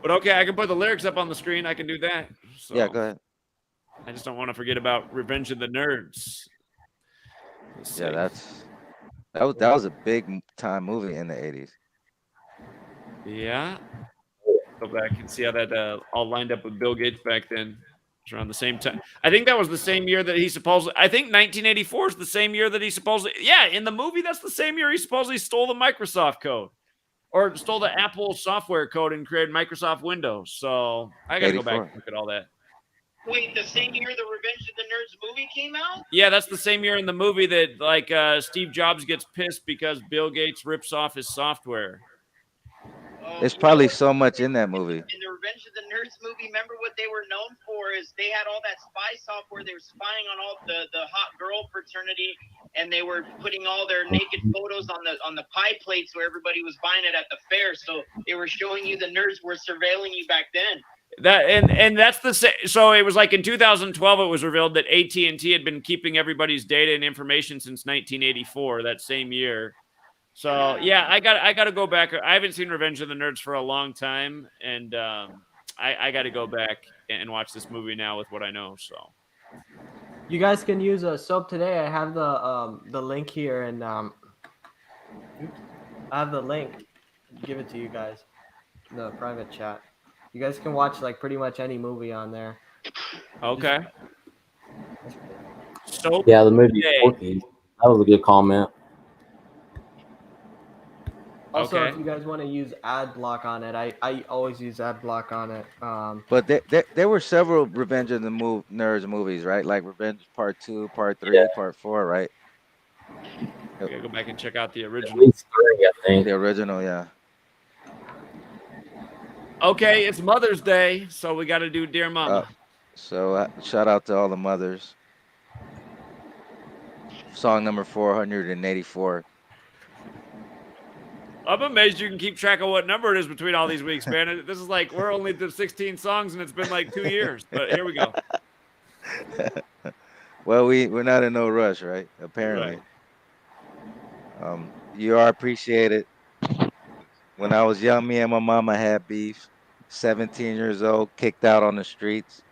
but okay, I can put the lyrics up on the screen. I can do that. So, Yeah, go ahead. I just don't want to forget about Revenge of the Nerds. Let's Yeah, see. that was a big time movie in the 80s. Yeah. Go back and see how that all lined up with Bill Gates back then. It was around the same time. I think that was the same year that he supposedly. I think 1984 is the same year that he supposedly. Yeah, in the movie, that's the same year he supposedly stole the Microsoft code, or stole the Apple software code and created Microsoft Windows. So I got to go back 84. and look at all that. Wait, the same year the Revenge of the Nerds movie came out? Yeah, that's the same year in the movie that like Steve Jobs gets pissed because Bill Gates rips off his software. There's probably so much in that movie. In the Revenge of the Nerds movie, remember what they were known for is they had all that spy software. They were spying on all the hot girl fraternity, and they were putting all their naked photos on the pie plates where everybody was buying it at the fair. So they were showing you the nerds were surveilling you back then. That and that's the so it was like in 2012 it was revealed that AT&T had been keeping everybody's data and information since 1984, that same year. So yeah, I got to go back. I haven't seen Revenge of the Nerds for a long time, and I got to go back and watch this movie now with what I know. So You guys can use Soap Today. I have the link here, and I have the link. Give it to you guys, the private chat. You guys can watch like pretty much any movie on there. Okay. So Yeah, the movie Porky. That was a good comment. Also, Okay. if you guys want to use ad block on it, I always use ad block on it. But there were several Revenge of the Nerds movies, right? Like Revenge Part 2, Part 3, Part 4, right? I gotta go back and check out the original. At least 3, I think. The original, yeah. Okay, it's Mother's Day, so we got to do Dear Mama. So shout out to all the mothers. Song number 484. I'm amazed you can keep track of what number it is between all these weeks, man. This is like we're only to 16 songs and it's been like 2 years, but here we go. Well, we're not in no rush, right? Apparently. You are appreciated. When I was young, me and my mama had beef. 17 years old, kicked out on the streets.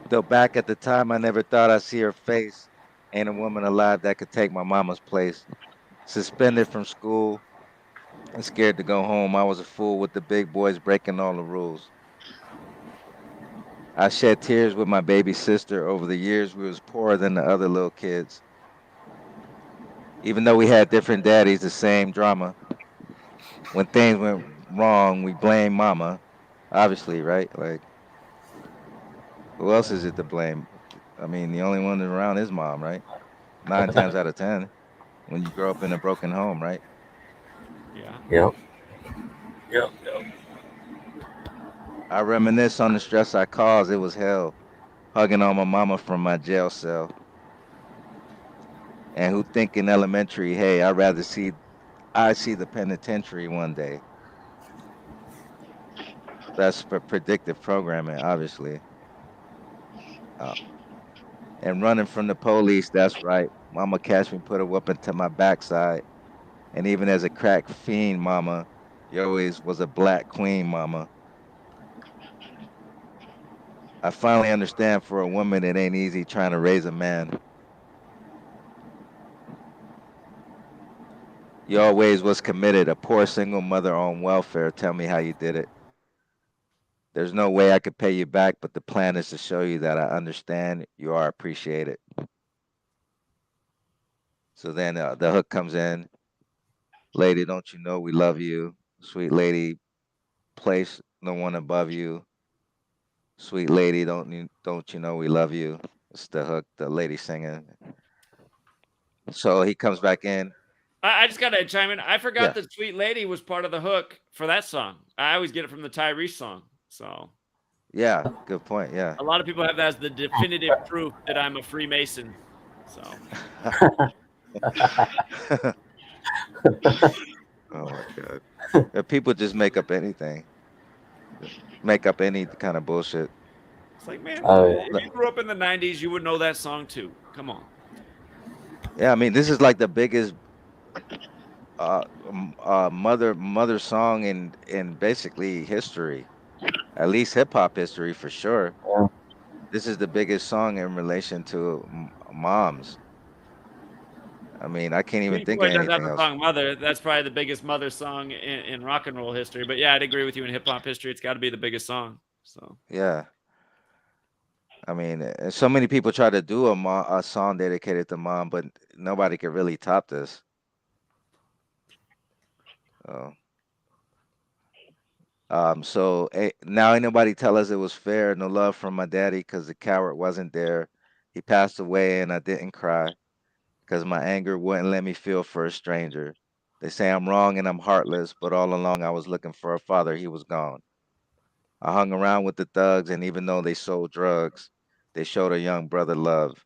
Though back at the time, I never thought I'd see her face. Ain't a woman alive that could take my mama's place. Suspended from school and scared to go home. I was a fool with the big boys breaking all the rules. I shed tears with my baby sister. Over the years, we was poorer than the other little kids. Even though we had different daddies, the same drama. When things went wrong, we blame mama. Obviously, right? Like, who else is it to blame? I mean, the only one around is mom, right? 9 times out of 10 when you grow up in a broken home, right? Yeah. Yep. I reminisce on the stress I caused. It was hell. Hugging on my mama from my jail cell. And who think in elementary, hey, I see the penitentiary one day. That's for predictive programming, obviously. And running from the police, that's right. Mama catch me, put a whooping to my backside. And even as a crack fiend, mama, you always was a black queen, mama. I finally understand for a woman it ain't easy trying to raise a man. You always was committed, a poor single mother on welfare. Tell me how you did it. There's no way I could pay you back, but the plan is to show you that I understand you are appreciated. So then the hook comes in. Lady, don't you know we love you? Sweet lady, place no one above you. Sweet lady, don't you know we love you? It's the hook, the lady singing. So he comes back in. I just gotta chime in. I forgot Yeah. that "Sweet Lady" was part of the hook for that song. I always get it from the Tyrese song. So Yeah, good point. Yeah. a lot of people have that as the definitive proof that I'm a Freemason. So Oh my god. People just make up anything. Make up any kind of bullshit. it's like, man, Oh, yeah. if you grew up in the '90s, you would know that song too. Come on. Yeah, I mean, this is like the biggest mother song in basically history, at least hip hop history for sure. Yeah. This is the biggest song in relation to moms. I mean, I can't even Pink think of Floyd does have anything the else. song "Mother." That's probably the biggest mother song in rock and roll history. But yeah, I'd agree with you in hip hop history. It's got to be the biggest song. So Yeah, I mean, so many people try to do a song dedicated to mom, but nobody can really top this. Oh. So now ain't nobody tell us it was fair. No love from my daddy because the coward wasn't there. He passed away and I didn't cry because my anger wouldn't let me feel for a stranger. They say I'm wrong and I'm heartless, but all along I was looking for a father. He was gone. I hung around with the thugs, and even though they sold drugs, they showed a young brother love.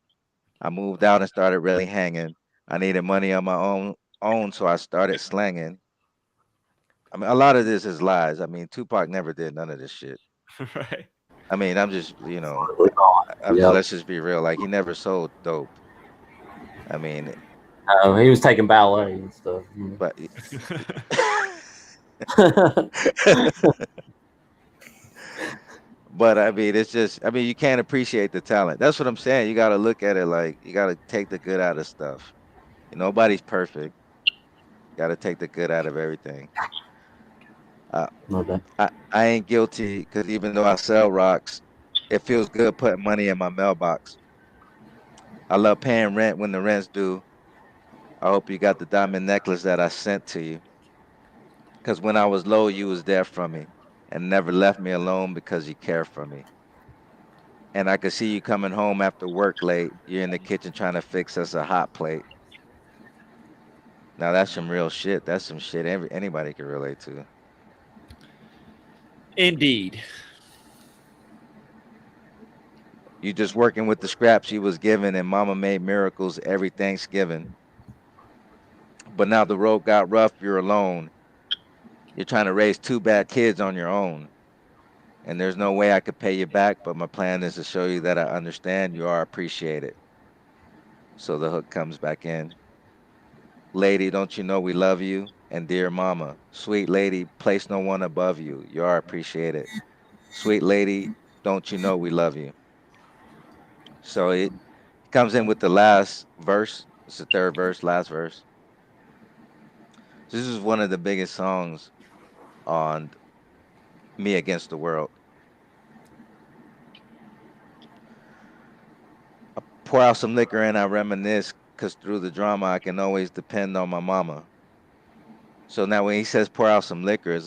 I moved out and started really hanging. I needed money on my own, so I started slanging. I mean, a lot of this is lies. I mean, Tupac never did none of this shit. right. I mean, I'm just, Yep. let's just be real. Like, he never sold dope. I mean, He was taking ballet and stuff. but but I mean, it's just, I mean, you can't appreciate the talent. That's what I'm saying. You got to look at it like you got to take the good out of stuff. Nobody's perfect. Got to take the good out of everything. Okay. I ain't guilty because even though I sell rocks, it feels good putting money in my mailbox. I love paying rent when the rent's due. I hope you got the diamond necklace that I sent to you. Because when I was low, you was there for me and never left me alone because you care for me. And I could see you coming home after work late. You're in the kitchen trying to fix us a hot plate. Now that's some real shit. That's some shit anybody can relate to. Indeed. You just working with the scraps you was given, and mama made miracles every Thanksgiving. But now the road got rough, you're alone. You're trying to raise two bad kids on your own. and there's no way I could pay you back, but my plan is to show you that I understand you are appreciated. So the hook comes back in. Lady, don't you know we love you? And dear mama, sweet lady, place no one above you. You are appreciated. Sweet lady, don't you know we love you? So it comes in with the last verse. It's the third verse, last verse. This is one of the biggest songs on Me Against the World. I pour out some liquor and I reminisce, cause through the drama I can always depend on my mama. So now when he says pour out some liquor,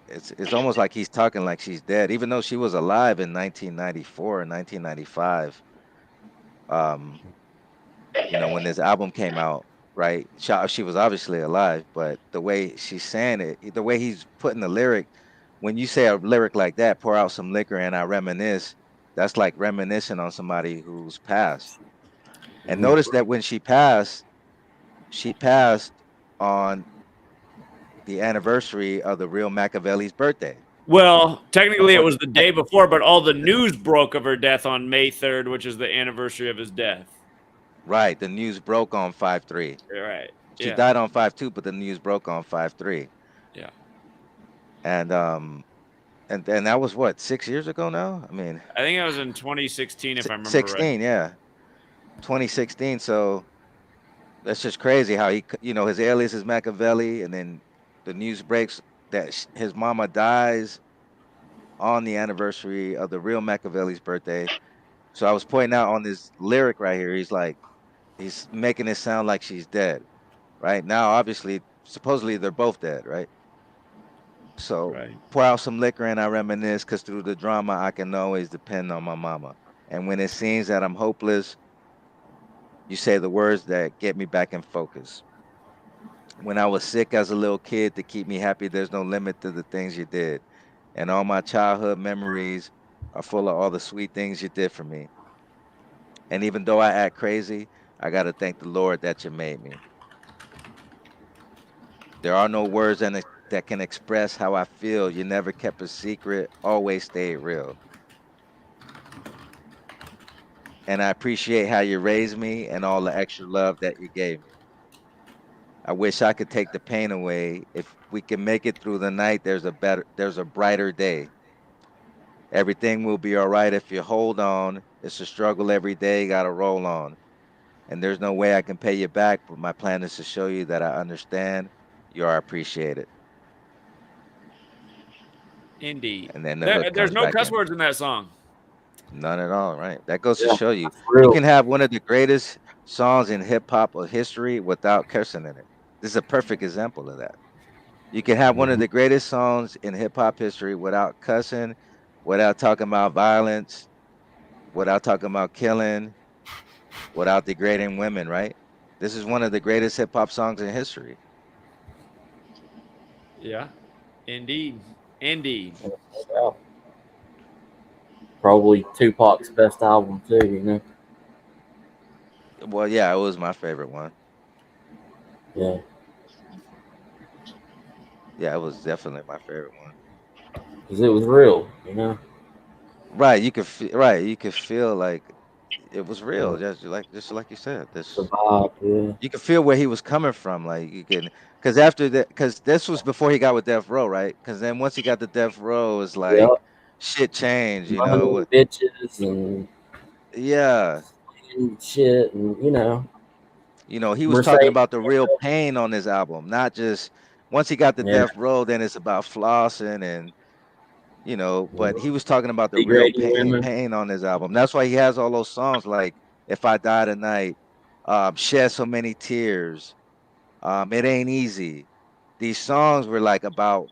it's almost like he's talking like she's dead, even though she was alive in 1994 and 1995. Um, when this album came out, right? She was obviously alive, but the way she's saying it, the way he's putting the lyric, when you say a lyric like that, pour out some liquor and I reminisce, that's like reminiscing on somebody who's passed. And notice that when she passed on the anniversary of the real Machiavelli's birthday. Well, technically it was the day before, but all the news broke of her death on May 3rd, which is the anniversary of his death. Right. The news broke on 5/3. Right. She died on 5/2, but the news broke on 5/3. Yeah. And that was what, 6 years ago now? I mean, I think it was in 2016, if I remember 16, right. yeah. 2016. So that's just crazy how his alias is Machiavelli, and then the news breaks that his mama dies on the anniversary of the real Machiavelli's birthday. So I was pointing out on this lyric right here, he's making it sound like she's dead. Right now, obviously, supposedly they're both dead, right? So pour out some liquor and I reminisce, cause through the drama I can always depend on my mama. And when it seems that I'm hopeless, you say the words that get me back in focus. When I was sick as a little kid, to keep me happy, there's no limit to the things you did. And all my childhood memories are full of all the sweet things you did for me. And even though I act crazy, I got to thank the Lord that you made me. There are no words that can express how I feel. You never kept a secret, always stayed real. And I appreciate how you raised me and all the extra love that you gave me. I wish I could take the pain away. If we can make it through the night, there's a brighter day. Everything will be all right if you hold on. It's a struggle every day, gotta roll on. And there's no way I can pay you back, but my plan is to show you that I understand you are appreciated. Indeed. And then the hook There's comes no back cuss in. words in that song. None at all, right? That goes to Yeah, show you. that's real. You can have one of the greatest songs in hip hop or history without cursing in it. This is a perfect example of that. You can have one of the greatest songs in hip hop history without cussing, without talking about violence, without talking about killing, without degrading women, right? This is one of the greatest hip hop songs in history. Yeah. Indeed. Indeed. Yeah. Probably Tupac's best album too, Well, yeah, it was my favorite one. Yeah. Yeah, it was definitely my favorite one. Because it was real, Right, you could feel like it was real, just like you said. The vibe, yeah. You could feel where he was coming from, like you can, because after that, because this was before he got with Death Row, right? Because then once he got to Death Row, it's like shit changed, Money, bitches and yeah, shit, and he was talking Mercedes. about the real pain on his album, not just once he got to Yeah. Death Row, then it's about flossing and but he was talking about the real Degrading women. pain on his album. That's why he has all those songs like "If I Die Tonight," "Shed So Many Tears," "It Ain't Easy." These songs were like about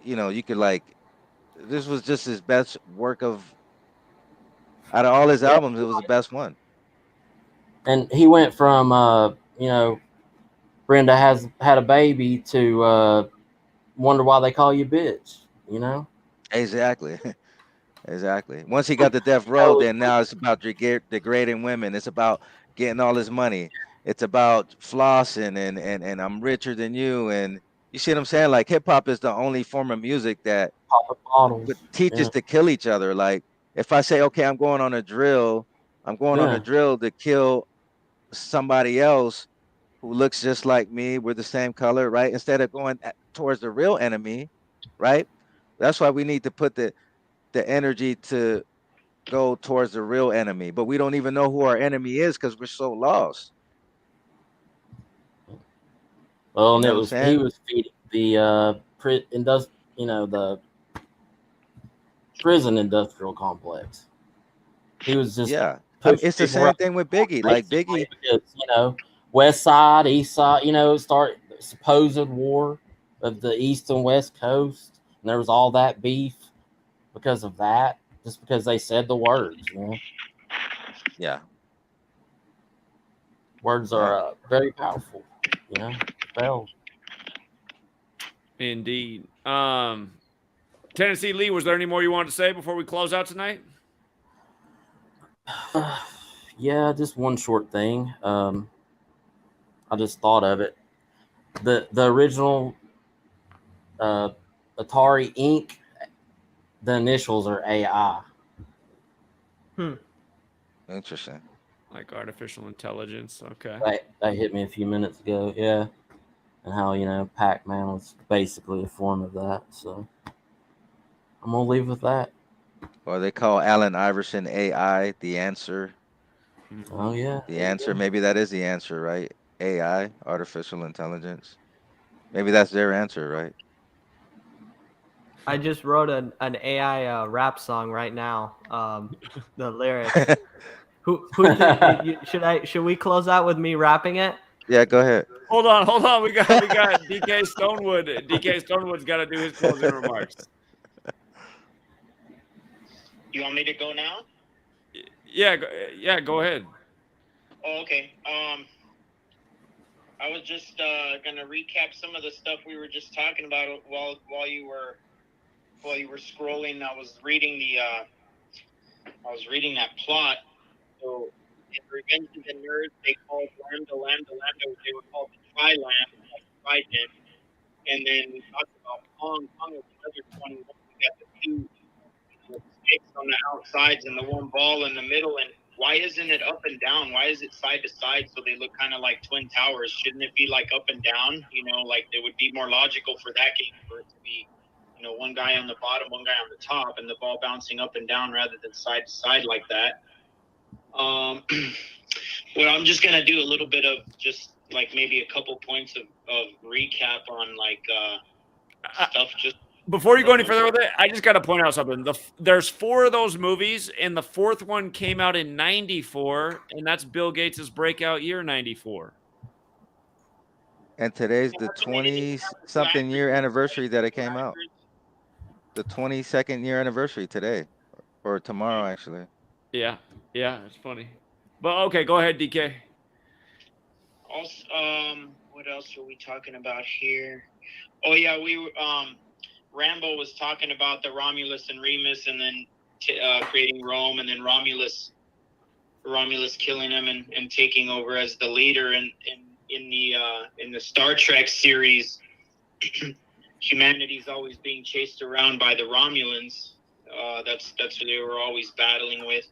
you could this was just his best work of out of all his albums. It was the best one. And he went from Brenda has had a baby to wonder why they call you bitch, Exactly. Exactly. Once he got to Death Row, then now it's about degrading women. It's about getting all his money. It's about flossing and I'm richer than you. And You see what I'm saying? Like hip hop is the only form of music that teaches to kill each other. Like if I say, okay, I'm going on a drill to kill somebody else who looks just like me, we're the same color, right? Instead of going towards the real enemy, right? That's why we need to put the energy to go towards the real enemy, but we don't even know who our enemy is because we're so lost. Well, You and know it what I'm was saying? he was feeding the the prison industrial complex. He was just It's the same thing with Biggie. Like Biggie, because, West Side, East Side, start supposed war of the East and West Coast, and there was all that beef because of that, just because they said the words. Yeah. Words are very powerful. Spells. Indeed. Tennessee Lee, was there any more you wanted to say before we close out tonight? Yeah, just one short thing. I just thought of it. The original Atari Inc. The initials are AI. Interesting. Like artificial intelligence. Okay. That hit me a few minutes ago. Yeah, and how Pac-Man was basically a form of that. So I'm gonna leave with that. Or they call Allen Iverson AI the answer. Oh yeah. The answer. Maybe that is the answer, right? AI, artificial intelligence. Maybe that's their answer, right? I just wrote an AI rap song right now. The lyrics. Who should we close out with me rapping it? Yeah, go ahead. Hold on. We got DK Stonewood. DK Stonewood's got to do his closing remarks. You want me to go now? Yeah, go ahead. Oh, okay. I was just gonna recap some of the stuff we were just talking about while you were scrolling. I was reading that plot. So in Revenge of the Nerds, they called Lambda. They were called the Tri-Lamb, like Trident. And then we talked about Pong. Pong was another 21. We got the two sticks on the outsides and the one ball in the middle. And why isn't it up and down? Why is it side to side so they look kind of like twin towers? Shouldn't it be like up and down? Like it would be more logical for that game for it to be, one guy on the bottom, one guy on the top, and the ball bouncing up and down rather than side to side like that. Well, I'm just gonna do a little bit of just like maybe a couple points of recap on like stuff. Just before you go any further with it, I just got to point out something. There's 4 of those movies, and the 4th one came out in '94, and that's Bill Gates' breakout year, '94. And today's the 20-something year anniversary that it came out. The 22nd year anniversary today, or tomorrow, actually. Yeah, it's funny. But okay, go ahead, DK. Also, what else are we talking about here? Oh yeah, Rambo was talking about the Romulus and Remus, and then creating Rome, and then Romulus killing him and taking over as the leader. And in the Star Trek series, humanity's always being chased around by the Romulans. That's who they were always battling with.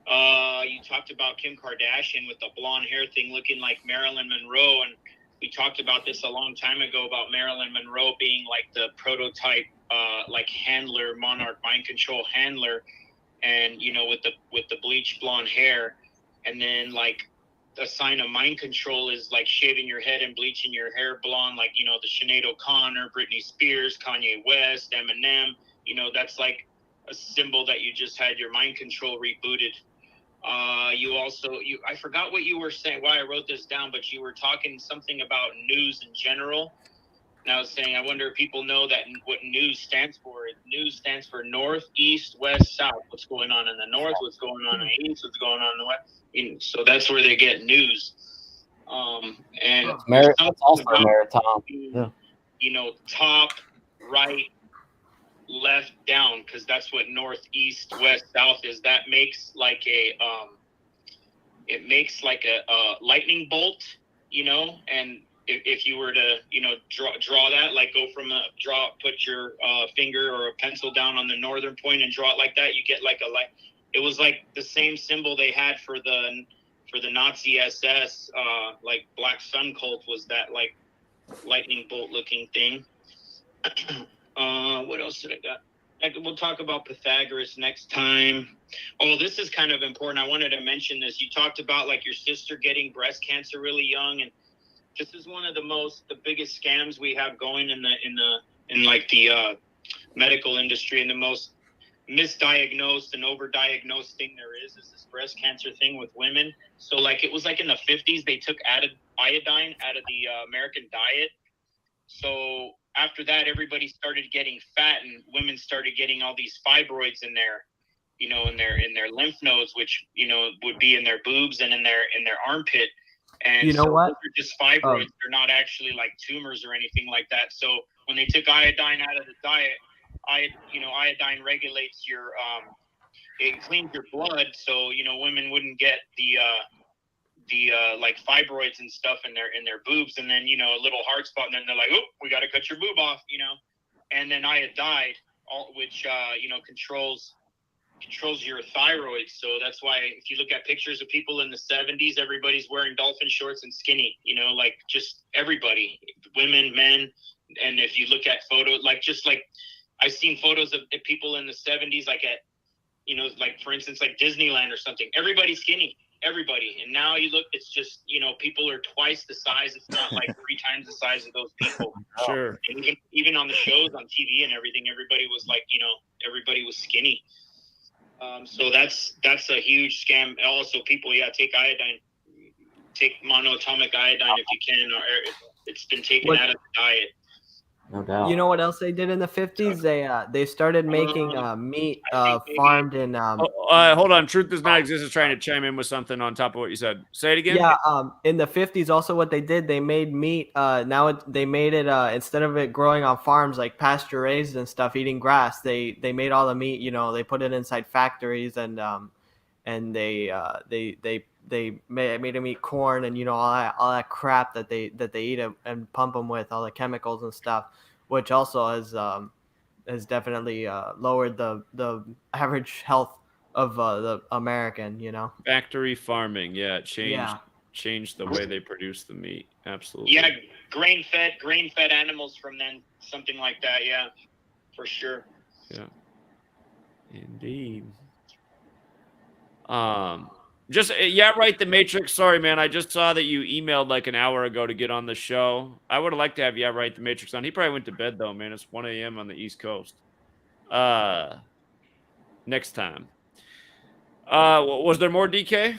You talked about Kim Kardashian with the blonde hair thing looking like Marilyn Monroe, and we talked about this a long time ago about Marilyn Monroe being like the prototype like handler, monarch mind control handler, and with the bleached blonde hair. And then like a sign of mind control is like shaving your head and bleaching your hair blonde, like the Sinead O'Connor, Britney Spears, Kanye West, Eminem. That's like a symbol that you just had your mind control rebooted. I forgot what you were saying, why I wrote this down, but you were talking something about news in general. And I was saying, I wonder if people know what news stands for. News stands for North, East, West, South. What's going on in the North? What's going on in the East? What's going on in the West? So that's where they get news. And it's also maritime. Yeah. Top, right, left, down, because that's what North, East, West, South is. That makes like a lightning bolt, and if you were to, you know, draw that, like go from put your finger or a pencil down on the northern point and draw it like that, you get like it was like the same symbol they had for the Nazi SS, like Black Sun cult was that like lightning bolt looking thing. What else did I got? We'll talk about Pythagoras next time. Oh, this is kind of important. I wanted to mention this. You talked about like your sister getting breast cancer really young, and this is one of the biggest scams we have going in the medical industry, and the most misdiagnosed and overdiagnosed thing there is this breast cancer thing with women. So like it was like in the 50s they took added iodine out of the American diet. So after that, everybody started getting fat, and women started getting all these fibroids in their, you know, in their lymph nodes, which, you know, would be in their boobs and in their armpit. And You know so what? those are just fibroids. They're not actually like tumors or anything like that. So when they took iodine out of the diet, iodine regulates your it cleans your blood, so, you know, women wouldn't get the like fibroids and stuff in their boobs, and then, you know, a little hard spot, and then they're like, oh, we got to cut your boob off, you know. And then iodine, which you know, controls your thyroid. So that's why if you look at pictures of people in the 70s, everybody's wearing dolphin shorts and skinny, you know, like just everybody, women, men. And if you look at photos, like just like I've seen photos of people in the 70s, like at, you know, like for instance, like Disneyland or something, everybody's skinny, everybody. And now you look, it's just, you know, people are twice the size. It's not like 3 times the size of those people. Sure. And even on the shows on TV and everything, everybody was like, you know, everybody was skinny. So that's a huge scam. Also, people, take iodine, take monoatomic iodine if you can, or it's been taken out of the diet. No doubt. You know what else they did in the 50s? They started making meat farmed in Hold on. Truth Does Not Exist is trying to chime in with something on top of what you said. Say it again. Yeah, in the 50s, also what they did, they made meat. They made it instead of it growing on farms like pasture raised and stuff, eating grass. They made all the meat. You know, they put it inside factories, and they made them eat corn and, you know, all that crap that they eat and pump them with all the chemicals and stuff, which also has definitely lowered the average health of the American, you know. Factory farming, yeah, it changed the way they produce the meat. Absolutely. Yeah, grain fed animals from then, something like that. Yeah, for sure. Yeah, indeed. Right, the Matrix. Sorry, man. I just saw that you emailed like an hour ago to get on the show. I would have liked to have right, the Matrix on. He probably went to bed though, man. It's 1 a.m. on the East Coast. Next time. Was there more, DK?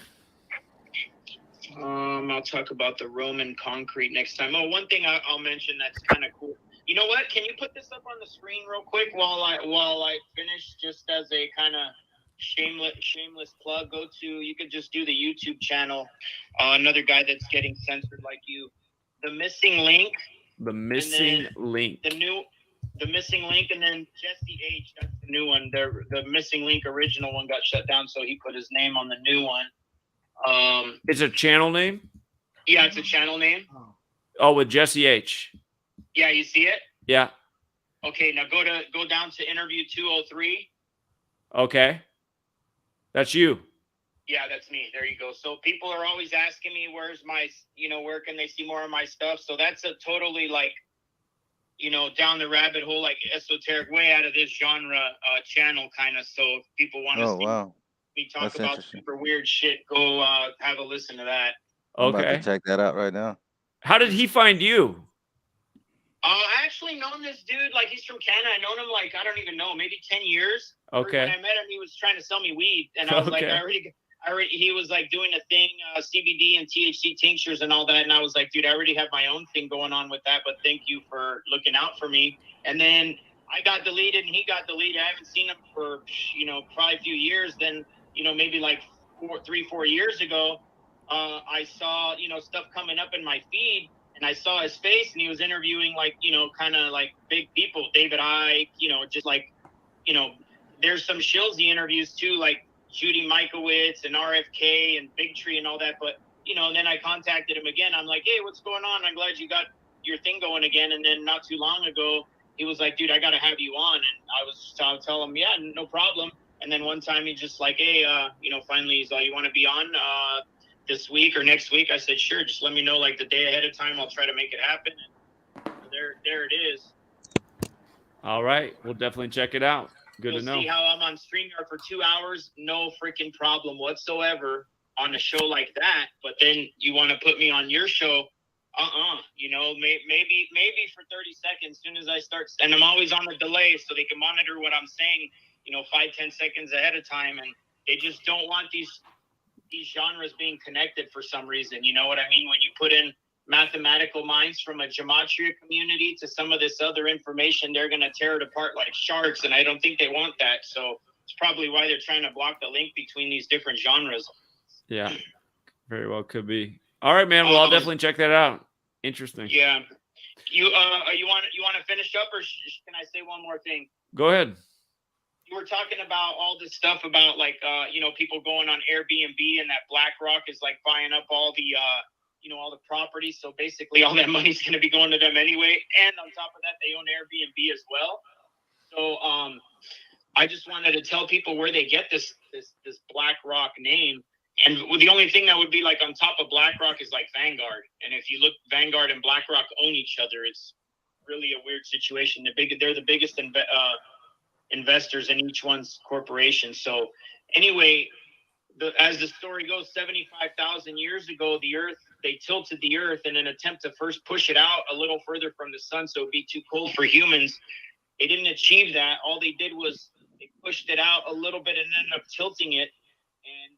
I'll talk about the Roman concrete next time. Oh, one thing I'll mention that's kind of cool. You know what? Can you put this up on the screen real quick while I finish, just as a kind of shameless plug? You could just do the YouTube channel. Another guy that's getting censored like you. The Missing Link. The Missing Link. The Missing Link, and then Jesse H. That's the new one. The Missing Link original one got shut down, so he put his name on the new one. It's a channel name? Yeah, it's a channel name. Oh, with Jesse H. Yeah, you see it? Yeah. Okay, now go down to interview 203. Okay. That's you. Yeah, that's me. There you go. So people are always asking me, where's my, where can they see more of my stuff? So that's a totally like, down the rabbit hole, like esoteric, way out of this genre channel kind of. So if people want to see me talk about super weird shit, go have a listen to that. I'm about to check that out right now. How did he find you? I actually known this dude, like he's from Canada. I known him like, I don't even know, maybe 10 years. Okay. When I met him, he was trying to sell me weed. And I was like, he was like doing a thing, CBD and THC tinctures and all that. And I was like, dude, I already have my own thing going on with that, but thank you for looking out for me. And then I got deleted and he got deleted. I haven't seen him for, probably a few years. Then, maybe like 3-4 years ago, I saw, stuff coming up in my feed. And I saw his face, and he was interviewing, like, kind of like big people, David Icke, just like, there's some shills he interviews too, like Judy Mikovits and RFK and Big Tree and all that. But then I contacted him again. I'm like, hey, what's going on? I'm glad you got your thing going again. And then not too long ago, he was like, dude, I got to have you on. And I'll tell him, yeah, no problem. And then one time he's just like, hey, finally he's like, you want to be on this week or next week? I said, sure. Just let me know like the day ahead of time. I'll try to make it happen. And there it is. All right. We'll definitely check it out. Good You'll to know. see how I'm on StreamYard for 2 hours. No freaking problem whatsoever on a show like that. But then you want to put me on your show. Maybe for 30 seconds, soon as I start, and I'm always on a delay so they can monitor what I'm saying, 5-10 seconds ahead of time. And they just don't want these genres being connected for some reason. You know what I mean? When you put in mathematical minds from a gematria community to some of this other information, they're going to tear it apart like sharks. And I don't think they want that. So it's probably why they're trying to block the link between these different genres. Yeah, very well could be. All right, man. Well, I'll definitely check that out. Interesting. Yeah. You want to finish up, or can I say one more thing? Go ahead. You were talking about all this stuff about like people going on Airbnb, and that BlackRock is like buying up all the all the properties. So basically, all that money's going to be going to them anyway. And on top of that, they own Airbnb as well. So I just wanted to tell people where they get this BlackRock name. And the only thing that would be like on top of BlackRock is like Vanguard. And if you look, Vanguard and BlackRock own each other. It's really a weird situation. They're the biggest investors in each one's corporation. So anyway, as the story goes, 75,000 years ago, they tilted the Earth in an attempt to first push it out a little further from the sun so it'd be too cold for humans. They didn't achieve that. All they did was they pushed it out a little bit and ended up tilting it.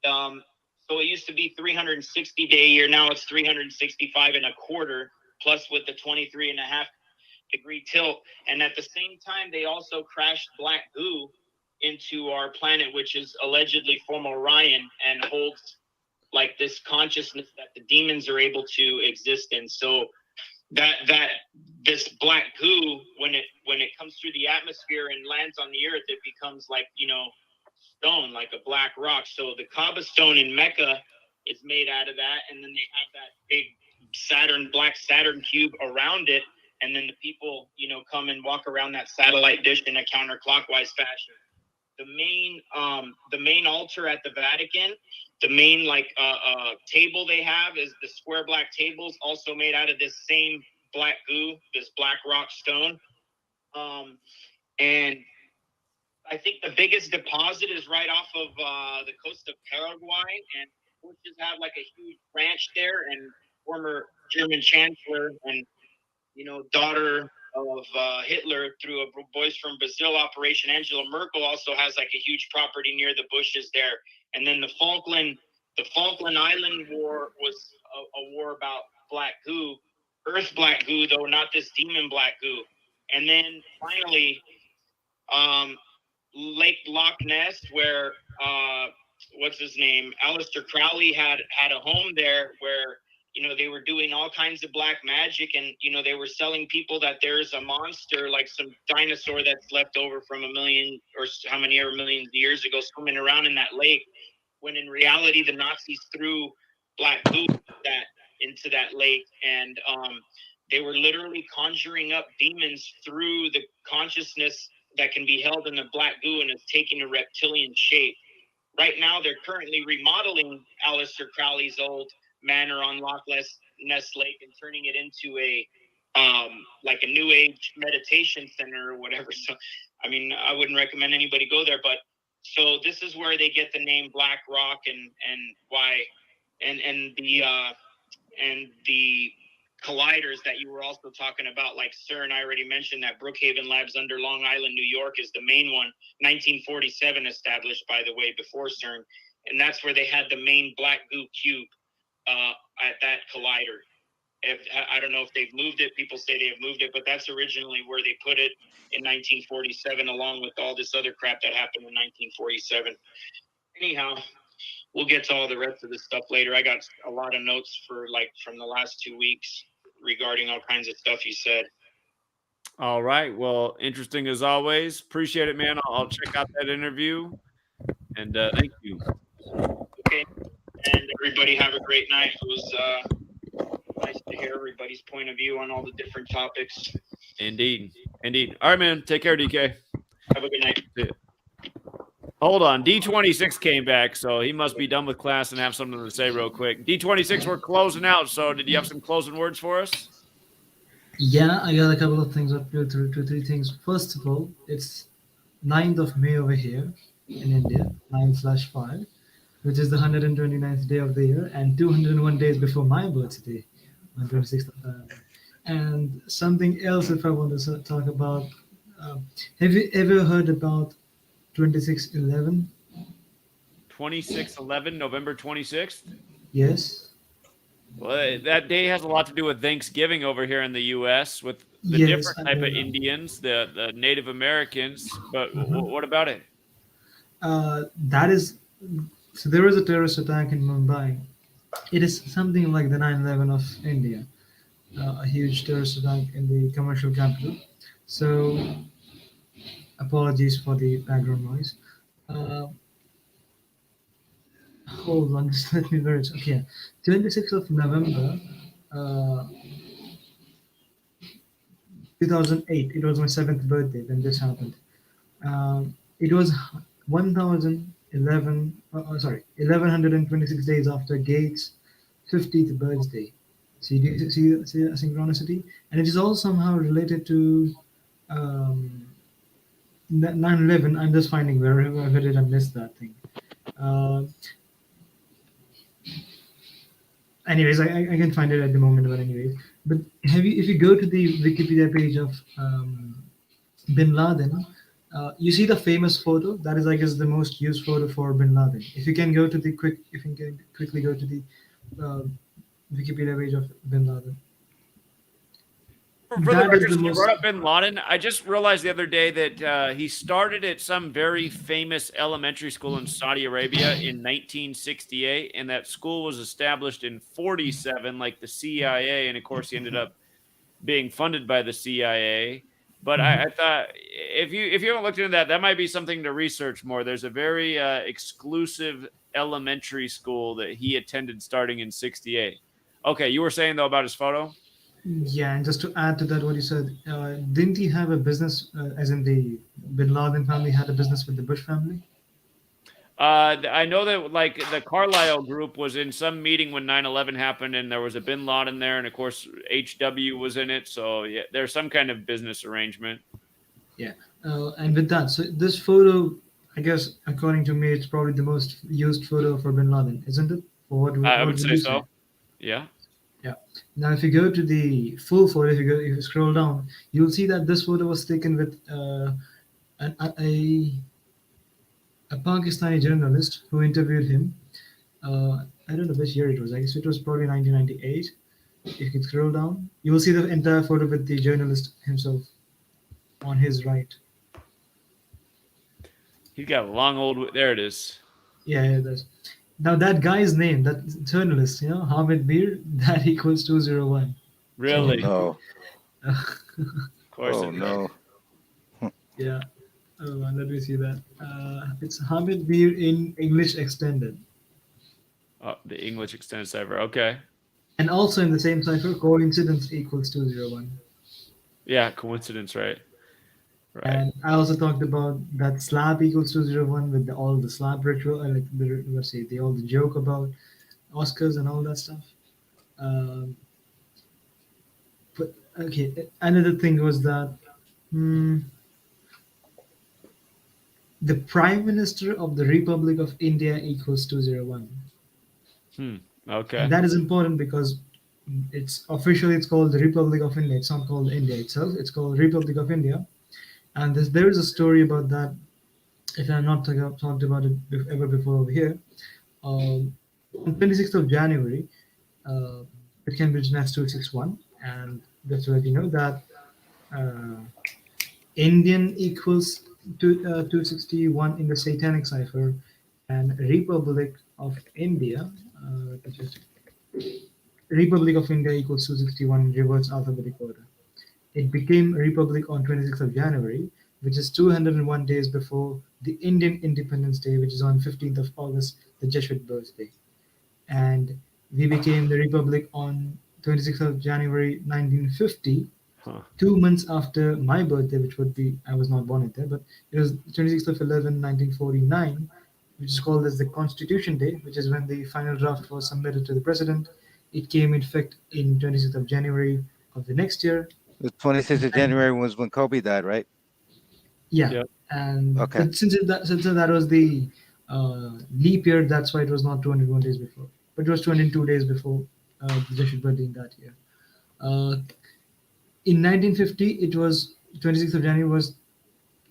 And so it used to be 360-day year. Now it's 365.25, plus with the 23.5-degree tilt. And at the same time, they also crashed black goo into our planet, which is allegedly from Orion and holds like this consciousness that the demons are able to exist in. So that this black goo, when it comes through the atmosphere and lands on the Earth, it becomes like stone, like a black rock. So the Kaaba stone in Mecca is made out of that, and then they have that big black Saturn cube around it, and then the people come and walk around that satellite dish in a counterclockwise fashion. The main altar at the Vatican, the main table they have is the square black tables, also made out of this same black goo, this black rock stone. And I think the biggest deposit is right off of the coast of Paraguay, and Bushes have like a huge ranch there, and former German chancellor and daughter of Hitler through a Boys from Brazil operation, Angela Merkel, also has like a huge property near the Bushes there. And then the Falkland Island War was a war about black goo, Earth black goo, though not this demon black goo. And then finally, Lake Loch Ness, where what's his name, Aleister Crowley had a home there, where they were doing all kinds of black magic, and they were selling people that there's a monster, like some dinosaur that's left over from a million or how many ever millions of years ago, swimming around in that lake, when in reality the Nazis threw black goo into that lake, and they were literally conjuring up demons through the consciousness that can be held in the black goo, and is taking a reptilian shape. Right now, they're currently remodeling Aleister Crowley's old manor on Loch Ness Lake and turning it into a like a new age meditation center or whatever. So, I mean, I wouldn't recommend anybody go there, but so this is where they get the name Black Rock and why, and the colliders that you were also talking about, like CERN. I already mentioned that Brookhaven Labs under Long Island, New York is the main one, 1947 established, by the way, before CERN. And that's where they had the main black goo cube at that collider. I don't know if they've moved it. People say they have moved it, but that's originally where they put it in 1947, along with all this other crap that happened in 1947. Anyhow, we'll get to all the rest of this stuff later. I got a lot of notes from the last 2 weeks regarding all kinds of stuff you said. All right. Well, interesting as always. Appreciate it, man. I'll check out that interview. And thank you. Okay. And and everybody have a great night. It was nice to hear everybody's point of view on all the different topics. Indeed. All right, man. Take care, DK. Have a good night. Hold on. D26 came back, so he must be done with class and have something to say real quick. D26, we're closing out, so did you have some closing words for us? Yeah, I got a couple of things, two, three things. First of all, it's 9th of May over here in India, 9/5, which is the 129th day of the year and 201 days before my birthday, on 26th of November. And something else, if I want to talk about, have you ever heard about 26/11? 26/11, November 26th? Yes. Well, that day has a lot to do with Thanksgiving over here in the U.S. with the Yes, different I type of know. Indians, the Native Americans. But Mhm. what about it? That is, so there was a terrorist attack in Mumbai. It is something like the 9/11 of India, a huge terrorist attack in the commercial capital. So, apologies for the background noise. Uh, Hold on, just let me verify. Okay, 26th of November, uh, 2008. It was my 7th birthday when this happened. It was 1126 days after Gates' 50th birthday. See, do you see the synchronicity? And it is all somehow related to 9/11. I'm just finding where did I miss that thing. Uh, Anyways, I can find it at the moment, but anyways. But if you go to the Wikipedia page of Bin Laden, you see the famous photo. That is, I guess, the most used photo for Bin Laden. If you can quickly go to the uh, Wikipedia page of Bin Laden. For the That is record, the since you most. brought up Bin Laden, I just realized the other day that he started at some very famous elementary school in Saudi Arabia in 1968, and that school was established in 47, like the CIA, and of course he ended up being funded by the CIA. But I thought if you haven't looked into that, that might be something to research more. There's a very exclusive elementary school that he attended starting in 68. Okay, you were saying though about his photo? Yeah, and just to add to that, what you said, didn't he have a business, as in the Bin Laden family had a business with the Bush family? I know that like the Carlyle group was in some meeting when 9/11 happened, and there was a Bin Laden there, and of course HW was in it. So yeah, there's some kind of business arrangement. Yeah, and with that, so this photo, I guess, according to me, it's probably the most used photo for Bin Laden, isn't it? Or I what would would say you so. say? Yeah. Yeah. Now, if you go to the full photo, if you scroll down, you'll see that this photo was taken with a Pakistani journalist who interviewed him. I don't know which year it was. I guess it was probably 1998. If you can scroll down, you will see the entire photo with the journalist himself on his right. He's got a long old. There it is. Yeah, that's. Now that guy's name, that journalist, Hamid Mir, that equals 201. Really? Oh, no. Of course. Oh, it no. Yeah. Let me see that. It's Hamid Mir in English Extended. Oh, the English extended cipher. Okay. And also in the same cipher, coincidence equals 201. Yeah, coincidence, right? Right. And I also talked about that slap equals 201 with all the slap ritual, like all the joke about Oscars and all that stuff. But okay, another thing was that the Prime Minister of the Republic of India equals 201. Okay. And that is important because it's called the Republic of India. It's not called India itself. It's called Republic of India. And there is a story about that. If I'm not talked about it ever before over here, on 26th of January, it can be written as 261, and just to let you know that Indian equals to 261 in the Satanic cipher, and Republic of India. Republic of India equals 261 in reverse alphabetic order. It became a republic on 26th of January, which is 201 days before the Indian Independence Day, which is on 15th of August, the Jesuit birthday. and we became the republic on 26th of January 1950. 2 months after my birthday, which would be, I was not born at there, but it was 26th of 11, 1949, which is called as the Constitution Day, which is when the final draft was submitted to the president. It came in effect in 26th of January of the next year. The 26th of January was when Kobe died, right? Yeah, and Okay. but since that was the leap year, that's why it was not 201 days before, but it was 202 days before Joshua's birthday in that year. In 1950, it was 26th of January was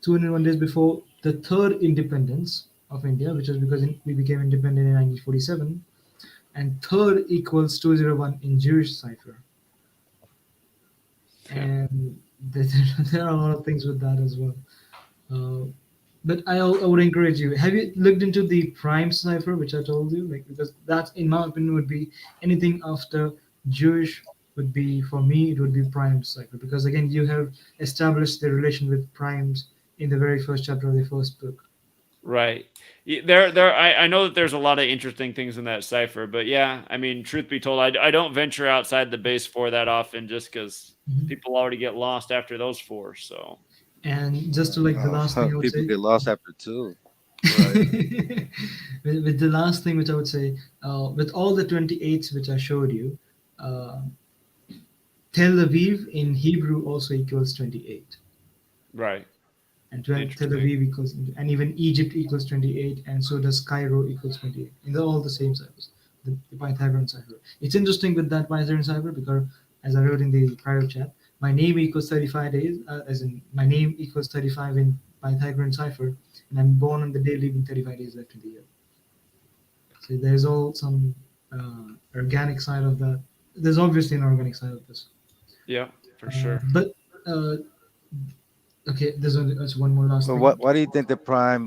201 days before the third independence of India, which was because we became independent in 1947, and third equals 201 in Jewish cipher. And there are a lot of things with that as well. But I would encourage you. Have you looked into the prime cipher, which I told you? Like, because that, in my opinion, would be anything after Jewish would be, for me, it would be prime cipher, because again, you have established the relation with primes in the very first chapter of the first book. Right. I know that there's a lot of interesting things in that cipher, but yeah, I mean, truth be told, I don't venture outside the base 4 that often, just because people already get lost after those 4. So. And just to like the last thing I would People say, get lost after 2. with the last thing which I would say, with all the 28s which I showed you, Tel Aviv in Hebrew also equals 28. Right. And Tel Aviv equals, and even Egypt equals 28, and so does Cairo equals 28. And they're all the same ciphers, the Pythagorean cipher. It's interesting with that Pythagorean cipher because, as I wrote in the prior chat, my name equals 35 days, as in my name equals 35 in Pythagorean cipher, and I'm born on the day leaving 35 days left in the year. So there's all some organic side of that. There's obviously an organic side of this. Yeah, for sure. But okay, there's one more last So thing. why do you think the prime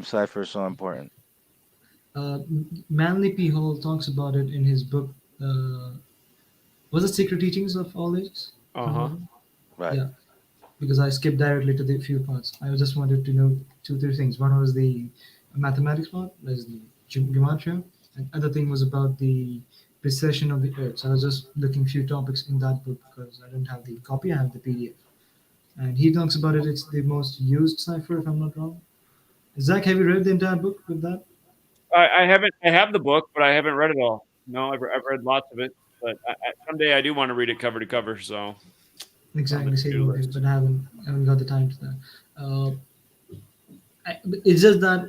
cipher is so important? Manly P. Hall talks about it in his book. Was it Secret Teachings of All Ages? Right. Yeah, because I skipped directly to the few parts. I just wanted to know 2-3 things. One was the mathematics part, there's the gematria, and other thing was about the precession of the Earth. So I was just looking few topics in that book because I don't have the copy, I have the PDF. And he talks about it. It's the most used cipher, if I'm not wrong. Zach, have you read the entire book with that? I haven't. I have the book, but I haven't read it all. No, I've read lots of it, but someday I do want to read it cover to cover. So exactly same with it, but I haven't got the time to that. It's just that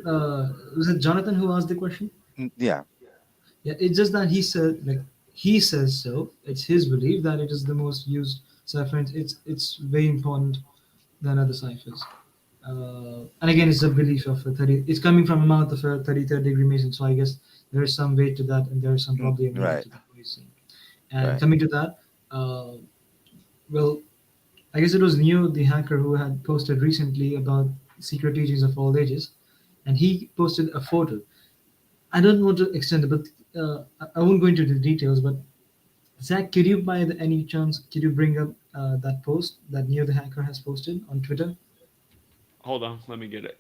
was it Jonathan who asked the question? Yeah. Yeah, it's just that he says so. It's his belief that it is the most used cipher. It's very important than other ciphers. And again, it's a belief of a 30. It's coming from a mouth of a 33rd degree Mason, so I guess there is some weight to that, and there is some probably a meaning to that. And coming to that, well, I guess it was Neo, the hacker, who had posted recently about secret teachings of all ages, and he posted a photo. I don't want to extend it, but I won't go into the details. But Zach, could you, by any chance, could you bring up that post that Neo the hacker has posted on Twitter? Hold on, let me get it.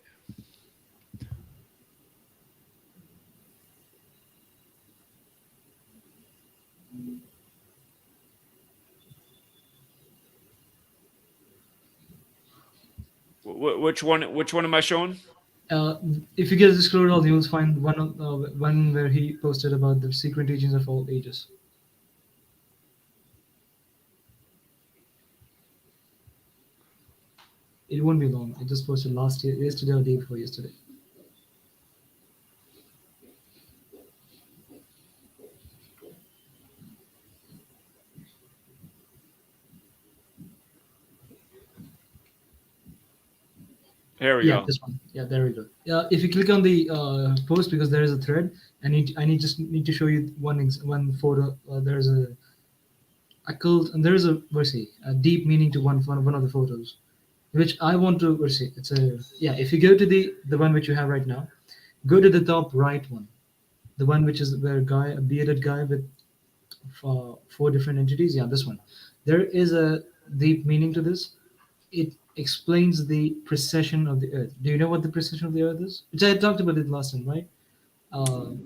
Which one am I showing? If you guys scroll down, you'll find one where he posted about the secret teachings of all ages. It won't be long. I just posted yesterday or day before yesterday. There we go. This one. Yeah, there we go. If you click on the post, because there is a thread, I need to show you one photo. There's a occult, and there is a deep meaning to one of the photos, which I want to it's a if you go to the one which you have right now, go to the top right one, the one which is where a bearded guy with 4 different entities. Yeah, this one. There is a deep meaning to this. It explains the precession of the Earth. Do you know what the precession of the Earth is? Which I talked about it last time, right?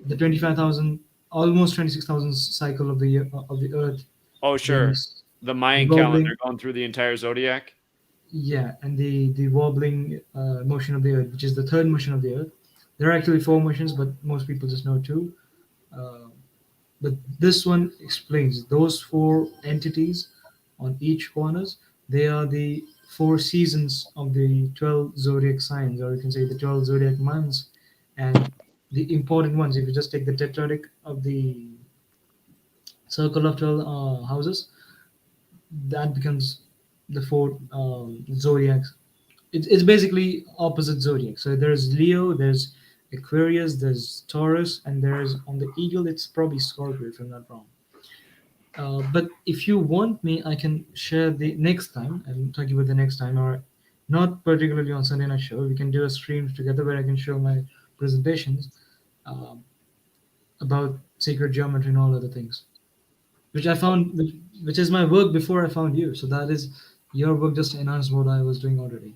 the 25,000, almost 26,000 cycle of the year, of the Earth. Oh, sure. There's The Mayan wobbling- calendar going through the entire zodiac. Yeah, and the wobbling motion of the Earth, which is the third motion of the Earth. There are actually 4 motions, but most people just know 2. But this one explains those 4 entities on each corners. They are the 4 seasons of the 12 zodiac signs, or you can say the 12 zodiac months. And the important ones, if you just take the tetradic of the circle of 12 houses, that becomes the 4 zodiacs. It's basically opposite zodiac. So there's Leo, there's Aquarius, there's Taurus, and there's on the eagle, it's probably Scorpio, if I'm not wrong. But if you want me, I can share the next time. I'm talking about the next time, or not particularly on Sunday night show. We can do a stream together where I can show my presentations about sacred geometry and all other things, which I found, which is my work before I found you. So that is your work, just to enhance what I was doing already.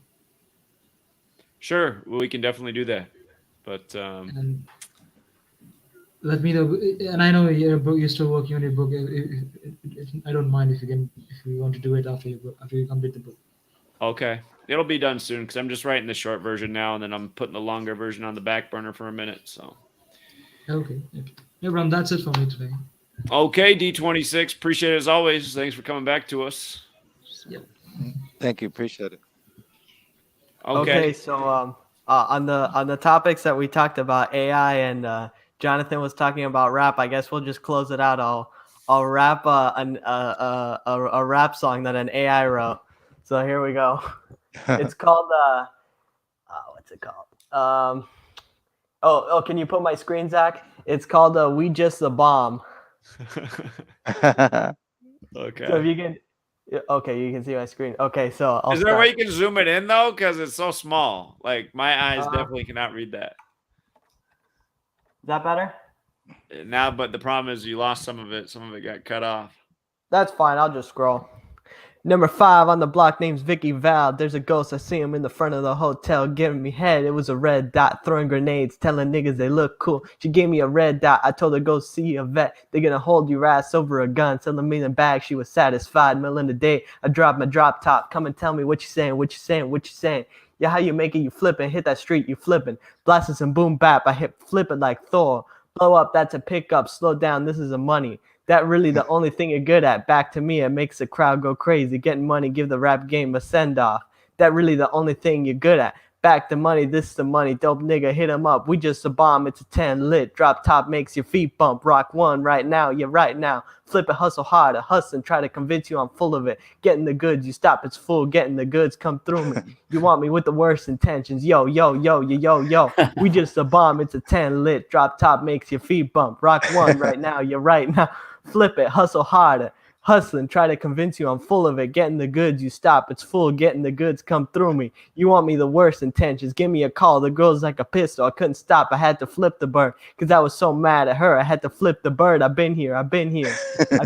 Sure, well, we can definitely do that. But And let me know. And I know your book, you're still working on your book. I don't mind if you want to do it after you complete the book. Okay, it'll be done soon because I'm just writing the short version now, and then I'm putting the longer version on the back burner for a minute. So. Okay. Yeah, Ram, that's it for me today. Okay, D26. Appreciate it as always. Thanks for coming back to us. Yep. Thank you. Appreciate it. Okay, so on the topics that we talked about, AI and Jonathan was talking about rap. I guess we'll just close it out. I'll rap a rap song that an AI wrote. So here we go. It's called what's it called? Oh, can you put my screen, Zach? It's called "We Just the Bomb." Okay. So if you can, okay, you can see my screen. Okay, so Is there a way you can zoom it in though? Because it's so small. Like my eyes definitely cannot read that. Is that better? Now, but the problem is you lost some of it. Some of it got cut off. That's fine. I'll just scroll. Number 5 on the block, name's Vicky Val. There's a ghost. I see him in the front of the hotel giving me head. It was a red dot throwing grenades, telling niggas they look cool. She gave me a red dot. I told her go see a vet. They're gonna hold your ass over a gun. Selling me the bag. She was satisfied. Middle of the day, I dropped my drop top. Come and tell me what you saying. What you saying. What you saying. Yeah, how you make it? You flipping. Hit that street. You flipping. Blasting some boom bap. I hit flipping like Thor. Blow up. That's a pickup. Slow down. This is a money. That really the only thing you're good at. Back to me, it makes the crowd go crazy. Getting money, give the rap game a send-off. That really the only thing you're good at. Back to money, this is the money. Dope nigga, hit him up. We just a bomb, it's a 10 lit. Drop top makes your feet bump. Rock 1 right now, yeah, right now. Flip it, hustle harder. Hustle and try to convince you I'm full of it. Getting the goods, you stop, it's full. Getting the goods, come through me. You want me with the worst intentions. Yo, yo, yo, yo, yo, yo. We just a bomb, it's a 10 lit. Drop top makes your feet bump. Rock 1 right now, yeah, right now. Flip it, hustle harder. Hustling, try to convince you I'm full of it. Getting the goods, you stop, it's full. Getting the goods, come through me. You want me the worst intentions. Give me a call. The girl's like a pistol. I couldn't stop. I had to flip the bird because I was so mad at her. I had to flip the bird. I've been here. I've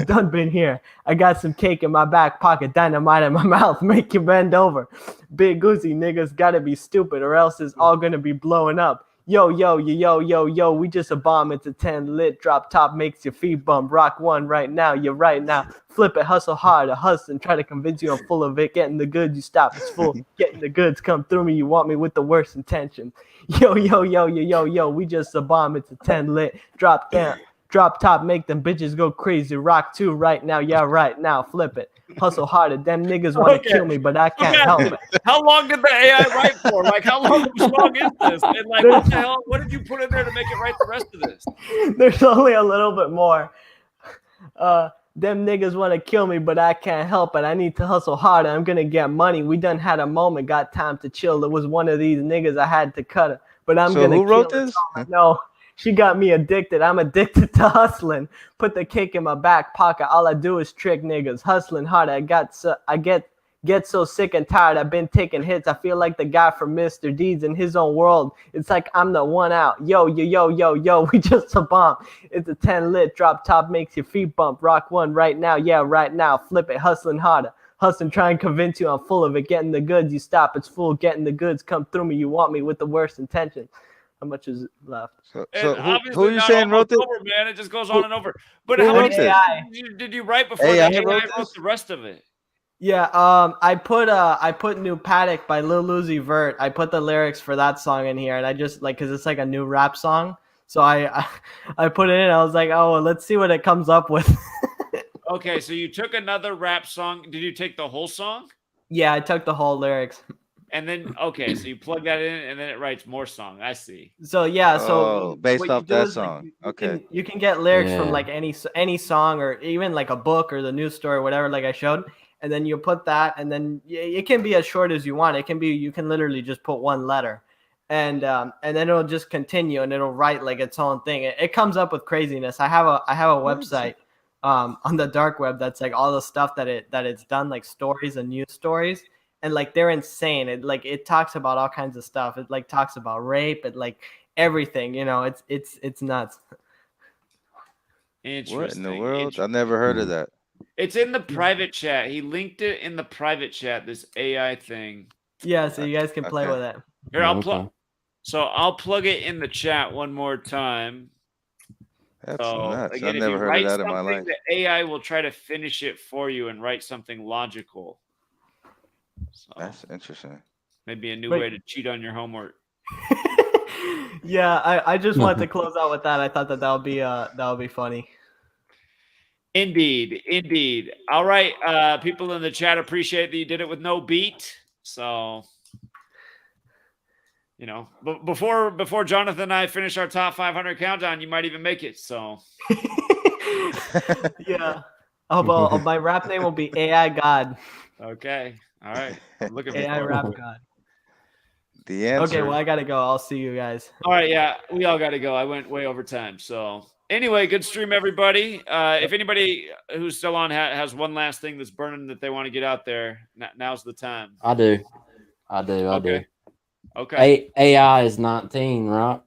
done been here. I got some cake in my back pocket, dynamite in my mouth, make you bend over. Big Uzi niggas gotta be stupid or else it's all gonna be blowing up. Yo, yo, yo, yo, yo, yo, we just a bomb. It's a 10 lit. Drop top makes your feet bump. Rock 1 right now. You're right now. Flip it, hustle hard. Hustle and try to convince you I'm full of it. Getting the goods, you stop. It's full. Getting the goods, come through me. You want me with the worst intention. Yo, yo, yo, yo, yo, yo, we just a bomb. It's a 10 lit. Drop down. Drop top, make them bitches go crazy. Rock 2 right now. Yeah, right now. Flip it. Hustle harder. Them niggas want to kill me, but I can't help it. How long did the AI write for? Like, how long is this? And like, what the hell? What did you put in there to make it write the rest of this? There's only a little bit more. Them niggas want to kill me, but I can't help it. I need to hustle harder. I'm going to get money. We done had a moment. Got time to chill. It was one of these niggas. I had to cut her. But I'm going to kill who wrote this? No. She got me addicted. I'm addicted to hustling. Put the cake in my back pocket. All I do is trick niggas. Hustling hard. I get so sick and tired. I've been taking hits. I feel like the guy from Mr. Deeds in his own world. It's like I'm the one out. Yo, yo, yo, yo, yo. We just a bomb. It's a 10 lit. Drop top makes your feet bump. Rock 1 right now. Yeah, right now. Flip it. Hustling harder. Hustling, try and convince you I'm full of it. Getting the goods, you stop. It's full. Getting the goods, come through me. You want me with the worst intentions. How much is left? So, And who obviously you not saying wrote almost it? over, man. It just goes Who, on and over. But who how many wrote this? AI. did you write before AI the AI wrote wrote this? the rest of it? Yeah, I put New Paddock by Lil Uzi Vert. I put the lyrics for that song in here, and I just like because it's like a new rap song. So I put it in. I was like, oh, well, let's see what it comes up with. Okay, so you took another rap song. Did you take the whole song? Yeah, I took the whole lyrics. And then okay, so you plug that in, and then it writes more song. I see. So yeah, so Oh, based what you off do that is like song. Okay. you can get lyrics from Yeah. like any song or even like a book or the news story or whatever, like I showed, and then you put that, and then it can be as short as you want. It can be you can literally just put one letter, and then it'll just continue and it'll write like its own thing. It comes up with craziness. I have a website on the dark web that's like all the stuff that it's done, like stories and news stories. And like they're insane. It talks about all kinds of stuff. It like talks about rape. It like everything. You know, it's nuts. Interesting. What in the world? I never heard of that. It's in the private chat. He linked it in the private chat. This AI thing. Yeah, so you guys can play with it. Here, I'll plug. So I'll plug it in the chat one more time. That's so nuts. again, I've if never you heard of write that in my something, life. the AI will try to finish it for you and write something logical. So That's interesting. maybe a new Wait. way to cheat on your homework. Yeah, I just wanted to close out with that. I thought that would be funny. Indeed. All right, people in the chat appreciate that you did it with no beat. So, you know, but before Jonathan and I finish our top 500 countdown, you might even make it. So, Yeah. Oh well, my rap name will be AI God. okay, all right. I'm looking for AI it. rap God. The answer. Okay, well I gotta go. I'll see you guys. All right, yeah, we all got to go. I went way over time. So anyway, good stream, everybody. If anybody who's still on has one last thing that's burning that they want to get out there, now's the time. I do. Okay. AI is 19, right?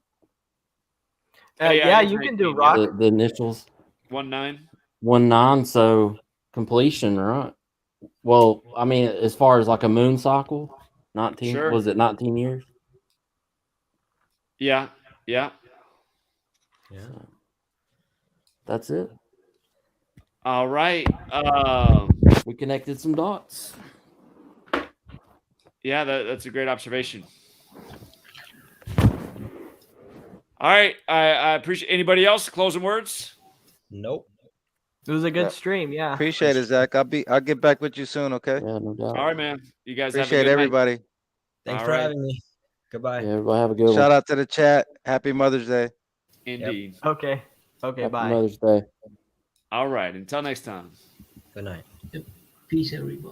Yeah, you can do rock. The initials. 19. 19. So completion, right? Well, I mean, as far as like a moon cycle, 19. Sure. Was it 19 years? Yeah. So, that's it. All right. We connected some dots. Yeah, that's a great observation. All right. I appreciate anybody else closing words. Nope. It was a good stream. Yeah. Appreciate it, Zach. I'll get back with you soon. Okay. Yeah, no doubt. All right, man. You guys Appreciate have a good everybody. night. Thanks All for right. having me. Goodbye. Yeah, everybody have a good one. Shout out to the chat. Happy Mother's Day. Indeed. Okay. Happy Bye. Mother's Day. All right. Until next time. Good night. Peace, everybody.